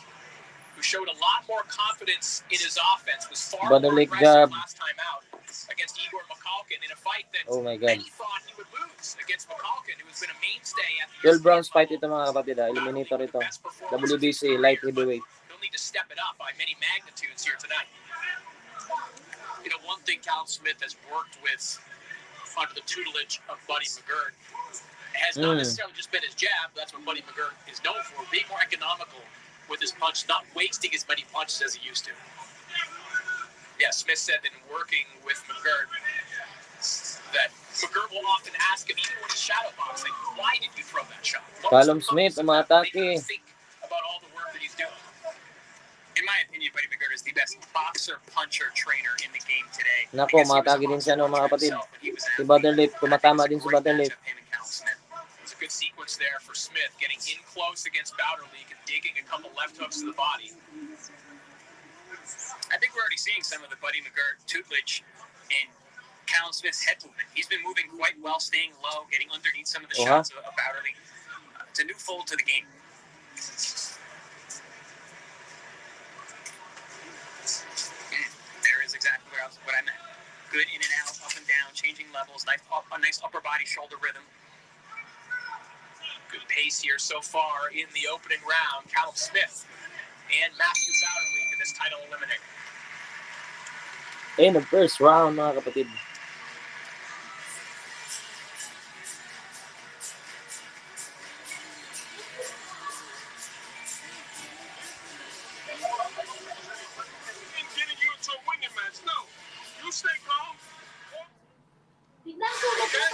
who showed a lot more confidence in his offense, was far more Batterleak aggressive jab. last time out against Igor Mikhalkin in a fight that Oh my God. many thought he would lose against Mikhalkin, who has been a mainstay at the 12 rounds fight level. ito mga kapatid. Eliminator Batterleak with ito. the best performance of his WBC light career, heavyweight. but he'll need to step it up by many magnitudes here tonight. You know, one thing Cal Smith has worked with under the tutelage of Buddy McGirt has not necessarily just been his jab. That's what Buddy McGirt is known for, being more economical with his punch, not wasting as many punches as he used to. Yeah, Smith said that in working with McGirt, that McGirt will often ask him, even when he's shadow boxing, why did you throw that shot? Callum Smith, umatake. Think about all the work that he's doing. In my opinion, Buddy McGirt is the best boxer-puncher trainer in the game today. Nako, matagi din siya no mga kapatid. Si Batterleak, tumatama din si Batterleak. It's a good sequence there for Smith, getting in close against Batterleak and digging a couple left hooks to the body. I think we're already seeing some of the Buddy McGirt tutelage in Callum Smith's head movement. He's been moving quite well, staying low, getting underneath some of the shots of Batterleak. It's a new fold to the game. There is exactly what I meant. Good in and out, up and down, changing levels, a nice upper body shoulder rhythm. Good pace here so far in the opening round. Callum Smith and Matthew Batterleak in this title eliminator. In the first round mga kapatid. Stay calm. Okay?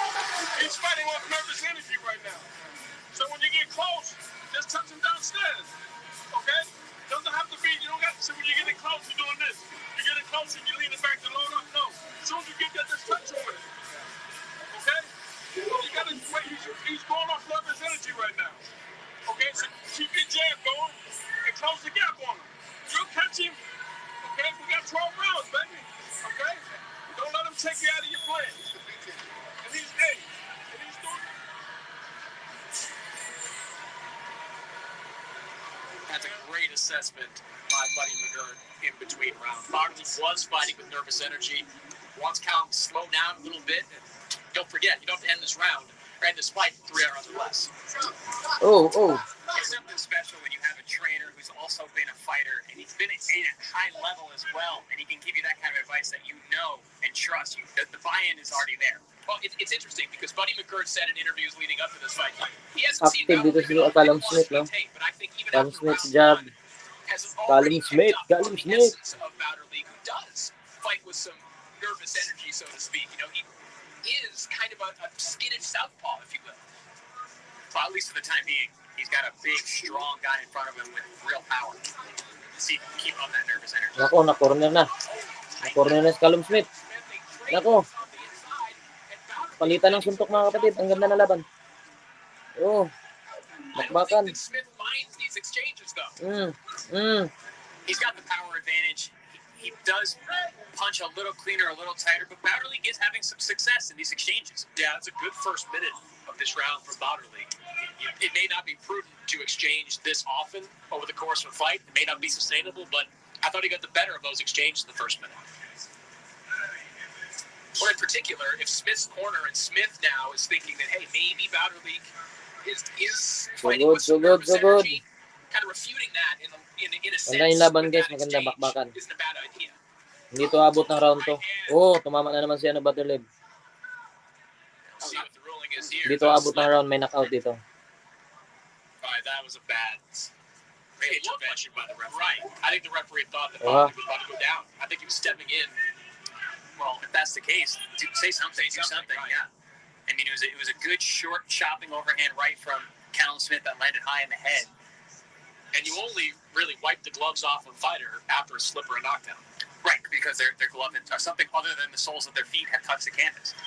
He's fighting off nervous energy right now. So when you get close, just touch him downstairs. Okay? Doesn't have to be, you don't got to, so when you're getting close, you're doing this. You're getting close and you're leaning back to load up. No. As soon as you get that, just touch him with it. Okay? You gotta wait, he's going off nervous energy right now. Okay? So keep your jab going and close the gap on him. You'll catch him. Okay? We got 12 rounds, baby. Okay? Don't let him take you out of your plan. And he's doing That's a great assessment by Buddy McGirt in between rounds. Batterleak was fighting with nervous energy. Wants Callum to slow down a little bit. And don't forget, you don't have to end this round or end this fight in 3 rounds or less. Oh. It's something special when you have a trainer who's also been a fighter, and he's been at high level as well, and he can give you that kind of advice that you know and trust. The buy-in is already there. Well, it's interesting because Buddy McGirt said in interviews leading up to this fight, he hasn't seen Active dito si Callum Smith, no? but I think even Callum after Smith round jab. one, has already picked up on the essence of Batterleak, who does fight with some nervous energy, so to speak. You know, he is kind of a skidded southpaw, if you will. Well, at least for the time being, he's got a big, strong guy in front of him with real power. See, keep up that nervous energy. Nako, na-corner na. Na-corner na si Callum Smith. Nako. Palitan ng suntok mga kapatid. Ang ganda na laban. Oh. Bakbakan. Smith minds these exchanges, though. He's got the power advantage. He does punch a little cleaner, a little tighter, but Batterleak is having some success in these exchanges. Yeah, it's a good first minute of this round for Batterleak. It may not be prudent to exchange this often over the course of a fight. It may not be sustainable, but I thought he got the better of those exchanges in the first minute. Or in particular, if Smith's corner and Smith now is thinking that, hey, maybe Batterleak is fighting with some nervous energy, kind of refuting that in a sense. Maganda yung laban guys, maganda bakbakan. Isn't a bad idea. Hindi to abot ng round to. Oh, tumama na naman si Batterleak. Dito abot ng round, may knockout dito. That was a bad intervention by the referee. Right. I think the referee thought that Batterleak was about to go down. I think he was stepping in. Well, if that's the case, say something. Do something. Right. Yeah. I mean, it was a good short chopping overhand right from Callum Smith that landed high in the head. And you only really wipe the gloves off of a fighter after a slip or a knockdown. Right, because their glove or something other than the soles of their feet have touched the canvas.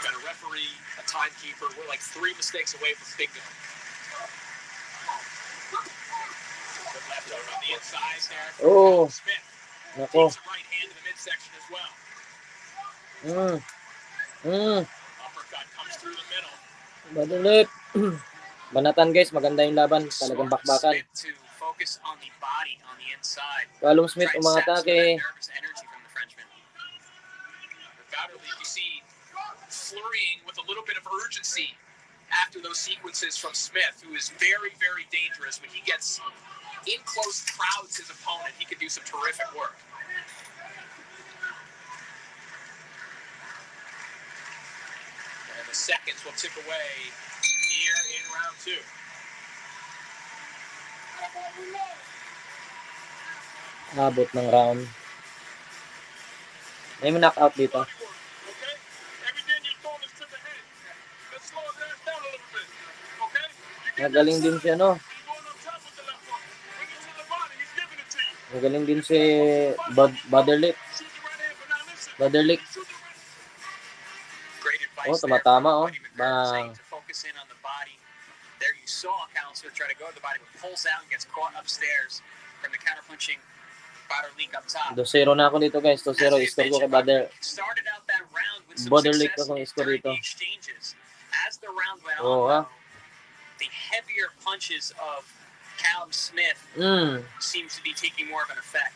Got a referee, a timekeeper. We're like 3 mistakes away from bingo. Good left hook on the inside there. Oh. Smith Nako. takes a right hand to the midsection as well. Uppercut comes through the middle. Badulit. Banatan guys, maganda yung laban. Talagang bakbakan. Smith to focus on the body, on the inside. Callum Smith umatake. Nervous energy from the Frenchman. Undoubtedly, you see flurrying with a little bit of urgency after those sequences from Smith, who is very, very dangerous. When he gets in close crowds his opponent, he can do some terrific work. And the seconds will tick away here in round 2. Abot ng round. May knockout dito. Magaling din siya, no? Magaling din si Baderlick. Oh, tumatama, oh. Bang. Focus in on the body. There you saw Callum Smith try to go to the body, but pulls out and gets caught upstairs from the counterpunching Baderlick up top. 2-0 na ako dito, guys. 2-0. Score ko kay Started out that round with some Baderlick success akong score dito. exchanges. As the round went Oh, on, the heavier punches of Callum Smith seems to be taking more of an effect.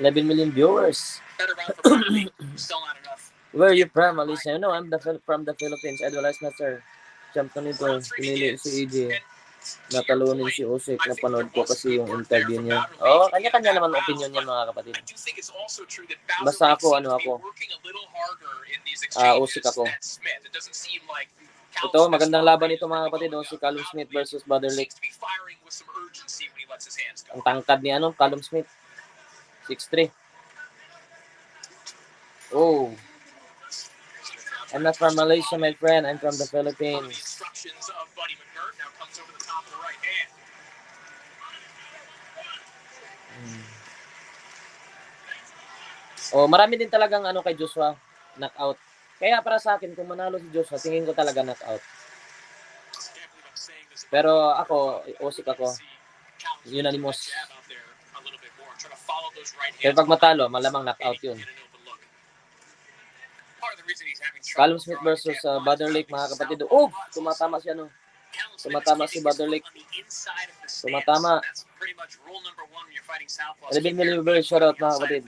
11 million viewers. Better round for Baderlick. Still not enough. Where are you from, Alicia? No, I'm from the Philippines. Idolize na, sir. Champion nito. Pinili si EJ. Natalunin si Usyk. Napanood ko kasi yung interview niya. Oh, kanya-kanya naman opinion niya, mga kapatid. Basta ako, Usyk ako. Ito, magandang laban ito, mga kapatid. Si Callum Smith versus Baderlick. Ang tangkad ni Callum Smith. 6'3". Oh. I'm not from Malaysia, my friend. I'm from the Philippines. Oh, marami din talagang kay Joshua, knockout. Kaya para sa akin, kung manalo si Joshua, tingin ko talaga knockout. Pero ako, Usyk ako. Unanimous. Pero pag matalo, malamang knockout yun. Callum Smith versus Baderlick, mga kapatid. Oh, tumatama siya, no? Tumatama si Baderlick. Tumatama. 11 million viewers, shoutout, mga kapatid.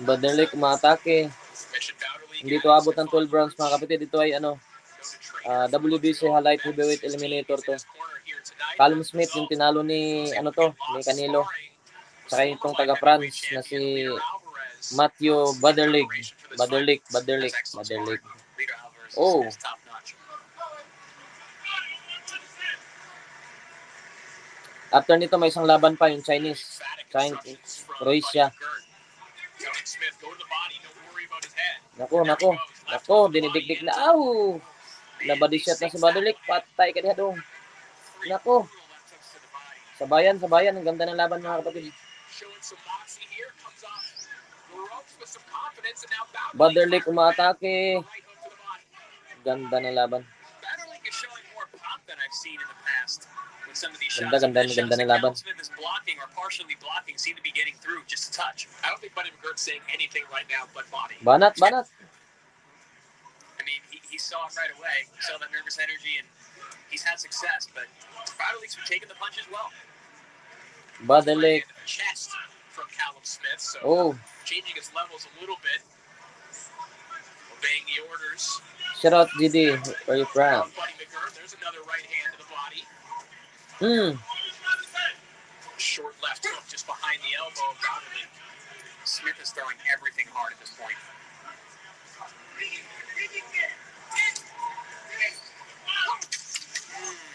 Baderlick umatake. Hindi to abot ng 12 rounds, mga kapatid. Ito ay WBC Light Heavyweight Eliminator to. Callum Smith yung tinalo ni ni Canelo. Saka itong taga France na si Matthew Baderlick. Oh. After nito may isang laban pa yung Chinese. Croatia. Nako, dinidikdik na. Aw! Nabody shot na si Baderlick. Patay ka diha dong. Nako. Sabayan. Ang ganda ng laban, mga kapatid. Baderlick umatake. Ganda ng laban. Ganda ng laban. Banat. I mean, he saw it right away. He saw that nervous energy, and he's had success. But Baderlick's been taking the punch as well. Baderlick. Chest from Callum Smith, so changing his levels a little bit. Obeying the orders. Shout out, GD. Where you from? There's another right hand to the body. Short left hook just behind the elbow of Baderlick. Smith is throwing everything hard at this point.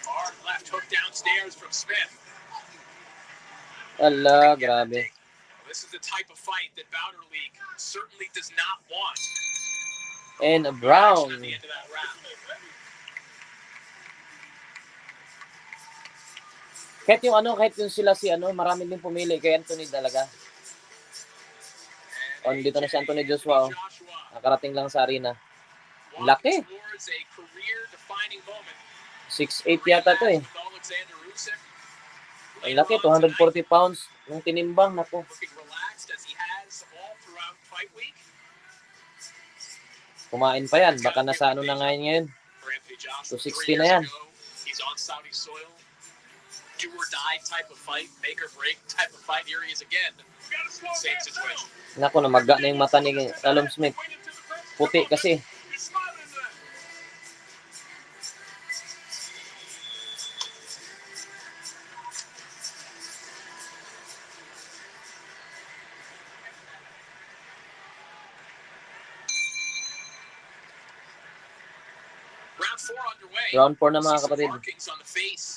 Hard left hook downstairs from Smith. Ala, grabe. This is the type of fight that Baderlick certainly does not want. And Brown. Kahit yung sila si marami din pumili kay Anthony talaga. Dito na si Anthony Joshua. Nakarating lang sa arena. Laki. 6'8 yata to eh. Ang laki, 240 pounds. Nung tinimbang, nako. Kumain pa yan. Baka nasa na ngayon. 260 na yan. Do or die type of fight, make or break type of fight. Here he is again. Same situation. Nako, namaga na yung mata ni Callum Smith. Puti kasi. Round 4 na mga kapatid.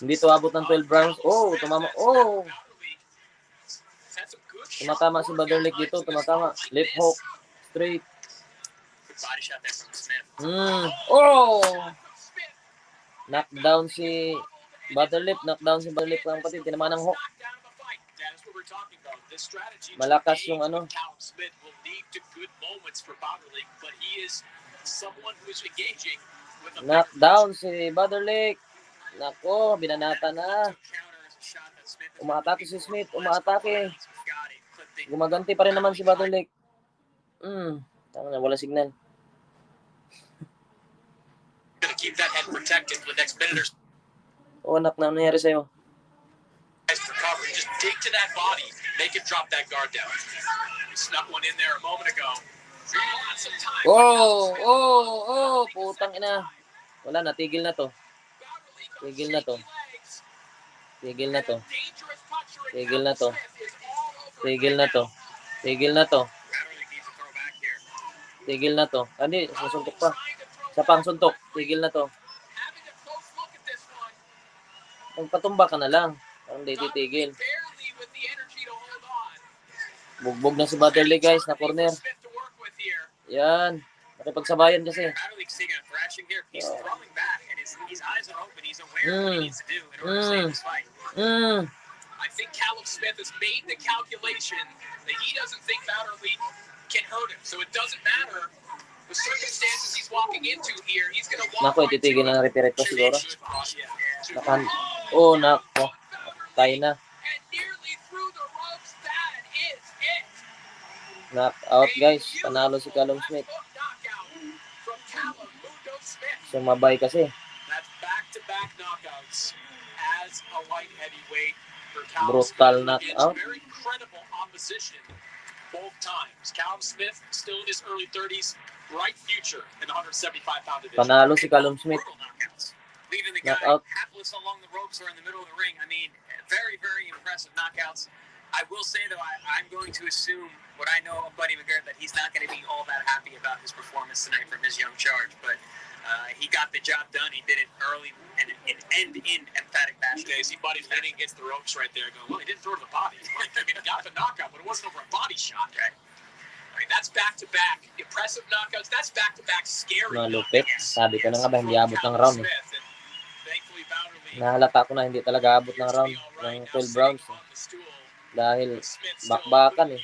Hindi to abot ng 12 rounds. Oh, tumama. Oh. Tumatama si Baderlick dito. Tumatama. Left hook. Straight. Oh. Knockdown si Baderlick. Knockdown si Baderlick mga kapatid. Tinamaan ng hook. Malakas yung knockdown si Baderlick. Nako, binanata na. Umaatake si Smith. Umaatake. Gumaganti pa rin naman si Baderlick. Tama na, wala signal. Oh, anak na nangyari sa'yo. Just dig to that body. Make him drop that guard down. He snuck one in there a moment ago. Oh, putang ina. Wala na, tigil na to. Tigil na to. Tigil na to. Tigil na to. Tigil na to. Tigil na to. Tigil na to. Hindi, susuntok pa. Sa pang suntok. Tigil na to. Magpatumba ka na lang. Parang di titigil. Bugbog na si Baderlick guys, na corner. Yan. Nakipagsabayan kasi. I think Callum Smith has made the calculation that he doesn't think Baderlick can hurt him. So it doesn't matter the circumstances he's walking into here. He's going to walk right titigil na repeat pa siguro. Nako. Tayo na. Knock out guys. Panalo si Callum Smith. Sumabay kasi. That's back-to-back knockouts as a light heavyweight for Brutal knockout. Very credible opposition both times. Callum Smith still in his early 30s, bright future in the 175-pound division. Panalo si Callum Smith. Leaving the guy hapless along the ropes or in the middle of the ring. I mean, very, very impressive knockouts. I will say, though, I'm going to assume what I know of Buddy McGirt, that he's not going to be all that happy about his performance tonight from his young charge. But he got the job done. He did it early and in end-in emphatic fashion. You see Buddy leaning against the ropes right there going, well, he didn't throw to the body. I mean, he got the knockout, but it wasn't over a body shot. Right. I mean, that's back-to-back impressive knockouts. That's back-to-back scary Malupit. knockouts. Sabi ko na nga ba, hindi abot ng round eh. Nahalata ko na hindi talaga abot ng round. Ng 12 rounds. Dahil bakbakan eh.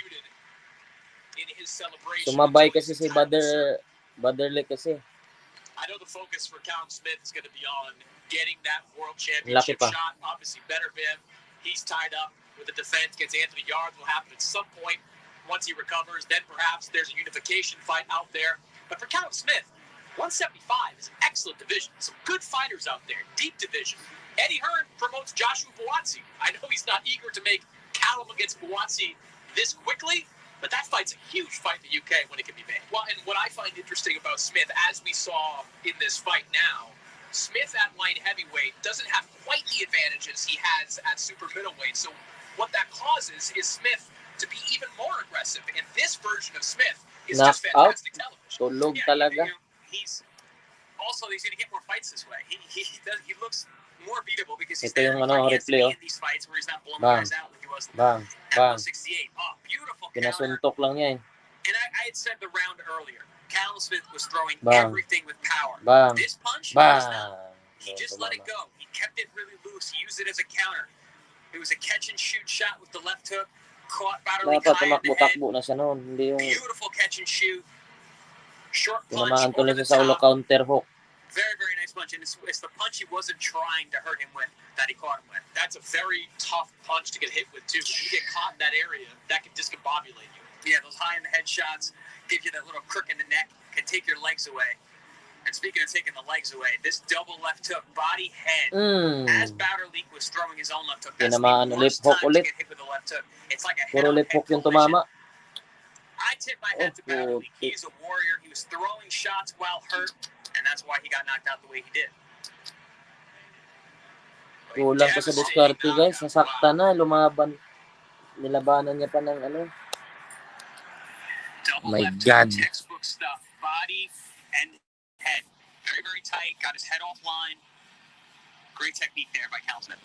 Sumabay kasi si Baderlick kasi. I know the focus for Callum Smith is going to be on getting that world championship shot. Obviously, better Viv. He's tied up with the defense against Anthony Yarde. Will happen at some point once he recovers. Then perhaps there's a unification fight out there. But for Callum Smith, 175 is an excellent division. Some good fighters out there. Deep division. Eddie Hearn promotes Joshua Buatsi. I know he's not eager to make Callum against Buatsi this quickly, but that fight's a huge fight in the UK when it can be made. Well, and what I find interesting about Smith, as we saw in this fight now, Smith at light heavyweight doesn't have quite the advantages he has at super middleweight. So what that causes is Smith to be even more aggressive. And this version of Smith is just fantastic television. Tulog talaga. He's going to get more fights this way. He looks more beatable because he's in these fights where he's not blowing guys out like he was bang. at 168. Oh, beautiful counter. Pinasuntok lang niya eh. And I had said the round earlier, Callum Smith was throwing Bang. everything with power. Bang. This punch, Bang. he just let it go. He kept it really loose. He used it as a counter. It was a catch and shoot shot with the left hook. Caught Batterly Dapat Kai in the head. tumakbo-takbo na siya noon. Hindi yung Beautiful catch and shoot. Short punch tinamaan over tuloy the siya sa ulo top. counter hook. Very, very nice punch. And it's the punch he wasn't trying to hurt him with that he caught him with. That's a very tough punch to get hit with, too. When you get caught in that area, that can discombobulate you. Yeah, those high in the head shots give you that little crook in the neck, can take your legs away. And speaking of taking the legs away, this double left hook, body head, as Batterleak was throwing his own left hook, that's Tinamaan the worst time to get hit with a left hook. It's like a Puro lip head-on-head hook yung collision. tumama. I tip my hat to Batterleak. He's a warrior. He was throwing shots while hurt, and that's why he got knocked out the way he did. Kulang pa sa diskarte, guys. Nasakta na, lumaban. Nilabanan niya pa ng ano. Double My left God. hook, textbook stuff. Body and head. Very, very tight. Got his head offline. Great technique there by Cal Smith.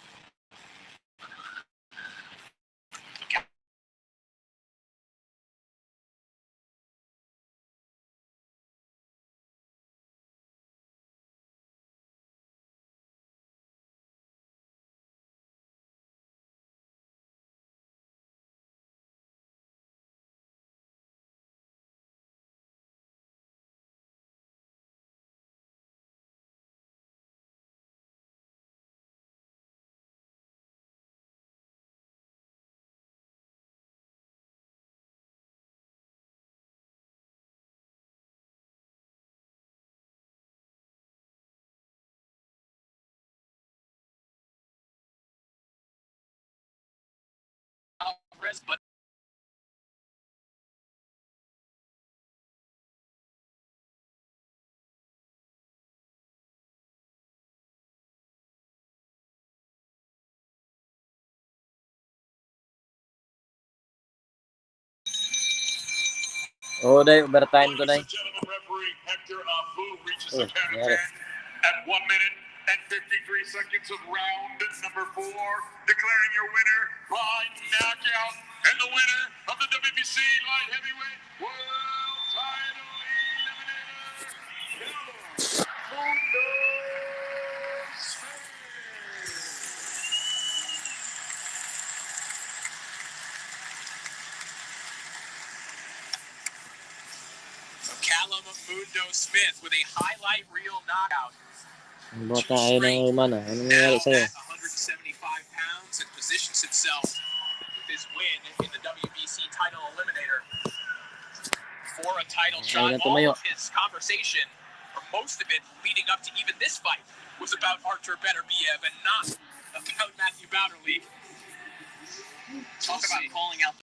But Oo, day. Overtime to, day. At 1 minute and 53 seconds of round number 4, declaring your winner by knockout and the winner of the WBC Light Heavyweight World Title Eliminator, Mundo Smith. Callum Mundo Smith with a highlight reel knockout. Ang bota ayaw ng umano. Anong nangyari sa'yo? At 175 pounds, and positions himself with his win in the WBC title eliminator for a title shot. All of his conversation, or most of it leading up to even this fight, was about Artur Beterbiev and not about Matthew Batterleak. Talk about calling out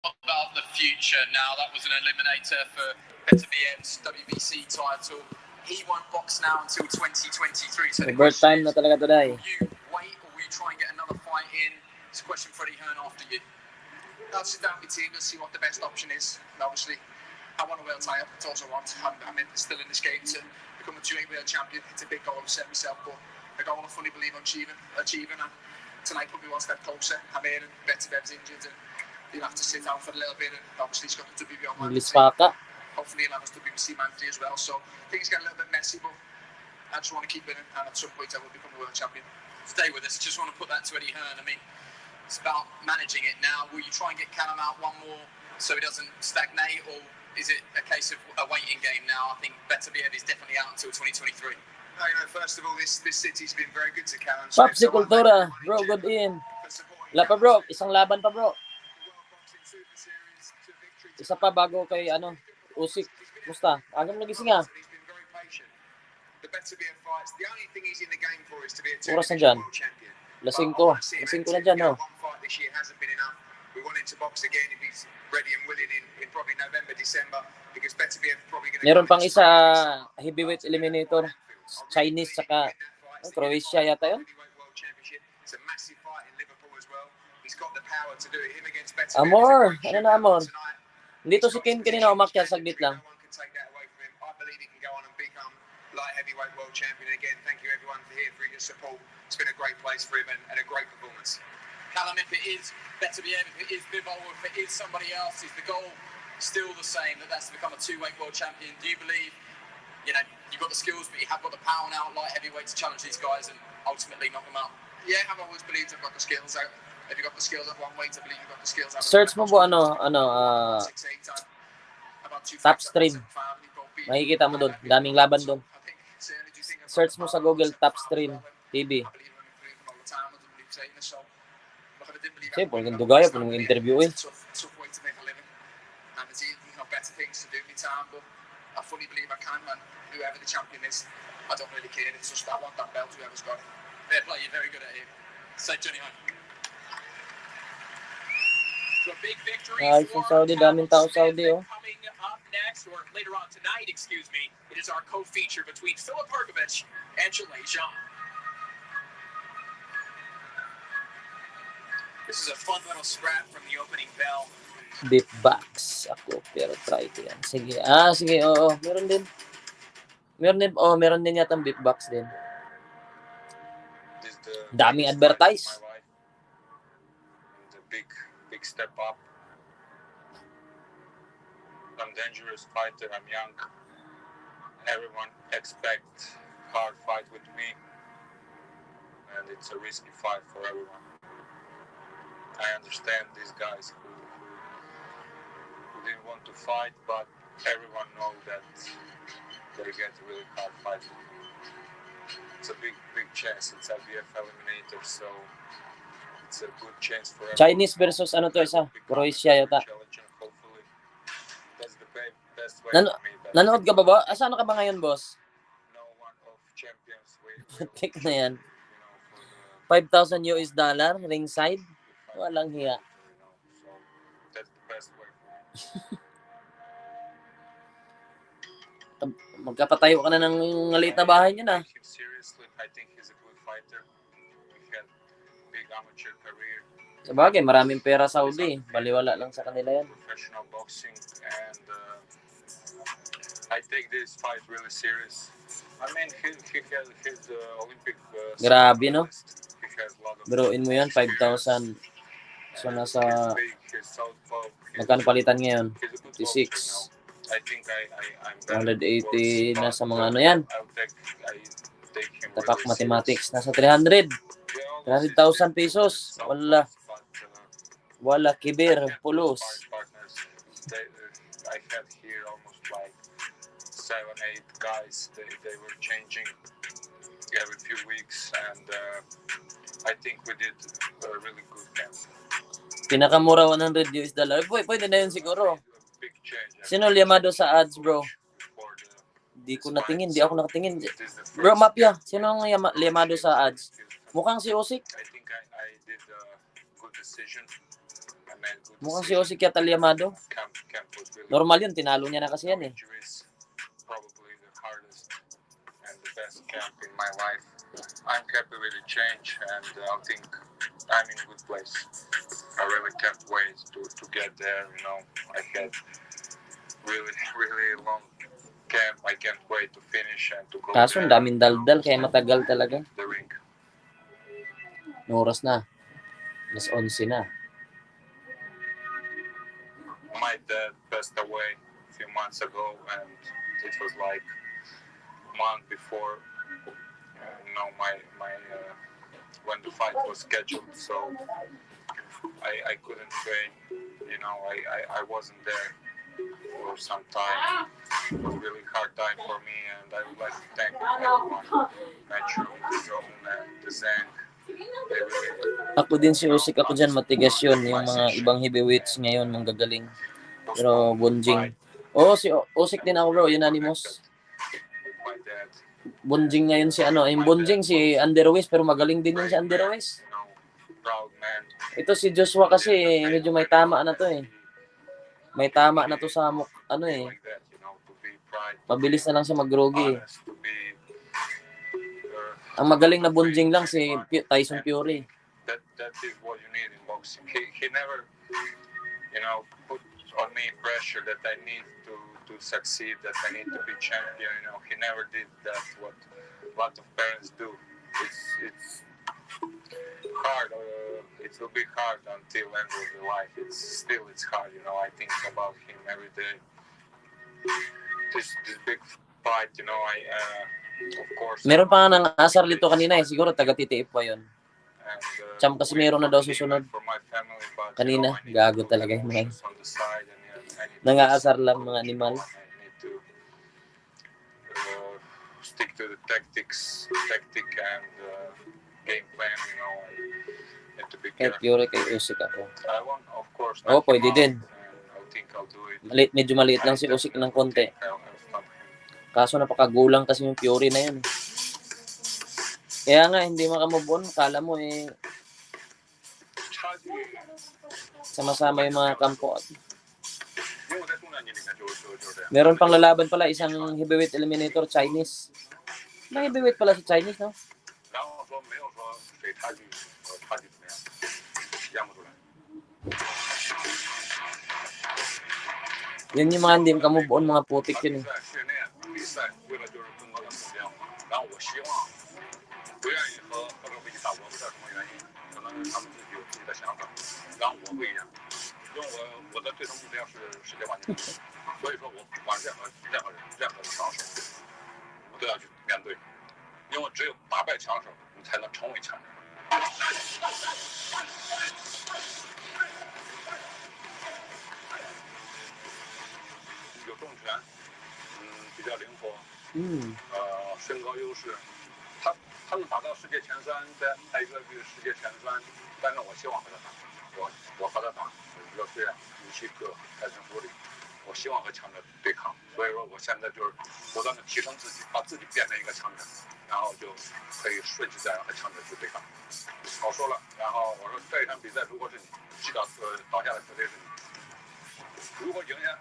about the future now? That was an eliminator for Beterbiev WBC title. He won't box now until 2023. So overtime na talaga today. Will you wait or will you try and get another fight in? It's a question for Eddie Hearn after you. I'll sit down with the team and see what the best option is. And obviously, I want a world title. It's also want. I'm still in this game to become a 2-8 world champion. It's a big goal I've set myself, but a goal I fully believe I'm achieving. And tonight put me one step closer. I'm here and Beterbev's injured and he'll have to sit down for a little bit. And obviously he's got the WBO man. Hopefully he'll have his WBC monthly as well. So things get a little bit messy, but I just want to keep winning. And at some point I will become a world champion. Stay with us. Just want to put that to Eddie Hearn. I mean, it's about managing it now. Will you try and get Callum out one more so he doesn't stagnate, or is it a case of a waiting game now? I think Beterbiev is definitely out until 2023. First of all, this city's been very good to Callum. Papsi Kultura, bro, good in. Wala pa bro, isang laban pa bro. Isa pa bago kay Usyk. Musta? Agam nagising nga. The Beterbiev fights, the only thing he's in the game for is to be a oras na dyan. world champion. Lasing ko na dyan, no? One fight this year hasn't been enough. We want him to box again if he's ready and willing in probably November, December, because Beterbiev probably going to... Meron pang isa heavyweight eliminator, Chinese saka Croatia yata yun. It's a massive fight in Liverpool as well. He's got the power to do it. Him against Beterbiev. Amor, ano na Amor? Dito si Ken kanina umakyat saglit lang. I believe he can go on and become light heavyweight world champion again. Thank you everyone for your support. It's been a great place for him and a great performance. Callum, if it is Beterbiev, if it is Bivol, if it is somebody else, is the goal still the same, that's to become a two-weight world champion? Do you believe, you've got the skills, but you have got the power now, light heavyweight, to challenge these guys and ultimately knock them out? Yeah, I've always believed I've got the skills. If you've got the skills at one weight, I believe you've got the skills. Search mo po top stream. Makikita mo doon, daming laban doon. Search mo sa Google top stream TV. Kasi po, ang dugaya po nung interview eh. I fully believe I can, and whoever the champion is, I don't really care. It's just I want that belt, whoever's got it. Fair play, you're very good at it. Say Johnny home. So a big victory for Saudi, daming tao Saudi oh. Coming up next, or later on tonight, excuse me, it is our co-feature between Filip Hrgović and Malaysia. This is a fun little scrap from the opening bell. Beatbox ako, pero try ko yan. Sige, sige, oo. Meron din. Meron din yata beatbox din. Daming advertise. The big step up. I'm dangerous fighter, I'm young. Everyone expect hard fight with me. And it's a risky fight for everyone. I understand these guys who didn't want to fight, but everyone knows that they get really hard fight. It's a big chance. It's IBF eliminator, so it's a good chance for everyone. Chinese versus ano to isa? Croatia yata. That's the best way for me. Nanood ka ba? Saan ka ba ngayon, boss? No one of champions Pick na yan. $5,000 ringside. Walang hiya. So that's the best way for me. Magkapatayo ka na ng maliit na bahay niyo na. Seriously, I think he's a good fighter. He had big amateur career. Sabagay, maraming pera Saudi. Baliwala lang sa kanila yan. Professional boxing, and I take this fight really serious. I mean, he has his Olympic. Grabe, no? Biruin mo yan, 5,000. So, nasa... Magkano palitan ngayon? 56. I think I'm 180 na sa mga ano yan. Tapak mathematics. Nasa 300. 300,000 pesos. Wala kibir. Pulos. I had here almost like 7-8 guys. They were changing every few weeks, and I think we did a really good camp. Pinakamura $100. Pwede na yun siguro. Sino liyamado sa ads, bro? Di ko natingin, di ako nakatingin. Bro, Mapia, sino ang liyamado sa ads? Mukhang si Usyk. I think I did a good decision. I made good Mukhang si decisions. Usyk yata Yamado. Camp was really Normal yun, tinalo niya na kasi yan eh. injuries. Probably the hardest and the best camp in my life. I'm happy with the change, and I think I'm in a good place. I really can't wait to get there. You know, I had really long camp. I can't wait to finish and to go Kaso ang there. daming daldal kaya matagal talaga. The ring. Oras na. Mas 11 na. My dad passed away a few months ago, and it was like a month before, my when the fight was scheduled. So I couldn't train. You know, I wasn't there for some time. It was a really hard time for me, and I would like to thank everyone, Metro, John, and the Zang. They really Ako din si Usyk, ako dyan matigas yun. Yung mga ibang heavyweights ngayon, manggagaling. Pero Bunjing. Oo, si Usyk din ako bro, unanimous. with my dad. Bunjing ngayon si ano, yung Bunjing si Underwest, pero magaling din yun si Underwest. You know, proud man. Ito si Joshua kasi, medyo may tama na to eh. May tama na to sa ano eh. Like that, you know, to be pride, Mabilis na lang siya mag-grogi. honest, to be Ang magaling na Bunjing lang si Tyson Fury. that is what you need in boxing. He never, you know, put on me pressure that I need to succeed, that I need to be champion. You know, he never did that. What a lot of parents do. It's hard. It will be hard until end of the life. It's hard. You know, I think about him every day. This big fight. You know, of course. Meron pa nga ng asar dito kanina eh. Siguro taga-titiip pa yun. And, Cham kasi meron na daw susunod. for my family, but, Kanina, you know, I need gago to talaga yung mga focus on the side, and I need to nangaasar lang mga animal. I need to stick to the tactic and game plan. You know, I need to be Kay careful. Fury, kay Usyk ako. I want, of course, Oo, knock him pwede out, din. and I think I'll do it. Medyo maliit lang si Usyk ng konti. I'll stop him. Kaso napakagulang kasi yung Fury na yun. Kaya nga, hindi makamove on. Kala mo eh, sama-sama yung mga kampo. Meron pang lalaban pala, isang heavyweight eliminator, Chinese. May heavyweight pala sa Chinese, no? 然后说没有说谁差距怎么样，验不出来。 Yun yung mga hindi makamove on, mga putik yun eh. 比赛为了就是更高的目标，然后我希望不愿意和这个比赛，我不知道什么原因，可能他们自己有自己的想法，然后我不一样，因为我的最终目标是世界冠军，所以说我不管任何的强手，我都要去面对，因为只有打败强手，你才能成为强者。有重拳，比较灵活，身高优势，他能打到世界前三，在一个世界前三，但是我希望和他打，我和他打，热水啊、usyk、泰森弗里，我希望和强者对抗，所以说我现在就是不断的提升自己，把自己变成一个强者，然后就可以顺其自然和强者去对抗。我说了，然后我说这一场比赛如果是你击倒倒下的绝对是你，如果赢下。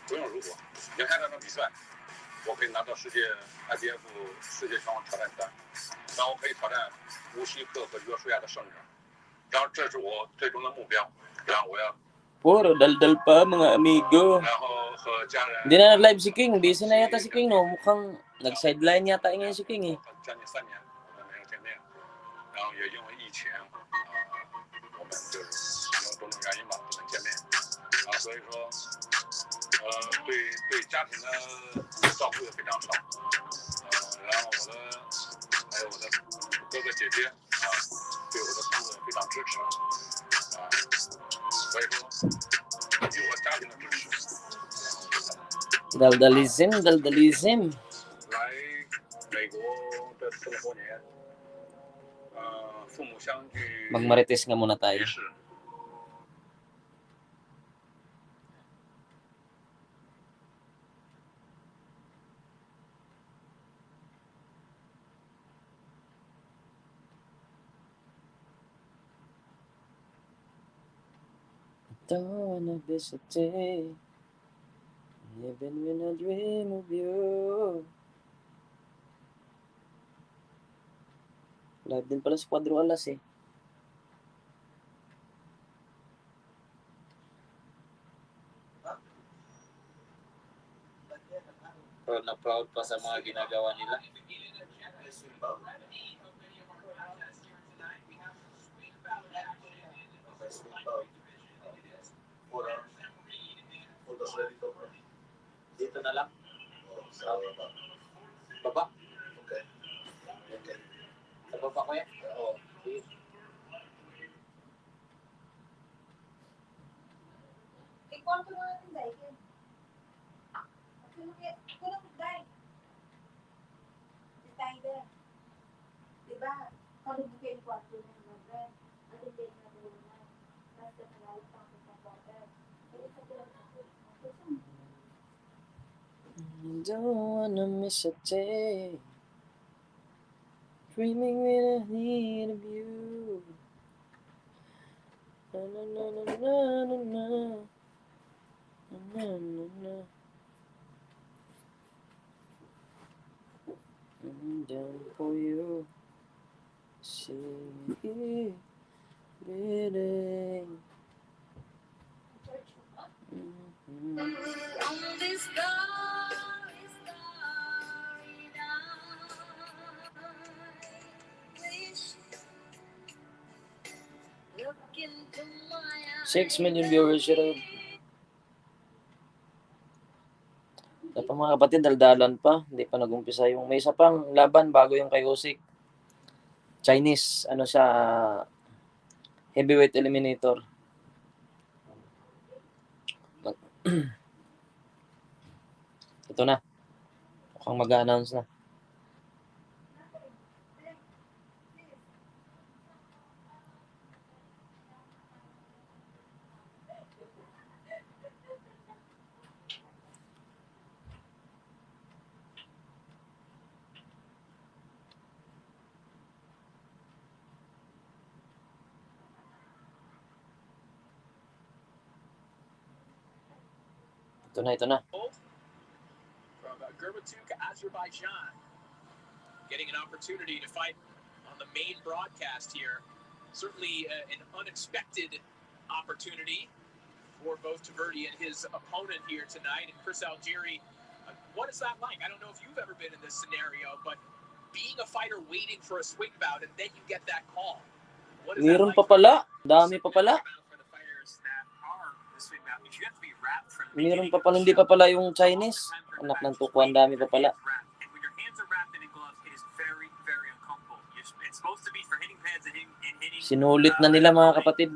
不用如果赢下这场比赛，我可以拿到世界 IBF 世界拳王挑战赛，然后我可以挑战乌西克和约书亚的胜者，然后这是我最终的目标，然后我要。Puro daldal pa mga amigo. 然后和家人。 Hindi na nag-live si King. Busy na yata si King, no? Mukhang nag-sideline yata ngayon si King, eh. 将近3年我们没有见面，然后也因为疫情，我们就是因为种种原因吧不能见面，所以说。 对家庭的照顾也非常好，然后还有我的哥哥姐姐对我的工作也非常支持，所以说有了家庭的支持。Daldalism. 来美国这4多年，父母相聚。Magmarites nga muna tayo. Don't wanna be so deep, even when I dream of you. Live din pala sa Quadro Alas eh. Proud na proud pa sa mga ginagawa nila. Dito na lang. Baba. Okay. Sa baba ko yan? Oo. Ikwanto na natin dahil. Kulang dahil. Dahil. Diba? Kalau bukan ikwanto na naman. Atin din na tulungan. Basta nalalit ang pagkakoter. Pero sa tulad ako. Don't wanna miss a day, dreaming when I need of you. Na na na na na na na. Na na na. I'm down for you. See, bleeding. Six million viewers yun. Dapat mga kapatid, daldalan pa. Hindi pa nag-umpisa yung may isa pang laban bago yung kay Usyk. Chinese, ano siya, heavyweight eliminator. Ito na. Mukhang mag-a-announce na. Ito na. From Gurbatuk, Azerbaijan, getting an opportunity to fight on the main broadcast here. Certainly an unexpected opportunity for both Taverdi and his opponent here tonight. And Chris Algieri, what is that like? I don't know if you've ever been in this scenario, but being a fighter waiting for a swing bout and then you get that call. What is Meron that like pa pala. Dami pa pala. Meron pa pala, hindi pa pala yung Chinese. Anak ng tukuan, dami pa pala. Sinulit na nila mga kapatid.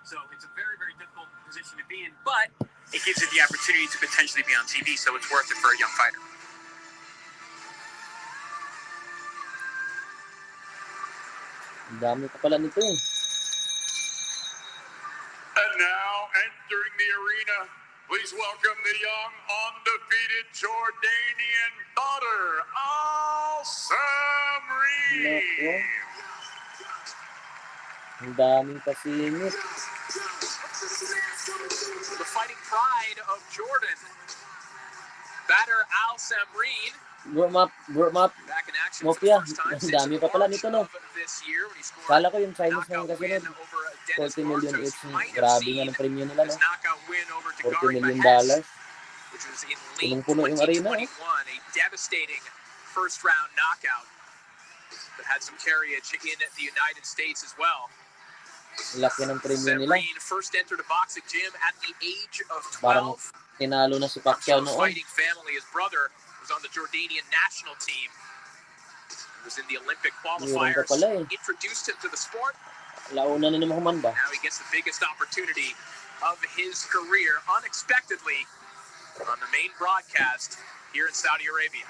So it's a very, very difficult position to be in, but it gives you the opportunity to potentially be on TV, so it's worth it for a young fighter. Dami pa pala nito eh. And now, entering the arena, please welcome the young, undefeated Jordanian daughter, Al-Samri. Ang daming pasingit. The fighting pride of Jordan, batter Al-Samri. Warm up. Mopia. Ang dami pa pala nito, no? Kala ko yung Chinese na yung kasunod. 40 million each. Grabe nga ng premium nila, no? $40 million. Punong-puno yung arena, no? A devastating first-round knockout that had some carriage in the United States as well. Laki ng premium nila. First entered a boxing gym at the age of 12. Parang tinalo na si Pacquiao noon. Fighting family, his brother was on the Jordanian national team. He was in the Olympic qualifiers. Introduced him to the sport. Launa na naman humanda. Now he gets the biggest opportunity of his career unexpectedly on the main broadcast here in Saudi Arabia.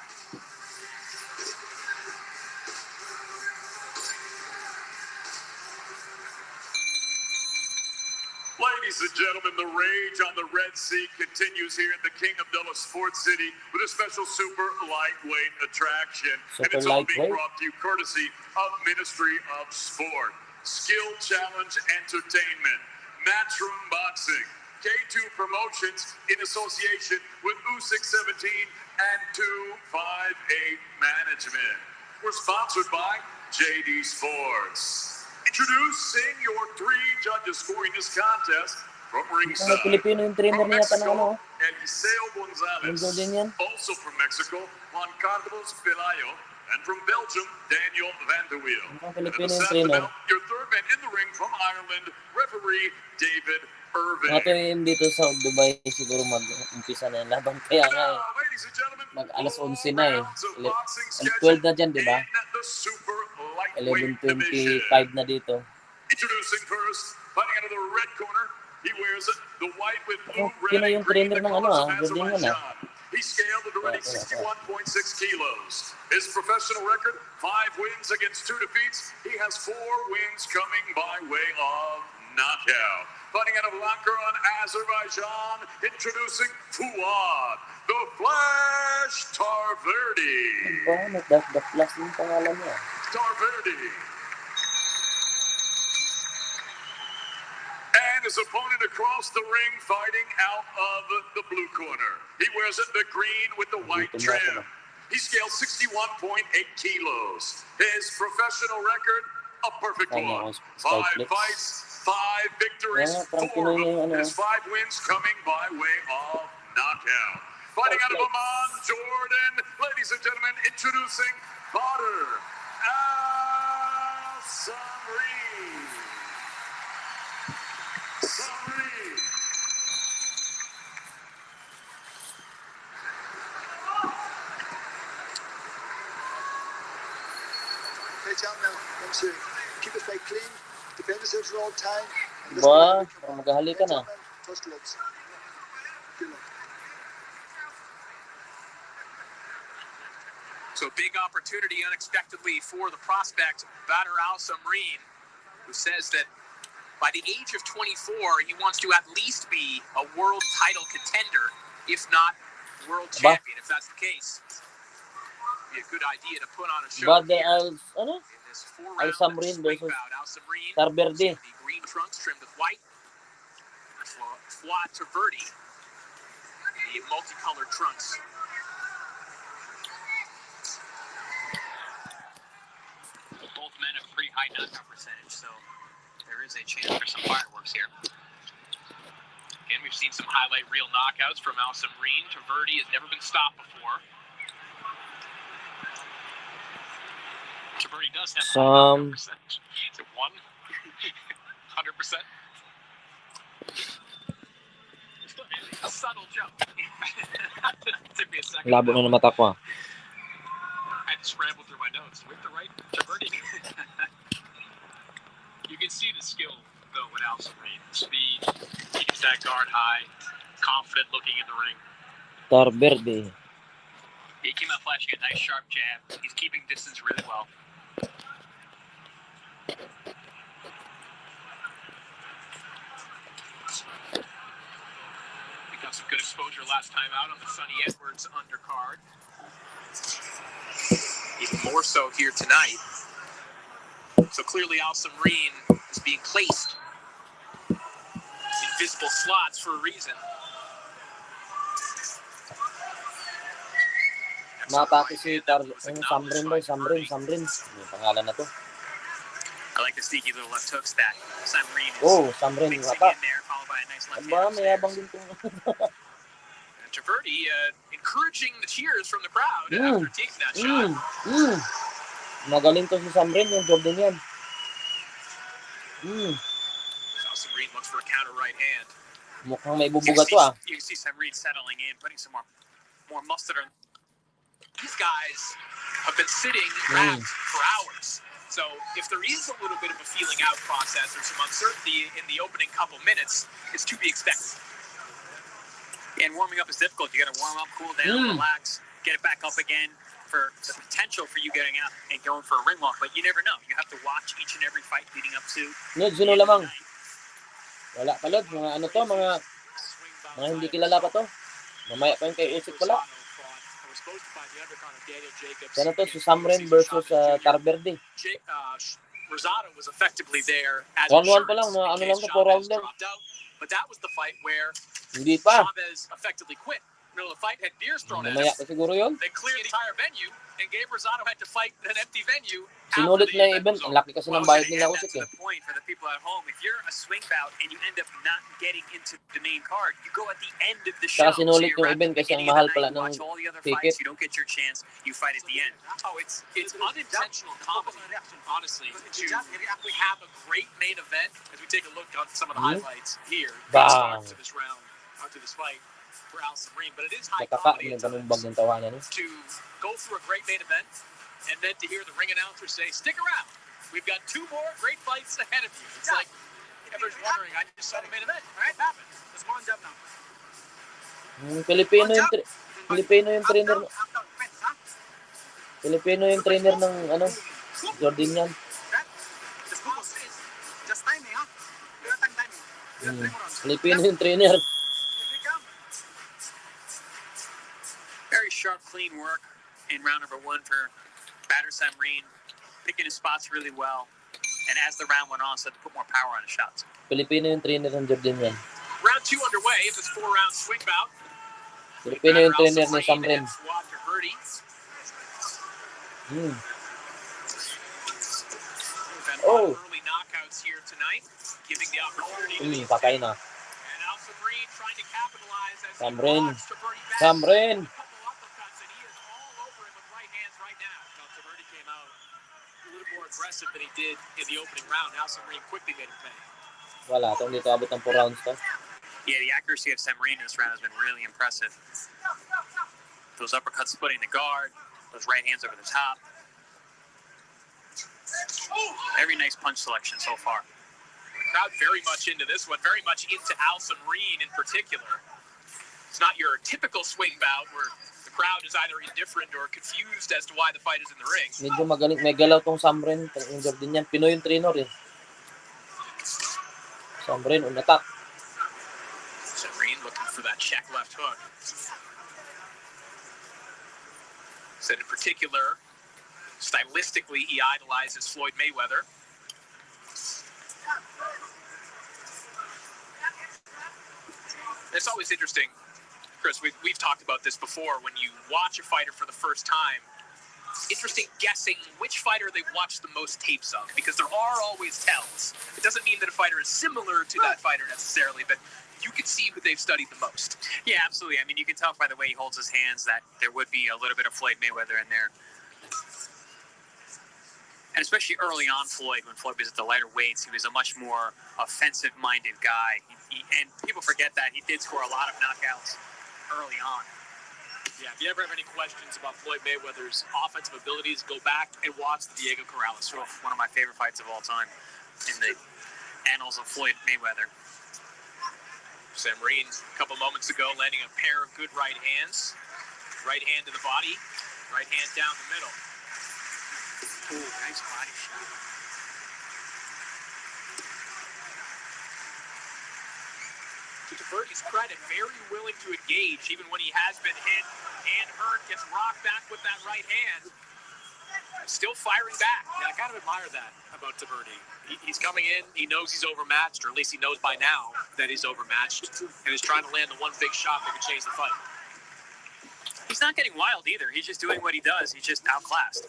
Ladies and gentlemen, the rage on the Red Sea continues here at the King Abdullah Sports City with a special super lightweight attraction. And it's all being brought to you courtesy of Ministry of Sport. Skill Challenge Entertainment. Matchroom Boxing. K2 Promotions in association with usyk 17 and 258 Management. We're sponsored by JD Sports. Introducing your 3 judges scoring this contest from ringside. Pilipino yung trainer From niya pa ng ano. Mexico, Eliseo Gonzalez. Also from Mexico, Juan Carlos Pelayo. And from Belgium, Daniel Van der Wiel. And at the center, your third man in the ring from Ireland, referee David Irving. Natin dito sa Dubai siguro mag-umpisa na yung laban. Kaya nga mag-alas 11 na eh. 12 na dyan, di ba? 11:25 na dito. Introducing first, fighting out of the red corner, he wears the white with blue, red, Pino yung trainer ng ano Jordanian na. He scaled at already 61.6 kilos. His professional record, 5 wins against 2 defeats. He has 4 wins coming by way of knockout. Fighting out of Lankaran, Azerbaijan, introducing Fuad, the Flash Tarverdi. The Flash yung pangalan niya. Tarverdi. And his opponent across the ring fighting out of the blue corner. He wears it the green with the white trim. He scaled 61.8 kilos. His professional record, a perfect one. 5 fights, 5 victories, 4 of his 5 wins coming by way of knockout. Fighting out of Amman, Jordan, ladies and gentlemen, introducing Badr Al-Samri. Keep it clean, defend yourselves for all time. Ba, maghahali ka na. So big opportunity unexpectedly for the prospect, Badr Al-Samri, who says that by the age of 24, he wants to at least be a world title contender, if not world champion, if that's the case. Be a good idea to put on a show Badr here. Al-Samri versus Tarverdi. The green trunks trimmed with white. Fuad Tarverdi, the multicolored trunks. Both men have a pretty high knockout percentage, so there is a chance for some fireworks here. Again, we've seen some highlight reel knockouts from Al-Samri. Tarverdi has never been stopped before. Tarverdi does have a percentage. Is it 1? 100%? A subtle jump. Took me a second. Labo na mata ko. I had to scramble through my notes. With the right Tarverdi. You can see the skill, though, with Al-Samri. Speed, keeps that guard high, confident looking in the ring. Tarverdi. He came out flashing a nice sharp jab. He's keeping distance really well. He got some good exposure last time out on the Sonny Edwards undercard. Even more so here tonight. So clearly Al-Samri is being placed in visible slots for a reason. Napako si Samrin. Yung pangalan na to. I like the sneaky little left hooks that Samri is Samrin mixing in there, followed by a nice left hand. Mayabang din tong. Tarverdi encouraging the cheers from the crowd after taking that shot. Magaling to si Samrin, yung Jordanian. Samri looks for a counter right hand. Mukhang may bubuga to You can see Samri settling in, putting some more mustard on. These guys have been sitting wrapped for hours. So if there is a little bit of a feeling out process or some uncertainty in the opening couple minutes, it's to be expected. And warming up is difficult. You got to warm up, cool down, relax, get it back up again for the potential for you getting out and going for a ring walk. But you never know. You have to watch each and every fight leading up to. Sino lamang? Wala pa Lod. Mga ano to, mga hindi kilala pa to. Mamaya pa yung kay Usyk pala. Sana to si Samrin versus Tarverdi. Rosado was effectively there as 1-1 pa lang, insurance ano in lang case to, 4 round Chavez lang. dropped out. But that was the fight where Hindi pa. Chavez effectively quit. Middle of the fight, had beers thrown at Namaya him. pa siguro yun. They cleared the entire venue, and Gabe Rosado had to fight an empty venue. Sinulit na yung event. Ang laki kasi ng bayad nila Usyk eh. To the point for the people at home, if you're a swing bout and you end up not getting into the main card, you go at the end of the show. Saka sinulit yung event kasi ang mahal pala ng ticket. You don't get your chance, you fight at the end. Oh, it's unintentional comedy, honestly, to have a great main event. As we take a look on some of the highlights here, start to this round, to this fight. For Alison Reed, but it is high comedy to go through a great main event and then to hear the ring announcer say, "Stick around. We've got 2 more great fights ahead of you." It's like everyone's wondering, I just saw the main event. All right, happened. Let's wind up now. Filipino yung trainer ng ano, Jordanian. Just timing, ha? Filipino yung trainer. Very sharp, clean work in round number 1 for batter Sam Reed, picking his spots really well. And as the round went on, started to put more power on his shots. Filipino yung trainer ng Jordanian. Round 2 underway. It's a 4-round swing bout. Filipino yung trainer ni Sam Reed. Oh. Early knockouts here tonight, giving the opportunity. Patay na. And Alison Reed trying to capitalize as Sam Reed. Aggressive than he did in the opening round. Alison Reed quickly made him pay. Wala, ito dito abot ng 4 rounds to. Yeah, the accuracy of Sam Reed in this round has been really impressive. Those uppercuts splitting the guard, those right hands over the top. Every nice punch selection so far. The crowd very much into this one, very much into Alison Reed in particular. It's not your typical swing bout where crowd is either indifferent or confused as to why the fight is in the ring. Medyo magaling, may galaw tong Sam Reed, yung Jordanian. Pinoy yung trainer eh. Sam Reed on attack. Sam Reed looking for that check left hook. Said in particular, stylistically, he idolizes Floyd Mayweather. It's always interesting, Chris, we've talked about this before. When you watch a fighter for the first time, interesting guessing which fighter they've watched the most tapes of, because there are always tells. It doesn't mean that a fighter is similar to that fighter necessarily, but you can see who they've studied the most. Yeah, absolutely. I mean, you can tell by the way he holds his hands that there would be a little bit of Floyd Mayweather in there. And especially early on, Floyd, when Floyd was at the lighter weights, he was a much more offensive-minded guy. And people forget that he did score a lot of knockouts early on. Yeah, if you ever have any questions about Floyd Mayweather's offensive abilities, go back and watch the Diego Corrales show, one of my favorite fights of all time in the annals of Floyd Mayweather. Sam Reed, a couple moments ago, landing a pair of good right hands. Right hand to the body, right hand down the middle. Ooh, nice body shot. To Bertie's credit, very willing to engage, even when he has been hit and hurt, gets rocked back with that right hand. Still firing back. Yeah, I kind of admire that about Taverdi. He's coming in, he knows he's overmatched, or at least he knows by now that he's overmatched, and is trying to land the one big shot that could change the fight. He's not getting wild either. He's just doing what he does. He's just outclassed.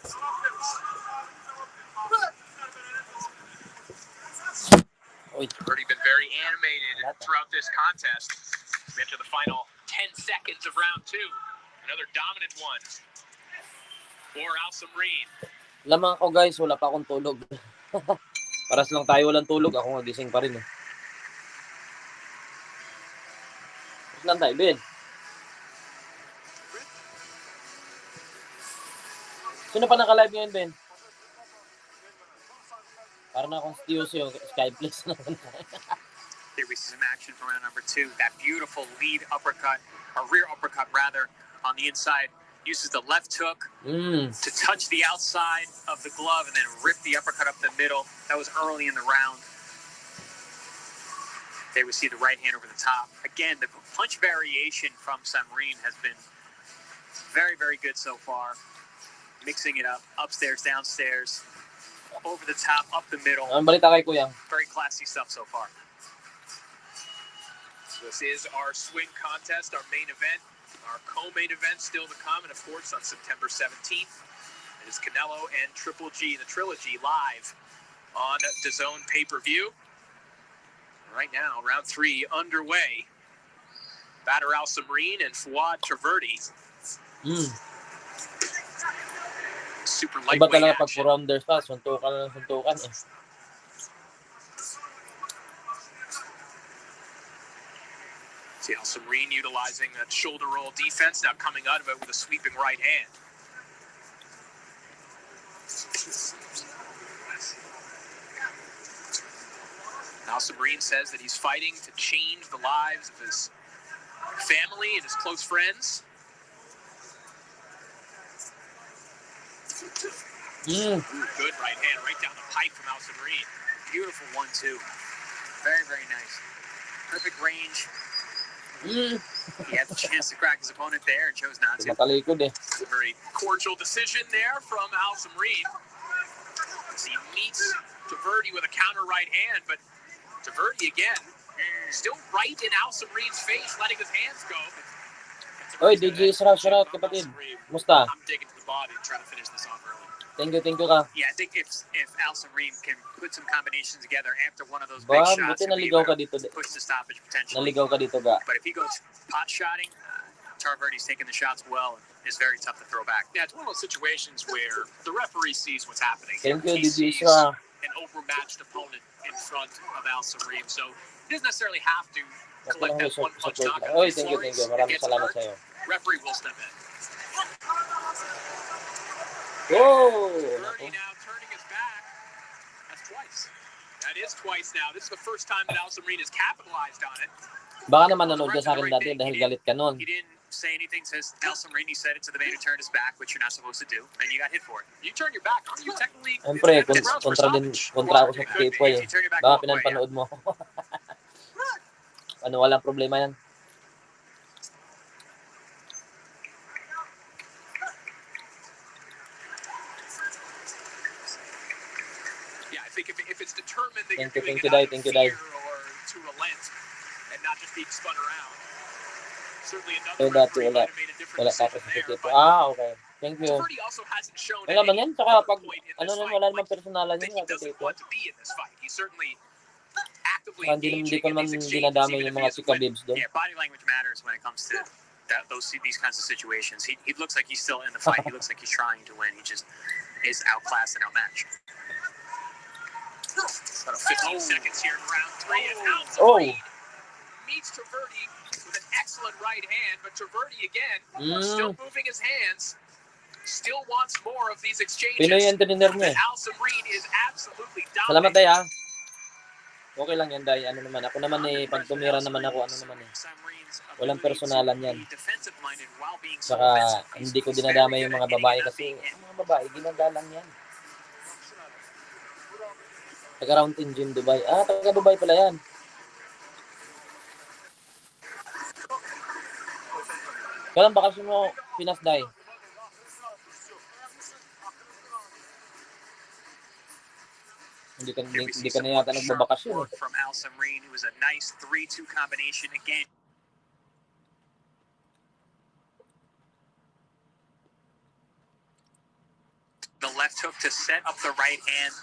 Taverdi been very animated throughout this contest. We enter the final 10 seconds of round 2. Another dominant one for Alison Reed. Lamang ako guys, wala pa akong tulog. Paras lang tayo walang tulog, ako nagising pa rin eh. Saan tayo, Ben? Sino pa naka-live ngayon, Ben? Parang na akong Stius yung Skyplex naman. Here we see some action from round number 2. That beautiful lead uppercut, or rear uppercut rather, on the inside. Uses the left hook to touch the outside of the glove and then rip the uppercut up the middle. That was early in the round. There we see the right hand over the top. Again, the punch variation from Sam Reed has been very, very good so far. Mixing it up, upstairs, downstairs. over the top, up the middle. Ang balita kay Kuya. Very classy stuff so far. This is our swing contest, our main event. Our co-main event still to come, and of course on September 17th, it is Canelo and Triple G, the trilogy, live on DAZN pay-per-view. Right now, round 3 underway. Bader Al-Samreen and Fuad Traverdi. Super Iba lightweight talaga pag action. rounders pa, suntukan eh. See Al-Samreen utilizing that shoulder roll defense, now coming out of it with a sweeping right hand. Al-Samreen says that he's fighting to change the lives of his family and his close friends. Good right hand right down the pipe from Al-Samreen. Beautiful 1-2. Very, very nice. Perfect range. He had the chance to crack his opponent there and chose not to. Matalikod eh. It's a very cordial decision there from Al-Samreen. He meets Traverdi with a counter right hand, but Traverdi again, still right in Al-Samreen's face, letting his hands go. Oy, DJ Shout out kapatid. Musta? I'm digging to the body and trying to finish this off early. Thank you ka. Yeah, I think if Al-Samreen can put some combinations together after one of those Ba, big shots, buti naligaw ka dito. push the stoppage potentially. Naligaw ka dito ga. But if he goes pot shotting, Traverdi's taking the shots well. It's very tough to throw back. Yeah, it's one of those situations where the referee sees what's happening. Thank you, He DJ sees Shout. an overmatched opponent in front of Al-Samreen, so he doesn't necessarily have to collect that one punch knockout. Oy, thank you. Maraming salamat sa iyo. Referee will step in. Oh! Traverdi now turning his back. That's twice. That is twice now. This is the first time that Al-Samreen has capitalized on it. Baka naman nanood ka sa akin dati dahil galit ka nun. He didn't say anything. Says Al-Samreen, he said it to the man who turned his back, which you're not supposed to do, and you got hit for it. You turn your back, aren't you technically? Siyempre, kontra ako sa tipo eh. Baka pinapanood mo ako. Ano, walang problema yan. I think if it's determined that Thank you're you, doing it out of thank you, fear or to relent and not just being spun around, certainly another Dati referee wala. might have made a different Wala decision tapos sa there. tipo. But Okay. Thank you. Traverdi also hasn't shown Wala at man any yan. Saka pag, point in ano this nun, fight wala namang like personalan that yun. he Sa doesn't tipo. want to be in this fight. He's certainly actively Hindi engaging ko in naman these exchanges, dinadamay even yung if he mga doesn't chika win. babes doon. Yeah, body language matters when it comes to these kinds of situations. He looks like he's still in the fight. He looks like he's trying to win. He just is outclassed and outmatched. About 15 seconds here in round 3. And Al-Samreen meets Traverdi with an excellent right hand, but Traverdi again still moving his hands, still wants more of these exchanges. Pinoy entertainer niya eh. Al-Samreen is absolutely Salamat dominating. tayo. Okay lang yan, Day. Ano naman, ako naman eh, pag tumira naman ako, ano naman eh. Walang personalan yan. Saka, hindi ko dinadamay yung mga babae kasi, ang mga babae, ginagalang yan. Taga-Roundin Gym, Dubai. Taga-Dubai pala yan. Kailan bakasyon mo, Pinas, Day? Hindi ka na yata nagbabakasyon eh. From Al-Samreen, it was a nice 3-2 combination again. The left hook to set up the right hand.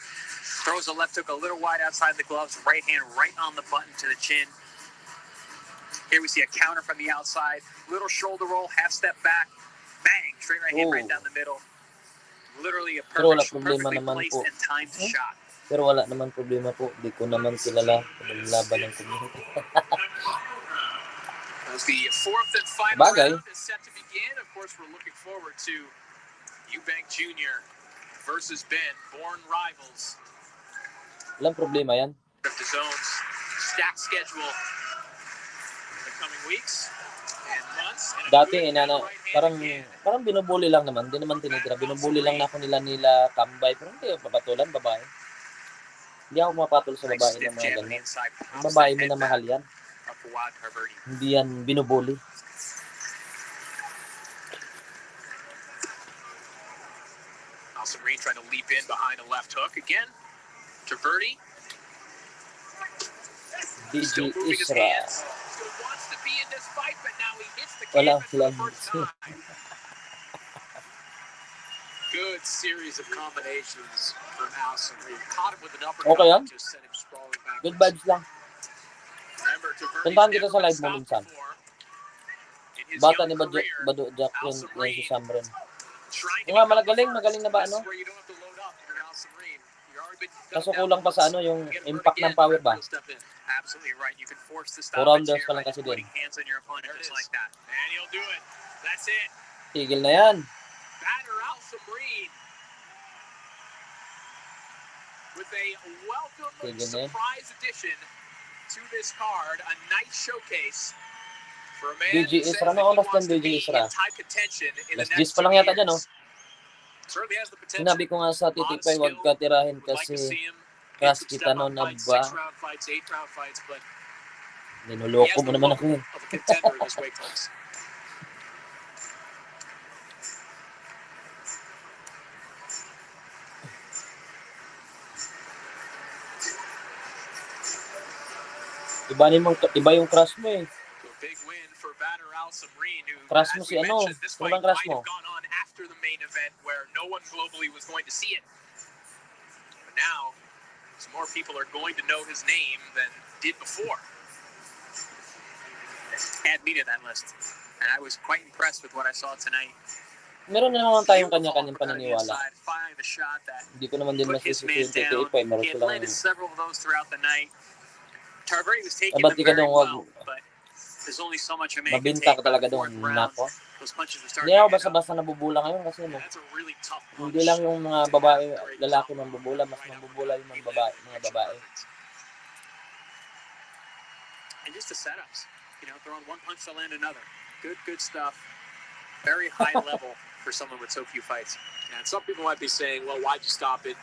Throws the left hook a little wide outside the gloves. Right hand right on the button to the chin. Here we see a counter from the outside. Little shoulder roll, half step back. Bang! Straight right hand right down the middle. Literally a perfectly placed and timed shot. Pero wala naman problema po. Di ko naman kilala ng laban ng community. As the fourth and final round is set to begin, of course, we're looking forward to Eubank Jr. versus Ben, born rivals. Walang problema yan. The DAZN's stacked schedule in the coming weeks and months. And dati, parang binubuli lang naman. Hindi naman tinitira. Binubuli lang na ako nila Kambay. Pero hindi, papatulan, babae. Hindi ako mapatol sa babae ng mga ganyan. Ang babae, minamahal yan. Hindi yan binubuli. Alison Reed trying to leap in behind a left hook again. Taverdi. Still DJ moving his Isra. hands. Still wants to be in this fight, but now he hits the Wala canvas for the silang first time. Good series of combinations from Alison Reed. Caught him with an uppercut. Okay yan. Just sent him sprawling backwards. Good vibes lang. Remember, Taverdi's Puntahan kita never sa been live mo stopped minsan. before. In his Bata young ni career, Bado Jacqueline Alison yan si Reed Samren. trying to Nga, become the magaling na ba first. ano? This is where you don't have to load up if you're Alison Reed. You're already been Kaso dumped kulang down pa sa once. ano, yung You get hurt impact again, ng power ba? he'll step in. Absolutely right. You can force the 4 stoppage rounders here pa lang by kasi putting din. hands on your opponent just like that. And he'll do it. That's it. Tigil na yan. Batter Alison Reed with a welcome surprise addition to this card. A nice showcase for a man who DJ says Isra, that he ano oras wants dyan to DJ be Isra? in tight contention in the Last next 10 pa 2 lang yata dyan, no? years. Certainly has the potential. Sinabi ko nga sa titipay, huwag ka tirahin Would like to kasi see him crush get some kita step-up noon na fights, ba? 6-round fights, 8-round fights, but he Ninuloko has mo the naman look ako yun. of a contender in this weight class. Iba yung crush mo eh. Big win for batter Alison Reed, who, Crush mo as si we ano? mentioned, this Ano fight bang crush might mo? have gone on after the main event where no one globally was going to see it. But now, some more people are going to know his name than did before. Add me to that list. And I was quite impressed with what I saw tonight. Meron na naman tayong kanya-kanyang paniniwala. Firing the shot that Hindi ko naman din put his masisisi man yung down. titipay. Meron He had silang landed several of those throughout the night. Taverdi was taking Ba't them di ka very doon wag well, but there's only so much a man can mabinta take ka by talaga the doon. fourth round. Nako. Those punches were starting Hindi ako to add up. basta-basta nabubula ngayon kasi no. That's a really tough punch. Hindi lang yung mga babae, lalaki mambubula, mas mambubula yung mga babae. And just the setups, throwing one punch to land another. Good stuff. Very high level for someone with so few fights. And some people might be saying, well, why'd you stop it?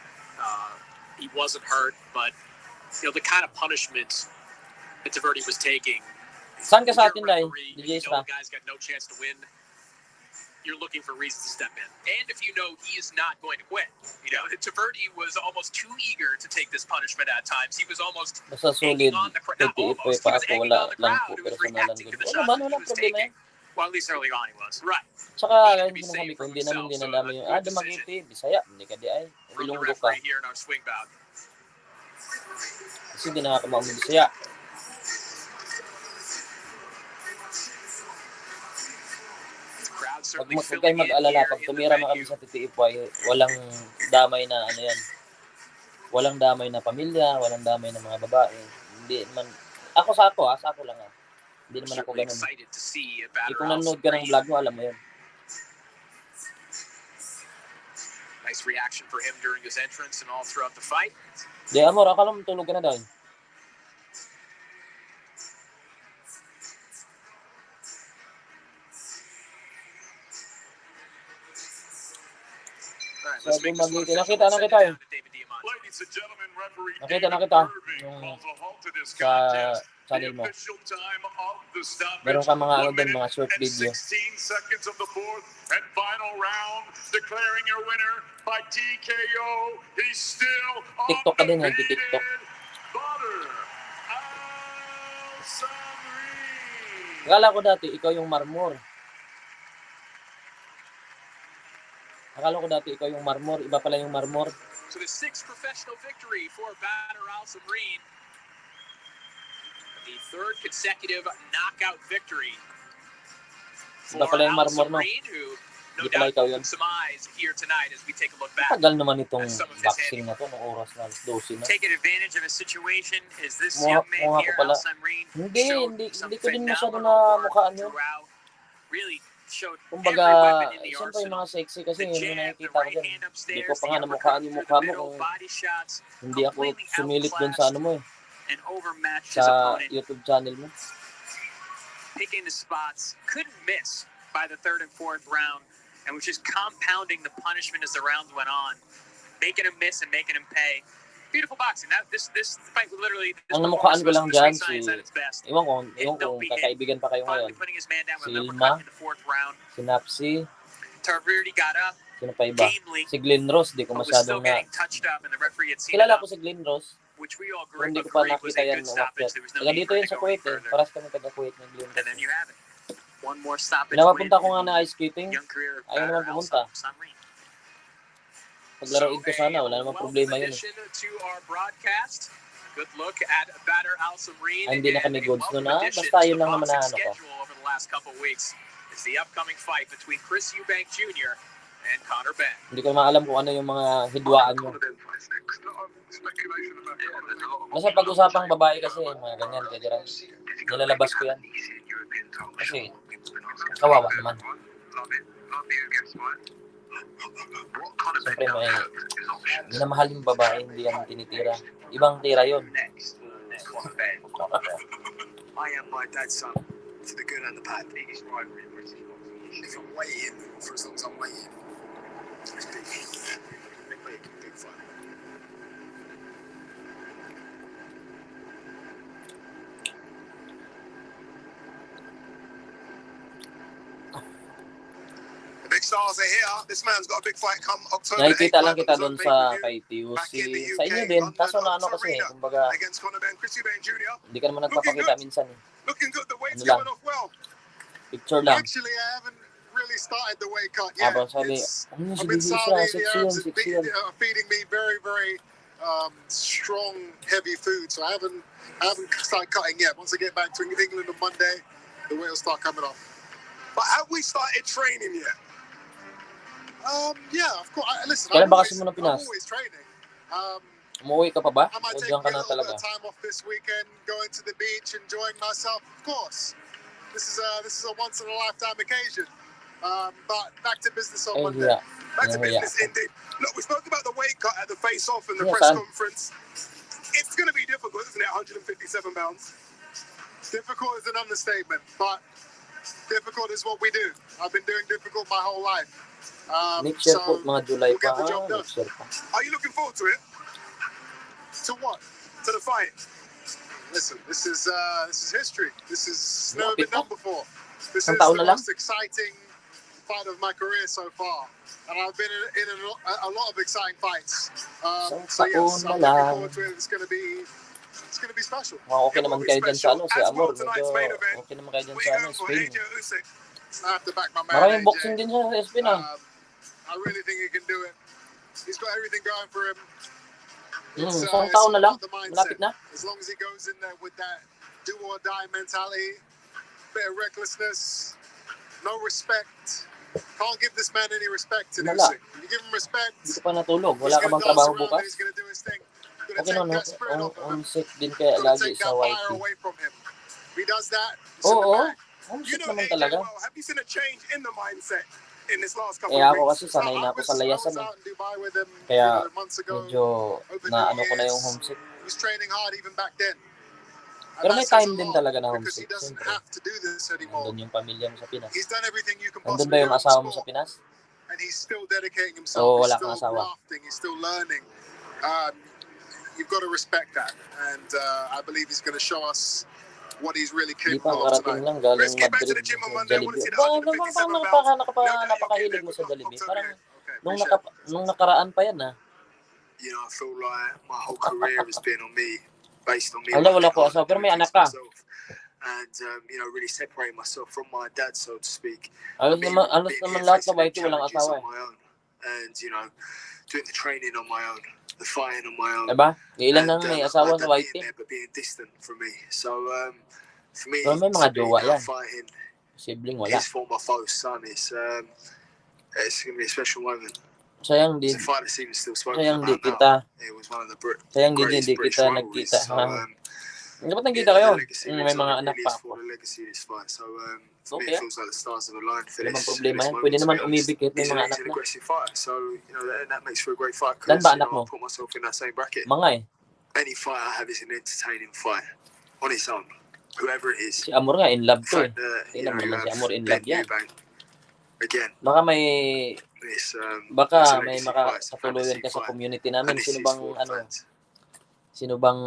He wasn't hurt, but the kind of punishments that Taverdi was taking. Saan ka sa atin, Day? DJ Isra? Guy's got no chance to win. You're looking for reasons to step in. And if you know he is not going to quit. Taverdi was almost too eager to take this punishment at times. He was almost Basta solid. Titiipoy pa ako, wala lang po personalan ko. Walang problema yan. Well, at least early on he was. Right. Tsaka, kaya sinasabi ko, hindi namin dinadami yung, dumagiti, Bisaya, hindi ka di ay, ilunggo ka. Kasi hindi na ako mauming Bisaya. Huwag kayo mag-alala, pag tumira na kami sa titiipoy, walang damay na yan. Walang damay na pamilya, walang damay na mga babae. Hindi naman, sa ako lang Hindi naman ako ganun. Kung nanonood ka ng vlog mo, alam mo yun. Nice reaction for him during his entrance and all throughout the fight. Di, Amor, akala mo tulog ka na dahil. So, gumagiti. Nakita eh. Nakita. Yung sa channel mo. Meron ka mga mga short video. 16 seconds of the fourth and final round, declaring your winner by TKO. He's still TikTok ka din, TikTok. Akala ko dati, ikaw yung marmor. Iba pala yung marmor. So the 6th professional victory for batter Alison Reed. The 3rd consecutive knockout victory for Alison Reed, who no doubt opened some eyes here tonight as we take a look back. Tagal naman itong boxing na to, ng oras na 12 na. Taking advantage of a situation, is this young man here, Alison Reed, hindi ko din masyado na mukhaan yun. Really showed kumbaga, siyempre yung mga sexy kasi yun yung nakikita ko dyan. Hindi ko pa nga namukhaan yung mukha mo kung hindi ako sumilit dun sa ano mo eh. Sa YouTube channel mo. Picking the spots, couldn't miss by the 3rd and 4th round, and was just compounding the punishment as the rounds went on, making him miss and making him pay. Beautiful boxing. This fight literally. Ang namukhaan ko lang dyan iwan ko kakaibigan pa kayo ngayon. Si Ilma, si Napsi. Taverdi got up, Sino pa iba? gamely, Si Glenn Ross, di ko but was still masyadong na... getting touched up, and the referee had seen Kilala enough, ko si Glenn Ross, which we all pero hindi ko agreed pa was nakita a yan good stoppage. umakyat. There was no Taga need dito for it yun to sa go any Kuwait eh. further. Paras kami taga Kuwait ng Glenn And Ross. then you have it. One more stoppage Pinapapunta win ko nga in na the ice skating. young career of Ayaw naman batter pumunta. Al-Samri. Paglaruin ko sana, wala namang problema yun eh. Addition to our broadcast. Good look at batter Al-Samri. Ay, hindi na kami goods nun Welcome ah. addition Basta to yun the lang naman na boxing ano ko. schedule over the last couple of weeks is the upcoming fight between Chris Eubank Jr. and Conor Benn. Hindi ko maalam kung ano yung mga hidwaan nyo. Nasa pag-usapang babae kasi, mga ganyan, kaya dyan, nilalabas ko yan. Kasi, kawawa naman. Siyempre may minamahal yung babae, hindi yan tinitira. Ibang tira yun. I am my dad's son, for the good and the bad. If I'm waiting for as long as I'm waiting, it's big fun. Big stars are here. This man's got a big fight come October 8th. Nakikita lang kita doon sa kay TUC. Sa inyo din. Kaso na ano kasi, kumbaga, hindi ka naman nagpapakita minsan eh. Ano lang, picture lang. Actually, I haven't really started the weight cut Ah, yet. bang sabi, I've been feeding me very, very strong, heavy food. So I haven't started cutting yet. Once I get back to England on Monday, the weight will start coming off. But have we started training yet? Yeah, of course. Listen, Kailan I'm ba kasi mo na Pinas? always training. Umuwi ka pa ba? I might O take diyan ka a na little bit talaga? of time off this weekend, going to the beach, enjoying myself. Of course, this is a once in a lifetime occasion. But back to business on Monday. Yeah. Back to Yeah. business indeed. Look, we spoke about the weight cut at the face-off and the Yeah, press son. conference. It's going to be difficult, isn't it? 157 pounds. Difficult is an understatement, but difficult is what we do. I've been doing difficult my whole life. Next year po, mga July we'll get pa. the job done. Next year pa. Are you looking forward to it? To what? To the fight? Listen, this is history. This has never been done before. This is the most exciting fight of my career so far, and I've been in a lot of exciting fights. So yes, I'm looking forward to it. It's going to be special. Okay naman kayo dyan sa ano, si Amor. Medyo okay naman kayo dyan sa ano, Spain. I have to back my man. Maraming boxing din siya sa Spain ah. I really think he can do it. He's got everything going for him. Isang taon na lang, malapit na. As long as he goes in there with that do or die mentality, bit of recklessness, no respect. Can't give this man any respect to Wala. Usyk. If you give him respect, Hindi ka pa natulog. Wala ka bang trabaho bukas? Okay no, homesick din kaya lagi sa YT. He does that. Oo, homesick naman talaga. Have you seen a change in the mindset in this last couple Kaya of ako weeks? kasi sanay na ako sa layasan eh. Kaya medyo na ano ko na yung homesick. He was training hard even back then. Pero may time din talaga na homesick. Siyempre, nandun yung pamilya mo sa Pinas. Nandun ba yung asawa mo sa Pinas? And he's still dedicating himself. Oo, wala He's kang still asawa. grafting. He's still learning. You've got to respect that. And I believe he's going to show us what he's really Di pa capable of karating tonight. lang galing Let's get back to Madrid the gym on sa Monday. I want to see Jollibee. the 157 pounds. Napakahilig mo sa Jollibee. Parang nung nakaraan pa yan ah. You know, I feel like my whole career has been on me, based on me. Wala ko asawa, pero may anak ka. And you know, really separating myself from my dad, so to speak. Alos naman lahat sa YT walang asawa eh. And you know, doing the training on my own, the fighting on my own. Diba? Ilan lang may asawa sa YT. But being distant from me. So for me, Pero may mga jowa yan. fighting Sibling wala. his former foe's son is it's going to be a special moment. Sayang di It's a fight that's even still spoken sayang di about kita. now. It was one of the greatest Di British kita rivalries. nagkita. So Dapat nagkita kayo. May mga anak pa ako. So for me, it feels like the stars have aligned for Wala this. bang problema this yan. moment, Pwede to naman be honest. umibig kahit may He's mga an anak na. aggressive fighter, so you know that makes for a great fight. Dan Because ba you anak know, mo? I put myself in that same bracket. Mga eh. Any fight I have is an entertaining fight on its own, whoever it is. Si Amor nga in love to eh. Fact that, you Tingnan know, mo you naman si have Amor in Ben love yan. Eubank. Again, Baka may it's a legacy fight, it's a makakatuluyan fantasy ka sa fight. community And namin. this Sino is bang for the ano? fans. Sino bang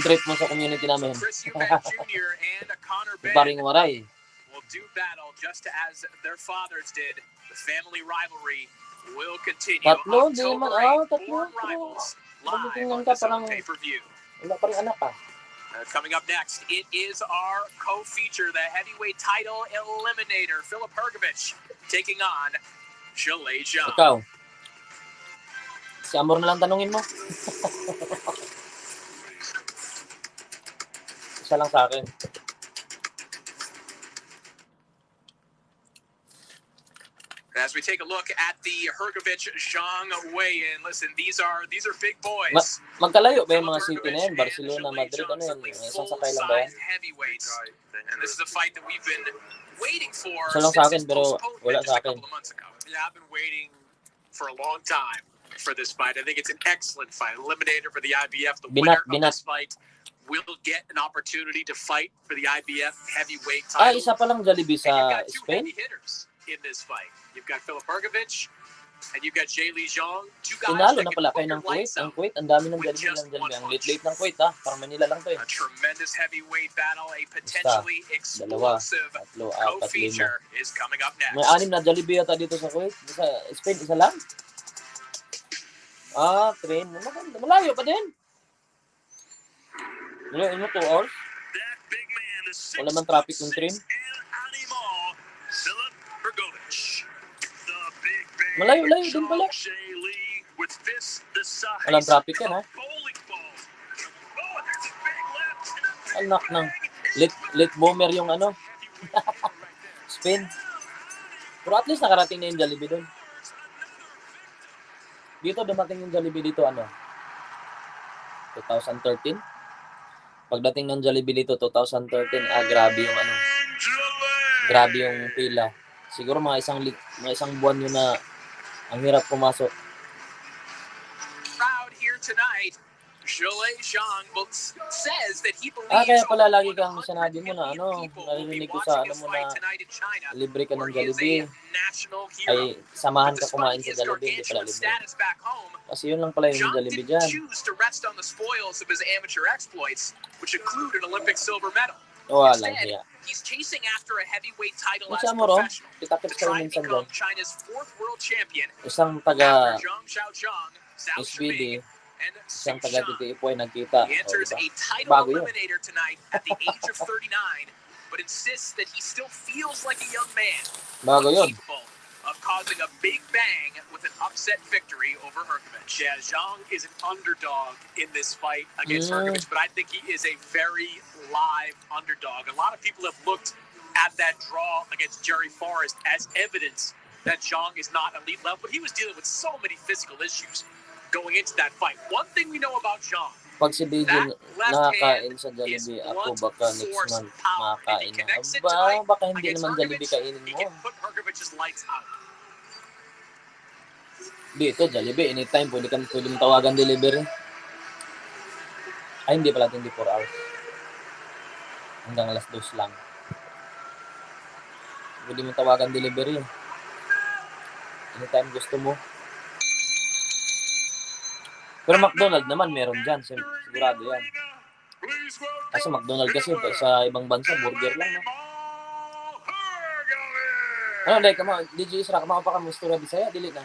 trip mo sa community namin? Chris Eubank Jr. and Conor Benn Paring Waray. will do battle just as their fathers did. The family rivalry will continue. Tatlo, di October naman. 8th, Tatlo. Born Rivals, live Tingnan on ka, the Zone parang pay-per-view. wala pa rin anak ah. Coming up next, it is our co-feature, the heavyweight title eliminator, Filip Hrgović, taking on Zhilei Zhang. Ikaw. Si Amor na lang tanungin mo. Isa lang sa akin. As we take a look at the Hrgović-Zhang weigh-in, listen, these are big boys. Magkalayo ba yung mga city na yan? Barcelona, Madrid, ano yan? Isang sakay lang ba yan? Heavyweights. And this is a fight that we've been waiting for Isa lang sa akin, pero wala sa akin. Yeah, I've been waiting for a long time for this fight. I think it's an excellent fight. Eliminator for the IBF. The winner of this fight will get an opportunity to fight for the IBF heavyweight title. Isa pa lang Jollibee sa Spain? Heavy hitters in this fight. You've got Filip Hrgović and you've got Zhilei Zhang. Two guys Tinalo that na can pala put kayo your ng Kuwait. lights Ang out. Kuwait, ang dami ng Jollibee. Ang late ng Kuwait ha. Parang Manila lang to eh. A tremendous heavyweight battle, a potentially explosive co-feature is coming up next. May 6 na Jollibee yata dito sa Kuwait. Sa Spain, isa lang? Train. Malayo pa din. Ano, 2 hours? Wala man traffic yung train. Malayo-layo din pala. Walang traffic yan, ha? Anak ng late boomer yung ano. Spain. Pero at least nakarating na yung Jollibee doon. Dito dumating yung Jollibee dito, 2013. Pagdating ng Jollibee dito, 2013, grabe yung grabe yung pila. Siguro mga isang buwan yun na ang hirap pumasok. Crowd here tonight. Zhilei Zhang says that he believes Kaya pala lagi kang sinabi mo na narinig ko sa mo na libre ka ng Jollibee. Ay samahan ka kumain sa Jollibee, hindi pala libre. Kasi yun lang pala yung Jollibee dyan. Wala siya. He's chasing after a heavyweight title as a professional. Pitakit To try kayo and minsan become dyan. China's 4th world champion. Isang taga Zhao SBD, and isang Su taga Shan. TTI po ay nagkita. He enters a title Bago yun. eliminator tonight at the age of 39, but insists that he still feels like a young man. Bago yun. Capable of causing a big bang with an upset victory over Hrgović. Yeah, Zhang is an underdog in this fight against Hrgović, but I think he is a very live underdog. A lot of people have looked at that draw against Jerry Forrest as evidence that Zhang is not elite level, but he was dealing with so many physical issues going into that fight. One thing we know about Zhang, Pag si DJ nakakain sa Jollibee, ako baka next month makakain na. Baka hindi naman Jollibee kainin mo. Dito, Jollibee, anytime, pwede mong tawagan delivery. Ay, hindi pala 24 hours. Hanggang alas 2 lang. Pwede mong tawagan delivery. Anytime gusto mo. Pero McDonald's naman, meron dyan. Sigurado yan. Kasi McDonald's kasi sa ibang bansa, burger lang. No? Ano, like, DJ Isra, kamao pa kami istorya di saya, dili na.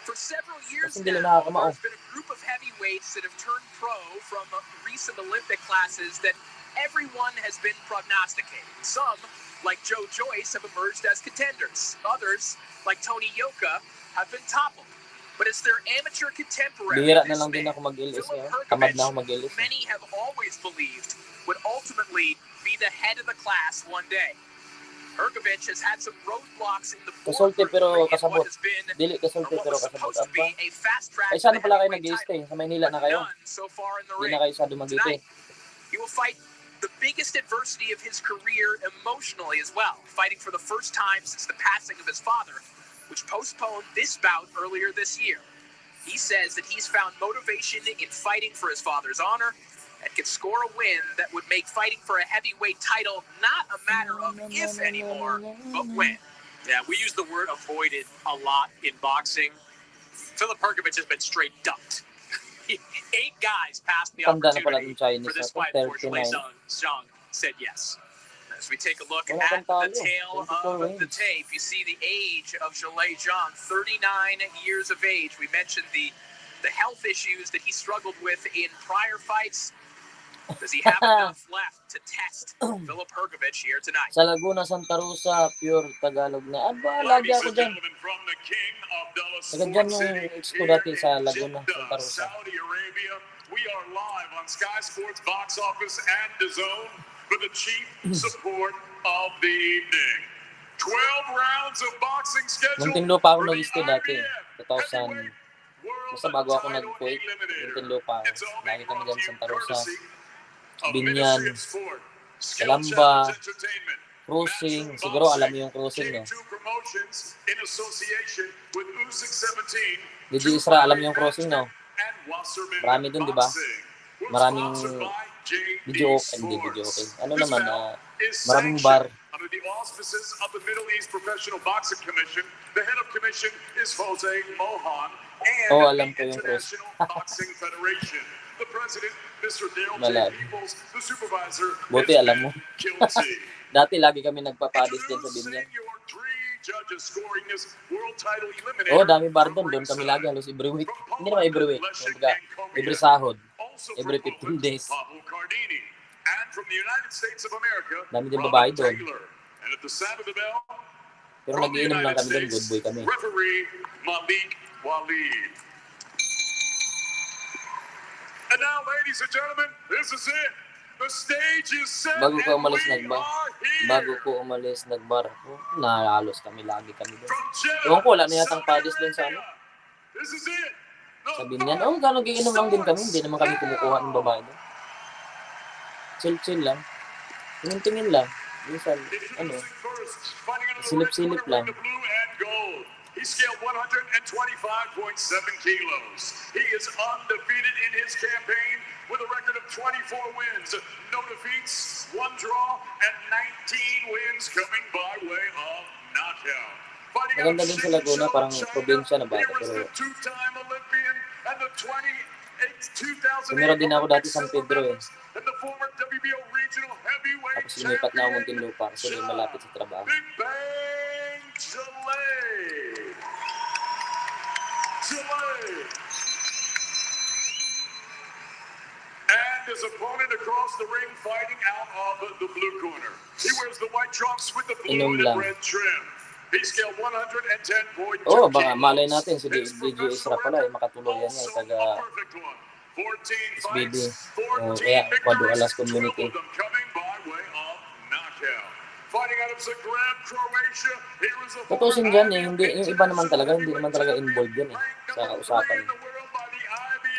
For several years Kasi dili now, na there's been a group of heavyweights that have turned pro from recent Olympic classes that everyone has been prognosticating. Some, like Joe Joyce, have emerged as contenders. Others, like Tony Yoka, have been toppled. But as their amateur contemporary, bihira na lang din ako mag-LS. Tamad na ako mag-LS. Many have always believed would ultimately be the head of the class one day. Hrgović has had some roadblocks in the kasulti pero kasabot. Dili kasulti pero kasabot. Ay sana pala kayo nag-i-stay? Sa Maynila na kayo? Hindi na kayo sa dumagiti. He will fight the biggest adversity of his career emotionally as well, fighting for the first time since the passing of his father, which postponed this bout earlier this year. He says that he's found motivation in fighting for his father's honor and can score a win that would make fighting for a heavyweight title not a matter of if anymore, but when. Yeah, we use the word avoided a lot in boxing. Filip Hrgović has been straight ducked. 8 guys passed the opportunity for this fight before Zhilei Zhang said yes. As we take a look Wala at kang the talo. tail 24 of the wins. tape, you see the age of Zhilei Zhang, 39 years of age. We mentioned the health issues that he struggled with in prior fights. Does he have enough left to test Filip Hrgović here tonight? Sa Laguna, Santa Rosa, pure Tagalog na. Aba, lagi ako dyan. Taga dyan yung ex ko dati sa Laguna, Santa Rosa. Saudi Arabia. We are live on Sky Sports Box Office and DAZN for the chief support of the evening. 12 rounds of boxing schedule. Muntinlupa ako nag-stay dati. 2000. Basta bago ako nag-quit, Muntinlupa ako. Lagi kami dyan sa Santa Rosa. Binyan, Kalamba, cruising. Siguro alam mo yung cruising, no? Didi Isra, alam mo yung cruising, no? Marami dun, di ba? Maraming video okay. Ano naman, maraming bar. Under the auspices of the Middle East Professional Boxing Commission, the head of commission is Jose Mohan, and alam ko the yung International Boxing Federation. The president, Mr. Dale J. Peoples, the supervisor, Buti alam mo. Kilty. Dati lagi kami nagpapadis dyan sa Binyan. Your three judges scoring this world title eliminator. Oo, dami bar doon kami lagi, halos every week. Hindi naman every week. Every sahod. Every 15 days. And from the United States of America, Dami din babae doon. and at the sound of the bell, Pero nagiinom lang kami doon, good boy kami. referee Malik Walid. And now, ladies and gentlemen, this is it. The stage is set Bago ko and umalis we nagbar. are here. Bago ko umalis nagbar. Nahalos kami, lagi kami doon. From Jeddah, Ewan ko, wala na yatang padis doon sa ano. This is it. The Sa Binyan. Oo, gano'n nagiinom lang din kami. Hindi naman kami kumukuha ng babae doon. Chill lang. Tingin-tingin lang. Minsan, silip-silip lang. He scaled 125.7 kilos. He is undefeated in his campaign with a record of 24 wins, no defeats, 1 draw, and 19 wins coming by way of knockout. Maganda din sa Laguna, parang probinsya na bata. Pero tumira din ako dati sa San Pedro eh. Tapos lumipat na ako Muntinlupa kasi doon malapit sa trabaho. And his opponent across the ring fighting out of the blue corner. He wears the white trunks with the blue and red trim. He scaled 110.2 Oo, baka malay natin si DJ Isra pala eh, makatuluyan niya, taga SBB. Kaya, Quadro Alas Community. Tutusin dyan eh, hindi, yung iba naman talaga, hindi naman talaga involved yan eh, sa usapan.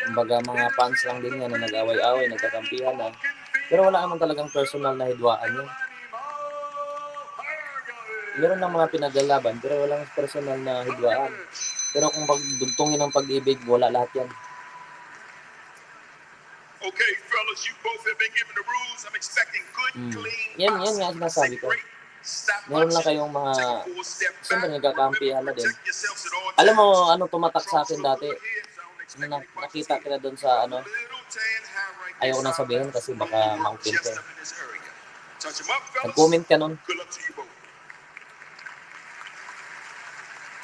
Kumbaga mga fans lang din yan na nag-away-away, nagkakampihan na. Pero wala naman talagang personal na hidwaan yun. Meron lang mga pinaglalaban, pero walang personal na hidwaan. Pero kung pagdugtungin ng pag-ibig, wala lahat yan. Okay, fellas, you both have been given the rules. I'm expecting good, clean Yan nga sinasabi ko. Meron lang kayong mga, siyempre nagkakampihan na din. Alam mo, ano tumatak sa akin dati? Nakita kita doon sa ano, ayaw ko nang sabihin kasi baka ma-open ka. Nag-comment ka nun.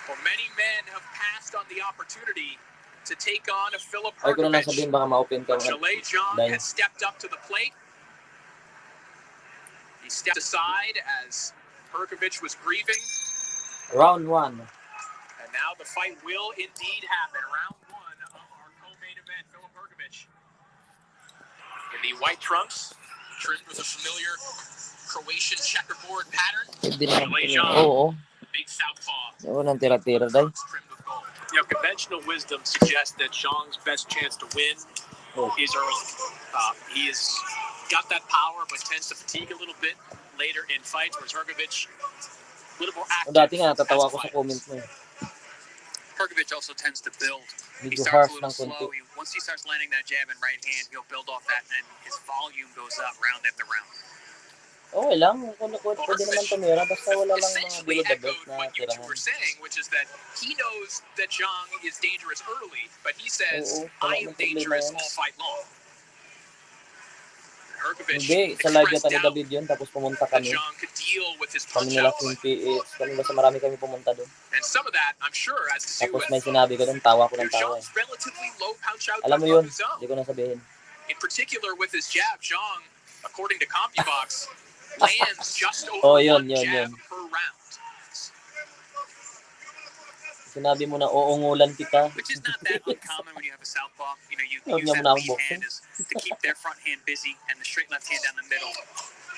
Well, many men have passed on the opportunity to take on a Filip Ayaw ko na lang sabihin baka ma-open ka. Zhilei Zhang has stepped up to the plate. He stepped aside as Hrgović was grieving. Round 1. And now the fight will indeed happen. Round 1 of our co-main event. Filip Hrgović in the white trunks, trimmed with a familiar Croatian checkerboard pattern. Zhilei Zhang, the big southpaw. Oo, nang tira-tira dahil. You know, conventional wisdom suggests that Zhang's best chance to win is early. He has got that power, but tends to fatigue a little bit later in fights, whereas Hrgović a little more active. Dati nga, natatawa ko sa comment mo. Hrgović also tends to build. He Medyo starts harsh a little ng slow. konti. Once he starts landing that jab and right hand, he'll build off that, and his volume goes up round after round. Okay lang, pwede naman tumira, basta wala lang mga below the belt na what you two tirahan. were saying, which is that he knows that Zhang is dangerous early, but he says, Oo, I wala am nang problema dangerous yan. all fight long. Hergovic Hindi, sa live expressed yata ni doubt David yun, tapos pumunta that kami. Zhang could deal with his Kami punch nila outs. Team PH. Kami basta marami kami pumunta doon. And some of that, I'm sure, has to do Tapos with may sinabi ko doon, tawa ko ng tawa. Zhang's relatively low punch out Alam mo from yun, his zone. hindi ko na sabihin. In particular with his jab, Zhang, according to CompuBox, lands just over Yun. jab per round. Sinabi mo na uungulan kita. Which is not that uncommon when you have a southpaw. You know, you Huwag use niya that mo na lead akong hand as to keep their front hand busy, and the straight left hand down the middle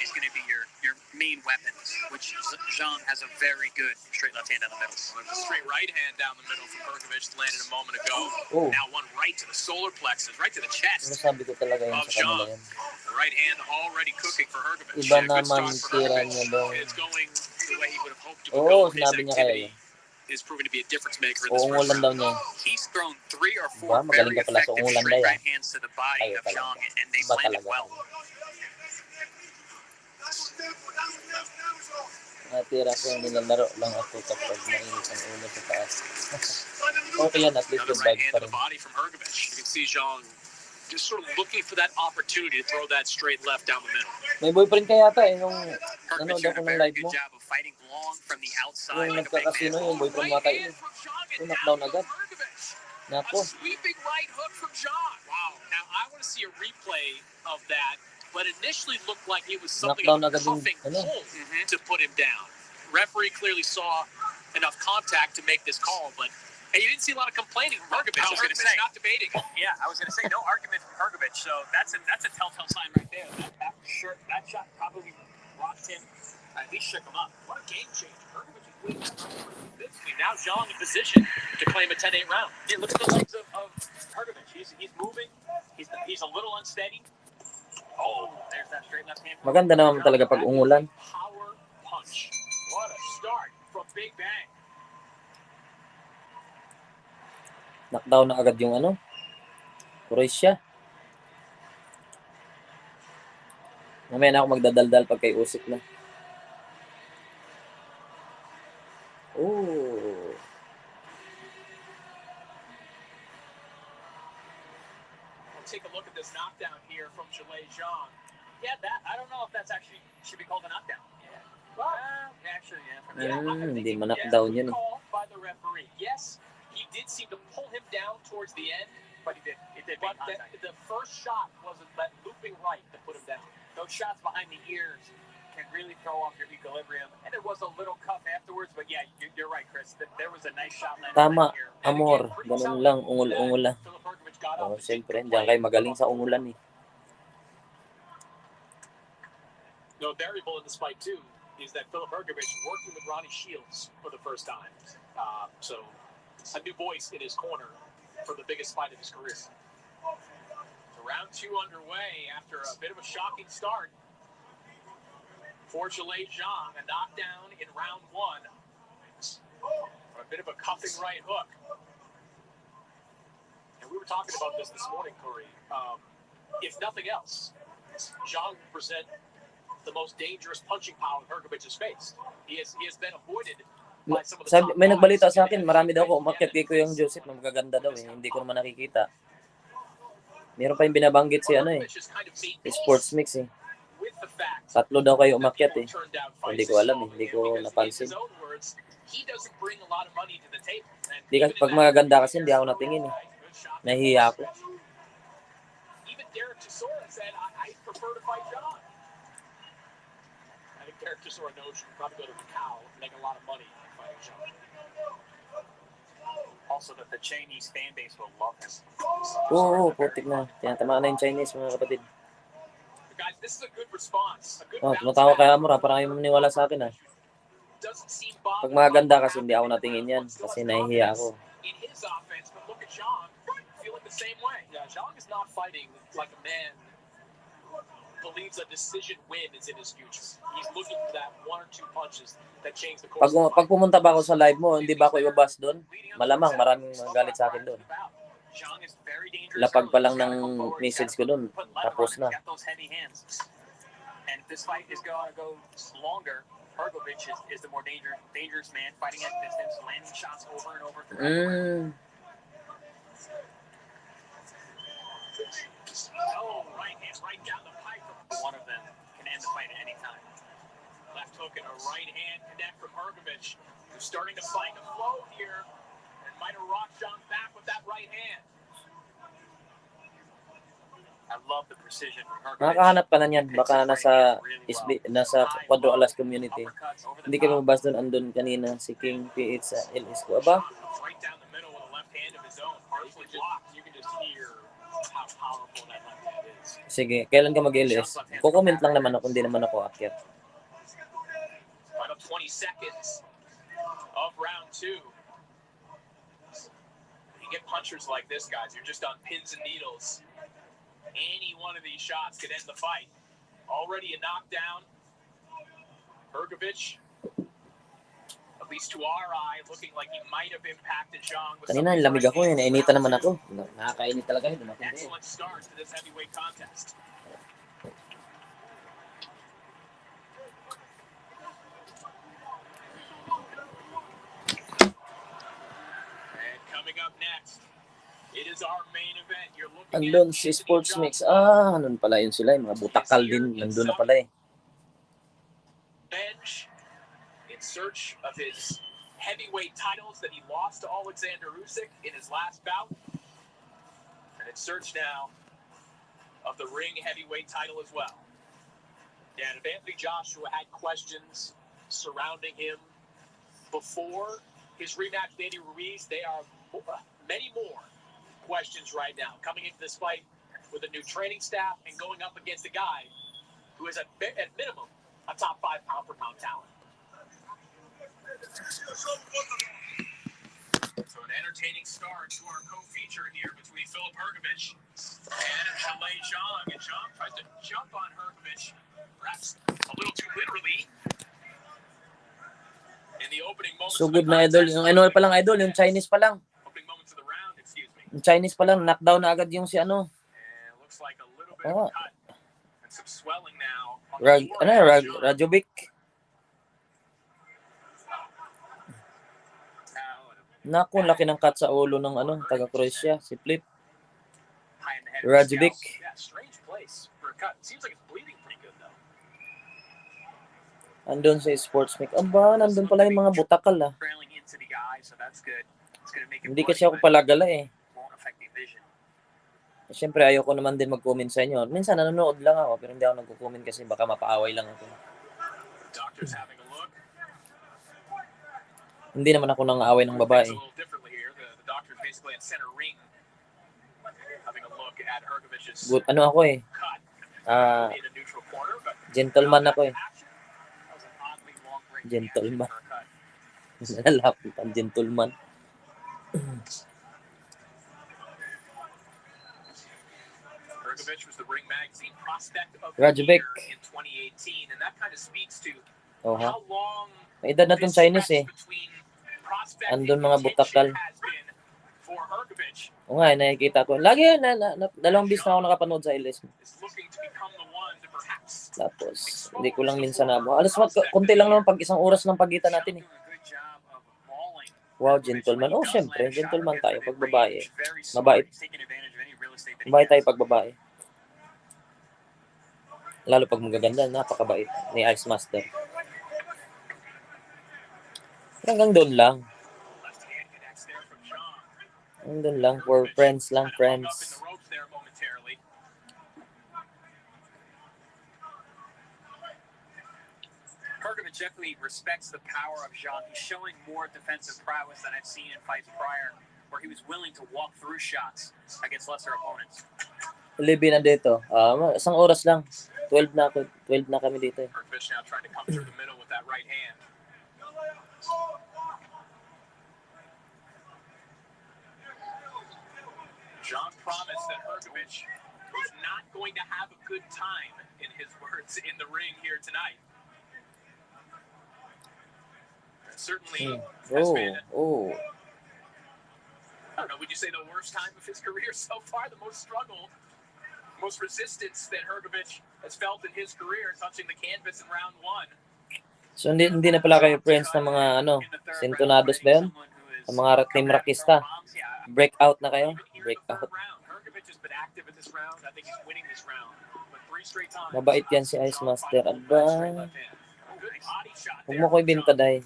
is going to be your main weapon, which Zhang has a very good straight left hand down the middle. Well, there's a straight right hand down the middle from Hergovic landed a moment ago. Oh. Now one right to the solar plexus, right to the chest Sabi ko talaga yun of sa kanila Zhang. yun. The right hand already cooking for Hergovic. Iba Good naman start for tira Hergovic. niya doon. It's going the way he would have hoped to Oo, go. His sinabi niya kaya activity yun. is proving to be a difference maker in this first Uungulan daw round. niya. He's thrown 3 or 4 Diba? Magaling very ka pala sa effective ungulan straight day, right hands to the body Ayaw of talaga. Zhang, and they've Iba landed talaga. well. Natira ko, nilalaro lang ako kapag mainit ang ulo sa taas. Okay yan, at least Another good right vibes hand pa to the rin. body from Hergovic. You can see Zhang just sort of looking for that opportunity to throw that straight left down the middle. May boyfriend ka yata nung Hergovic daw doing ko a ng very live good mo. job of fighting long from the outside Yung like a big nagkakasino man. yung boyfriend mo tayo. Knockdown agad. Nako. A sweeping right hook from Zhang. Wow. Now I want to see a replay of that, but initially looked like it was something of a cuffing pull to put him down. Referee clearly saw enough contact to make this call, but hey, you didn't see a lot of complaining from Hergovic. I was going to say, not debating. Yeah, I was going to say no argument from Hergovic. So that's a telltale sign right there. That shot probably rocked him. At least shook him up. What a game changer! Hergovic is winning that round pretty convincingly. Now Zhang in position to claim a 10-8 round. Yeah, look at the legs of Hergovic. He's moving. He's a little unsteady. Oh, there's that straight left hand. Maganda naman talaga pag ungulan. Power punch. What a start from Big Bang. Knockdown na agad yung Croatia. Mamaya na ako magdadaldal pag kay Usyk na. Oh. Take a look at this knockdown here from Zhang. Yeah, I don't know if that's actually should be called a knockdown. Yeah. Well, actually, Hindi man knockdown yun eh. Called by the referee. Yes, he did seem to pull him down towards the end, but it did make contact. The first shot wasn't that looping right to put him down. Those shots behind the ears can really throw off your equilibrium, and it was a little cuff afterwards. But yeah, you're right, Chris. There was a nice shot landed Tama, right here. amor. Ganun lang, ungul-ungul lang. Oh, siyempre, diyan kayo magaling sa ungulan eh. No, variable in this fight too is that Philip Hergovic working with Ronnie Shields for the first time. So a new voice in his corner for the biggest fight of his career. So round 2 underway after a bit of a shocking start for Zhang, a knockdown in round 1. A bit of a cuffing right hook. And we were talking about this morning, Corey. If nothing else, Zhang will present the most dangerous punching power Hergovic's faced. He has been avoided by some of the top May nagbalita guys. sa akin, marami daw ako umakyat kay Kuyang Joseph na magaganda daw eh. Hindi ko naman nakikita. Meron pa yung binabanggit si Sports Mix eh. 3 daw kayo umakyat eh. Hindi ko alam eh. Hindi ko napansin. Hindi kasi pag magaganda kasi hindi ako natingin eh. Nahihiya ako. Even Derek Chisora said, I prefer to fight Zhang. I think Derek Chisora knows you can probably go to Macau and make a lot of money fighting Zhang. Also that the Chinese fan base will love him. Oo, putik na. Tinatamaan na yung Chinese, mga kapatid. Guys, this is a good response. A good tumatawa kay Amor ha. Parang ayaw maniwala sa akin ha. Pag maganda kasi hindi ako natingin yan. Kasi nahihiya ako. In his offense, but look at Zhang feeling the same way. Yeah, Zhang is not fighting like a man who believes a decision win is in his future. He's looking for that 1 or 2 punches that change the course. Pag pumunta ba ako sa live mo, hindi ba ako ibabas doon? Malamang maraming magalit sa akin doon. Lapag pa lang ng message ko doon, tapos na. And if this fight is going to go longer, Hergovic is the more dangerous man, fighting at distance, landing shots over and over. Oh, right hand right down the pipe. love the precision from Hergovich. Makakahanap ka na niyan. Baka nasa Quadro Alas community. Hindi kayo mabas doon. Andun kanina si King PH sa LS ko. Aba? Right down the middle with a left hand of his own. Partially blocked. You can just hear how powerful that left hand is. Sige, kailan ka mag-LS? Kukomment lang naman ako, hindi naman ako akyat. Final 20 seconds of round 2. You get punchers like this, guys. You're just on pins and needles. Any one of these shots could end the fight. Already a knockdown. Hergovich, at least to our eye, looking like he might have impacted Zhang. Kanina, lamig ako eh. Nainitan naman ako. Nakakainit talaga yun. Excellent start to this heavyweight contest. And coming up next, it is our main event. You're looking andun si Sports Mix. Andun pala yun sila. Yung mga butakal din. Nandun na pala eh. Bench in search of his heavyweight titles that he lost to Alexander Usyk in his last bout. And in search now of the ring heavyweight title as well. And if Anthony Joshua had questions surrounding him before his rematch with Andy Ruiz, they are many more questions right now. Coming into this fight with a new training staff and going up against a guy who is at minimum a top 5 pound-for-pound talent. So an entertaining start to our co-feature here between Filip Hergovich and Zhalay Zhang. And Zhang tries to jump on Hergovich, perhaps a little too literally. In the opening moments So good na idol. Yung ano pa lang idol, yung Chinese pa lang. Opening moments of the round, excuse me. Yung Chinese pa lang, knockdown na agad yung si ano. And looks like a little bit of a cut and some swelling now. Rajovic. Naku, laki ng cut sa ulo ng ano, taga Croatia, si Flip. Rajovic. Yeah, strange place for a cut. Seems like it's bleeding pretty good though. Andun sa Sports Mix. Aba, nandun pala yung mga butakal ah. Trailing into the eye, so that's good. It's gonna make it Hindi kasi ako palagala eh. won't affect the vision. Siyempre ayoko naman din mag-comment sa inyo. Minsan nanonood lang ako pero hindi ako nagko-comment kasi baka mapaaway lang ako. Doctor's having a look. Hindi naman ako nang-aaway ng babae. It's a little differently here. The doctor's basically at center ring having a look at Hergovich's Good, ano ako eh. cut in a neutral corner, but Gentleman ako eh. that was an oddly long break Gentleman. for a cut. Lalapit ang gentleman. Hergovich was the Ring Magazine Prospect of the Rajovic. Year in 2018, and that kind of speaks to Oh, ha? how long May edad na tong Chinese eh. between prospect Andun and mga butakal. contention has been for Hergovich. O nga, nakikita ko. Lagi, dalawang bis na ako nakapanood sa LS. Is looking to become the one to perhaps Tapos, hindi ko lang minsan na. Alas, konti lang naman pag isang oras ng pagitan natin eh. doing a good job of mauling. Wow, gentleman. Oh, syempre, gentleman tayo pag babae. Very Mabait. smart. He's taking advantage of any real estate that he Mabait tayo has. pag babae. Lalo pag magaganda, napakabait ni Ice Master. Hanggang doon lang. Left hand connects there from Zhang. Hanggang doon lang. For friends lang, Kind of hung up in friends. the ropes there momentarily. Hergovich definitely respects the power of Zhang. He's showing more defensive prowess than I've seen in fights prior, where he was willing to walk through shots against lesser opponents. Libby na dito. Isang oras lang. 12 na ako. 12 na kami dito eh. Hergovich now trying to come through the middle with that right hand. Zhang promised that Hergovich was not going to have a good time, in his words, in the ring here tonight. Certainly has been, I don't know, would you say the worst time of his career so far? The most struggle, most resistance that Hergovich has felt in his career, touching the canvas in round 1. So, hindi na pala kayo friends ng mga, Sintonados ba yun? Ang mga Team Rakista. Breakout na kayo? Breakout. Hergovich has been active in this round. I think he's winning this round. But 3 straight times. Mabait yan si Ice Master. Aba. Good body shot Huwag there. mo ko ibinta, Day.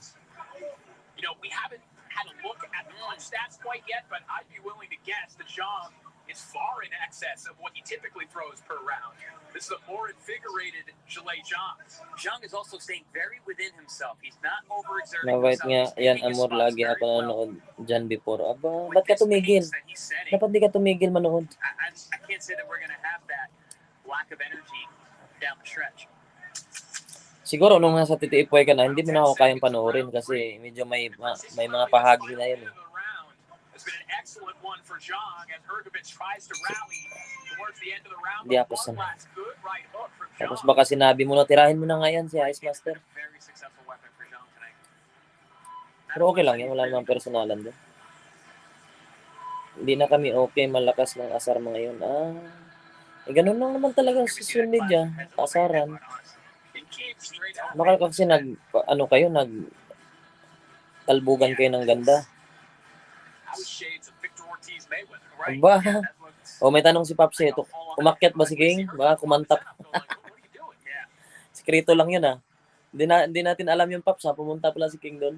You know, we haven't had a look at the punch stats quite yet, but I'd be willing to guess that Zhang is far in excess of what he typically throws per round. This is a more invigorated Zhang. Zhang is also staying very within himself. He's not overexerting Mabait himself. nga, He's yan picking his Amor, spots lagi very ako well. nanonood dyan before. Aba, With ba't ka this tumigil? pace that he's setting, Dapat di ka tumigil manood. I can't say that we're going to have that lack of energy down the stretch. Siguro nung nasa titiipoy ka na, hindi mo na ako kayang panoorin kasi medyo may mga pahagi na yun. It's been an excellent one for Zhang as Hrgovic tries to rally towards the end of the round. Hindi ako sanay. Good right hook from Tapos Zhang. baka sinabi mo na, tirahin mo na nga yan si Ice Master. Very successful weapon for Zhang tonight. Pero okay lang yan, wala namang personalan doon. Hindi na kami okay, malakas ng asar mga yun. Ganun lang naman talaga sa social media, asaran. Baka kasi talbugan kayo ng ganda. Aba, may tanong si Papsi, umakyat ba si King? Baka kumantap. Sekreto lang yun Hindi natin alam yung Paps pumunta pala si King doon.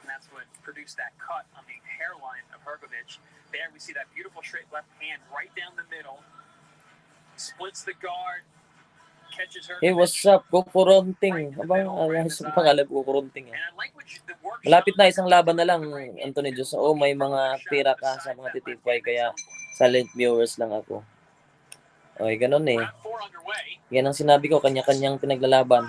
That's what produced that cut on the hairline of Hrgovic. There we see that beautiful straight left hand right down the middle. Splits the guard. Catches Hrgovic. Hey, what's up? Kukurunting. Aba, ayos yung pangalan, Kukurunting. Malapit na, isang laban na lang, Anthony Diyos. May mga tira ka sa mga titipay, kaya silent viewers lang ako. Okay, ganun Yan ang sinabi ko, kanya-kanyang pinaglalaban.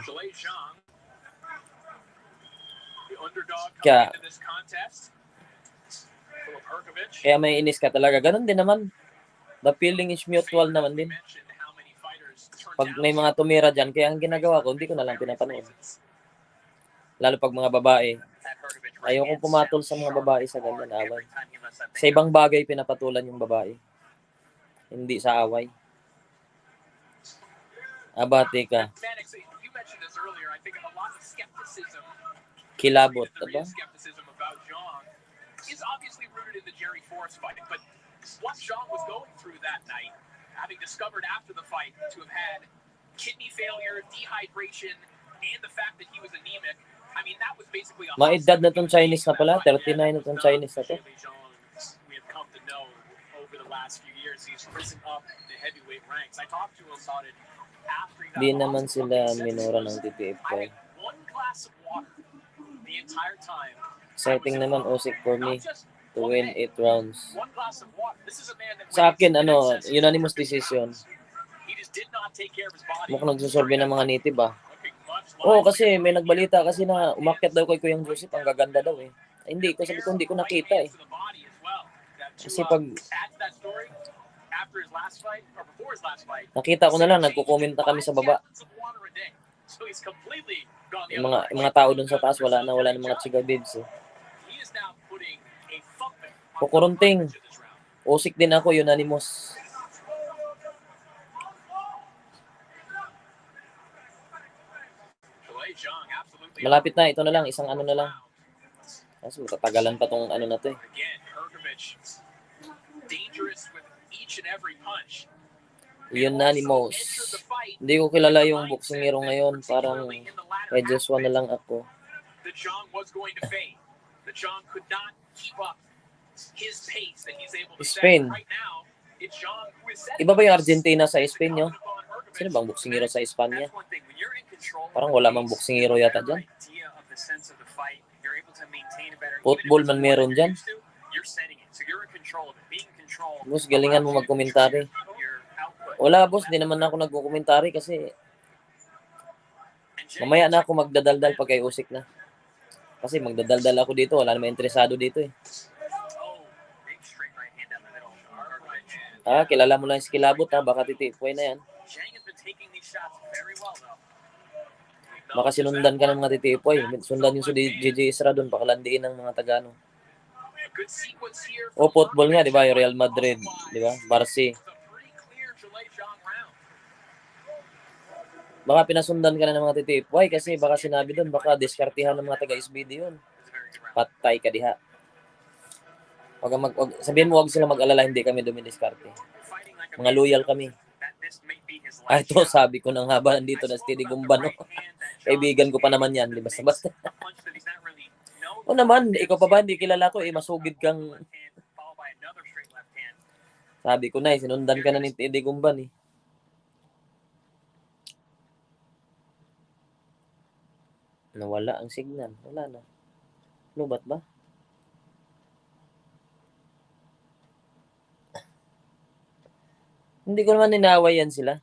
Kaya may inis ka talaga. Ganun din naman. The feeling is mutual naman din. Pag may mga tumira dyan, kaya ang ginagawa ko, hindi ko na lang pinapanood. Lalo pag mga babae. Ayokong pumatol sa mga babae sa ganyan away. Sa ibang bagay, pinapatulan yung babae. Hindi sa away. Abate ka. Kilabot, diba? Is obviously rooted in the Jerry Force fight, but what Zhang was going through that night, having discovered after the fight to have had kidney failure, dehydration, and the fact that he was anemic, I mean, that was basically a maedad na tong Chinese na pala, 39 na tong Chinese na to. We have come to know over the last few years, he's risen up the heavyweight ranks. I talked to him about it after he got Di naman sila minura ng TTF. one glass of water the entire time. Exciting naman Usyk for me to win 8 rounds. Sa akin, unanimous decision. Mukhang nagsusorbe ng mga native kasi may nagbalita kasi na umakyat daw kay Kuyang Joseph, ang gaganda daw Hindi ko, sabi ko hindi ko nakita Kasi pag nakita ko na lang, nagko-comment na kami sa baba. Yung mga tao dun sa taas, wala na mga chiga babes Kukurunting. Usyk din ako, unanimous. Malapit na, ito na lang, isang na lang. Kasi matatagalan pa tong na to Unanimous. Hindi ko kilala yung boksingero ngayon, parang kay Joshua na lang ako. The Zhang was going to fade. The Zhang could not keep up his pace that he's able to Spain. set right now. It's Zhang who is setting. Iba ba yung Argentina sa Spain nyo? Sino bang boksingero sa Espanya? Parang wala mang boksingero yata dyan. Football man meron dyan. Boss, galingan mo magkomentary. Wala boss, di naman ako nagko-komentary kasi mamaya na ako magdadaldal pag kay Usyk na. Kasi magdadaldal ako dito, wala naman interesado dito kilala mo lang si Kilabot baka titipoy na yan. Baka sinundan ka ng mga titipoy. Sundan yung si JJ Isra doon, baka landiin ng mga Tagano. Football nga, di ba? Yung Real Madrid, di ba? Barca. Baka pinasundan ka na ng mga titipoy kasi baka sinabi doon, baka diskartihan ng mga taga-SBD yun. Patay ka diha. Sabihin mo, wag sila mag-alala, hindi kami dumidiskarte. Mga loyal kami. Ito, sabi ko nang haba nandito na Steady Gumbano. Kaibigan ko pa naman yan, di basta-basta. Naman, ikaw pa ba, hindi kilala ko, masugid kang Sabi ko na sinundan ka na ni Teddy Gumban eh. Nawala ang signal. Wala na. Lubat ba? Hindi ko naman ninaway yan sila.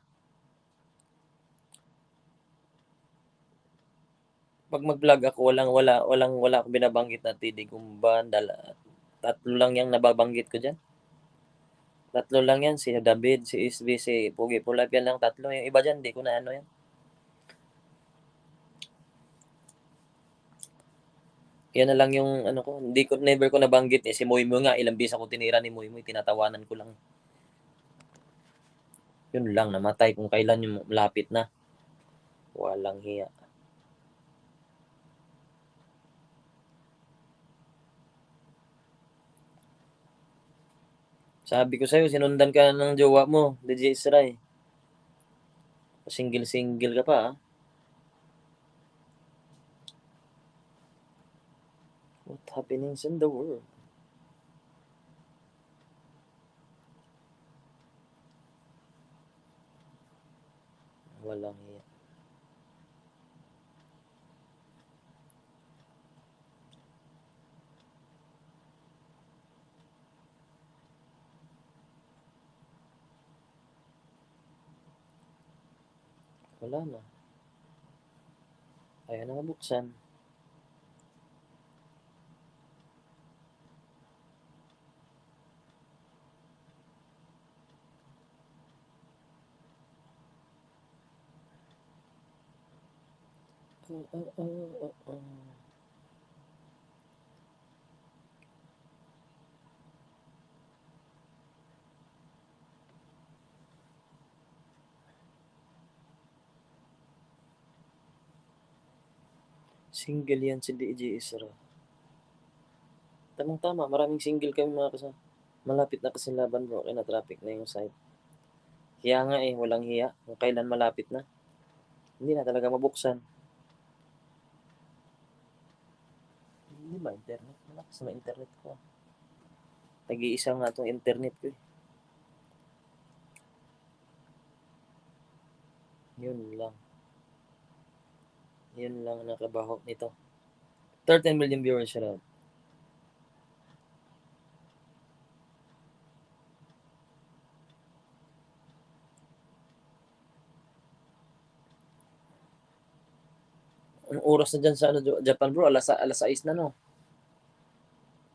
Pag mag-vlog ako, wala akong binabanggit na Teddy Gumban. Tatlo lang yung nababanggit ko dyan. Tatlo lang yan. Si David, si Isby, si Pugi Pulap. Yan lang tatlo. Yung iba dyan, di ko na ano yan. Yan na lang yung ano ko. Never ko nabanggit eh. Si Moy Moy nga, ilang bisa ko tinira ni Moy Moy. Tinatawanan ko lang. Yun lang, namatay kung kailan yung malapit na. Walang hiya. Sabi ko sa'yo, sinundan ka ng jowa mo, DJ Isray. Single-single ka pa, ha? What happenings in the world? Walang hiya. Wala na. Ayaw na mabuksan. Single yan si DJ Isra. Tamang-tama, maraming single kami mga kasama. Malapit na kasi laban bro, kaya na traffic na yung site. Kaya nga eh, walang hiya. Kung kailan malapit na. Hindi na talaga mabuksan. Hindi ba internet? Malakas na internet ko. Nag-iisa nga itong internet ko eh. Yun lang. Yun lang nakabaho nito. 13 million viewers siya. Ang oras na dyan sa Japan bro, alas 6 na no.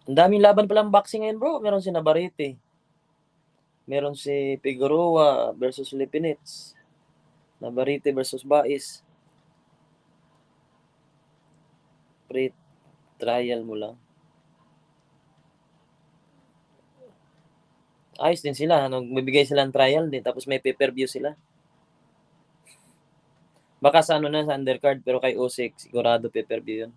Ang daming laban palang boxing ngayon bro. Meron si Navarrete. Meron si Figueroa versus Lipinets. Navarrete versus Bais. Pre-trial mo lang. Ayos din sila. Magbibigay sila ng trial din. Tapos may pay-per-view sila. Baka sa sa undercard. Pero kay usyk, sigurado pay-per-view yun.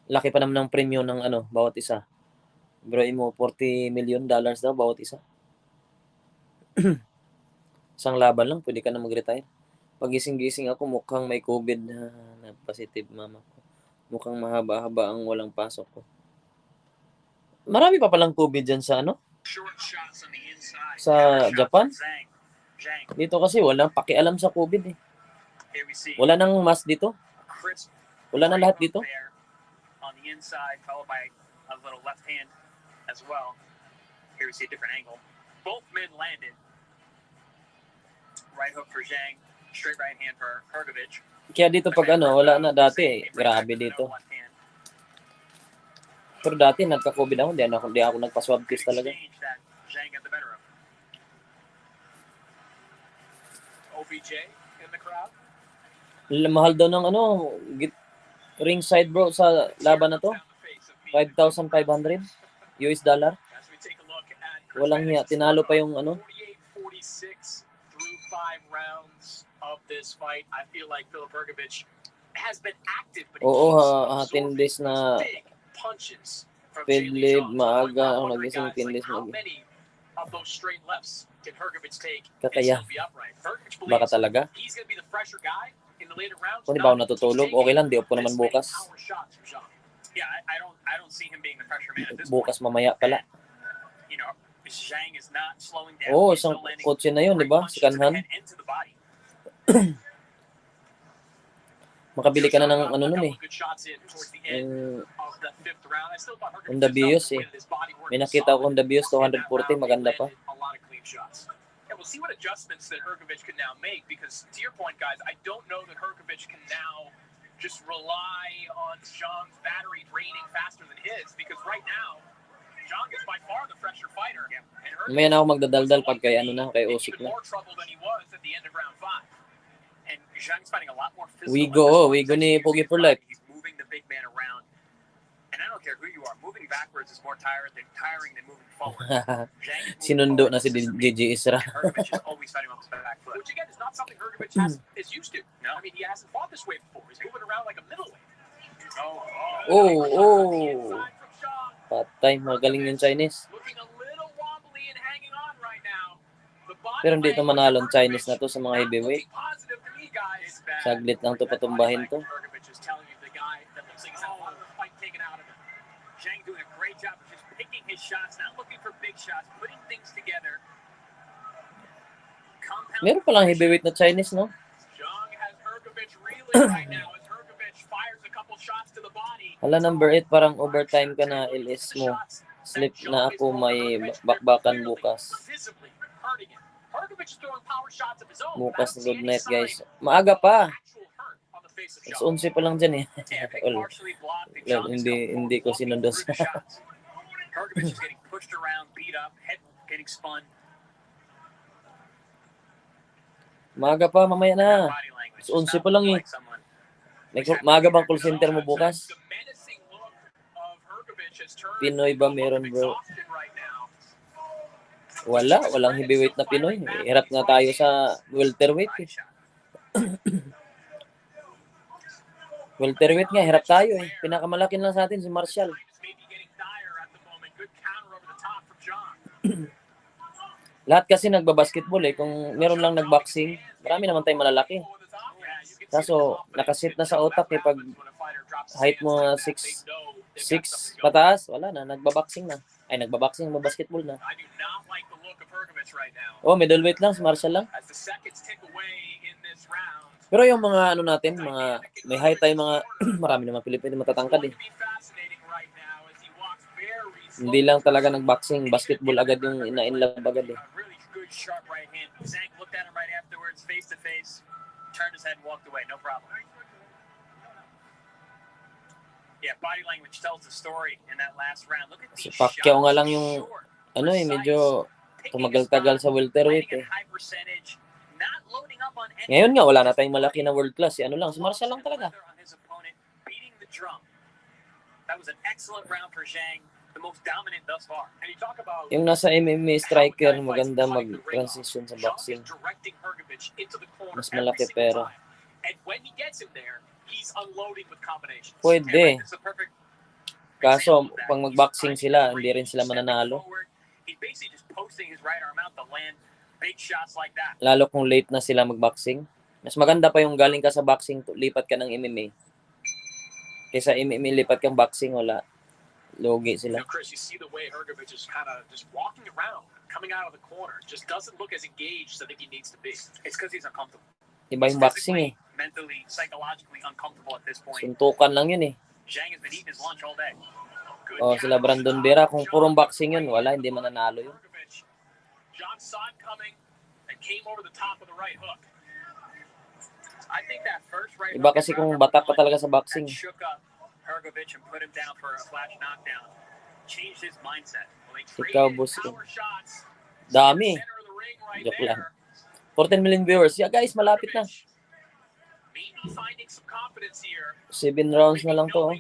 Laki pa naman ng premium ng bawat isa. Bro, mo $40 million daw bawat isa. Isang laban lang, pwede ka na mag-retire. Pag gising-gising ako, mukhang may COVID na positive mama ko. Mukhang mahaba-haba ang walang pasok ko. Marami pa palang COVID dyan sa sa Japan. Dito kasi walang pakialam sa COVID eh. Wala nang mask dito. Wala na lahat dito. On the inside, followed by a little left hand as well. Here we see a different angle. Both men landed. Right hook for Zhang, straight right hand for Hrgovic. Kaya dito pag wala na dati, grabe dito. Pero dati nagka-COVID ako, di ako nagpa-swab test talaga. OBJ in the crowd. Mahal daw ng ringside bro sa laban na to. 5,500 US dollar. Walang hiya, tinalo pa yung 46 through 5 rounds of this fight. I feel like Filip Hrgovic has been active, but he keeps 10 days na punches from Philip, maaga ako nagising 10 days how many of those straight lefts can Hrgovic take and Kakaya. still be upright? Hrgovic Baka believes talaga. he's going to be the fresher guy in the later rounds. Kung di ba ako natutulog, okay lang, di up ko naman bukas. Yeah, I don't see him being the pressure man at this Bukas point. mamaya pala. You know, Zhang is not slowing down. Oh, He's isang still landing kotse na yun, di great ba? punches Si to the Kanhan. head and to the body. Makabili ka na ng Got ano a nun couple eh. of good shots in towards the end Yung of the fifth round. I still thought Hrgovic Honda was up Bios to eh. win. His body work May was nakita ko solid. Honda Bios In that 240, round, they maganda pa. landed a lot of clean shots. Yeah, we'll see what adjustments that Hrgovic can now make, because to your point, guys, I don't know that Hrgovic can now just rely on Zhang's battery draining faster than his, because right now, Zhang is by far the fresher fighter. Yeah. And May na ako magdadaldal pag kay ano na, kay Usyk even na. more trouble than he was at the end of round 5. And Zhang's fighting a lot more physical. Wigo ni Pogi for life. He's moving the big man around. And I don't care who you are, moving backwards is more tiring than moving forward. Sinundo na si JJ Isra. Hrgovic is always fighting off his back foot, which again is not something Hrgovic is used to. No, I mean, he hasn't fought this way before. He's moving around like a middleweight. Oh. Patay, magaling yung Chinese. Looking a little wobbly and hanging on right now. Pero hindi ito manalo ang Chinese na to sa mga heavyweight. Saglit lang to patumbahin to. Zhang doing a great job of just picking his shots, not looking for big shots, putting things together. Meron palang heavyweight na Chinese, no? Zhang has Hrgovic reeling right now as Hrgovic fires a couple shots to the body. Hala, number 8, parang overtime ka na, LS mo. Slip na ako, may bakbakan bukas. Bukas, good night, guys. Maaga pa. Mas 11 pa lang dyan eh. Well, hindi ko sinundo sa... Hrgovic is getting pushed around, beat up, head getting spun. Maaga pa, mamaya na. Mas 11 pa lang eh. Maaga bang call center mo bukas? Pinoy ba meron, bro? Walang heavyweight na Pinoy. Hirap nga tayo sa welterweight eh. Welterweight nga, hirap tayo eh. Pinakamalaki lang sa atin si Marshall. Lahat kasi nagbabasketball eh. Kung meron lang nagboxing, marami naman tayong malalaki. Kaso, nakasit na sa otak eh. Pag height mo 6'6 pataas, wala na. Nagbaboxing na. Ay, nagbaboxing, basketball na. Oh, middleweight lang, si Marshall lang. Pero yung mga ano natin, mga may height tayo, mga marami naman Pilipino matatangkad eh. Hindi lang talaga nag-boxing, basketball agad yung ina-inlove agad eh. Si Pacquiao nga lang yung ano eh, medyo tumagal-tagal sa welterweight eh. Ngayon nga, wala na tayong malaki na world class. Si ano lang, si Marshall lang talaga. Yung nasa MMA striker, maganda mag-transition sa boxing. Mas malaki pera. Pwede. Kaso, pag mag-boxing sila, hindi rin sila mananalo. Lalo kung late na sila mag-boxing. Mas maganda pa yung galing ka sa boxing, lipat ka ng MMA. Kaysa MMA, lipat kang boxing, wala. Logi sila. Chris, you see the way Hrgovic is kind of just walking around, coming out of the corner. Just doesn't look as engaged as I think he needs to be. It's because he's uncomfortable. Iba yung boxing eh. Mentally, psychologically uncomfortable at this point. Suntukan lang yun eh. Zhang has been eating his lunch all day. Oh, sila Brandon Vera, kung purong boxing yun, wala, hindi mananalo yun. John saw it coming and came over the top of the right hook. I think that first right Iba kasi kung bata pa talaga sa boxing. Shook up Hrgovic and put him down for a flash knockdown. Changed his mindset. Ikaw, boss. Dami. Joke lang. 14 million viewers. Yeah, guys, malapit na. 7 rounds na lang to. Oh.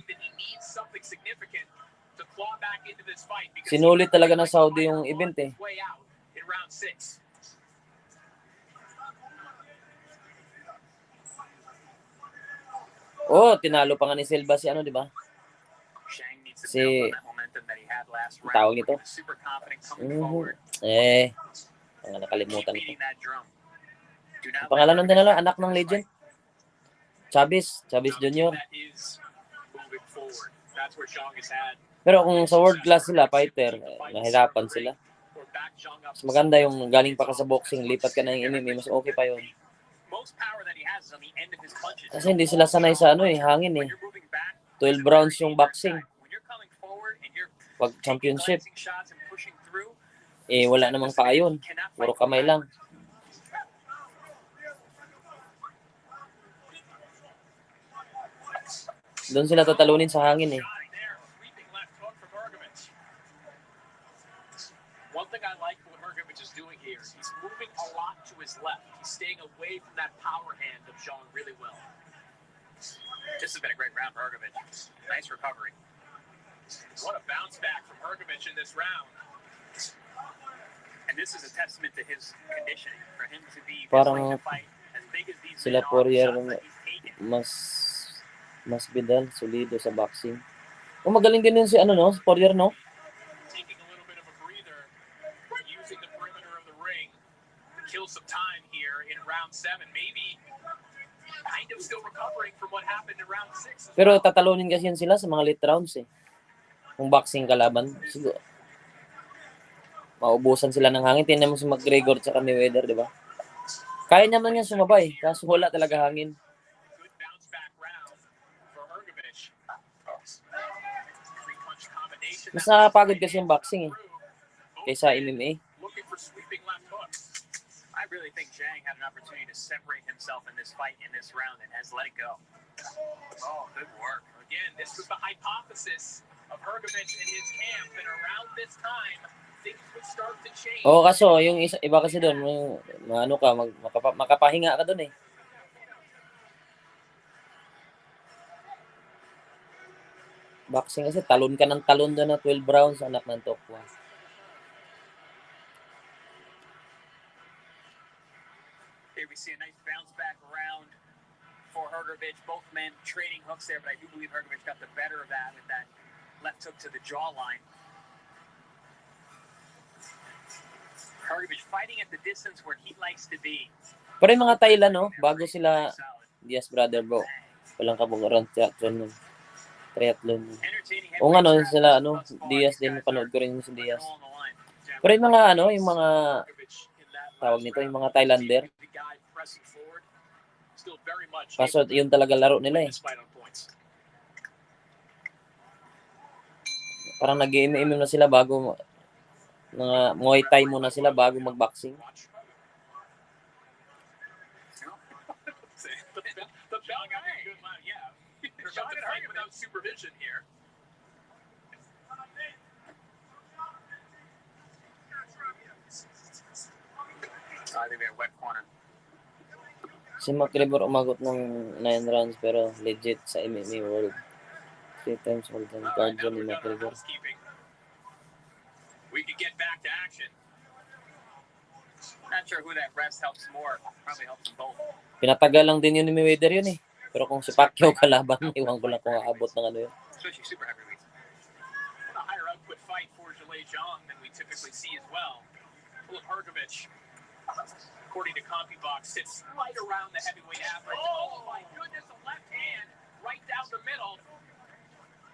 Sinulit talaga ng Saudi yung event eh. Oh, tinalo pa nga ni Silva si ano, di ba? Si tawag nito. Nakalimutan ko. Ang pangalan nun din anak ng legend. Chavez Jr. That's where Zhang has had. Pero kung sa world class sila, fighter, nahirapan sila. Mas maganda yung galing pa ka sa boxing, lipat ka na yung MMA, mas okay pa yun. Kasi hindi sila sanay sa hangin eh. 12 rounds yung boxing. Pag championship, wala namang paa yun. Puro kamay lang. Doon sila tatalunin sa hangin eh. One thing I like what Hrgovic is doing here, he's moving a lot to his left. He's staying away from that power hand of Zhang really well. This has been a great round for Hrgovic. Nice recovery. What a bounce back from Hrgovic in this round. And this is a testament to his conditioning. For him to be parang fight as big as these sila Poirier mas bidal, solido sa boxing. Kung magaling din yun si Poirier, no? Taking a little bit of a breather, using the perimeter of the ring to kill some time here in round 7. Maybe kind of still recovering from what happened in round 6. Pero tatalunin kasi yan sila sa mga late rounds eh. Kung boxing kalaban, siguro maubusan sila ng hangin. Tingnan mo si McGregor at Mayweather, di ba? Kaya naman yan sumabay, kaso wala talaga hangin. Good bounce back round for Hrgovic. Three-punch combination. Mas nakapagod kasi yung boxing eh, kaysa MMA. Looking for sweeping left hooks. I really think Zhang had an opportunity to separate himself in this fight in this round and has let it go. Oh, good work. Again, this was the hypothesis of Hrgovic in his camp, and around this time, things would start to change. Oo, kaso yung iba kasi doon, makapahinga ka doon eh. Boxing kasi talon ka ng talon doon na 12 rounds, anak ng tokwa. Here we see a nice bounce back round for Hrgovic. Both men trading hooks there, but I do believe Hrgovic got the better of that with that left hook to the jawline. Hrgovic fighting at the distance where he likes to be. Pero yung mga Thailand, no? Bago sila Diaz brother, bro. Walang kabugaran triathlon. O nga, no? Sila, Diaz din. Panood ko rin si Diaz. Pero yung mga, yung mga tawag nito, yung mga Thailander. Kaso yun talaga laro nila eh. Parang nag-iim-im na sila bago mga Muay Thai muna sila bago mag-boxing. Supervision here. I think we have wet corner. Si McGregor umagot ng 9 rounds pero legit sa MMA World. 3 times all time guardian ni McGregor. We could get back to action. Not sure who that rest helps more. Probably helps them both. Pinatagal lang din yun ni Mayweather yun eh. Pero kung si Pacquiao kalaban, iwan ko lang kung aabot ng ano yun. Especially super heavyweights. A higher output fight for Zhang than we typically see as well. Look, Hrgovic, according to CompuBox, sits right around the heavyweight average. Oh my goodness, a left hand right down the middle.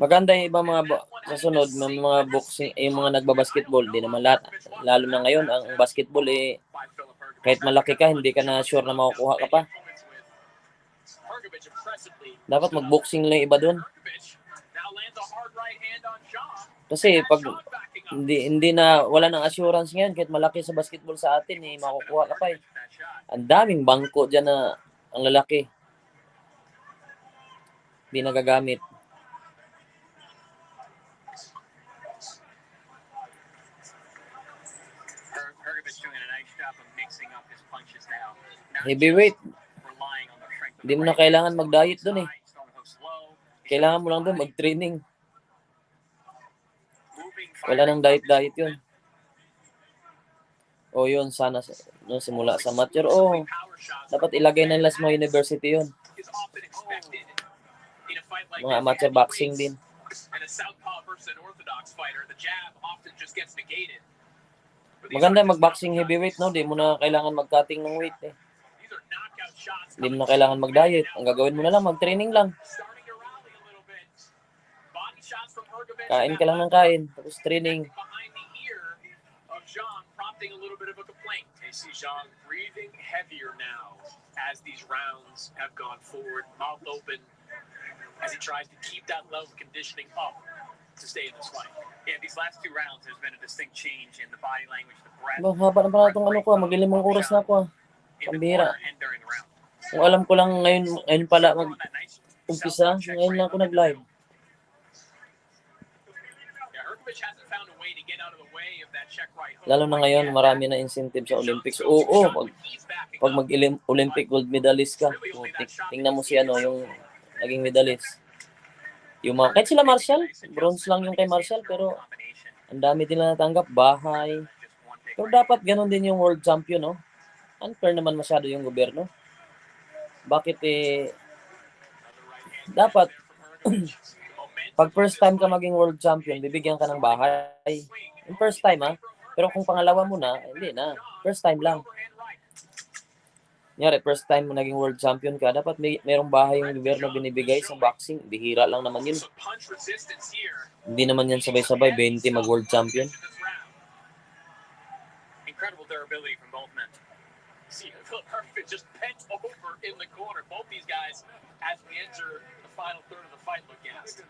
Maganda yung iba mga sa sunod, mga boxing, yung mga nagbabasketball, di naman lahat. Lalo na ngayon, ang basketball eh, kahit malaki ka, hindi ka na sure na makukuha ka pa. Dapat mag-boxing lang iba doon. Kasi pag hindi na wala nang assurance ngayon kahit malaki sa basketball sa atin eh makukuha ka pa eh. Ang daming bangko diyan na ang lalaki. Hindi nagagamit. Heavyweight. Hindi mo na kailangan mag-diet doon eh. Kailangan mo lang doon mag-training. Wala nang diet yun. O yun, sana simula sa amateur. Dapat ilagay na nila sa mga university yun. Mga amateur boxing din. Maganda mag-boxing heavyweight, no? Di mo na kailangan mag-cutting ng weight eh. Hindi mo na kailangan mag-diet. Ang gagawin mo na lang, mag-training lang. Kain ka lang ng kain, tapos training. Behind the ear of Zhang, prompting a little bit of a complaint. You see Zhang breathing heavier now as these rounds have gone forward, mouth open, as he tries to keep that level of conditioning up to stay in this fight. Yeah, these last 2 rounds, there's been a distinct change in the body language, the breath. Ba, haba na pala itong ano ko, mag-5 oras na ako. Pambira. Kung alam ko lang ngayon pala mag-umpisa, ngayon lang ako nag-live. Lalo na ngayon, marami na incentive sa Olympics. Oo, pag mag-Olympic gold medalist ka, tingnan mo si ano, yung naging medalist. Yung mga, kahit sila Marshall, bronze lang yung kay Marshall, pero ang dami din na natanggap, bahay. Pero dapat ganun din yung world champion, no? Unfair naman masyado yung gobyerno. Bakit dapat, pag first time ka maging world champion, bibigyan ka ng bahay. Yung first time, ha? Pero kung pangalawa mo na, hindi na. First time lang. Nyari, first time mo naging world champion ka, dapat mayroong bahay yung gobyerno binibigay sa boxing. Bihira lang naman yun. Hindi naman yan sabay-sabay, 20 mag-world champion. Incredible durability from both men. See, Herford just bent over in the corner. Both these guys, as we enter the final third of the fight, look gassed.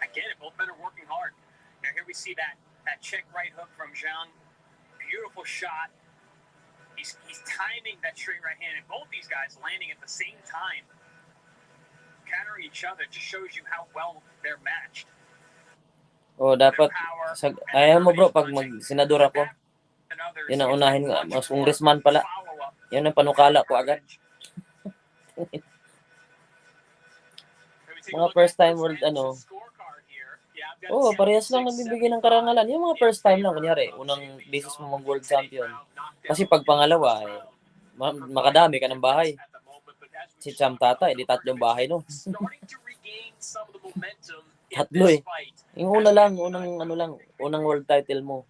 I get it, both men are working hard. Now here we see that check right hook from Zhang. Beautiful shot. He's timing that straight right hand, and both these guys landing at the same time, countering each other. Just shows you how well they're matched. Oh, dapat ayaw mo bro, pag mag-senador ako, yun ang unahin nga, mas congressman pala. Yan ang panukala ko agad. Mga first time world parehas lang nagbibigay ng karangalan. Yung mga first time lang, kunyari, unang beses mo mag-world champion. Kasi pag pangalawa, makadami ka ng bahay. Si Cham Tata, di 3 bahay, no? 3 Yung una lang, unang world title mo.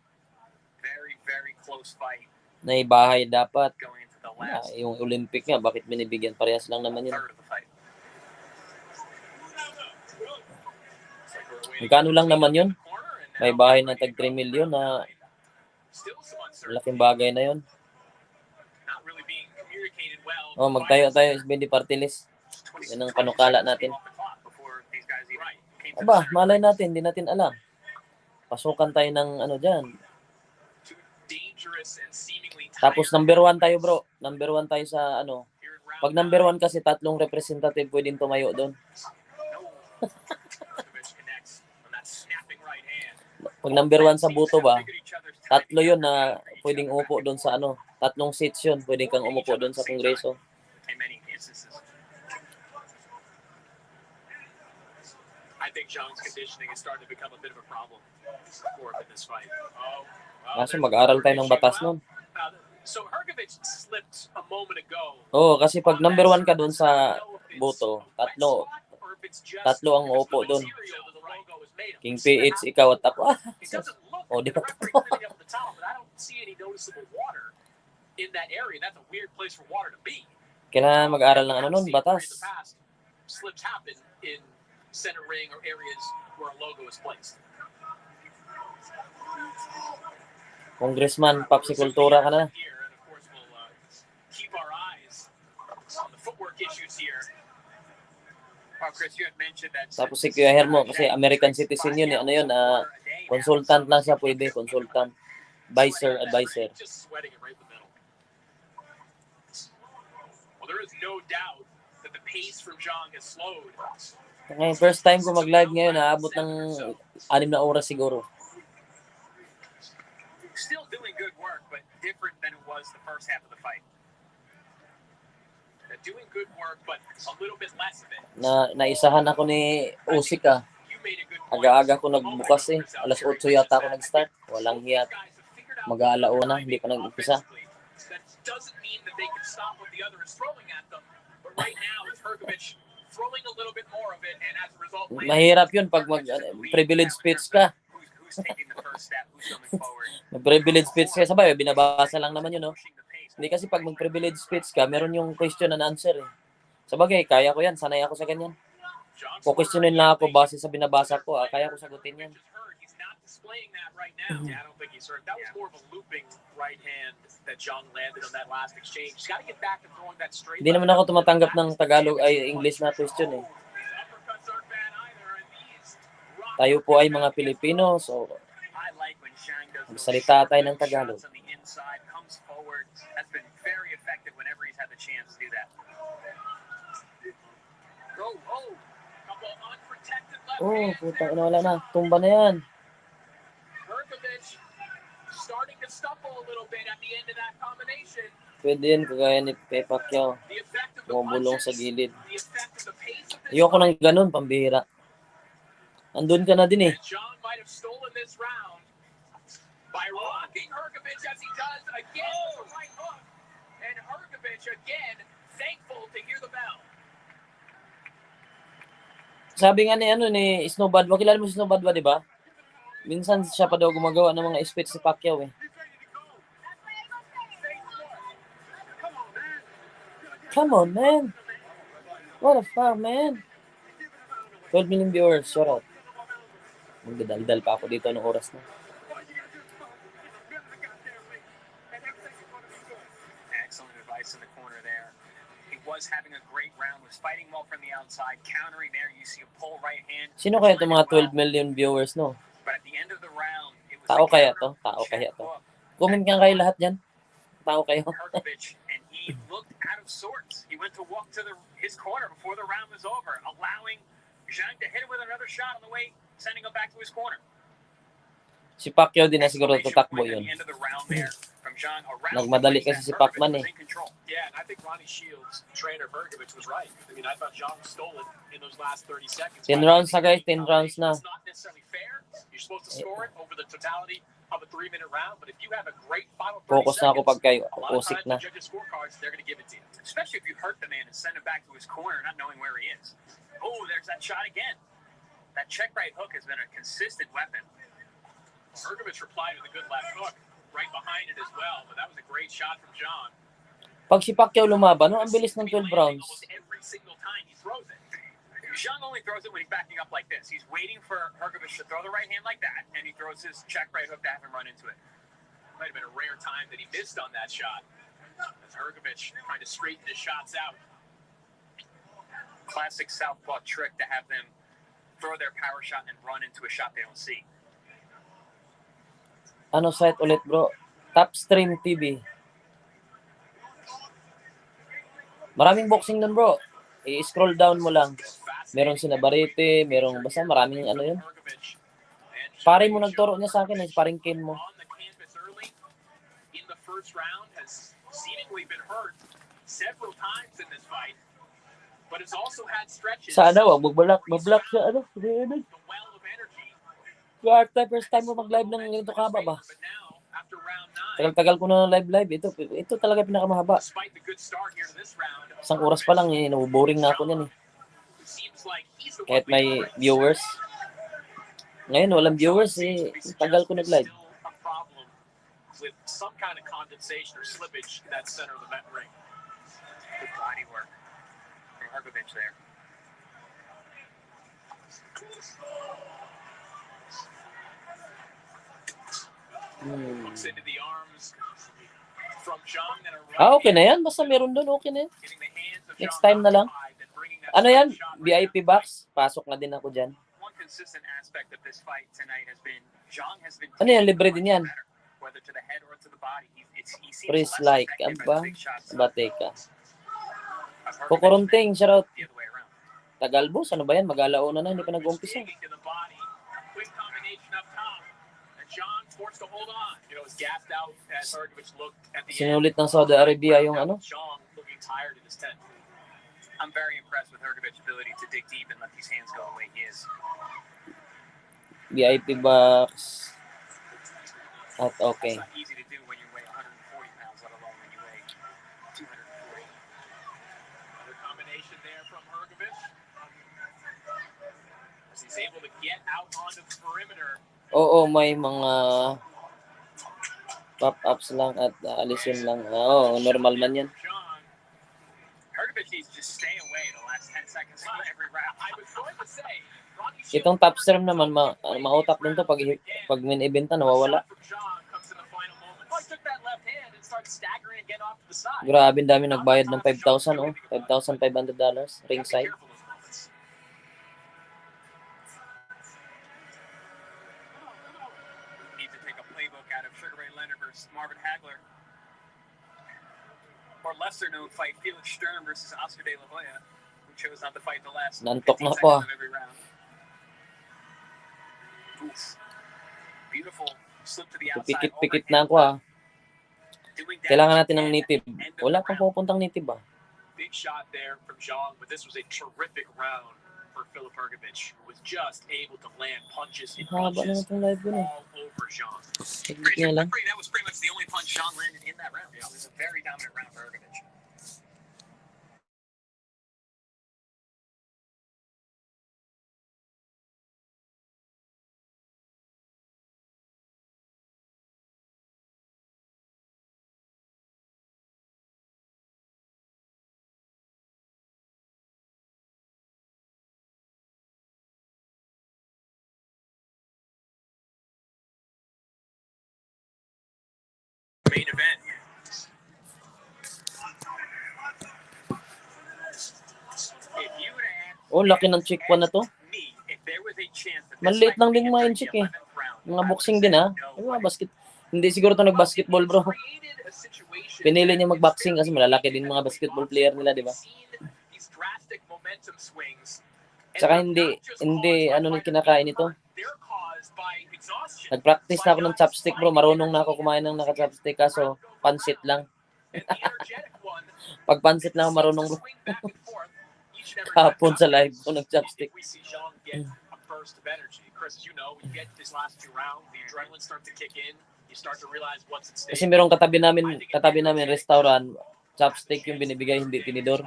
Na bahay dapat. Yung Olympic nga, bakit binibigyan? Parehas lang naman yun. Magkano lang naman yun? May bahay na tag 3 million na laking bagay na yun. Oh, magtayo tayo SBD party list. Yan ang panukala natin. Aba, malay natin, hindi natin alam. Pasukan tayo ng dyan. Tapos number 1 tayo bro. Number 1 tayo sa Pag number 1 kasi 3 representative pwedeng tumayo doon. Pag number 1 sa buto ba, 3 yun na pwedeng umupo doon sa 3 seats yun, pwedeng kang umupo doon sa kongreso. I think Zhang's conditioning is starting to become a bit of a problem for him in this fight. Kaso mag-aral tayo ng batas nun. So Hergovich slipped a moment ago. Oo, kasi pag number 1 ka doon sa buto, 3 ang uupo doon. King PH, ikaw at ako. Oh, di pa ito. Kailangan mag-aral ng nun, batas. Slips happen in center ring or areas where a logo is placed. Congressman, papsikultura ka na. Keep our eyes on the footwork issues here. Chris, you had mentioned that. Tapos si Kuya Hermo, kasi American citizen yun, consultant lang siya, pwede, consultant. Advisor. Just sweating it right in the middle. Well, there is no doubt that the pace from Zhang has slowed. Ngayon, first time ko mag-live ngayon, naabot ng 6 na oras siguro. Still doing good work, but different than it was the first half of the fight. Doing good work, but a little bit less of it. Naisahan ako ni Usyk Aga-aga ko nagbukas Alas 8 yata ako nag-start. Walang hiyat. Mag-aalauna na, hindi pa nag-umpisa. That doesn't mean that they can stop what the other is throwing at them. But right now, it's Hergovich throwing a little bit more of it, and as a result, mahirap yun pag mag-privilege speech ka. Who's taking the first step? Who's coming forward? Mag-privilege speech ka, sabay, binabasa lang naman yun, no? Hindi kasi pag mag-privilege speech ka, meron yung question and answer, Sabagay, kaya ko yan, sanay ako sa ganyan. Kukwestiyonin lang ako base sa binabasa ko. Kaya ko sagutin yan. He's not displaying that right now. Yeah, I don't think he's hurt. That was more of a looping right hand that Zhang landed on that last exchange. He's got to get back to throwing that straight. Hindi naman ako tumatanggap ng Tagalog ay English na question eh. Tayo po ay mga Pilipino, so magsalita tayo ng Tagalog. Oh, putang ina, wala na. Tumba na yan. Pwede yan, kagaya ni Pacquiao. Bumulong sa gilid. Ayoko nang ganun, pambihira. Andun ka na din eh. By rocking Hrgovic as he does again with the right hook. And Hrgovic again thankful to hear the bell. Sabi nga ni Snowbad, kilala mo si Snowbad ba, di ba? Minsan siya pa daw gumagawa ng mga speech si Pacquiao eh. Come on, man. What the fuck, man? 12 million viewers, shout out. Magdadaldal pa ako dito ng oras na. Excellent advice in the corner there. He was having a great round, was fighting well from the outside, countering there. You see a pull right hand. Sino kaya itong mga 12 million viewers, no? But at the end of the round, it was Tao kaya to? Tao kaya to? Comment nga kayo lahat dyan. Tao kayo. And he looked out of sorts. He went to walk to his corner before the round was over, allowing Zhang to hit him with another shot on the way, sending him back to his corner. Si Pacquiao din na siguro tatakbo yun. Nagmadali kasi si Pacman eh. Yeah, and I think Ronnie Shields' trainer Hrgovic was right. I mean, I thought Zhang stole it in those last 30 seconds. 10 rounds na guys, 10 rounds na. It's not necessarily fair. You're supposed to score it over the totality of a 3-minute round, but if you have a great final 30 Focus na ako pag kayo usik na. judges' scorecards, they're going to give it to you. Especially if you hurt the man and send him back to his corner not knowing where he is. Oh, there's that shot again. That check right hook has been a consistent weapon. Hrgovic replied with a good left hook right behind it as well, but that was a great shot from Zhang. Pag si Pacquiao lumaban, no, ang bilis ng 12 rounds. Every single time he throws it. Zhang only throws it when he's backing up like this. He's waiting for Hrgovic to throw the right hand like that, and he throws his check right hook to have him run into it. Might have been a rare time that he missed on that shot. As Hrgovic trying to straighten his shots out. Classic southpaw trick to have them throw their power shot and run into a shot they don't see. Ano site ulit bro? Top Stream TV. Maraming boxing nun bro. I-scroll down mo lang. Meron sina Barete, merong basta maraming ano yun. Pare mo nagturo niya sa akin, paring Ken mo. In the first round has seemingly been hurt several times in this fight. But it's also had stretches. Sana wag magblock siya ano. First time mo mag-live ng ganito kaba ba? Tagal-tagal ko na live. Ito talaga pinakamahaba. Isang oras pa lang eh, nabuboring na ako niyan eh. Kahit may viewers. Ngayon walang viewers eh, tagal ko nag-live. With some kind of condensation or slippage in that center of the vent ring. Good body work from Hrgovic there. Hooks into the arms from Zhang and a right Okay na yan. Basta meron doon, okay na yan. Next time na lang. Ano yan? VIP box? Pasok na din ako dyan. One consistent aspect of this fight tonight has been Zhang has been Ano yan? Libre din yan. whether to the head or to the body. He seems Press less like. effective Aba? at big shots. Bateka. I've heard Kukurunting, shoutout. the other way around. Tagalbos, ano ba yan? Mag-alauna na, hindi pa nag-umpisa. Digging to the body. Quick combination up top. And Zhang forced to hold on. You know, was gassed out as Hrgovic looked at the Sinulit ng Saudi Arabia yung ano. Zhang looking tired in his tent. I'm very impressed with Hrgovic's ability to dig deep and let these hands go the way he is. VIP box. At okay. It's not easy to do when you weigh 140 pounds, let alone when you weigh 240. Another combination there from Hrgovic. As he's able to get out onto the perimeter. Oo, may mga pop-ups lang at alisin lang. Oo, normal man yan. Hergovich needs to just stay away the last 10 seconds of every round. I was going to say, Itong top serve naman, mautak din to pag main event na nawawala. Grabe, dami nagbayad ng $5,000, oh. $5,500 ringside. Need to take a playbook out of Sugar Ray Leonard versus Marvin Hagler. Or lesser known fight, Felix Sturm versus Oscar De La Hoya, who chose not to fight the last 15 seconds of every round. Oof. Beautiful slip to the outside. Pikit na ako, ah. Kailangan natin ng native. Wala pang pupuntang native, ah. Big shot there from Zhang, but this was a terrific round for Filip Hrgović, who was just able to land punches and punches all over Zhang. That was pretty much the only punch Zhang landed in that round. Yeah, it was a very dominant round for Hrgović. Main event. Oh, laki ng chick pa na to. Maliit lang din mga chick eh. Mga boxing din, ha. Mga basket. Hindi siguro to nag-basketball, bro. Pinili niya mag-boxing kasi malalaki din mga basketball player nila, di ba? Saka hindi ano nang kinakain ito. Nag-practice na ako ng chopstick, bro. Marunong na ako kumain ng naka-chopstick kaso pansit lang. Pag pansit lang ako marunong, bro. Kahapon sa live ko nag-chopstick. Kasi merong katabi namin restaurant, chopstick yung binibigay, hindi tinidor.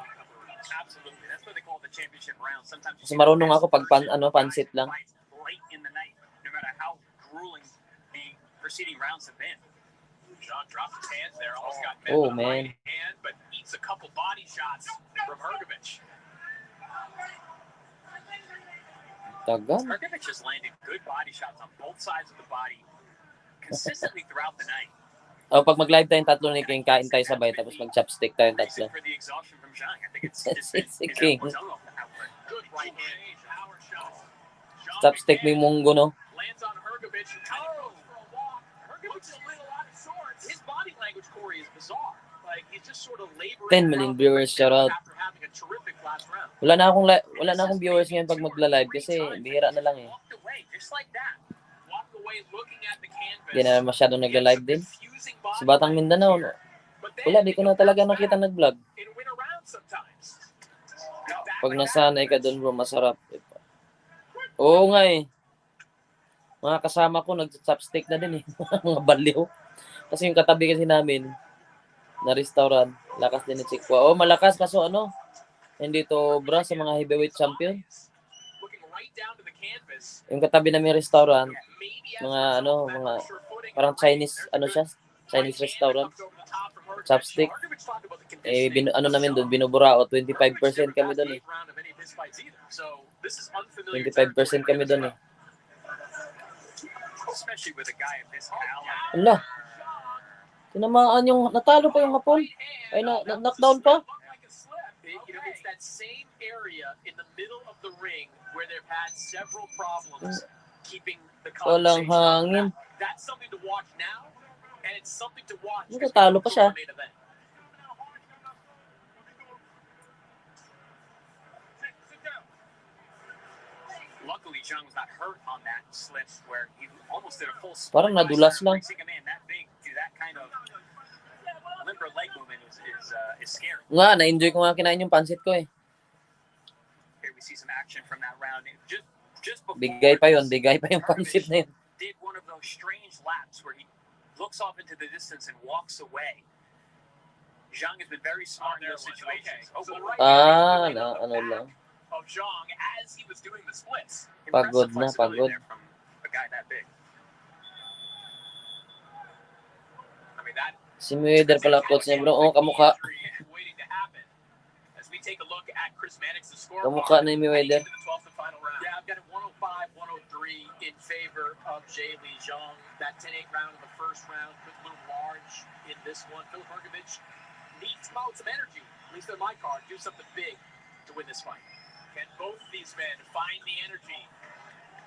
Kasi marunong ako pag pansit lang. Oh, man. Tagal. Hrgović has landed good body shots on both sides of the body consistently throughout the night. Oh, pag mag-live tayong tatlo ni King, kain tayo sabay tapos mag-chopstick tayong tatlo. Si King. Chopstick mo yung munggo, no? Lands on Hrgović. Oh! Hrgović is a little out of sorts. His body language, Corey, is bizarre. Like, he's just sort of laboring 10 million viewers, shout out. after having a terrific last round. Wala na akong viewers ngayon pag magla-live kasi bihira na lang eh. Hindi na masyado nagla-live din. Sa Batang Mindanao, no? Wala, di ko na talaga nakita nag-vlog. Pag nasanay ka doon, bro, masarap. Oo nga eh. Mga kasama ko, nag-chopstick na din eh. Mga baliw. Kasi yung katabi kasi namin, na restaurant, lakas din ni Chikwa. Oh, malakas kaso hindi to bra sa mga heavyweight champion. Yung katabi namin restaurant, mga parang Chinese, Chinese restaurant. Chopstick. Eh, namin doon, binubura, 25% kami doon eh. 25% kami doon eh. Ala. Tinamaan yung, natalo pa yung hapon. Ay, knockdown pa. It's that same area in the middle of the ring where they've had several problems keeping the walang hangin. That's something to watch now, and it's something to watch. Natalo pa siya. Luckily, Zhang was not hurt on that slip where he almost did a full split. Parang nadulas lang. That big to that kind of limber leg movement is scary. Nga, na-enjoy ko nga kinain yung pansit ko eh. Here we see some action from that round. Just before Bigay pa yung pansit na yun. Did one of those strange laps where he looks off into the distance and walks away. Zhang has been very smart in those situations. Okay. Lang. Of Zhang as he was doing the splits. Pagod na, pagod. From a guy that big. I mean, that si Mayweather pala coach niya, bro. Oh, kamukha. take a look at Chris Mannix's score. Kamukha na yung Mayweather. Yeah, I've got it 105-103 in favor of Jay Lee Zhang. That 10-8 round in the first round could loom large in this one. Filip Hrgović needs some energy, at least on my card, do something big to win this fight. Can both these men find the energy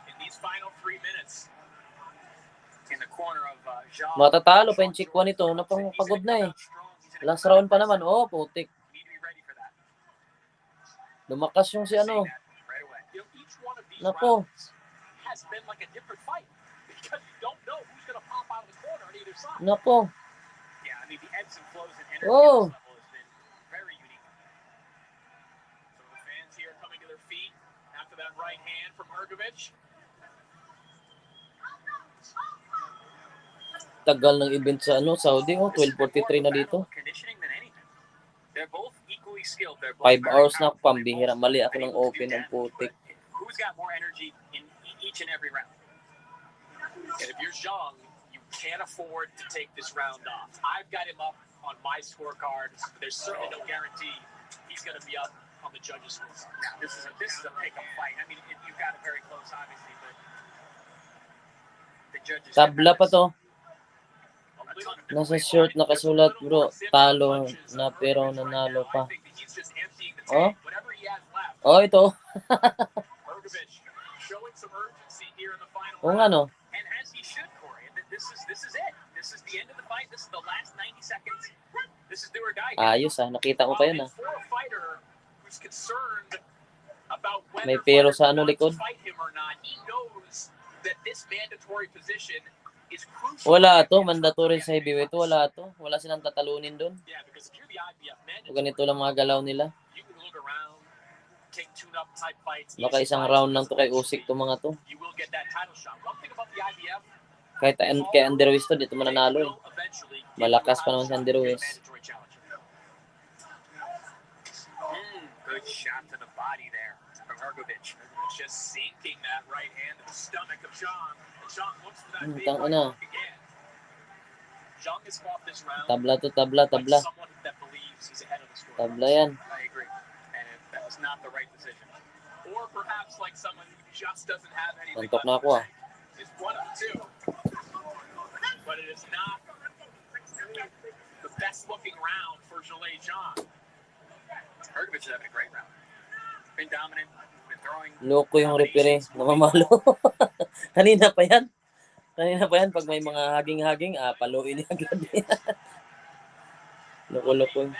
in these final 3 minutes? In the corner of Zhang. Matatalo pa yung Chikwa nito. Napangpagod na eh. Last round pa naman. Oh, putik. Lumakas yung si ano. Nako. Nako. Oh. Right hand from Hrgović. Tagal ng event sa ano, Saudi. Oh, 12:43 na dito. 5 hours na ako, pambihira. Mali ako ng open ng putik. Who's got more energy in each and every round? And if you're Zhang, you can't afford to take this round off. I've got him up on my scorecard. There's certainly no guarantee he's going to be up on the judges' scorecard. Now, this is a pick-up fight. I mean, you've got it very close, obviously, but the judges... Tabla pa to. Nasa short nakasulat, bro. Talo na pero nanalo pa. Oh? Oh, ito. Oo nga, no? And as he should, Corey. This is it. This is the end of the fight. This is the last 90 seconds. This is do or die. Ayos nakita ko pa yun For a fighter who's concerned about may pero sa ano likod. He knows that this mandatory position is crucial. Wala to, mandatory sa heavyweight. Wala to. Wala silang tatalunin doon. Ganito lang mga galaw nila. Baka isang round lang to kay Usyk to mga to. Kahit kay Anderwis to, dito mananalo eh. Malakas pa naman si Anderwis. Good shot to the body there from Hrgović. Just sinking that right hand to the stomach of Zhang. Zhang looks for that big right hook again. Zhang has fought this round. Tabla to, tabla. Like someone that believes he's ahead of the score. Tabla yan. I agree. And that was not the right decision. Or perhaps like someone who just doesn't have anything. Antok na ako ah. It's 1-2. But it is not the best looking round for Zhilei Zhang. Hrgović is having a great round. Been dominant, been throwing. Loko yung referee, namamalo. Kanina pa yan. Pag may mga haging-haging, paluin niya agad yan. Loko-loko.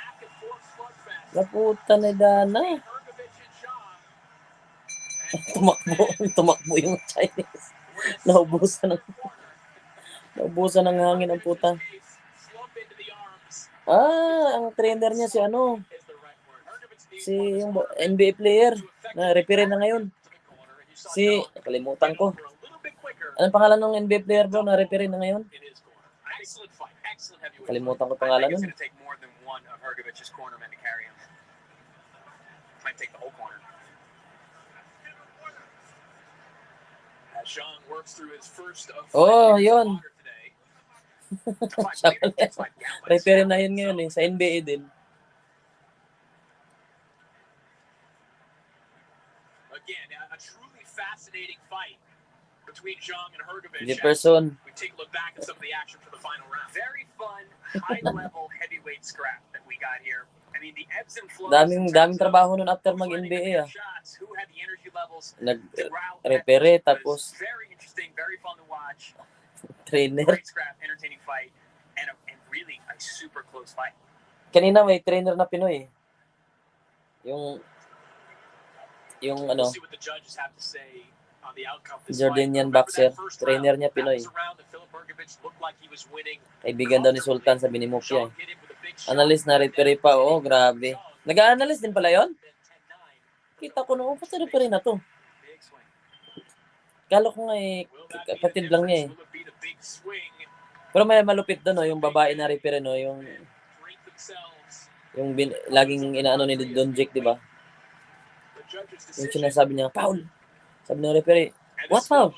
Laputa na Dana. Tumakbo yung Chinese. Naubusan ng hangin ang puta. Ang trainer niya si ano? Si yung NBA player na referee na ngayon. Nakalimutan ko. Anong pangalan ng NBA player bro na referee na ngayon? Nakalimutan ko pangalan nun. Oh, yun. Referee na yun ngayon eh. Sa NBA din. Again, a truly fascinating fight between Zhang and Hrgović. Jefferson. We take a look back at some of the action for the final round. Very fun, high-level heavyweight scrap that we got here. I mean, the ebbs and flows. Daming trabaho nun after mag-NBA ah. Who had the energy levels? Nag-referee tapos very interesting, very fun to watch. Trainer. Great scrap, entertaining fight, and really a super close fight. Kanina may trainer na Pinoy eh. Yung ano, Jordanian boxer, trainer niya Pinoy. Kaibigan daw ni Sultan, sabi ni Mupia eh. Analyst na referee pa, oo, grabe. Nag-a-analyst din pala yon? Kita ko noon, kasi referee na to. Kala ko nga eh, kapatid lang niya eh. Pero may malupit doon, no, yung babae na referee, no, yung laging inaano ni Don Jake, di ba? Yung sinasabi niya, foul. Sabi ng referee, what foul?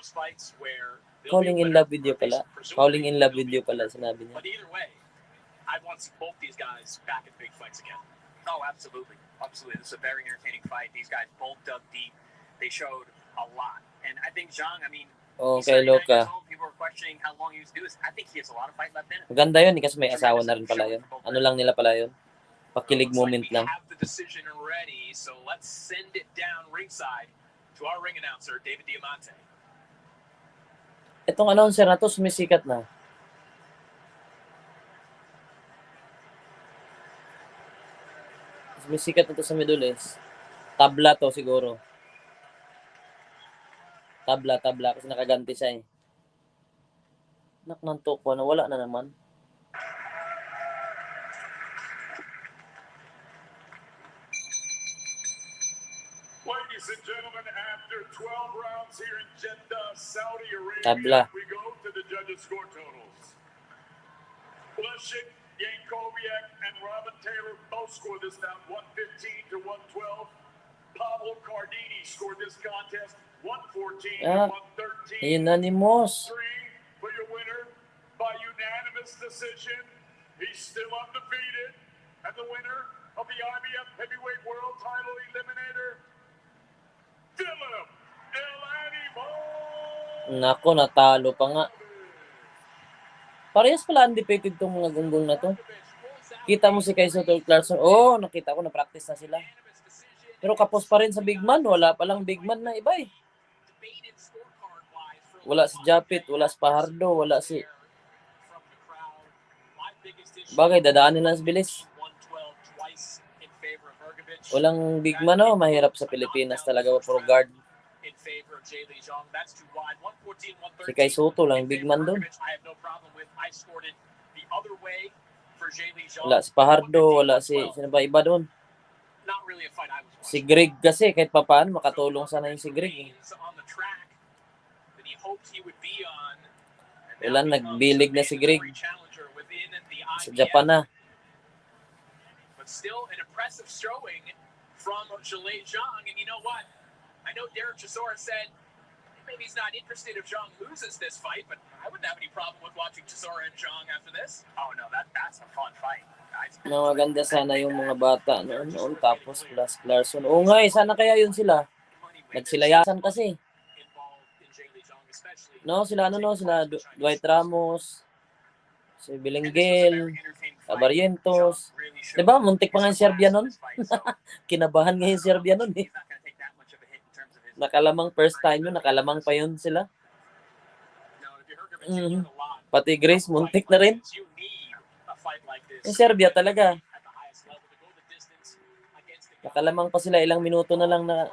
Falling in love with you pala. Falling in love with you pala, sinabi niya. But either way, I want to see both these guys back in big fights again. Oh, absolutely. Absolutely, this is a very entertaining fight. These guys both dug deep. They showed a lot. And I think Zhang, I mean, he's Okay, 39 years Luka. old. People are questioning how long he was do this. I think he has a lot of fight left in it. Maganda yun, kasi may asawa na rin pala yun. Ano lang nila pala yun? Pakilig moment lang. We have the decision ready, so let's send it down ringside to our ring announcer, David Diamante. Itong announcer na to, sumisikat na. Sumisikat na to sa Middle East. Tabla to siguro. Tabla. Kasi nakaganti siya eh. Naknanto ko na wala na naman. Ladies and gentlemen, after 12 rounds here in Jeddah, Saudi Arabia, Tabla. we go to the judges' score totals. Usyk, Yankovic, and Robin Taylor both scored this down 115 to 112. Pablo Cardini scored this contest 114 to 113. Unanimous. For your winner by unanimous decision. He's still undefeated. And the winner of the IBF Heavyweight World Title Eliminator, Philip El Animo. Nako, natalo pa nga. Parehas pala undefeated tong mga gunggong na to. Kita mo si Kaiso Clarkson. Oh, nakita ko na practice na sila. Pero kapos pa rin sa big man. Wala palang big man na iba eh. Wala si Japit, wala si Pajardo, wala si... Bagay, dadaan nila sa bilis. Walang big man oh, mahirap sa Pilipinas talaga pro guard. Si Kai Soto lang big man doon. Wala si Pajardo, wala si... Sino ba iba doon? Si Greg kasi, kahit papaano makatulong sana yung si Greg eh. Wala, nagbilig na si Greg. Sa Japan na. But still an impressive showing from Zhilei Zhang. And you know what? I know Derek Chisora said maybe he's not interested if Zhang loses this fight, but I wouldn't have any problem with watching Chisora and Zhang after this. Oh no, that's a fun fight. Maganda sana yung mga bata noon. Tapos plus Clarkson. Oo nga eh, sana kaya yun sila. Nagsilayasan kasi. No, sila sila Dwight Ramos, si Bilinggel, Barrientos. Diba, muntik pa nga yung Serbia nun. Kinabahan nga yung Serbia nun eh. Nakalamang first time yun, nakalamang pa yun sila. Pati Grace, muntik na rin. Yung Serbia talaga. Nakalamang pa sila, ilang minuto na lang na...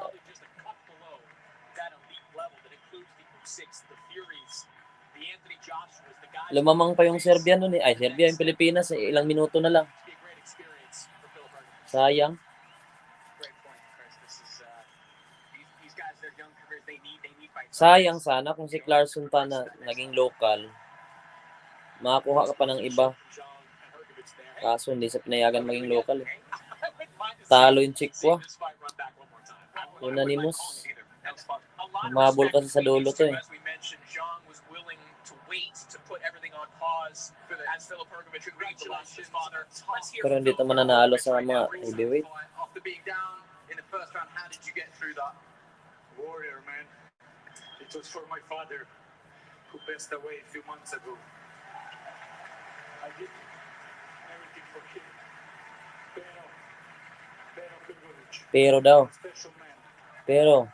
Lumamang pa yung Serbia nun eh. Ay, Serbia yung Pilipinas eh. Ilang minuto na lang. Sayang. Sayang sana kung si Clarkson pa na naging local. Makakuha ka pa ng iba. Kaso hindi sa pinayagan maging local eh. Talo yung Chikwa. Unanimous. Humabol kasi sa dulo to eh. Pero hindi ito mananalo sa mga heavyweight. Warrior, man. It was for my father who passed away a few months ago. I did everything for him. Pero daw. Pero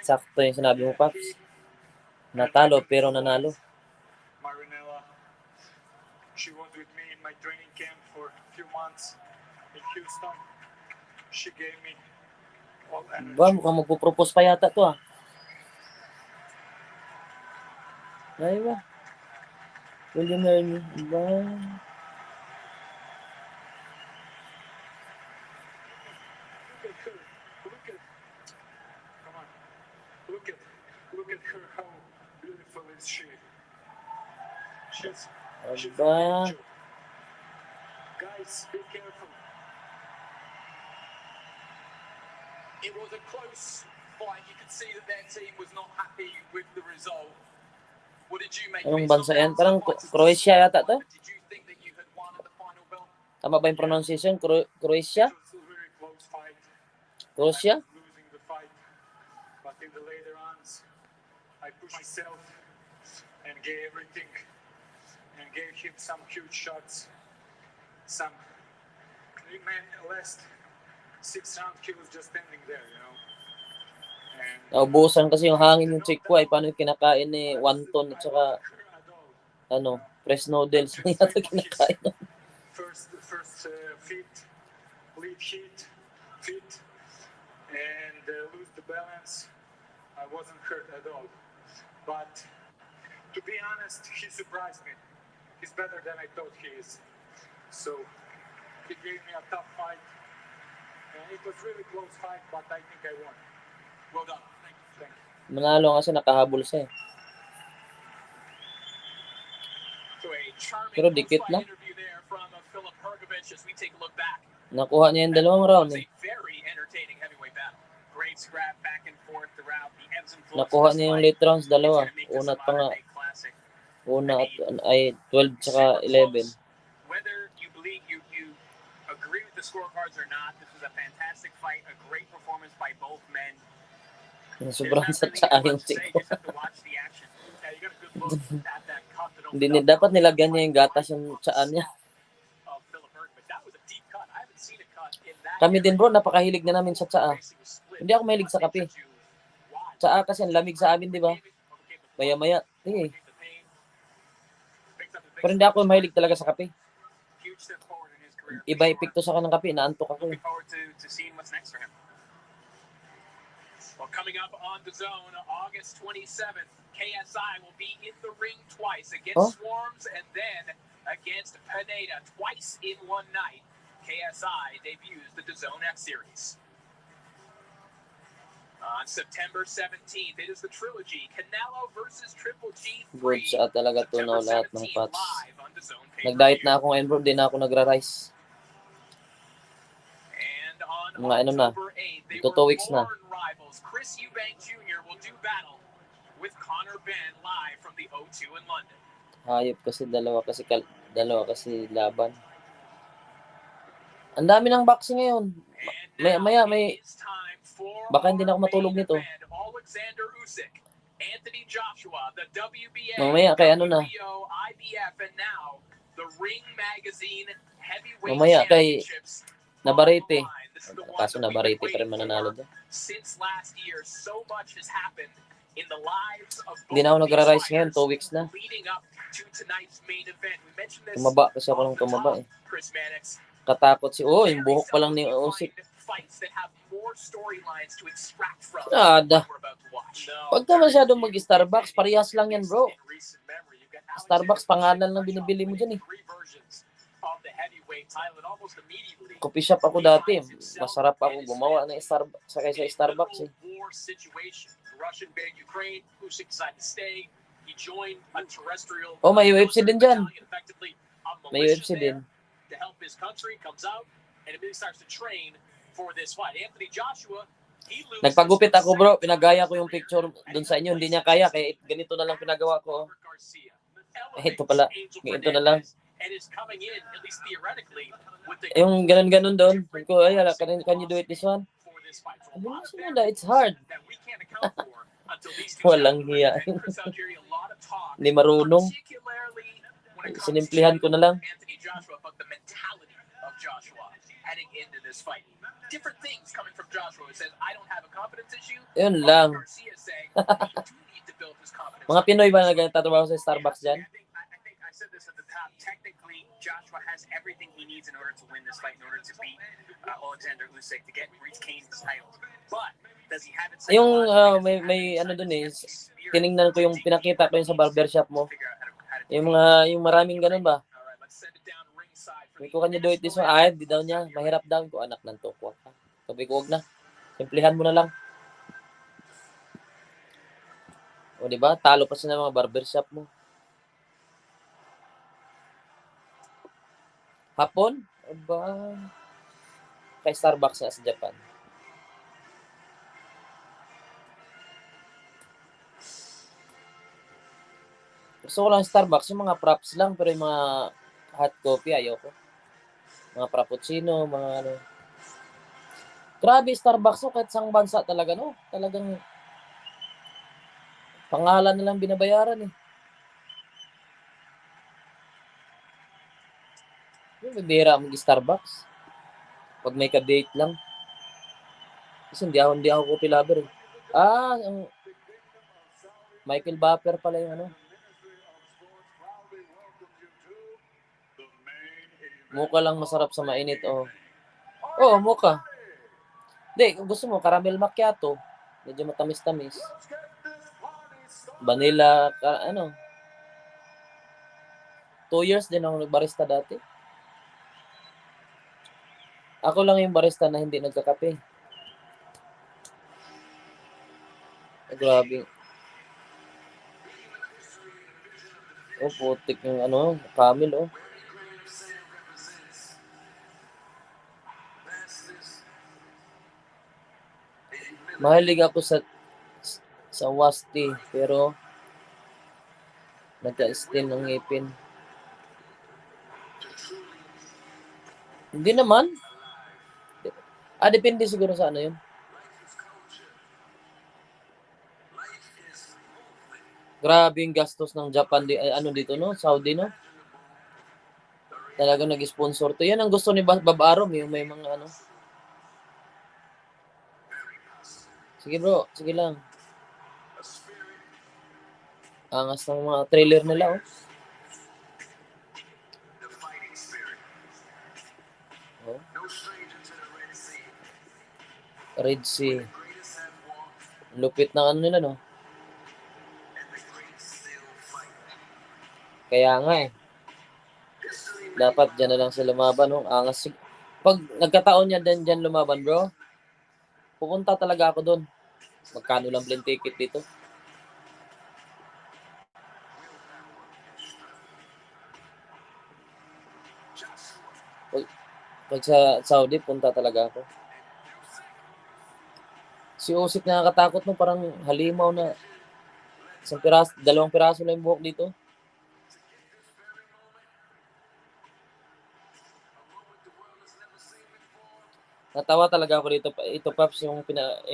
sakto yung sinabi mo, Paps. Natalo pero nanalo. Marinella, she was with me in my training camp for a few months in Houston. She gave me all energy. Ba, mukhang magpo-propose pa yata to ah. Ay ba? William Hermie. Ba? Look at her, how beautiful is she? She's Aba. Guys, be careful. It was a close fight. You could see that their team was not happy with the result. What did you make of it? Anong bansa yan? Parang Croatia yata to? Did you think that you had won at the final bell? Tama ba yung pronunciation? Croatia? It was a very close fight. Croatia? I was losing the fight, but in the later rounds, I pushed myself and gave everything, and gave him some huge shots. Some man last 6 rounds he was just standing there, you know. And Naubusan kasi yung hangin yung chick ko ay paano yung kinakain ni wonton at saka fresh noodles yung yata kinakain. First lead feet, and lose the balance. I wasn't hurt at all. But to be honest, he surprised me. He's better than I thought he is. So he gave me a tough fight. And it was really close fight, but I think I won. Well done. Thank you. Manalo kasi nakahabol siya eh. Pero dikit na. Nakuha niya yung dalawang round eh. Nakuha niya yung late rounds, dalawa. Una pa nga. Una ay 12 tsaka 11. Whether you believe you agree with the scorecards or not, this was a fantastic fight, a great performance by both men. Sobrang sa tsaa yung chick ko. Hindi dapat nilagyan niya yung gatas yung tsaa niya. Kami din bro, napakahilig na namin sa tsaa. Hindi ako mahilig sa kape. Tsaa kasi ang lamig sa amin, di ba? Maya-maya. Pero hindi ako mahilig talaga sa kape. Iba epekto sa kanang kape, naantok ako. Well, coming up on the zone, August 27th, KSI will be in the ring twice against Swarms and then against Pineda twice in one night. KSI debuts the DAZN X Series. On September 17th, it is the trilogy Canelo versus Triple G. Good sa talaga to na lahat ng pots. Nag-diet na ako ngayon bro, hindi na ako nagra-rice. Mga ano na, ito 2 weeks na. Chris Eubank Jr. will do battle with Conor Benn live from the O2 in London. Hayop kasi dalawa kasi laban. Ang dami ng boxing ngayon. Maya may baka hindi na ako matulog nito. Alexander Usyk, Anthony Joshua, the WBA, mamaya kay ano na. IBF, and now the Ring Magazine Heavyweight Mamaya kay Championships. Nabarete. Kaso Nabarete pa rin mananalo doon. Since last year, so much has happened in the lives of both. Hindi na ako nagra-rise ngayon, 2 weeks na. Leading up to tonight's main event. We mentioned this. Tumaba kasi ako ng tumaba eh. Katakot yung buhok pa lang ni Usyk. Nada. Pag ka masyadong mag-Starbucks, parehas lang yan bro. Starbucks, pangalan lang binibili mo dyan eh. Coffee shop ako dati. Masarap ako gumawa ng kaysa Starbucks eh. Oh, may UFC din dyan. May UFC din. To help his country, comes out and immediately starts to train for this fight. Anthony Joshua, he loses. Nagpagupit ako bro, pinagaya ko yung picture dun sa inyo, hindi niya kaya, kaya ganito na lang pinagawa ko. Ito pala, ito na lang. Yung ganun-ganun doon, ko ay can you do it this one? It's hard. Walang hiya. Hindi marunong. Sinimplihan ko na lang. Joshua, but the mentality of Joshua heading into this fight. Different things coming from Joshua. It says, I don't have a confidence issue. Yun lang. Mga Pinoy ba nagtatrabaho sa Starbucks dyan? I think I said this at the top. Technically, Joshua has everything he needs in order to win this fight, in order to beat Alexander Usyk, to reach Kane's title. But does he have it? Yung may ano dun eh. Tiningnan ko yung pinakita ko yung sa barbershop mo. Yung maraming ganun ba? Sabi ko kanya do it this one. Ay, di daw niya. Mahirap daw. Ko anak ng tokwa ka. Sabi ko, wag na. Simplihan mo na lang. O diba? Talo pa sila mga barbershop mo. Hapon? Aba. Kay Starbucks na sa Japan. Gusto ko lang Starbucks. Yung mga props lang. Pero yung mga hot coffee, ayoko. Mga frappuccino, mga ano. Grabe, Starbucks, no? Kahit sang bansa talaga, no? Talagang pangalan na lang binabayaran, eh. Yung bibira mag-Starbucks. Pag may ka-date lang. Kasi hindi ako coffee lover, eh. Ang Michael Buffer pala yung ano. Mocha lang masarap sa mainit, oh. Oo, mocha. Hindi, kung gusto mo, caramel macchiato. Medyo matamis-tamis. Vanilla, 2 years din ako nagbarista dati. Ako lang yung barista na hindi nagkakape. Grabe. Oh, putik yung camel, oh. Mahilig ako sa wasti, pero nagka-stain ng ngipin. Hindi naman. Depende siguro sa ano yun. Grabe yung gastos ng Japan, dito, no? Saudi, no? Talagang nag-sponsor to. Yan ang gusto ni Bob Arum, yung may mga ano. Sige bro, sige lang. Angas ng mga trailer nila, oh. Oh. Red Sea. Lupit ng ano nila, no? Kaya nga, eh. Dapat dyan na lang sila lumaban, no? Angas. Pag nagkataon yan dyan lumaban, bro, pupunta talaga ako doon. Magkano lang plane ticket dito? Pag sa Saudi, punta talaga ako. Si Usyk nakakatakot, no? Parang halimaw na. Dalawang piraso lang yung buhok dito. Natawa talaga ako dito. Ito, Paps, yung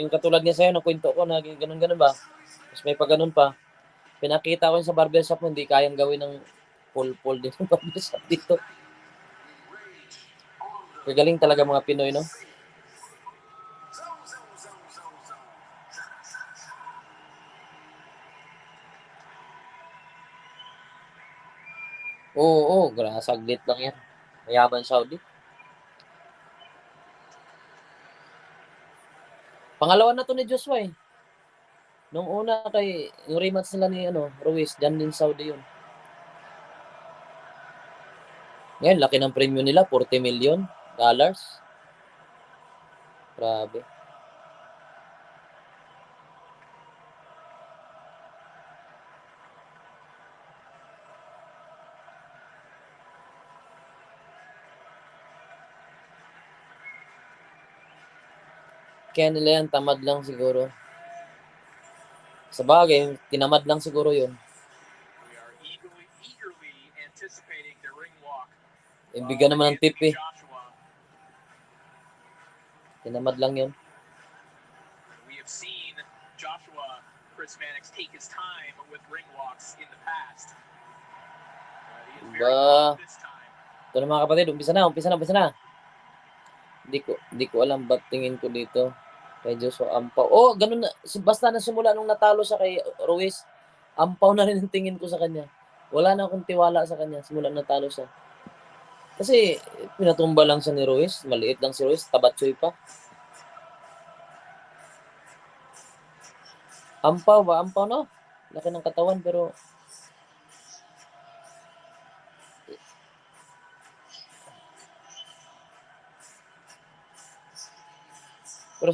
katulad niya sa'yo, nakwento ko na ganun-ganun ba? Tapos may pa ganun pa. Pinakita ko sa barbershop mo, hindi kayang gawin ng pull din yung barbershop dito. Kagaling talaga mga Pinoy, no? Oo, saglit lang yan. Mayaman Saudi. Pangalawa na to ni Joshua, eh. Nung una yung rematch nila ni Ruiz, dyan din Saudi yun. Ngayon, laki ng premium nila, $40 million. Grabe. Kaya nila yan, tamad lang siguro. Sa bagay, tinamad lang siguro yun. Ibigyan naman ng tip, eh. Tinamad lang yun. We have seen Joshua Chris Mannix take his time with ring walks in the past. Ito na mga kapatid, umpisa na. Hindi ko alam ba't tingin ko dito kay Joshua Ampaw. Oh, ganun na. Basta na simula nung natalo siya kay Ruiz, Ampaw na rin ang tingin ko sa kanya. Wala na akong tiwala sa kanya simula natalo siya. Kasi pinatumba lang siya ni Ruiz. Maliit lang si Ruiz. Tabatsoy pa. Ampaw, no? Laki ng katawan pero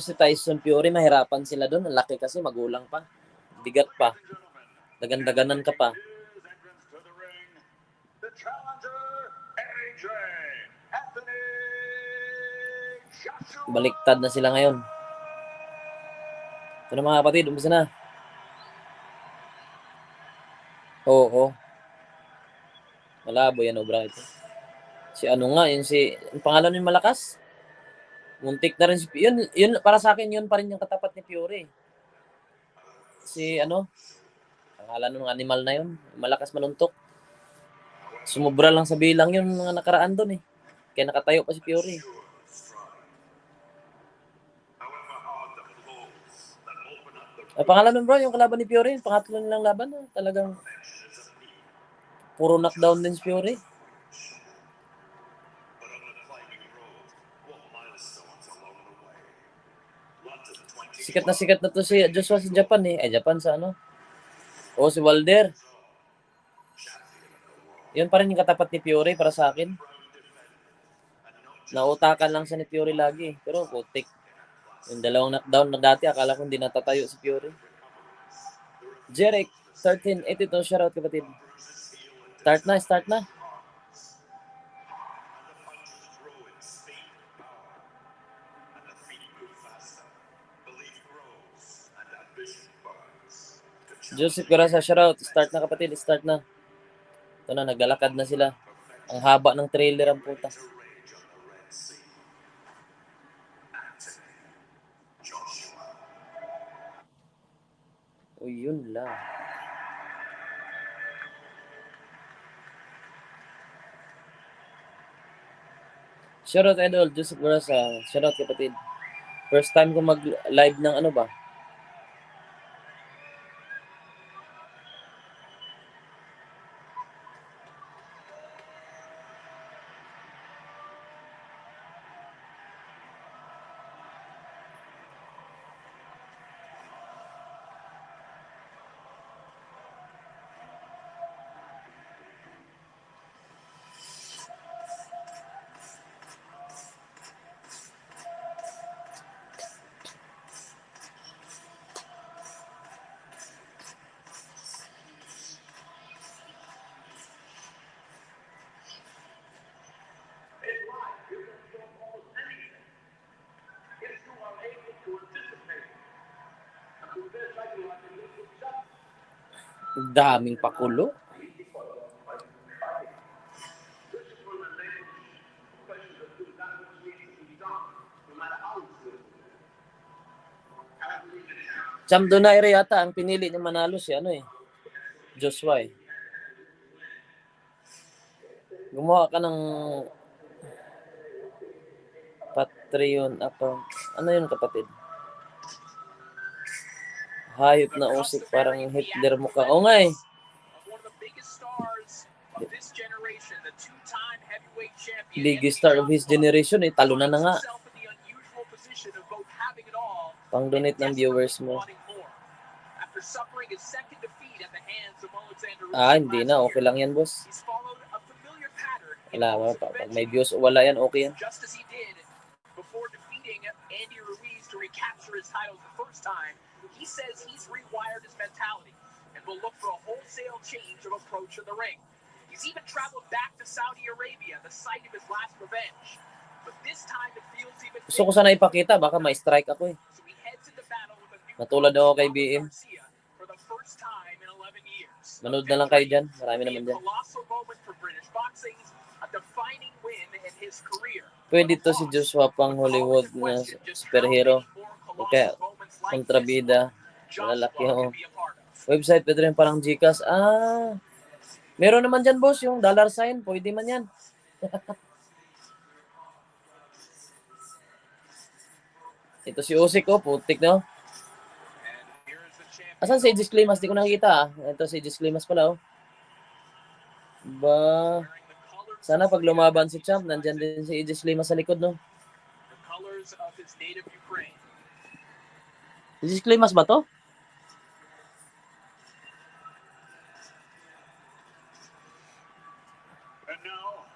si Tyson Fury, mahirapan sila doon. Ang laki kasi, magulang pa. Bigat pa. Dagan-daganan ka pa. Baliktad na sila ngayon. Ito na mga kapatid, umpisa na. Oo. Malabo yan, obra ito. Si ano nga, yun ang pangalan ng malakas? Muntik na rin si yun para sa akin yun pa rin yung katapat ni Fury. Si ano, pangalan ng animal na yun, malakas manuntok. Sumubra lang sa bilang yun mga nakaraan doon eh. Kaya nakatayo pa si Fury. Pangalan nun bro, yung kalaban ni Fury, pangatlo nilang laban, talagang puro knockdown din si Fury. Sikat na to si Joshua sa Japan eh. Japan sa ano? Si Wilder. Yun pa rin yung katapat ni Fury para sa akin. Nautakan lang sa ni Fury lagi. Pero putik. Yung dalawang knockdown na dati, akala ko hindi natatayo si Fury. Jerick, 1382, shoutout kapatid. Start na. Joseph Garasa, shoutout. Start na kapatid, start na. Ito na, naglalakad na sila. Ang haba ng trailer ang puta. Yun lang. Shoutout idol, Joseph Garasa. Shoutout kapatid. First time ko mag-live ng ano ba? Daming pakulo. Cham Donaire yata ang pinili niya manalo si ano eh. Joshua eh. Gumawa ka ng Patreon account. Ano yun kapatid? Hayop na Usyk, parang Hitler mo ka. O nga eh. Biggest star of his generation eh. Talo na nga. Pang-donate ng viewers mo. Hindi na. Okay lang yan, boss. Wala, pag may views o wala yan, okay yan. He says he's rewired his mentality and will look for a wholesale change of approach in the ring. He's even traveled back to Saudi Arabia, the site of his last revenge. But this time it feels even Gusto ko sana ipakita, baka may strike ako eh. So he heads into battle with a new Natulad ako kay BM. for the first time in 11 years. Manood na lang kayo dyan. Marami naman dyan. Colossal moment for British boxing, a defining win in his career. Pwede to si Joshua pang Hollywood na superhero. Kaya kontrabida. Malalaki ako. Website, pwede rin parang Gcash. Meron naman dyan, boss, yung dollar sign. Pwede man yan. Ito si Usyk, putik, no? Asan si Aegis Climas? Di ko nakikita, Ito si Aegis Climas pala, Sana pag lumaban si Champ, nandyan din si Aegis Climas sa likod, no? Aegis Climas ba to? And now,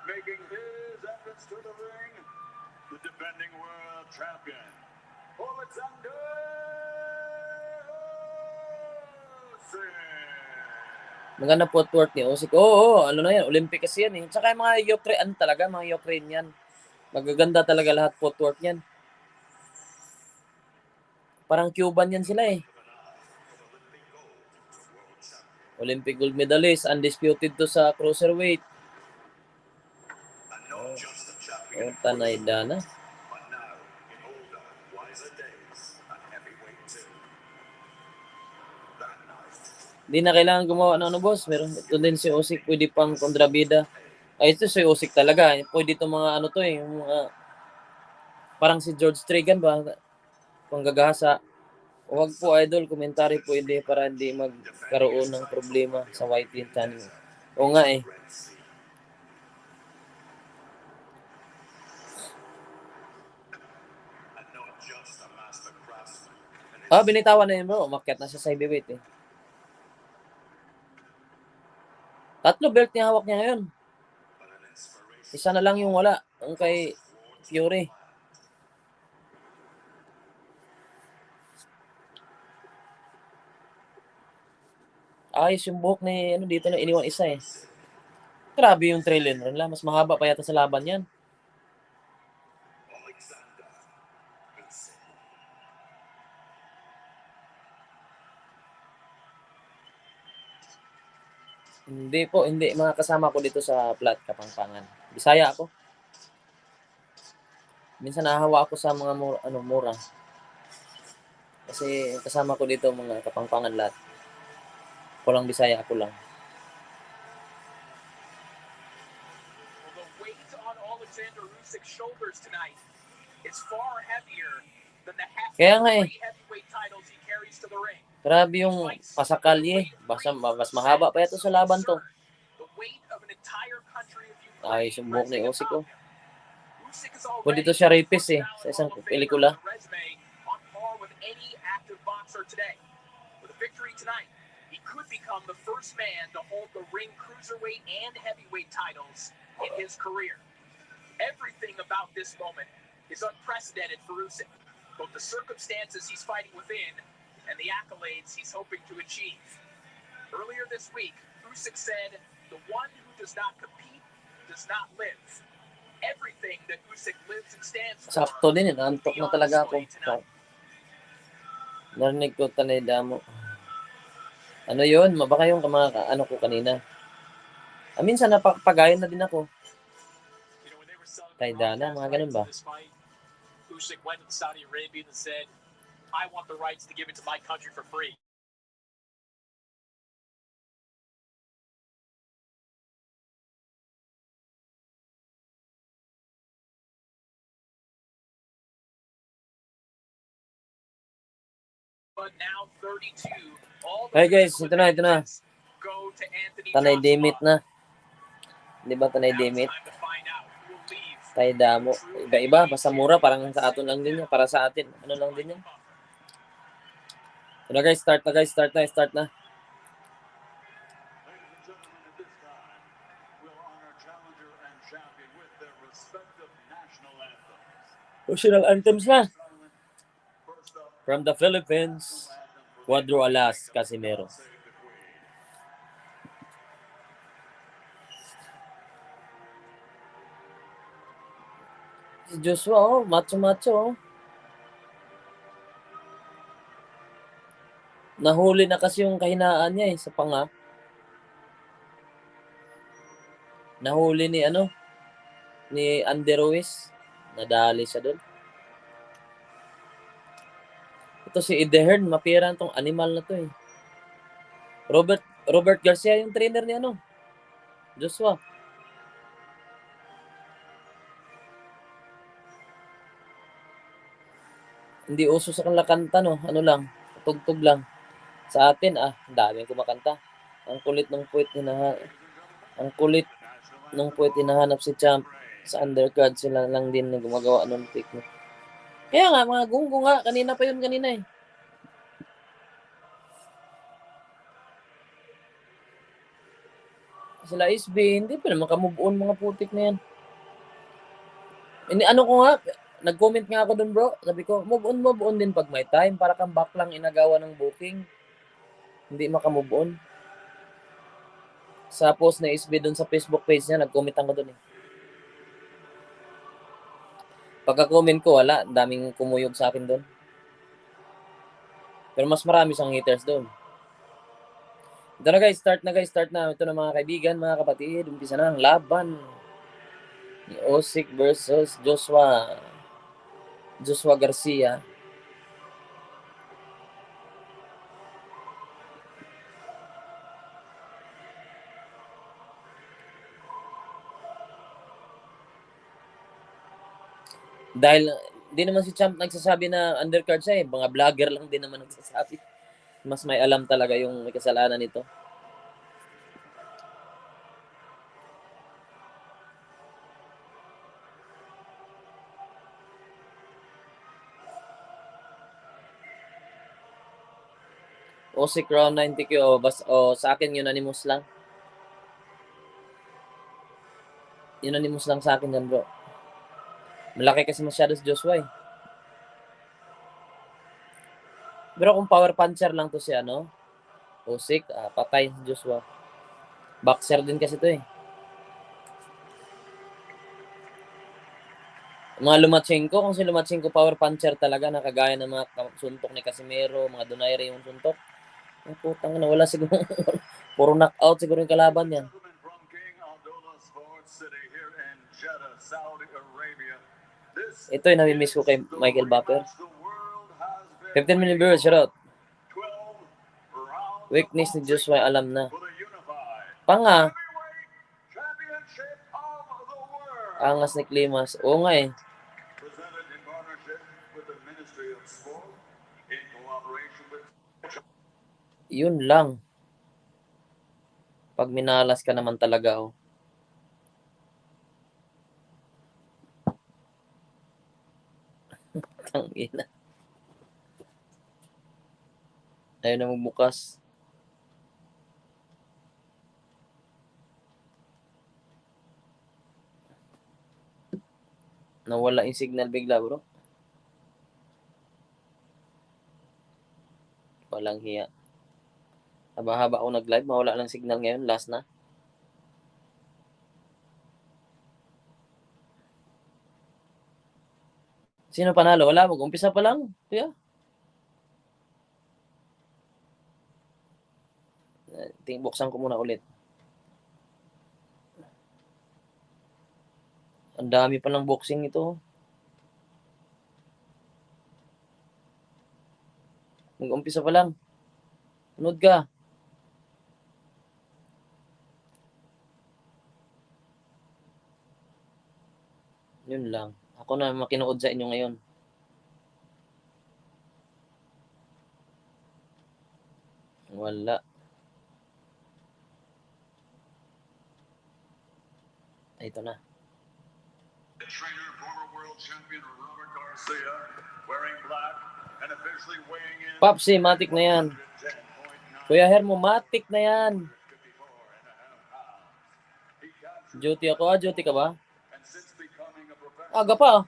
making his entrance to the ring, the defending world champion, Alexander Usyk. Maganda footwork ni Usyk. Oo, ano na yan, Olympic kasi yan eh. Tsaka yung mga Ukraine, talaga, mga Ukrainian. Magaganda talaga lahat footwork yan. Parang Cuban yan sila eh. Olympic gold medalist, undisputed to sa cruiserweight. O, Tanay Dana. But now, in older, wiser days, a heavyweight too. That night, Hindi na kailangan gumawa ng ano, boss. Meron ito din si Usyk, pwede pang kontrabida. Ay, ito si Usyk talaga. Pwede itong mga ano to eh, yung mga parang si George Strigan ba? Panggagahasa. Huwag po idol, komentary pwede para hindi magkaroon ng problema sa White Team channel. O nga eh. Red Sea. And not just a master craftsman. Ah, binitawan na yun bro. Umakyat na siya sa heavyweight eh. 3 belt niya hawak niya ngayon. But an inspiration. Isa na lang yung wala. Ang kay Fury. Ayos yung buhok ni ano dito na iniwan isa eh. Grabe yung trailer nila. Mas mahaba pa yata sa laban yan. Alexander Usyk. Hindi po, hindi. Mga kasama ko dito sa Plat, Kapampangan. Bisaya ako. Minsan nahahawa ako sa mga mura. Kasi kasama ko dito mga Kapampangan lahat. Ako lang Bisaya, ako lang. Well, the weight on Alexander Usyk's shoulders tonight is far heavier than the Kaya nga eh. heavyweight titles he carries to the ring. Grabe yung pasakalye. Mas mahaba pa ito sa laban to. The weight of an entire country of Ayos yung buhok ni Usyk ko. Usyk is Pwede already to siya rapist eh. Sa isang pelikula. resume on par with any active boxer today. With a victory tonight, he could become the first man to hold the ring cruiserweight and heavyweight titles in his career. Everything about this moment is unprecedented for Usyk, both the circumstances he's fighting within and the accolades he's hoping to achieve. Earlier this week, Usyk said, "The one who does not compete does not live." Everything that Usyk lives and stands for. Sakto din eh. Naantok na talaga ako. Narinig ko Tanay mo. Ano yun? Baka yung mga ano ko kanina. Minsan napapagayon na din ako. Tay Dana, mga ganun ba? Usyk went to Saudi Arabia and said, "I want the rights to give it to my country for free." But now 32, all the Hey guys, ito na. go to Anthony Tanay Joshua. Demit na. Di ba Tanay Demit? Time to find out who will leave. Tay Damo. Iba-iba. Basta mura. Parang sa atin lang din yan. Para sa atin. Ano lang din yan. Ito na guys. Start na. Ladies and gentlemen, at this time, we'll honor challenger and champion with their respective national anthems. National anthems na. First up, From the Philippines, Cuadro Alas, Casimero. Save the Queen. Si Joshua, oh, macho-macho, oh. Nahuli na kasi yung kahinaan niya eh, sa panga. Nahuli ni Andy Ruiz. Nadali siya doon. Ito si Edehern, mapiran tong animal na to eh. Robert Garcia yung trainer ni Joshua. Hindi uso sa kanila kanta, no? Ano lang, tugtog lang. Sa atin, daming kumakanta. Ang kulit ng puwet hinahanap si Champ. Sa undercard sila lang din na gumagawa ng pick mo. Kaya nga, mga gunggo nga. Kanina pa yun eh. Sila SB, hindi pa naman ka-move on mga putik na yan. Nag-comment nga ako dun bro. Sabi ko, move on din pag may time. Para kang back lang inagawa ng booking. Hindi maka-move on. Sa post na SB dun sa Facebook page niya, nag-comment ako dun eh. Pagka-comment ko, wala. Daming kumuyog sa akin dun. Pero mas marami siyang haters dun. Ito na guys, start na. Ito na mga kaibigan, mga kapatid. Umpisa na ang laban Usyk versus Joshua Garcia. Dahil di naman si Champ nagsasabi na undercard siya eh. Mga vlogger lang din naman nagsasabi. Mas may alam talaga yung may kasalanan nito. Usyk round 90Q sa akin unanimous lang. Unanimous lang sa akin yan, bro. Malaki kasi masyado si Joshua eh. Pero kung power puncher lang to si Usyk, patay si Joshua. Boxer din kasi to eh. Mga Lomachenko, kung si Lomachenko power puncher talaga, nakagaya ng mga suntok ni Casimero, mga Donaire yung suntok. Ay, putang na, wala siguro. Puro knockout siguro yung kalaban yan. Ito yung nami-miss ko kay Michael Bapper. 15 million viewers, shoutout. Weakness ni Joshua, alam na. Panga. Angas ni Klimas. Oo nga eh. Yun lang. Pag minalas ka naman talaga, oh. Tangina. Ayaw na magbukas. Nawala yung signal bigla, bro. Walang hiya. Haba-haba ako nag-live, mawala lang signal ngayon, last na. Sino panalo? Wala, mag-umpisa pa lang. Kuya. Buksan ko muna ulit. Ang dami pa ng boxing ito. Mag-umpisa pa lang. Sunod ka. Yun lang. Ako na makinood sa inyo ngayon. Wala. Ito na. Trainer, former world champion Robert Garcia, wearing black and officially weighing in. Papsi, matik na yan. Kuya Hermo, matik na yan. Duty ako. Duty ka ba? Aga pa.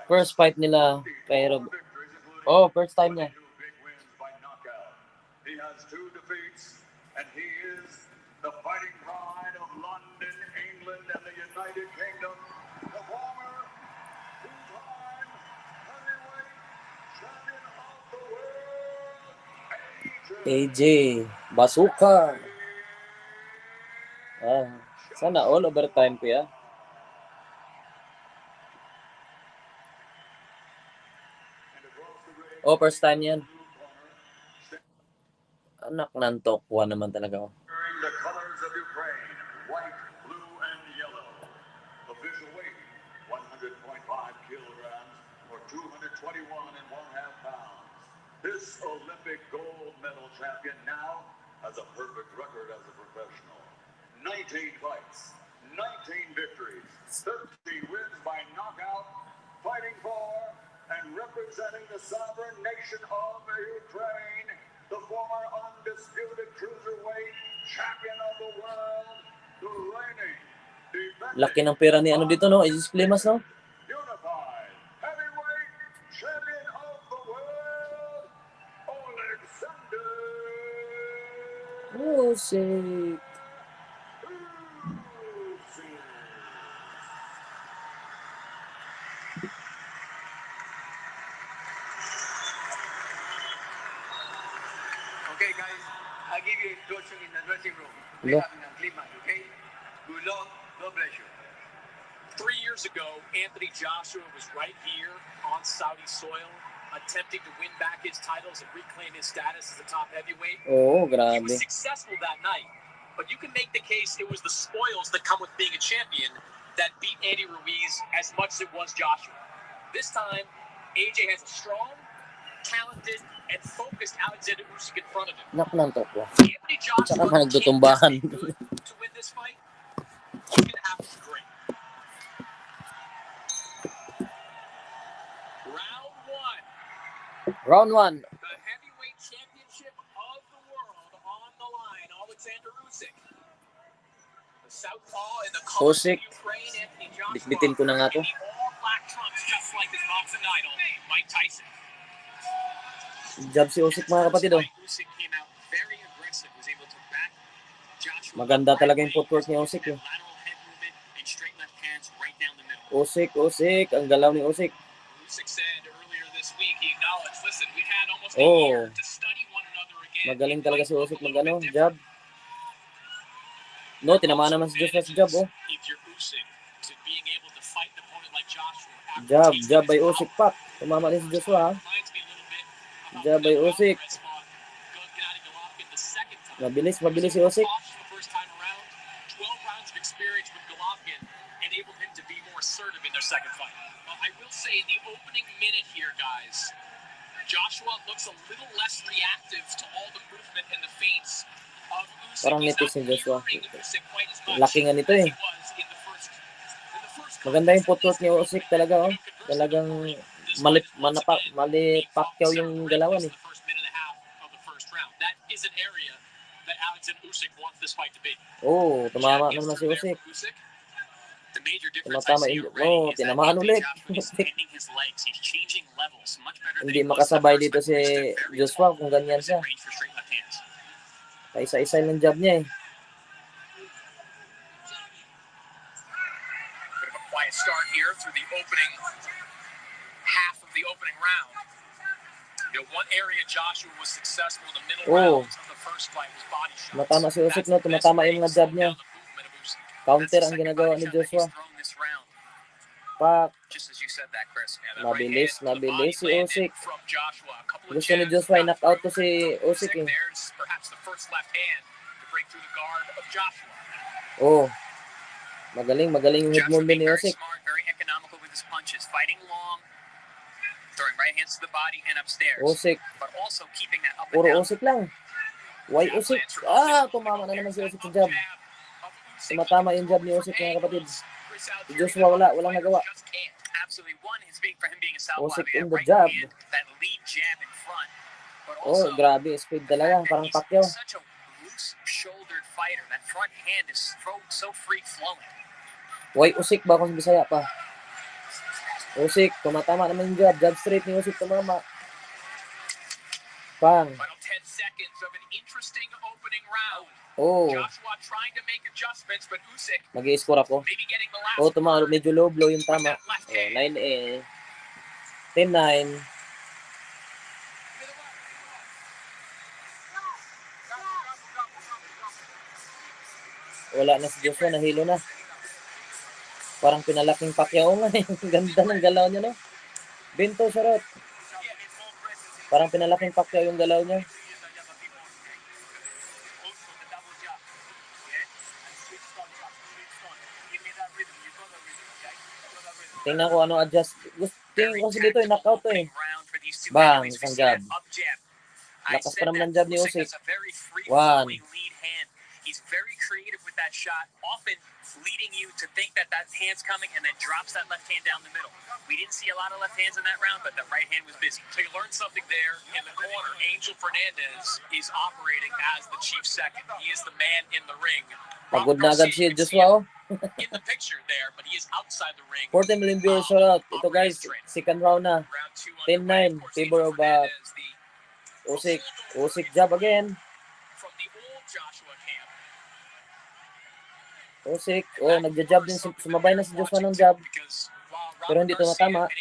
First fight nila kay Rob. Oh, first time niya. He has 2 defeats and he is the fighting pride of London, England, and the United Kingdom. The former two-time heavyweight champion of the world, AJ Basuka. Sana all overtime ko ya. Oh, first time yan. Anak ng tokwa naman talaga ako. the colors of Ukraine, white, blue, and yellow. Official weight, 100.5 kilograms, or 221 and 1/2 pounds. This Olympic gold medal champion now has a perfect record as a professional. 19 fights, 19 victories, 13 wins by knockout, fighting for and representing the sovereign nation of Ukraine, the former undisputed cruiserweight champion of the world, the reigning, Laki ng pera ni dito, no? Isis Klimas, no? unified heavyweight champion of the world, Alexander Usyk. Okay, guys, I'll give you instruction in the dressing room. Hello? Having a climax, okay? Good years ago, Anthony Joshua was right here on Saudi soil, attempting to win back his titles and reclaim his status as a top heavyweight. Oh, He grabe. was successful that night, but you can make the case it was the spoils that come with being a champion that beat Andy Ruiz as much as it was Joshua. This time, AJ has a strong, talented, and focused Alexander Usyk in front of him. Nakunantok ko. Anthony Joshua Saka can't nagtutumbahan. just be good to win this fight. He's gonna have to be great. Round 1. The heavyweight championship of the world on the line. Alexander Usyk. The southpaw in the colors of Usyk. Ukraine, Anthony Joshua. Bitbitin ko na nga to. In the all-black trunks, just like his boxing idol, Mike Tyson. Jab si Usyk, mga kapatid. Oh. Usyk came out very aggressive, was able to back Joshua. Maganda talaga yung footwork ni Usyk. Eh. Lateral head movement and straight left hands right down the middle. Usyk. Ang galaw ni Usyk. Usyk said earlier this week, he acknowledged, listen, we've had almost a Oh. year to study one another again. Magaling talaga si Usyk mag-ano, jab. No, tinamaan naman si Joshua sa jab, oh. If you're Usyk, to being able to fight an opponent like Joshua. Jab by Usyk, pak. Tumama din si Joshua, ha. Jab by Usyk. Mabilis si Usyk. First time around, 12 rounds of experience with Golovkin enabled him to be more assertive in their second fight. Well, I will say in the opening minute here, guys, Joshua looks a little less reactive to all the movement and the feints of Usyk. Parang nipis si Joshua. Laki nga nito eh. Maganda yung footwork ni Usyk talaga, oh. Talagang malipakyaw yung galawan eh. Oh, tumama naman si Usyk. Tumatama tinamaan ulit. Hindi makasabay dito si Joshua kung ganyan siya. Paisa-isa lang jab niya eh. Quiet start here through the opening half of the opening round. You know, one area Joshua was successful in the middle rounds of the first fight was body shots. Tumatama si Usyk, no? Tumatama yung mga jab niya. Counter ang ginagawa ni Joshua. Pak. Just as you said that, Chris. Nabilis si Usyk. Gusto ni Joshua knock out to si Usyk eh. Perhaps the first left hand to break through the guard of Joshua. Oh. Magaling yung head movement ni Usyk. Smart, very economical with his punches, fighting long, throwing right hands to the body and upstairs. Usyk. But also keeping that up and Puro down. Usyk lang. Why Usyk? Tumama na naman si Usyk sa jab. Tumatama yung jab ni Usyk, mga kapatid. Si Joshua walang nagawa. Usyk in the jab. Oh, grabe. Speed talaga. Parang Pacquiao. Such a loose-shouldered fighter. That front hand is so free-flowing. Why Usyk ba kung Bisaya pa? Usyk, tumatama naman yung jab. Jab straight ni Usyk, tumama. Pang. Final 10 seconds of an interesting opening round. Oh. Joshua trying to make adjustments, but Usyk Mag-i-score ako. maybe getting the last. Oh, tumalo. Medyo low blow yung tama. Oh, 9-9. 10-9. Wala na si Joshua, nahilo na. Parang pinalaking Pacquiao nga eh. Ganda ng galaw niya, no? Binto, sarot. Parang pinalaking Pacquiao yung galaw niya. Tingnan ko ano adjust. Tingnan ko kasi dito eh, knockout to eh. Bang, isang jab. Lakas pa naman ng jab ni Usyk. One. He's very creative with that shot, often leading you to think that hand's coming and then drops that left hand down the middle. We didn't see a lot of left hands in that round, but the right hand was busy. So you learned something there in the corner. Angel Fernandez is operating as the chief second. He is the man in the ring. Pagod na agad si Joshua, oh. In the picture there, but he is outside the ring. 40 million viewers, shout out. Ito guys, second round na. 10-9, favor of Usyk. Usyk jab again. From the old Joshua camp. Usyk, oh, nagja-jab din. Sumabay na si Joshua ng jab. Pero hindi tumatama.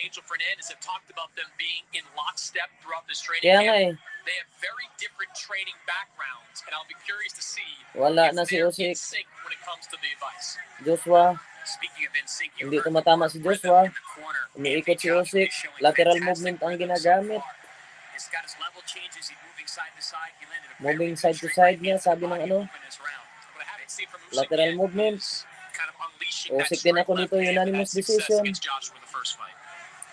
Kaya nga eh. Wala na si Usyk. Joshua. Speaking of in sync, Hindi tumatama si Joshua. Umiikot si Usyk. Lateral movement ang ginagamit. Moving side to side niya, sabi ng ano. Lateral movement. Usyk din ako dito, unanimous decision.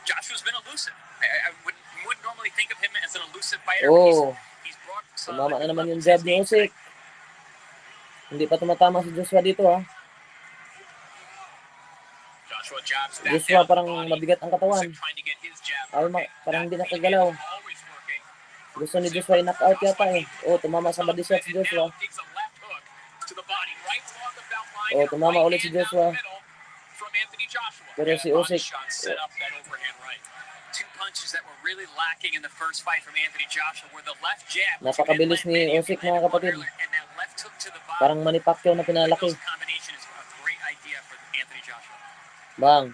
Joshua's been elusive. I wouldn't normally think of him as an elusive fighter. Oh, he's brought tumama na naman yung jab ni Usyk. Hindi pa tumatama si Joshua dito ha. Joshua parang mabigat ang katawan. Ay, parang hindi nakagalaw. Gusto ni Joshua i-knock out yata eh. Oh, tumama sa body shot si Joshua. Oh, tumama ulit si Joshua. Pero si Usyk, napakabilis ni Usyk mga kapatid. Parang Manny Pacquiao na pinalaki. Bang.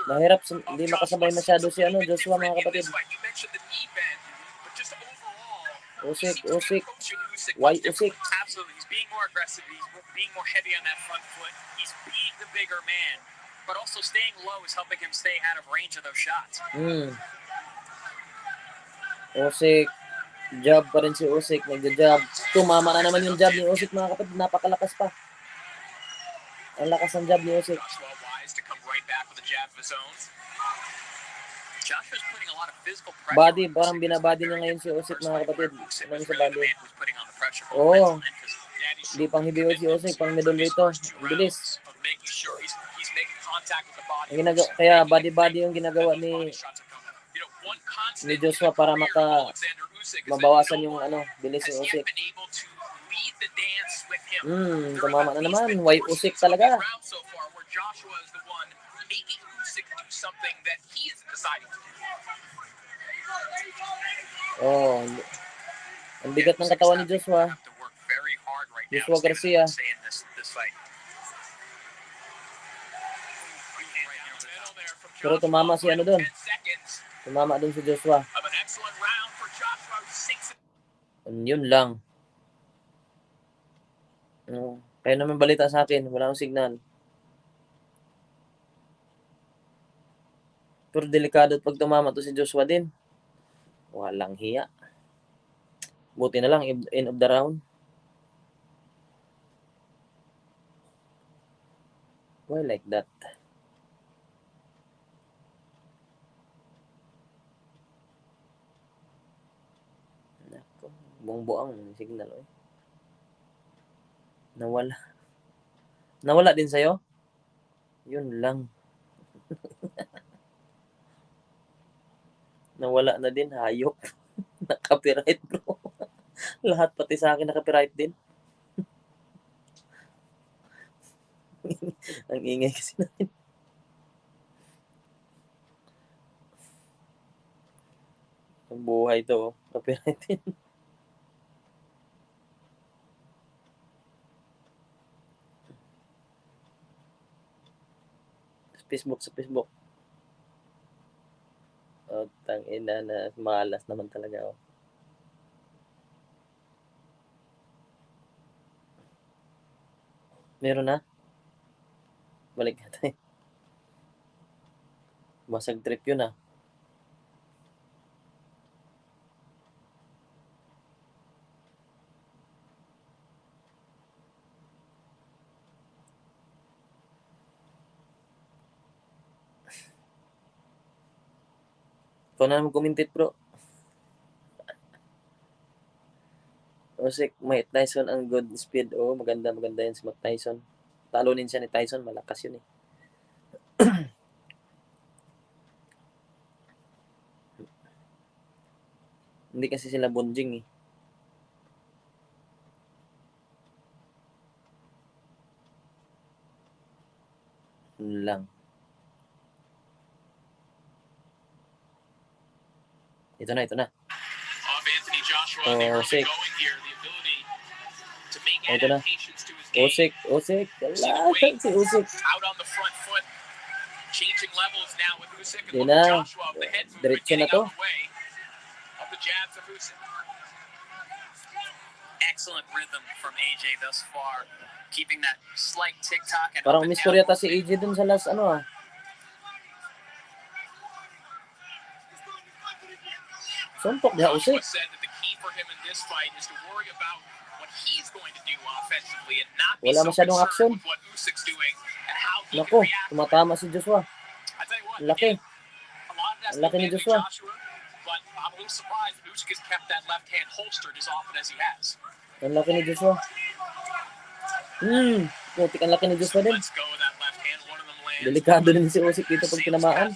Mahirap, hindi makasabay masyado si Joshua mga kapatid. Usyk. Why Usyk? Absolutely. He's being more aggressive. He's being more heavy on that front foot. He's being the bigger man. But also staying low is helping him stay out of range of those shots. Usyk. Jab pa rin si Usyk. Nagja-jab. Tumama na naman yung jab ni Usyk mga kapatid. Napakalakas pa. Ang lakas ng jab ni Usyk. Joshua wise to come right back with a jab of his own. Joshua's putting a lot of physical pressure. Body, parang binabody niya ngayon si Usyk mga kapatid. Nang sa body. Oo. Di pang heavyweight si Usyk, pang middleweight to. Bilis. Kaya body yung ginagawa ni Joshua para mabawasan yung bilis ni Usyk. Tumama na naman. Why Usyk talaga? Oh, ang bigat ng katawan ni Joshua. Joshua Garcia. Pero tumama si doon. Tumama doon si Joshua. Yun lang. Kaya naman balita sa akin. Wala akong signal. Pero delikado pag tumama to si Joshua din. Walang hiya. Buti na lang, end of the round. Why like that? Nako, buong-buang signal. Nawala. Nawala din sa'yo? Yun lang. Nawala na din, hayop. Naka-copyright bro. Lahat pati sa akin naka-copyright din. Ang ingay kasi natin. Ang buhay to, copyright din. Sa Facebook. Oh, tangina na malas naman talaga. Oh. Meron na? Balik natin. Basag trip yun ah. Ikaw na naman kumintit bro. Usyk, Mike Tyson ang good speed. Oh, maganda yan si Mike Tyson. Talunin siya ni Tyson, malakas yun eh. Hindi kasi sila bunjing eh. Yun lang. Ito na. Oh, Usyk. Ito na. Usyk. Wala. Si Usyk. Hindi na. Diretso na to. Excellent rhythm from AJ thus far. Keeping that slight tick-tock and Parang up and umiscore down yata si movement. AJ dun sa last Suntok diha Joshua Usyk. said that the key for him in this fight is to worry about what he's going to do offensively and not be Wala so masyadong action. concerned with what Usyk's doing and how he Nako, can react. tumatama si Joshua. I tell you what, Ang laki. again, a lot of that's Ang laki ni been Joshua. but I'm a little surprised that Usyk has kept that left hand holstered as often as he has. Ang laki ni Joshua. Putik ang laki ni Joshua din. Let's go with that left hand. One of them lands. Delikado din si Usyk dito pag tinamaan.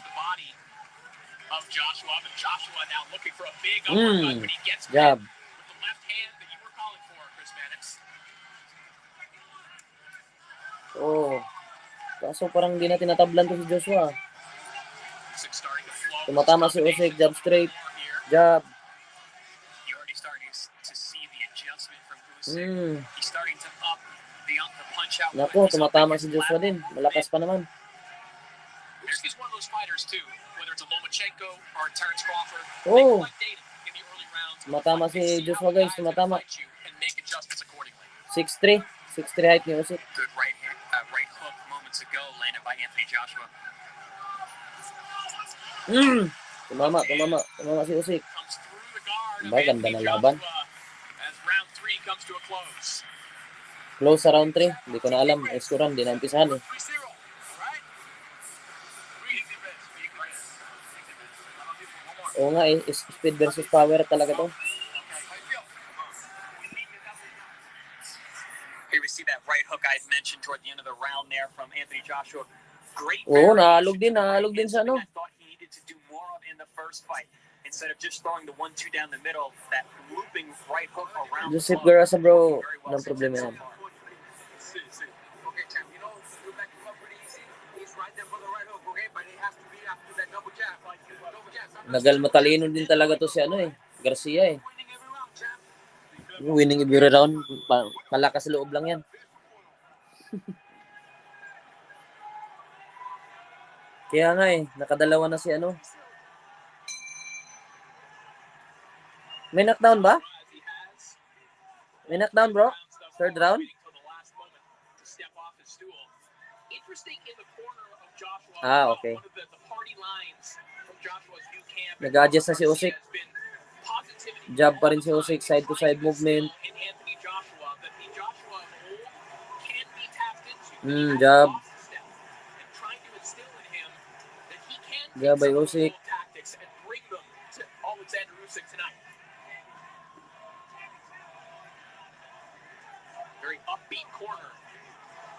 Of Joshua, but Joshua now looking for a big uppercut, but he gets Jab. with the left hand that you were calling for, Chris Mannix. Oh. Kaso parang hindi na tinatablan to si Joshua. Tumatama si Usyk, jab straight. Jab. You're already starting to see the adjustment from Usyk. He's starting to up the punch out. Nako, tumatama si Joshua din. Malakas pa naman. He's one of those fighters too, whether it's a Lomachenko or a Terence Crawford. Oh. Tumatama si Joshua guys, tumatama. 6'3", 6'3" height ni Usyk. Good right hook moments ago landed by Anthony Joshua. Tumama si Usyk. Ba, ganda na laban. Close sa round 3. Hindi ko na alam. Eskuran, hindi na umpisahan eh. Oo nga eh. Speed versus power talaga to. Here we see that right hook I mentioned toward the end of the round there from Anthony Joshua. Great. Oo, naalog din sa ano. I thought he needed to do more of in the first fight. Instead of just throwing the 1-2 down the middle, that looping right hook around. Joseph Garza bro, anong problema yan? Nagal matalino din talaga to si Garcia eh. Winning every round, malakas loob lang yan. Kaya nga eh, nakadalawa na si May knockdown ba? May knockdown bro? Third round? Okay. Nag-adjust na si Usyk. Jab pa rin si Usyk, side to side movement. Jab. Jab by Usyk. Very upbeat corner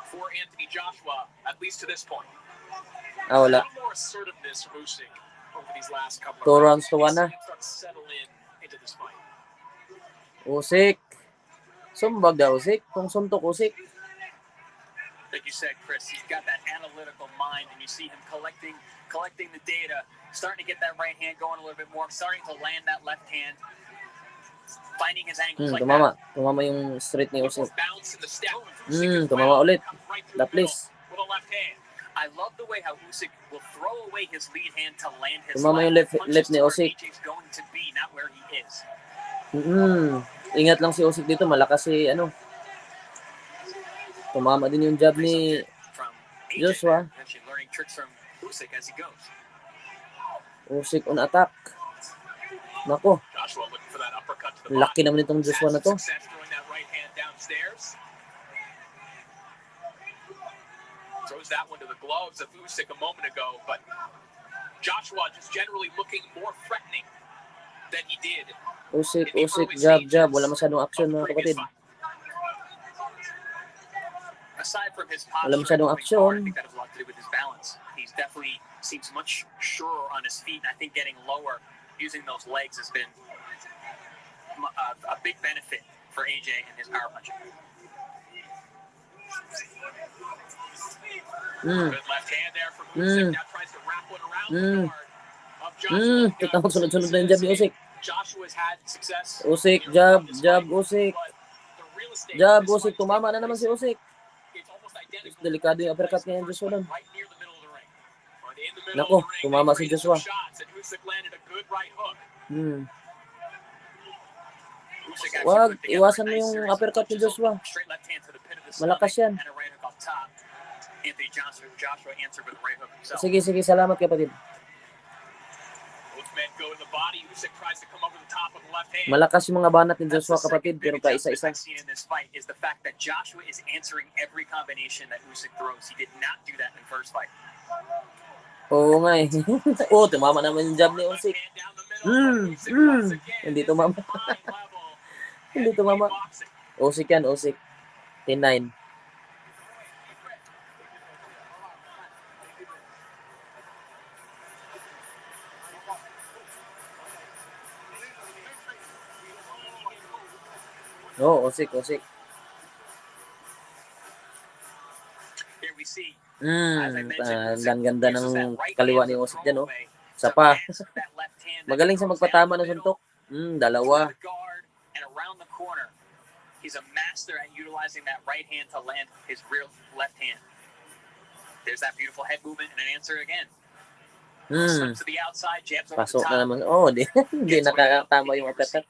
for Anthony Joshua, at least to this point. Wala. More assertiveness from Usyk over these last couple of 2 rounds to 1 na. Usyk. Sumbag daw Usyk. Kung suntok Usyk. Like you said, Chris, he's got that analytical mind, and you see him collecting the data, starting to get that right hand going a little bit more, starting to land that left hand, finding his angles like that. Tumama yung straight ni Usyk. Tumama ulit. That please. I love the way how Usyk will throw away his lead hand to land his tumama yung left ni Usyk. Going to be not where he is. Ingat lang si Usyk dito, malakas si Tumama din yung jab ni Joshua. Usyk on attack. Nako. Laki naman itong Joshua na to. Throws that one to the gloves of Usyk a moment ago, but Joshua just generally looking more threatening than he did. Usyk, jab. Wala masyadong action mga kapatid. Aside from his posture, I think that has a lot to do with his balance. He's definitely seems much surer on his feet, and I think getting lower, using those legs has been a big benefit for AJ and his power punching. Good left hand there from Usyk. Now tries to wrap one around the guard of Joshua. Tutang sunod-sunod na yung jab ni Usyk. Joshua's had success. Usyk, jab, Usyk. Jab, Usyk. Tumama na naman si Usyk. Delikado yung uppercut niya yung Joshua doon. Nako, tumama si Joshua. Usyk actually Wag, put together a iwasan mo nice yung series of uppercut ni punches, Joshua. straight left hand to the pit of the Malakas stomach, yan. and a right hook up top. Anthony Joshua answered with a right hook himself. Sige, salamat kapatid. Both men go to the body. Usyk tries to come over the top of the left hand. Malakas yung mga banat ni That's Joshua the second kapatid, big pero pa adjustment isa-isa. I've seen in this fight is the fact that Joshua is answering every combination that Usyk throws. He did not do that in the first fight. Oo nga eh. Oh, tumama naman yung jab ni Usyk. Hindi tumama. Hindi tumama. Usyk yan, Usyk. 10-9. Oo, Usyk. Here we see. Ganda ng kaliwa ni Usyk dyan, oh. Isa pa. Magaling sa magpatama ng suntok. Dalawa. And around the corner, he's a master at utilizing that right hand to land his real left hand. There's that beautiful head movement and an answer again. Slips to the outside, jabs over Pasok the top. na naman. Hindi nakakatama yung uppercut.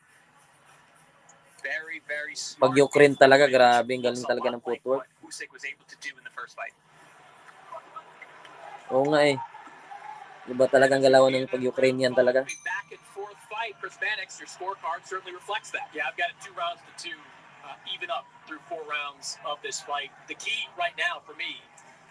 Very, very smart. Pag Ukraine talaga, grabe, galing talaga ng footwork. Usyk was able to do in the first fight. Oo nga eh. Iba talagang galawan ng pag Ukrainian talaga. Back and forth fight. Chris Mannix, your scorecard certainly reflects that. Yeah, I've got it 2 rounds to 2, even up through 4 rounds of this fight. The key right now for me,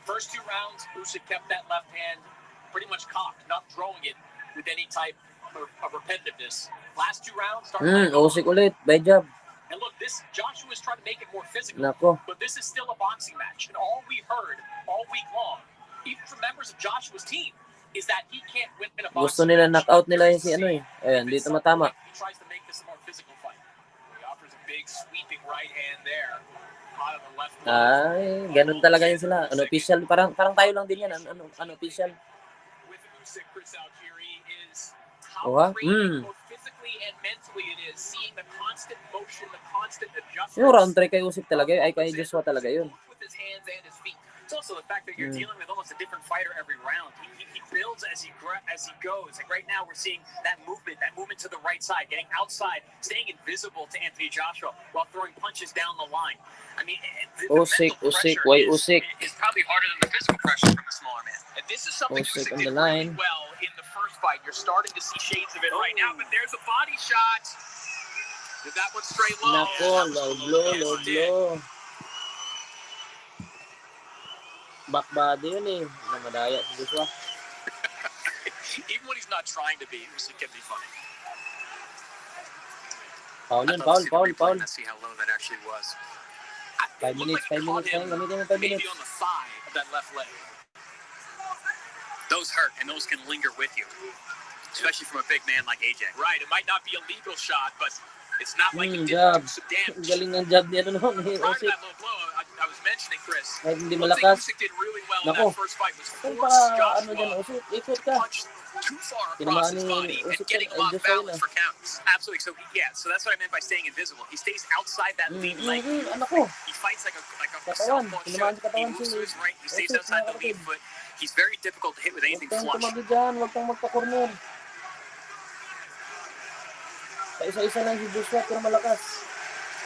first 2 rounds, Usyk kept that left hand pretty much cocked, not throwing it with any type of repetitiveness. Last 2 rounds, Usyk ulit, by jab. And look, this Joshua is trying to make it more physical. Nako. But this is still a boxing match. And all we heard all week long, even from members of Joshua's team, is that he can't win a boxing Gusto nila match. knockout nila yung si ano eh. Ayan, dito matama. He tries to make this a more physical fight. He offers a big sweeping right hand there. Out of the left glove. Ay, ganun talaga yun sila. Unofficial, parang tayo lang din yan. Unofficial. With Usyk, Chris Algieri is Oh, ha? how draining both physically and mentally it is, seeing the constant motion, the constant adjustments. Yung round 3 kay Usyk talaga yun. Ay, kay Joshua talaga yun. With his hands and his feet. It's also the fact that you're dealing with almost a different fighter every round. He builds as he goes. Like right now, we're seeing that movement to the right side, getting outside, staying invisible to Anthony Joshua while throwing punches down the line. I mean, the Usyk, mental Usyk, pressure why Usyk? is probably harder than the physical pressure from the smaller man. And this is something Usyk Usyk on the did really line. well in the first fight. You're starting to see shades of it right now, but there's a body shot. Did that one straight low? Nako, low blow. Back body yun eh. Namadaya si Joshua. Even when he's not trying to be, Usyk can be funny. Foul. Let's see how low that actually was. 5 minutes. Gamitin mo 5 Maybe minutes. on the thigh of that left leg. Those hurt, and those can linger with you, especially from a big man like AJ. Right, it might not be a legal shot, but it's not like it didn't Jab. do some damage. Galing ng jab niya noon. Prior to Usyk. that low blow, I was mentioning, Chris, Kahit hindi one thing malakas. Usyk did really well in Nako. that first fight was Saan force pa, dyan, Joshua Usyk? Ikot ka. punch too far Tinamaan across his ni body and Usyk getting him ang off Joshua balance yun, for counts. Absolutely. So that's what I meant by staying invisible. He stays outside that lead leg. Ano ko? He fights like a Katawan. southpaw Tinamaan should. sa He katawan moves si to his right. He stays Usyk, outside the mga lead kapatid. foot. He's very difficult to hit with Huwag anything kang flush. tumagi dyan. Huwag kang magpa-corner. Isa-isa lang si Joshua pero malakas.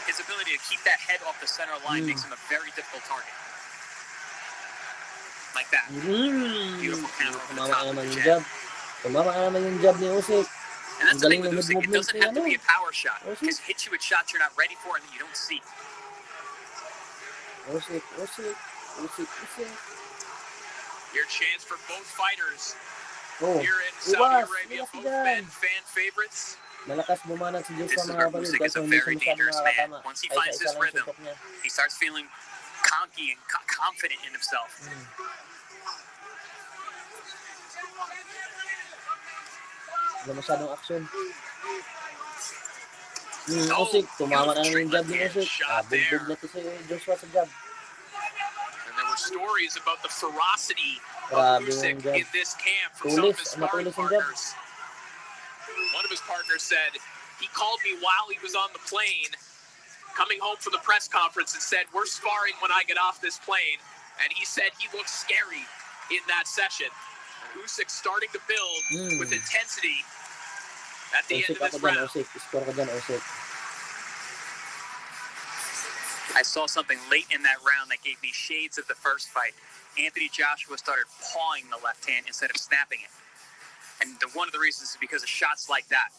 His ability to keep that head off the center line makes him a very difficult target. Like that. Beautiful counter over the top of the jab. Tumama naman yung jab ni Usyk. And that's the thing with Ang Usyk. It movement doesn't niya, have to ano? be a power shot. Usyk. Because it hits you with shots you're not ready for and that you don't see. Usyk. Your chance for both fighters Oh, here in Saudi iwas Arabia. Both dyan. men fan favorites. Malakas bumanat si This Joshua is mga where kapatid. Usyk is Kaso a hindi very siya masyadong dangerous man. nakakatama. Once he Ay, finds isa his lang rhythm, suntok niya. he starts feeling cocky and confident in himself. Wala masyadong action. Usyk, tumama na naman yung jab ni Usyk. Bugbog na to si Joshua sa jab. And there were stories about the ferocity Grabe of Usyk yung jab. in this camp from some of Tulis, his sparring matulis yung jab. partners. One of his partners said, he called me while he was on the plane, coming home from the press conference and said, we're sparring when I get off this plane. And he said he looked scary in that session. Usyk starting to build with intensity at the end Usyk of ako this dyan, round. Usyk. Score ka dyan, Usyk. I saw something late in that round that gave me shades of the first fight. Anthony Joshua started pawing the left hand instead of snapping it. And one of the reasons is because of shots like that.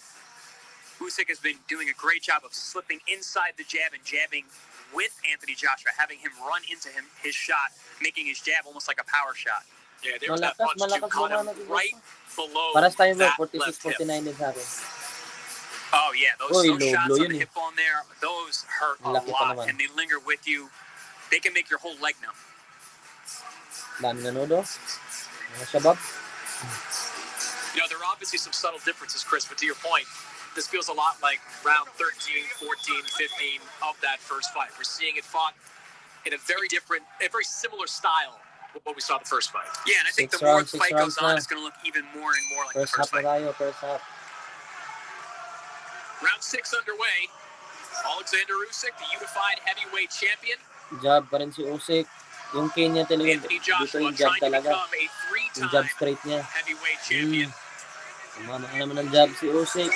Usyk has been doing a great job of slipping inside the jab and jabbing with Anthony Joshua, having him run into his shot, making his jab almost like a power shot. Yeah, there was that punch too, caught him right below Paras tayo bro, that left hip. 46-49 din sa akin. Oh yeah, those shots low on the hip bone there, those hurt a lot, and they linger with you. They can make your whole leg numb. Dami nanood, mga shabab. You know, there are obviously some subtle differences, Chris, but to your point, this feels a lot like round 13, 14, 15 of that first fight. We're seeing it fought in a very similar style to what we saw the first fight. Yeah, and I think the more the fight goes on, it's going to look even more and more like the first fight. First half. Round 6 underway. Alexander Usyk, the unified heavyweight champion. Jab pa rin si Usyk. Yung Kenya talaga, dito yung jab talaga. Yung jab straight niya. Heavyweight champion. Tumama ka naman ng jab si Usyk.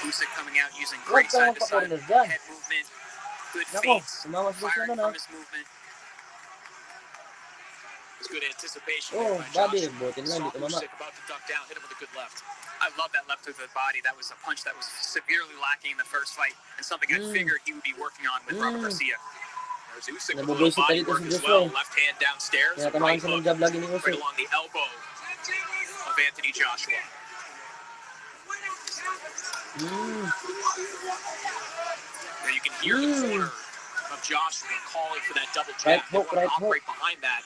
Usyk coming out using great side-to-side head movement. Good feints. Firing from his movement. It's good anticipation. Bobby, buti na, hindi tumama. About to duck down, hit him with a good left. I love that left hook to the body. That was a punch that was severely lacking in the first fight, and something I figured he would be working on with Robert Garcia. There's Usyk with a little body work as well. Left hand downstairs, right hook right along the elbow of Anthony Joshua. Now you can hear the corner of Joshua calling for that double jab. They want to operate behind that.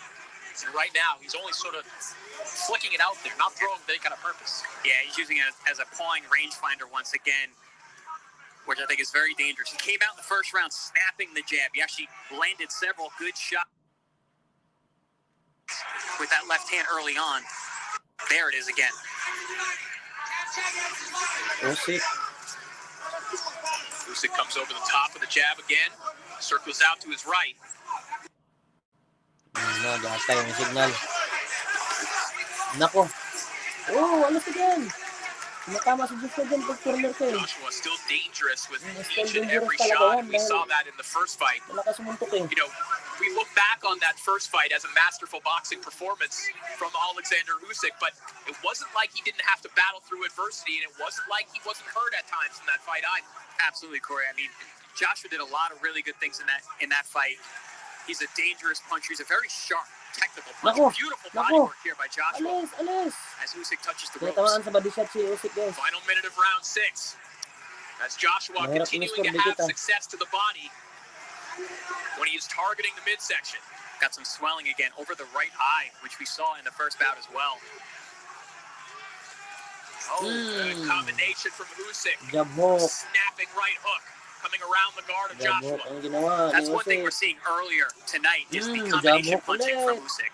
And right now, he's only sort of flicking it out there, not throwing it on purpose. Yeah, he's using it as a pawing rangefinder once again, which I think is very dangerous. He came out in the first round snapping the jab. He actually landed several good shots with that left hand early on. There it is again. Usyk comes over the top of the jab again, circles out to his right. Gata yung signal. Nako. Alas again. Nakama si Joshua dyan pag corner ko eh. Joshua still dangerous with each and every shot. We saw that in the first fight. Malakas sumuntok eh. You know, we look back on that first fight as a masterful boxing performance from Alexander Usyk, but it wasn't like he didn't have to battle through adversity, and it wasn't like he wasn't hurt at times in that fight either. Absolutely, Corey. I mean, Joshua did a lot of really good things in that fight. He's a dangerous puncher. He's a very sharp, technical puncher. Beautiful body work here by Joshua. Alis. As Usyk touches the ropes. Sa body shot si Usyk, guys. Final minute of round 6. As Joshua continuing to have success to the body when he is targeting the midsection. Got some swelling again over the right eye, which we saw in the first bout as well. Good combination from Usyk. Jab hook. Snapping right hook. Coming around the guard of Joshua. That's one thing we're seeing earlier tonight is the combination punching from Usyk.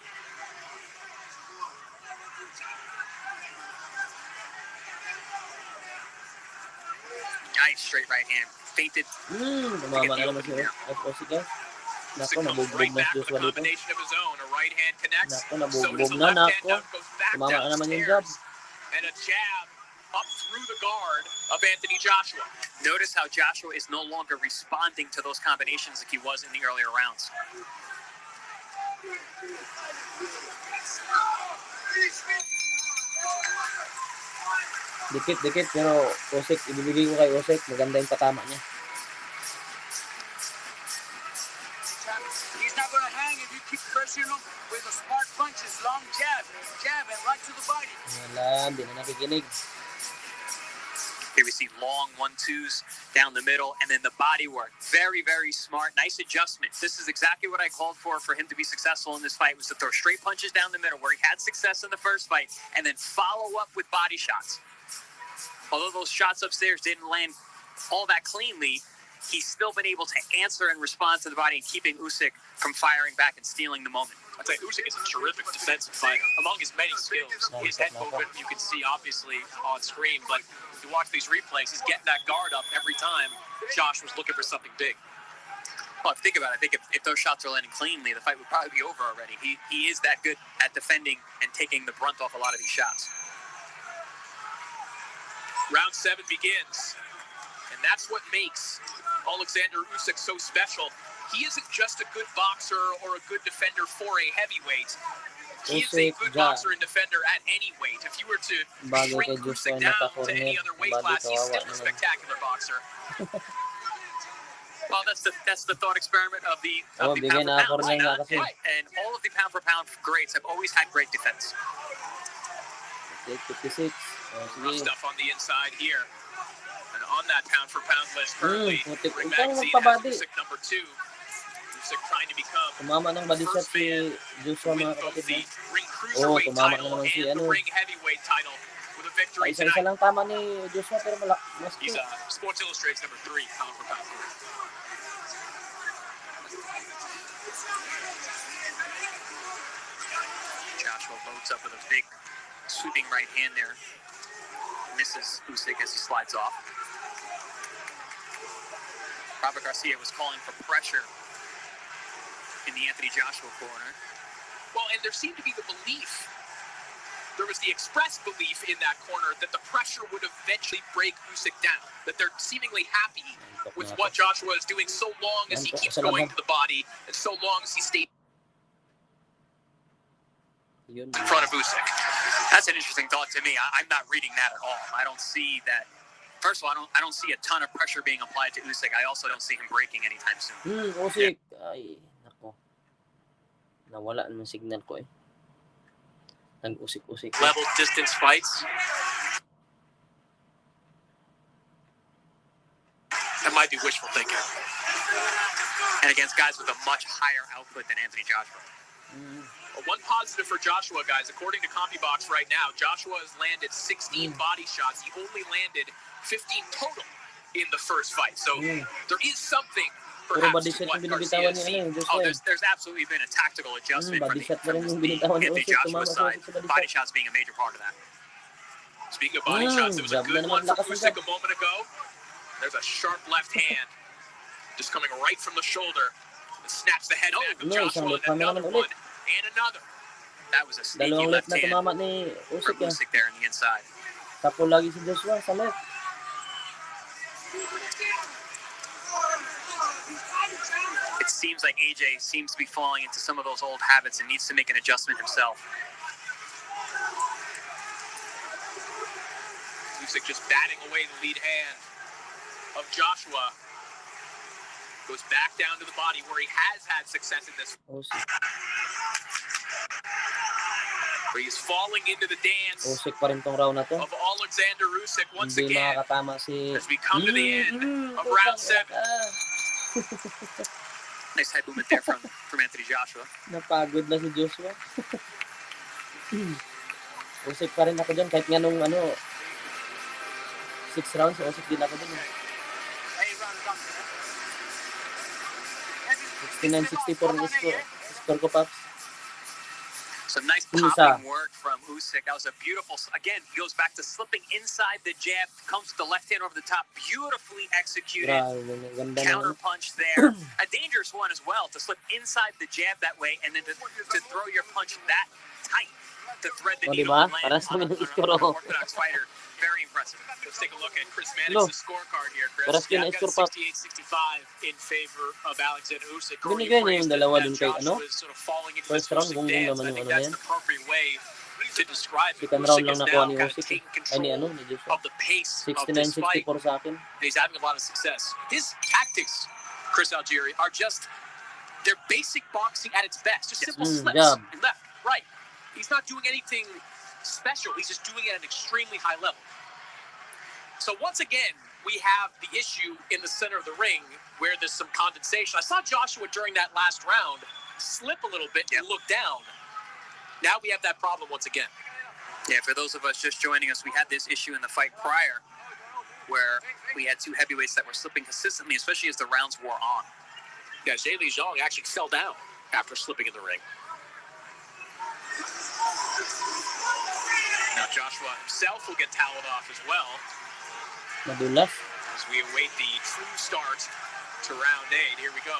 Nice straight right hand. Feinted. Tumama na naman si Usyk, guys. Nako, nabugbog na si Joshua dito. Nako, nabugbog na. Tumama na naman yung jab. And a jab up through the guard of Anthony Joshua. Notice how Joshua is no longer responding to those combinations like he was in the earlier rounds. Dikit, pero Usyk, ibibigay ko kay Usyk. Maganda yung patama niya. He's not going to hang if you keep pressuring him with the smart punches, long jab, and right to the body. Wala, hindi na nakikinig. Here we see long 1-2s down the middle, and then the body work. Very, very smart. Nice adjustment. This is exactly what I called for him to be successful in this fight, was to throw straight punches down the middle, where he had success in the first fight, and then follow up with body shots. Although those shots upstairs didn't land all that cleanly, he's still been able to answer and respond to the body and keeping Usyk from firing back and stealing the moment. I'd say Usyk is a terrific defensive fighter. Among his many skills, his head movement you can see obviously on screen, but if you watch these replays, he's getting that guard up every time Josh was looking for something big. Well, think about it. I think if those shots are landing cleanly, the fight would probably be over already. He is that good at defending and taking the brunt off a lot of these shots. Round 7 begins. And that's what makes Alexander Usyk so special. He isn't just a good boxer or a good defender for a heavyweight. He is a good boxer and defender at any weight. If you were to shrink Usyk down to any other weight class, he's still a spectacular boxer. Well, that's the thought experiment of the pound for pound. Right, and all of the pound for pound greats have always had great defense. 56. Rough stuff on the inside here. And on that pound for pound list currently, Ring Magazine has Usyk number 2. Usyk trying to become first man to win both the ring cruiserweight title and the ring heavyweight title with a victory tonight. Isa lang tama ni Joshua pero mas He's Sports Illustrated's number 3 pound for pound. Joshua loads up with a big sweeping right hand there. Misses Usyk as he slides off. Robert Garcia was calling for pressure in the Anthony Joshua corner. Well, and there seemed to be the belief, there was the expressed belief in that corner that the pressure would eventually break Usyk down. That they're seemingly happy with what Joshua is doing so long as he keeps going to the body and so long as he stays in front of Usyk. That's an interesting thought to me. I'm not reading that at all. I don't see that. First of all, I don't see a ton of pressure being applied to Usyk. I also don't see him breaking anytime soon. Usyk. Ay, nako. Nawala ng signal ko eh. Nag-usik-usik. Level distance fights. That might be wishful thinking. And against guys with a much higher output than Anthony Joshua. One positive for Joshua, guys, according to CompuBox right now, Joshua has landed 16 body shots. He only landed 15 total in the first fight. So there is something perhaps to what Garcia has seen. Oh, there's absolutely been a tactical adjustment from the Anthony Joshua side. Body shots being a major part of that. Speaking of body shots, there was a good one for Usyk a moment ago. There's a sharp left hand just coming right from the shoulder. It snaps the head back of Joshua, and another one. And another. That was a sneaky left hand from Usyk there on the inside. Tapo lagi si Joshua sa left. It seems like AJ seems to be falling into some of those old habits and needs to make an adjustment himself. Usyk just batting away the lead hand of Joshua. Goes back down to the body where he has had success in this. Where he's falling into the dance Usyk pa rin tong round na to. of Alexander Usyk once Hindi again makakatama si... as we come to the end of round 7. Nice head movement there from Anthony Joshua. Napagod na si Joshua. Usyk pa rin ako dyan kahit nga nung 6 rounds, Usyk din ako dyan. 69-64 yung score ko, Paps. Some nice popping work from Usyk. That was a beautiful, again, he goes back to slipping inside the jab, comes with the left hand over the top, beautifully executed. Counter punch there. A dangerous one as well, to slip inside the jab that way and then to throw your punch that tight to thread the needle and land on an orthodox fighter. Very impressive. Let's take a look at Chris Mannix's scorecard here, Chris. Yeah, I've got 68-65 in favor of Alexander Usyk. Binigay niya yung dalawa dun kay Sort of falling into first this round, Usyk dance. I think that's the appropriate way to describe it. Second round Usyk lang is nakuha now ni kind of Usyk. taking Ay, ni control Joshua. of the pace of this fight. 69-64 sa akin. He's having a lot of success. His tactics, Chris Algieri, are just, they're basic boxing at its best. Just simple slips, left, right. He's not doing anything special. He's just doing it at an extremely high level. So once again, we have the issue in the center of the ring where there's some condensation. I saw Joshua during that last round slip a little bit and look down. Now we have that problem once again. Yeah, for those of us just joining us, we had this issue in the fight prior where we had two heavyweights that were slipping consistently, especially as the rounds wore on. Yeah, Zhang Zhang actually fell down after slipping in the ring. Now Joshua himself will get toweled off as well. Madulas. As we await the true start to round 8. Here we go.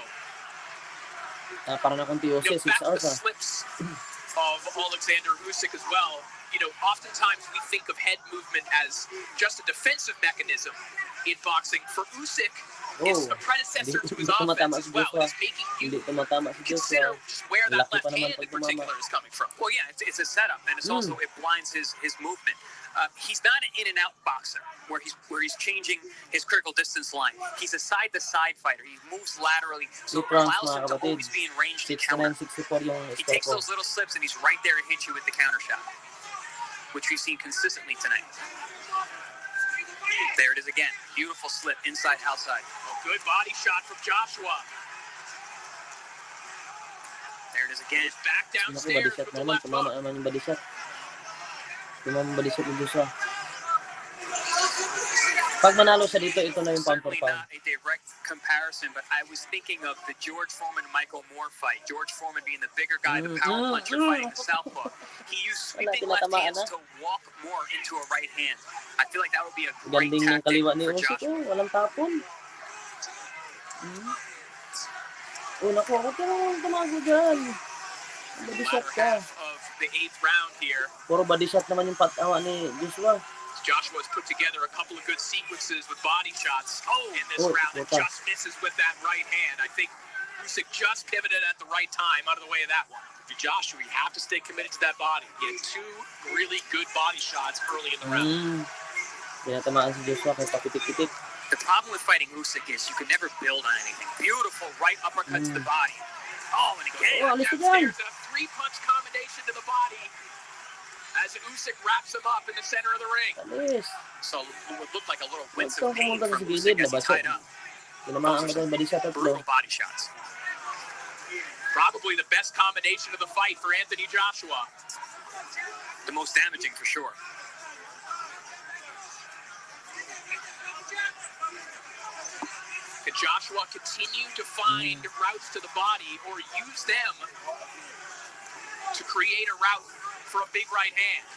Parang na konti Usyk, 6 hours slips of Alexander Usyk as well. You know, oftentimes we think of head movement as just a defensive mechanism in boxing. For Usyk, it's a predecessor to his offense as well. It's making you consider just where that left hand in particular is coming from. Well, yeah, it's a setup, and it's also, it blinds his movement. He's not an in-and-out boxer where he's changing his critical distance line. He's a side-to-side fighter. He moves laterally, so it allows him to always be in range to counter. He takes those little slips, and he's right there to hit you with the counter shot, which we've seen consistently tonight. There it is again. Beautiful slip, inside, outside. A good body shot from Joshua. There it is again. Back downstairs with the left hook. Pag manalo siya dito, ito na yung pound for Certainly pound. not a direct comparison, but I was thinking of the George Foreman-Michael Moore fight. George Foreman being the bigger guy, the power puncher, fighting the southpaw. He used sweeping left hands to walk more into a right hand. I feel like that would be a great tactic for Joshua. Walang tapon. Naku, huwag ka naman tumago dyan. Body shot ka. Of the 8th round here. Puro body shot naman yung patawa ni Joshua. Joshua's put together a couple of good sequences with body shots in this round and just misses with that right hand. I think Usyk just pivoted at the right time out of the way of that one. For Joshua, you have to stay committed to that body. Get 2 really good body shots early in the round. Tinatamaan si Joshua kay papitik-pitik. The problem with fighting Usyk is you can never build on anything. Beautiful right uppercut to the body. Oh, and again, downstairs, a 3-punch combination to the body as Usyk wraps him up in the center of the ring. So it would look like a little wince of pain from Usyk as he tied up. Brutal body shots. Probably the best combination of the fight for Anthony Joshua. The most damaging for sure. Can Joshua continue to find routes to the body or use them to create a route for a big right hand?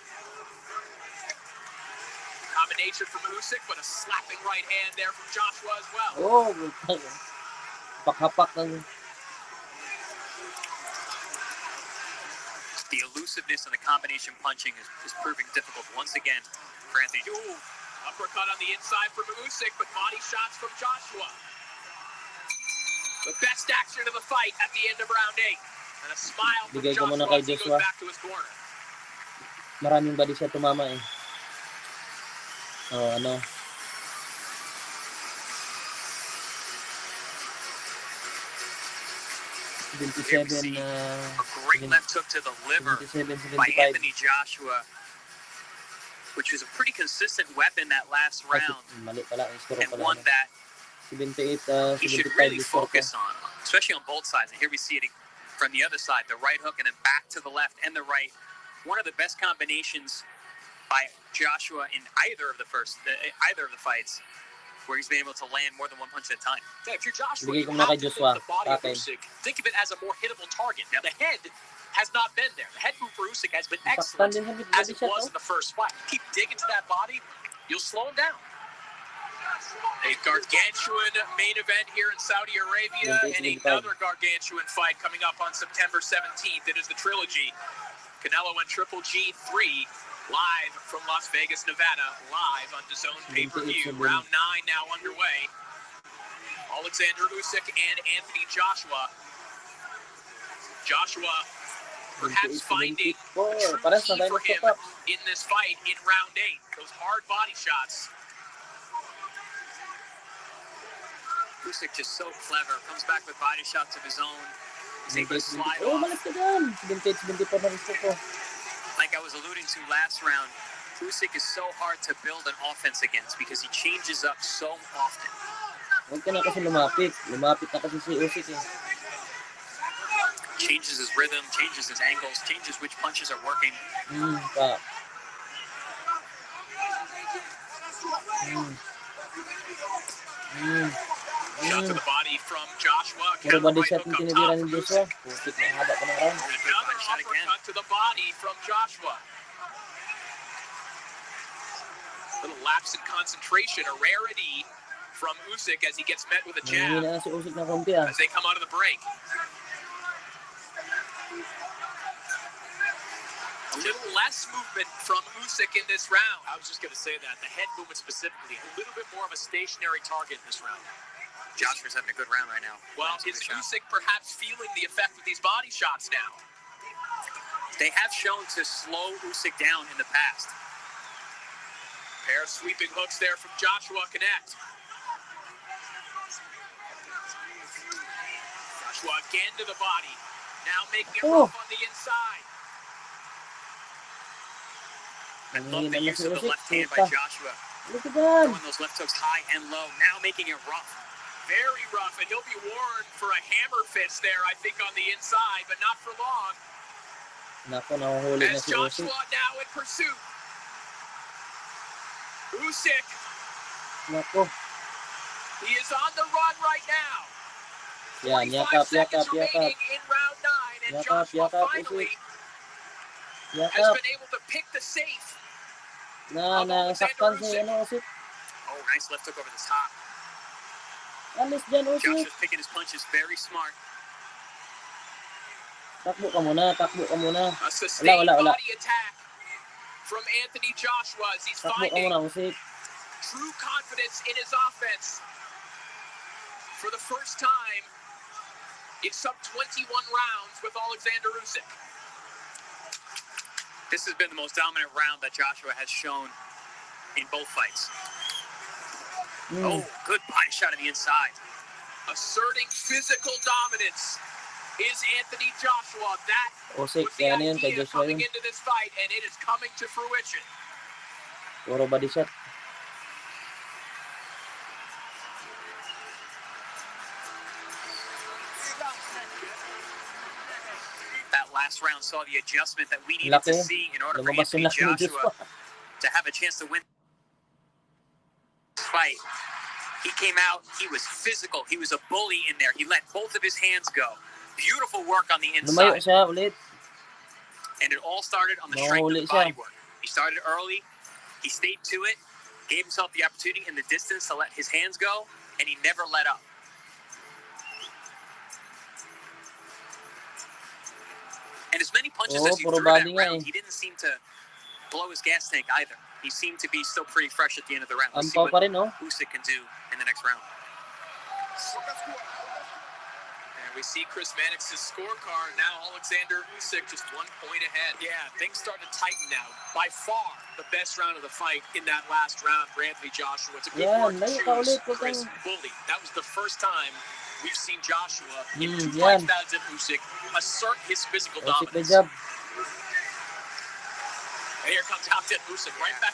Combination from Usyk, but a slapping right hand there from Joshua as well. Hapak ng... The elusiveness and the combination punching is proving difficult once again for Anthony. Uppercut on the inside from Usyk, but body shots from Joshua. The best action of the fight at the end of round 8. And a smile from Joshua as he goes back to his corner. Maraming body shot tumama eh. Ano? A great left hook to the liver by Anthony Joshua, which was a pretty consistent weapon that last round, and one that he should really focus on, especially on both sides. And here we see it from the other side, the right hook and then back to the left and the right. One of the best combinations by Joshua in either of the fights, where he's been able to land more than one punch at a time. Yeah, if you're Joshua, you have to think the body of Usyk. Think of it as a more hittable target. Now, the head has not been there. The head move for Usyk has been excellent as it was in the first fight. Keep digging to that body, you'll slow him down. A gargantuan main event here in Saudi Arabia, and another gargantuan fight coming up on September 17th. It is the trilogy, Canelo and Triple G 3, live from Las Vegas, Nevada, live on DAZN pay-per-view. Round 9 now underway. Alexander Usyk and Anthony Joshua. Joshua perhaps finding the true key for him in this fight in round 8. Those hard body shots. Usyk just so clever. Comes back with body shots of his own. He's able to slide off. Like I was alluding to last round, Usyk is so hard to build an offense against because he changes up so often. Huwag ka na kasi lumapit. Lumapit na kasi si Usyk eh. Changes his rhythm, changes his angles, changes which punches are working. Shot to the body from Joshua. Puro body shot yung tinitira ni Joshua. Usyk na haba pa ng round. Another uppercut to the body from Joshua. Little lapse in concentration, a rarity from Usyk as he gets met with a jab as they come out of the break. A little less movement from Usyk in this round. I was just going to say that. The head movement specifically, a little bit more of a stationary target in this round. Joshua's having a good round right now. Well, is Usyk perhaps feeling the effect of these body shots now? They have shown to slow Usyk down in the past. Pair of sweeping hooks there from Joshua connect. Joshua again to the body. Now making it rough on the inside. I love the use of the left hand by Joshua. Look at that. Throwing those left hooks high and low. Now making it rough. Very rough, and he'll be warned for a hammer fist there, I think, on the inside, but not for long. Nako, nahuhuli na As si Joshua Usyk. now in pursuit. Usyk, Nako. he is on the run right now. Yan, 45 seconds yakap. remaining in round 9, and Yakap, Joshua yakap, finally Usyk. has been able to pick the safe. Nasaktan si Usyk. Oh, nice left hook over the top. Alis dyan, Usyk. Joshua's picking his punches very smart. Takbo ka muna. A sustained Wala. body attack from Anthony Joshua as he's Takbo ka finding muna, Usyk. true confidence in his offense. For the first time in some 21 rounds with Alexander Usyk. This has been the most dominant round that Joshua has shown in both fights. Oh, good body shot on the inside. Asserting physical dominance is Anthony Joshua. That Usyk, was the kaya na yun kay idea Joshua coming yun. into this fight, and it is coming to fruition. Puro body shot. That last round saw the adjustment that we needed to see in order for Lumabas Anthony yung laki ni Joshua Joshua. to have a chance to win this fight. He came out, he was physical, he was a bully in there. He let both of his hands go. Beautiful work on the Lumayo inside. siya ulit. And it all started on the strength of the Mahuli body siya. work. He started early, he stayed to it, gave himself the opportunity in the distance to let his hands go, and he never let up. And as many punches as he threw that round, he didn't seem to blow his gas tank either. He seemed to be still pretty fresh at the end of the round. We'll see what Usyk can do in the next round. And we see Chris Mannix's scorecard. Now Alexander Usyk just 1 point ahead. Yeah, things start to tighten now. By far the best round of the fight in that last round for Anthony Joshua. It's a good word to choose, Chris. Bully. That was the first time we've seen Joshua in 2 fights without Usyk assert his physical dominance. And here comes Usyk right back.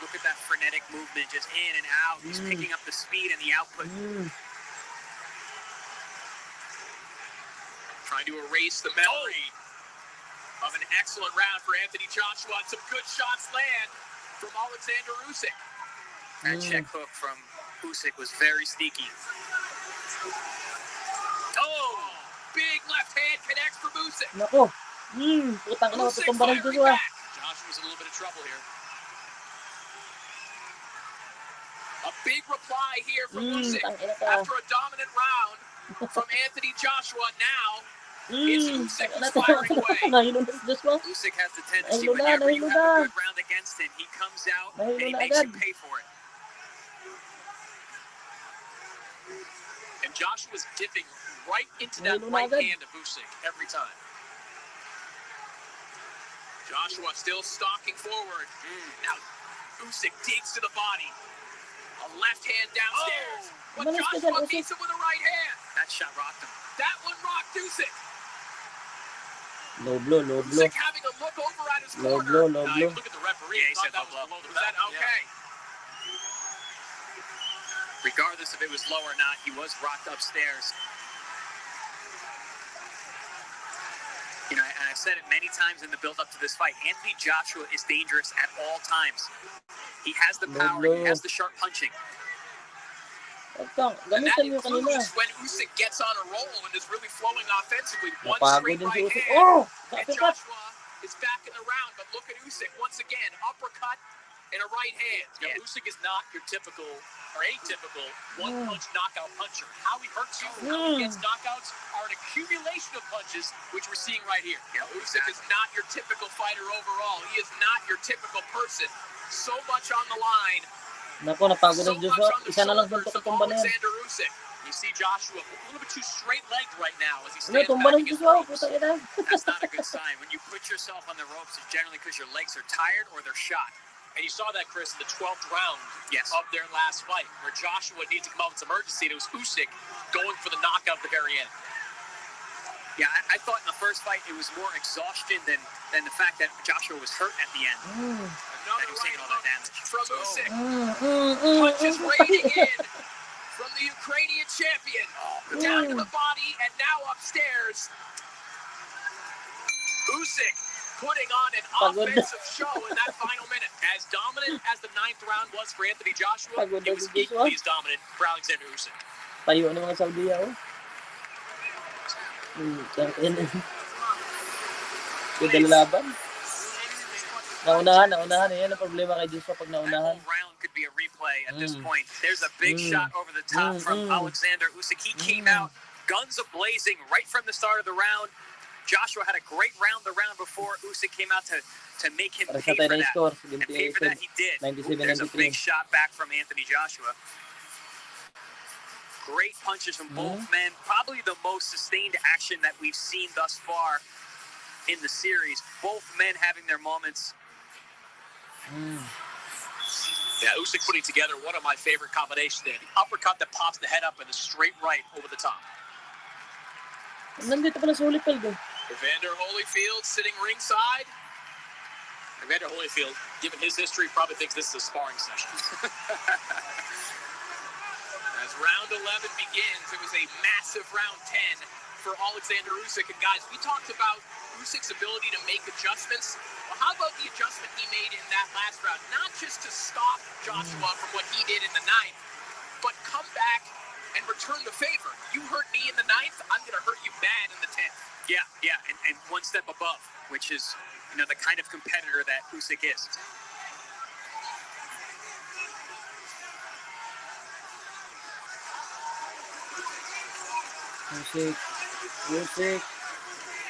Look at that frenetic movement, just in and out. He's picking up the speed and the output. Trying to erase the memory of an excellent round for Anthony Joshua. And some good shots land from Alexander Usyk. That check hook from Usyk was very sneaky. Oh, big left hand connects from Usyk. Nako. Putang ina, tutumba rin Joshua. Joshua's in a little bit of trouble here. A big reply here from Usyk after a dominant round from Anthony Joshua. Now it's Usyk who's firing away. Usyk has the tendency whenever you have a good round against him, he comes out and he makes you pay for it. And Joshua's dipping right into that right hand of Usyk every time. Joshua still stalking forward. Now Usyk digs to the body. A left hand downstairs. But Joshua beats him with a right hand. That shot rocked him. That one rocked Usyk. Low blow. Usyk having a look over at his corner. Look at the referee. Yeah, he said that low was blow. below the belt. Okay. Regardless if it was low or not, he was rocked upstairs. You know, and I've said it many times in the build-up to this fight, Anthony Joshua is dangerous at all times. He has the power, he has the sharp punching. And that includes when Usyk gets on a roll and is really flowing offensively. One straight right hand, and Joshua is back in the round. But look at Usyk once again, uppercut in a right hand. Yeah, Usyk is not your typical or atypical one-punch knockout puncher. How he hurts you, how he gets knockouts are an accumulation of punches, which we're seeing right here. Yeah, Usyk is not your typical fighter overall. He is not your typical person. So much on the line. Naku, napagod ang Joshua. Isa na lang suntok ang tumba na yan. Alexander Usyk. You see Joshua a little bit too straight-legged right now as he Ano, stands tumba back ng against the Joshua. ropes. Puta ina. That's not a good sign. When you put yourself on the ropes, it's generally because your legs are tired or they're shot. And you saw that, Chris, in the 12th round of their last fight, where Joshua needed to come out with emergency, and it was Usyk going for the knockout at the very end. Yeah, I thought in the first fight it was more exhaustion than the fact that Joshua was hurt at the end. That he was taking all that damage. From Usyk. Punches raining in from the Ukrainian champion. Down to the body and now upstairs. Usyk putting on an offensive show in that final minute. As dominant as the 9th round was for Anthony Joshua, it was equally as dominant for Alexander Usyk. Tayo ng mga Saudi ako. Ganda laban. Naunahan. Yan ang problema kay Joshua pag naunahan. That whole round could be a replay at this point. There's a big shot over the top from Alexander Usyk. He came out guns a-blazing right from the start of the round. Joshua had a great round the round before. Usyk came out to make him pay for that. And pay for that he did. There's a big shot back from Anthony Joshua. Great punches from both men. Probably the most sustained action that we've seen thus far in the series. Both men having their moments. Yeah, Usyk putting together one of my favorite combinations there. The uppercut that pops the head up and the straight right over the top. Nandito pala sa Holyfield. Evander Holyfield sitting ringside. Evander Holyfield, given his history, probably thinks this is a sparring session. As round 11 begins, it was a massive round 10 for Alexander Usyk. And guys, we talked about Usyk's ability to make adjustments. Well, how about the adjustment he made in that last round? Not just to stop Joshua from what he did in the 9th, but come back and return the favor. You hurt me in the 9th, I'm going to hurt you bad in the 10th. Yeah, and one step above, which is, the kind of competitor that Usyk is.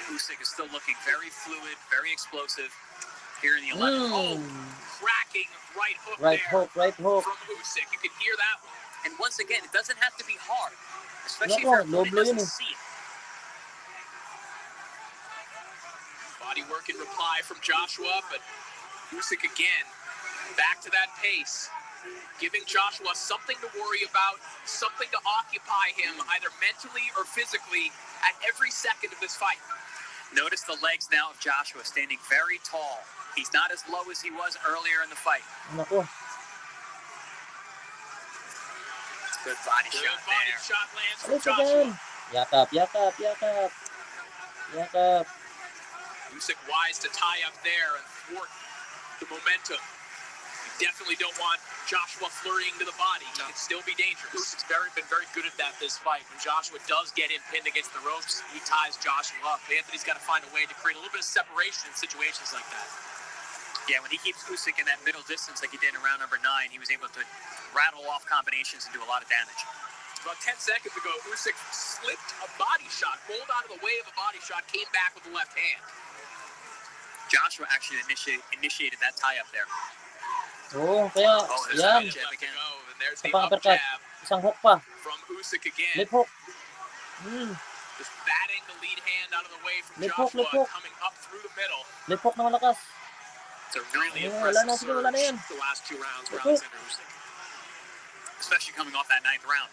Usyk is still looking very fluid, very explosive here in the 11th. Cracking right hook Right hook. from Usyk. You can hear that one. And once again, it doesn't have to be hard, especially if your opponent doesn't see it. Body work in reply from Joshua, but Usyk again, back to that pace, giving Joshua something to worry about, something to occupy him, either mentally or physically, at every second of this fight. Notice the legs now of Joshua standing very tall. He's not as low as he was earlier in the fight. Naku. Good body shot there. Body shot lands from Joshua. Yakap. Usyk wise to tie up there and thwart the momentum. You definitely don't want Joshua flirting to the body. He can still be dangerous. Usyk's been very good at that this fight. When Joshua does get him pinned against the ropes, he ties Joshua up. Anthony's got to find a way to create a little bit of separation in situations like that. Yeah, when he keeps Usyk in that middle distance like he did in round number 9, he was able to rattle off combinations and do a lot of damage. About 10 seconds ago, Usyk slipped a body shot, rolled out of the way of a body shot, came back with the left hand. Joshua actually initiated that tie-up there. Kaya, yan. There's the Sa up uppercut. jab Isang hook pa. from Usyk again. Lip hook. Just batting the lead hand out of the way from Lip hook, Joshua, lip hook. coming up through the middle. Lip hook na malakas. It's a really Wala impressive na, wala na yan. surge the last 2 rounds for Lip hook. Alexander Usyk. Especially coming off that 9th round.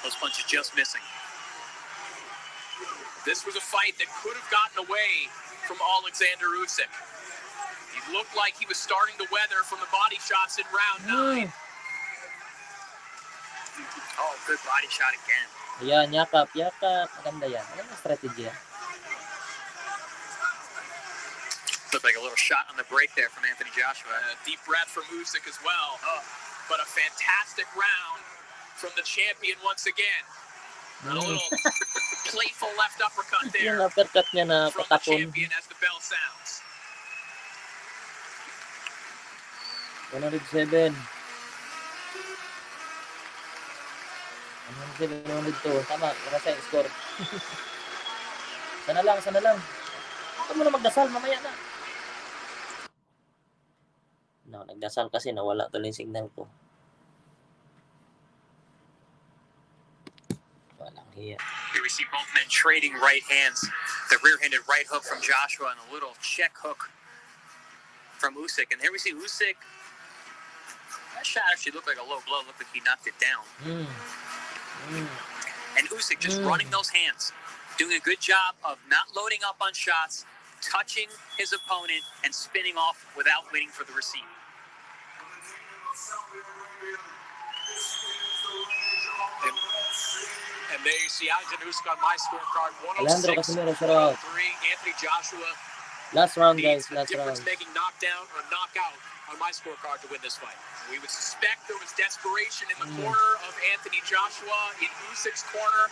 Those punches just missing. This was a fight that could have gotten away from Alexander Usyk. He looked like he was starting to weather from the body shots in round 9. Oh, good body shot again. Yan, yakap. Maganda yan. Ano ang strategy yan? Looked like a little shot on the break there from Anthony Joshua. A deep breath from Usyk as well. But a fantastic round from the champion once again. A little playful left uppercut there Yung uppercut niya na from the patapon. champion as the bell sounds. 107. 107, 102. Tama, nasa yung score. Sana lang. Huwag mo na magdasal, mamaya na. No, nagdasal kasi nawala tuloy yung signal ko. Walang hiya. Here we see both men trading right hands. The rear-handed right hook from Joshua and a little check hook from Usyk. And here we see Usyk. That shot actually looked like a low blow. Looked like he knocked it down. And Usyk just running those hands. Doing a good job of not loading up on shots, touching his opponent, and spinning off without waiting for the receipt. And there you see Alexander Usyk on my scorecard. Alejandro 106, Casimiro, shout out. 103. Anthony Joshua Last round, guys. needs a Last round. difference-making knockdown or knockout on my scorecard to win this fight. We would suspect there was desperation in the corner of Anthony Joshua. In Usyk's corner,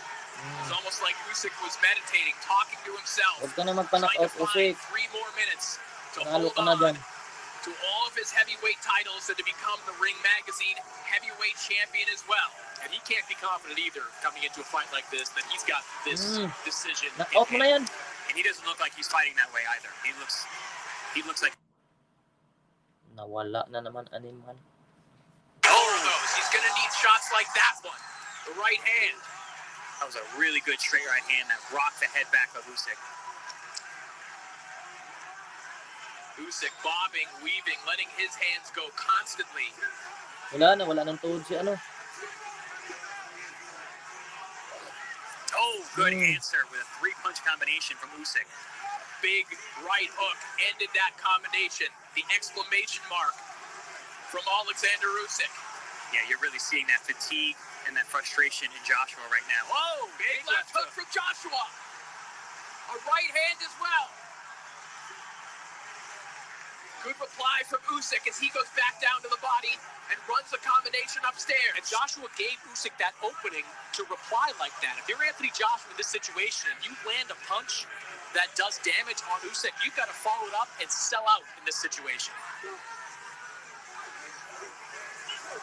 it's almost like Usyk was meditating, talking to himself, Huwag ka na magpanak trying to off, find Usyk. 3 more minutes to Nalo hold ka na on dyan. to all of his heavyweight titles and to become the Ring Magazine heavyweight champion as well. And he can't be confident either coming into a fight like this that he's got this decision in Knock-out mo na yan. hand. And he doesn't look like he's fighting that way either. He looks like Nawala na naman animal. Over those. He's going to need shots like that one. The right hand. that was a really good straight right hand that rocked the head back of Usyk. Usyk bobbing, weaving, letting his hands go constantly. Wala nang tuhod si ano. Oh, good answer with a 3-punch combination from Usyk. Big right hook ended that combination. The exclamation mark from Alexander Usyk. Yeah, you're really seeing that fatigue and that frustration in Joshua right now. Whoa, big left hook from Joshua. A right hand as well. Good reply from Usyk as he goes back down to the body and runs the combination upstairs. And Joshua gave Usyk that opening to reply like that. If you're Anthony Joshua in this situation, and you land a punch that does damage on Usyk, you've got to follow it up and sell out in this situation.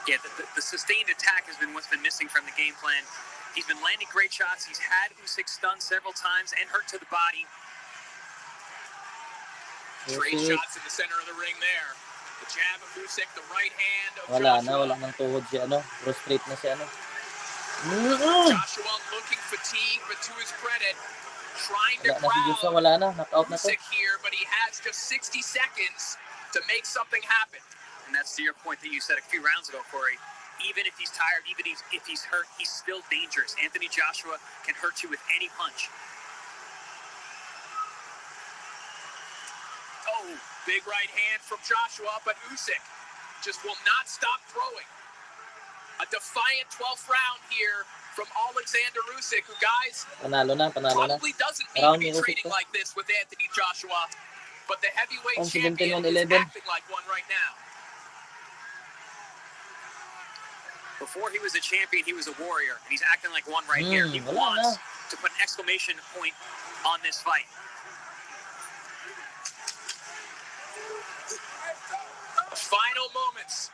Yeah, the sustained attack has been what's been missing from the game plan. He's been landing great shots. He's had Usyk stunned several times and hurt to the body. Straight shots in the center of the ring there. The jab of Usyk, the right hand of Wala Joshua. nang tuhod si ano. Prostrate na si ano. Joshua looking fatigued, but to his credit, trying to Wala na si Joshua, wala na. Knockout na to. Usyk here, but he has just 60 seconds to make something happen. And that's to your point that you said a few rounds ago, Corey. Even if he's tired, even if he's hurt, he's still dangerous. Anthony Joshua can hurt you with any punch. Oh, big right hand from Joshua, but Usyk just will not stop throwing. A defiant 12th round here from Alexander Usyk, who, guys, Panalo na. probably doesn't mean to be trading like this with Anthony Joshua, but the heavyweight champion is acting like one right now. Before he was a champion, he was a warrior, and he's acting like one right here. He wants to put an exclamation point on this fight. Final moments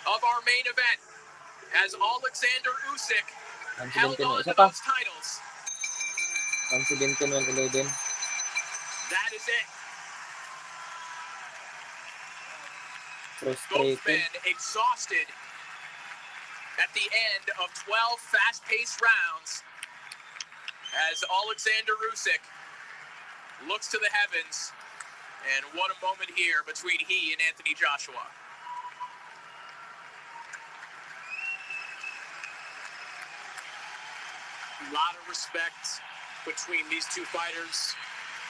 of our main event as Alexander Usyk held on to those titles. 117-111. That is it. Both Frustrated. men exhausted at the end of 12 fast-paced rounds as Alexander Usyk looks to the heavens. And what a moment here between he and Anthony Joshua. A lot of respect between these two fighters,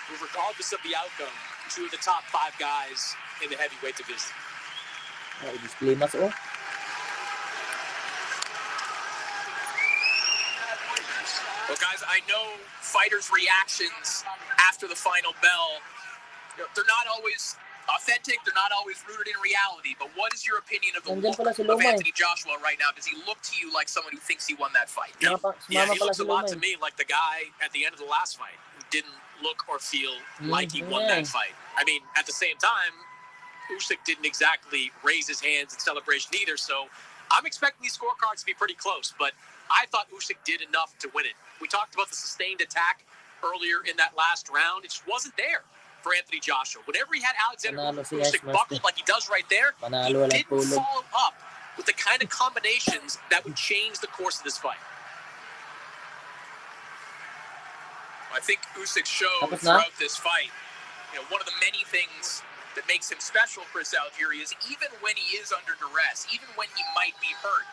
who, regardless of the outcome, two of the top 5 guys in the heavyweight division. Display mas oh. Well, guys, I know fighters' reactions after the final bell, they're not always authentic, they're not always rooted in reality, but what is your opinion of the look of Anthony Joshua right now? Does he look to you like someone who thinks he won that fight? Yeah, he looks a lot to me like the guy at the end of the last fight who didn't look or feel like he won that fight. I mean, at the same time, Usyk didn't exactly raise his hands in celebration either, so I'm expecting these scorecards to be pretty close, but I thought Usyk did enough to win it. We talked about the sustained attack earlier in that last round. It just wasn't there for Anthony Joshua. Whenever he had Alexander Usyk buckled like he does right there, he didn't follow up with the kind of combinations that would change the course of this fight. I think Usyk showed throughout this fight, one of the many things that makes him special for Sal Fury is even when he is under duress, even when he might be hurt,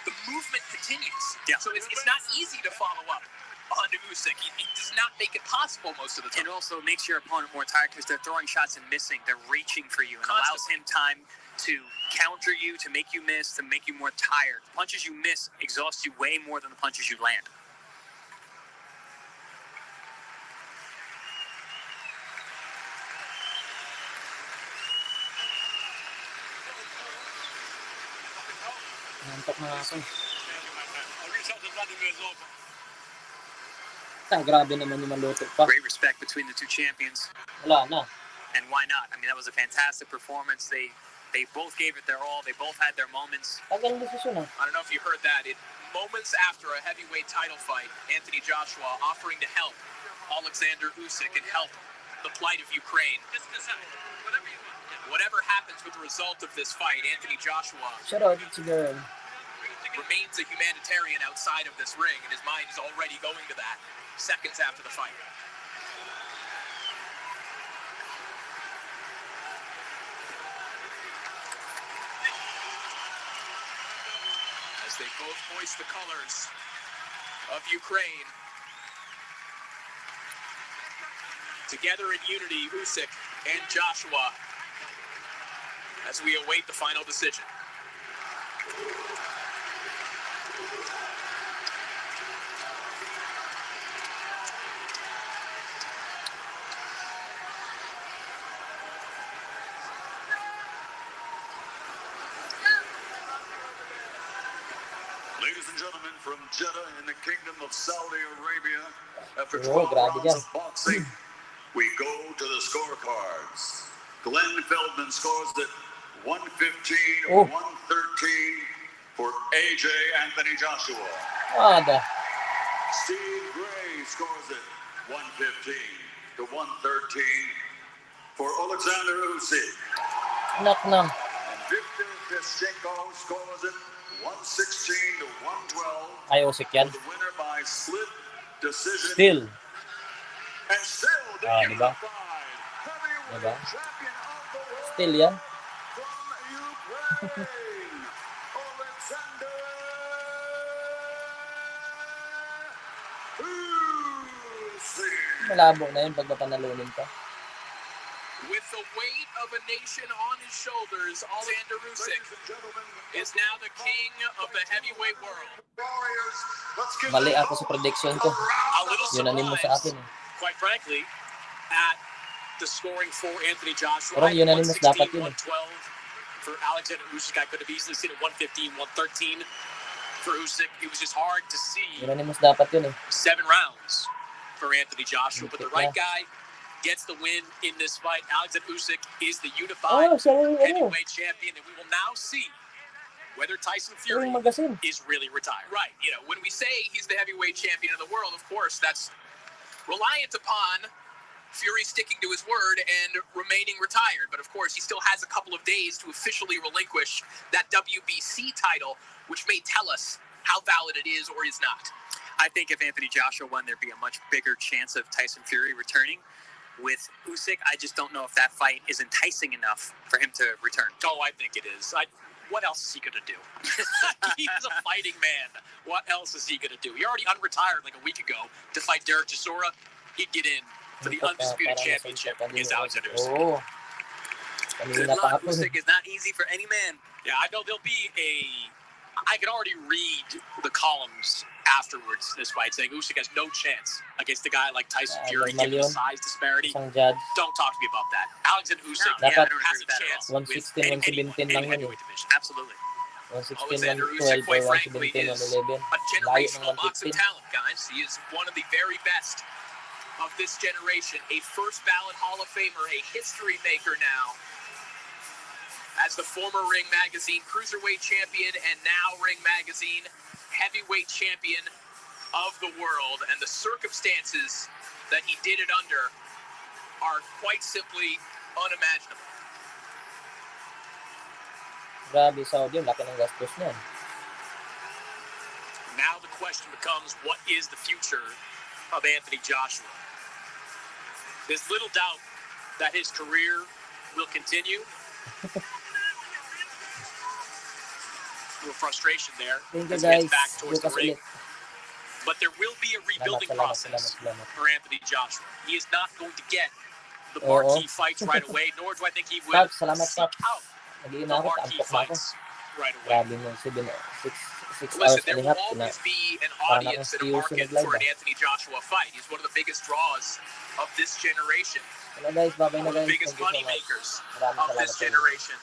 the movement continues. Yeah. So it's not easy to follow up on Usyk. He does not make it possible most of the time. And also makes your opponent more tired because they're throwing shots and missing. They're reaching for you and allows him time to counter you, to make you miss, to make you more tired. The punches you miss exhaust you way more than the punches you land. Nantok na ako. Grabe naman yung maluto pa. Great respect between the two champions. Wala na. And why not? I mean, that was a fantastic performance. They both gave it their all. They both had their moments. Tagal desisyon. I don't know if you heard that. Moments after a heavyweight title fight, Anthony Joshua offering to help Alexander Usyk and help the plight of Ukraine. Whatever happens with the result of this fight, Anthony Joshua remains a humanitarian outside of this ring, and his mind is already going to that seconds after the fight. As they both hoist the colors of Ukraine. Together in unity, Usyk and Joshua, as we await the final decision. Ladies and gentlemen, from Jeddah in the Kingdom of Saudi Arabia, after 12 rounds of boxing, we go to the scorecards. Glenn Feldman scores at 115, 113 for AJ Anthony Joshua. Steve Gray scores at 115 to 113 for Alexander Usyk. Knock. And Victor Pischenko scores at 116 to 112. Ay, Usyk yan. For the winner by split decision. Still. And still the diba? heavyweight champion of the world. Still yan. From Ukraine, Alexander Usyk. Malabo na yun pag mapanalunin ka. With the weight of a nation on his shoulders, Alexander Usyk is now the king of the heavyweight world. Mali ako sa prediction ko. Unanimous sa akin. Quite frankly, at the scoring for Anthony Joshua, parang unanimous dapat yun. 112 for Alexander Usyk. I could have easily seen it 115, 113 for Usyk. It was just hard to see. Unanimous dapat yun 7 rounds for Anthony Joshua, but the right guy gets the win in this fight. Alexander Usyk is the unified heavyweight champion, and we will now see whether Tyson Fury is really retired. Right, when we say he's the heavyweight champion of the world, of course, that's reliant upon Fury sticking to his word and remaining retired. But of course, he still has a couple of days to officially relinquish that WBC title, which may tell us how valid it is or is not. I think if Anthony Joshua won, there'd be a much bigger chance of Tyson Fury returning. With Usyk, I just don't know if that fight is enticing enough for him to return. Oh, I think it is. What else is he going to do? He's a fighting man. What else is he going to do? He already unretired like a week ago to fight Derek Chisora. He'd get in for the undisputed championship against Alexander Usyk. Good luck. Usyk is not easy for any man. Yeah, I know there'll be I can already read the columns afterwards this fight saying Usyk has no chance against a guy like Tyson Fury given the size disparity. Don't talk to me about that. Alexander Usyk has a chance with any heavyweight division. Absolutely. Alexander Usyk, quite frankly, is a generational boxing talent, guys. He is one of the very best of this generation, a first ballot Hall of Famer, a history maker now, as the former Ring Magazine Cruiserweight Champion and now Ring Magazine Heavyweight Champion of the world. And the circumstances that he did it under are quite simply unimaginable. Grabe, Saudi, laki ng gastos niyan. Now the question becomes, what is the future of Anthony Joshua? There's little doubt that his career will continue. A little frustration there as he gets back towards the ring. But there will be a rebuilding process for Anthony Joshua. He is not going to get the marquee fights right away, nor do I think he will seek out the marquee fights right away. Listen, there will always be an audience and a market for an Anthony Joshua fight. He's one of the biggest draws of this generation. One of the biggest money makers of this generation.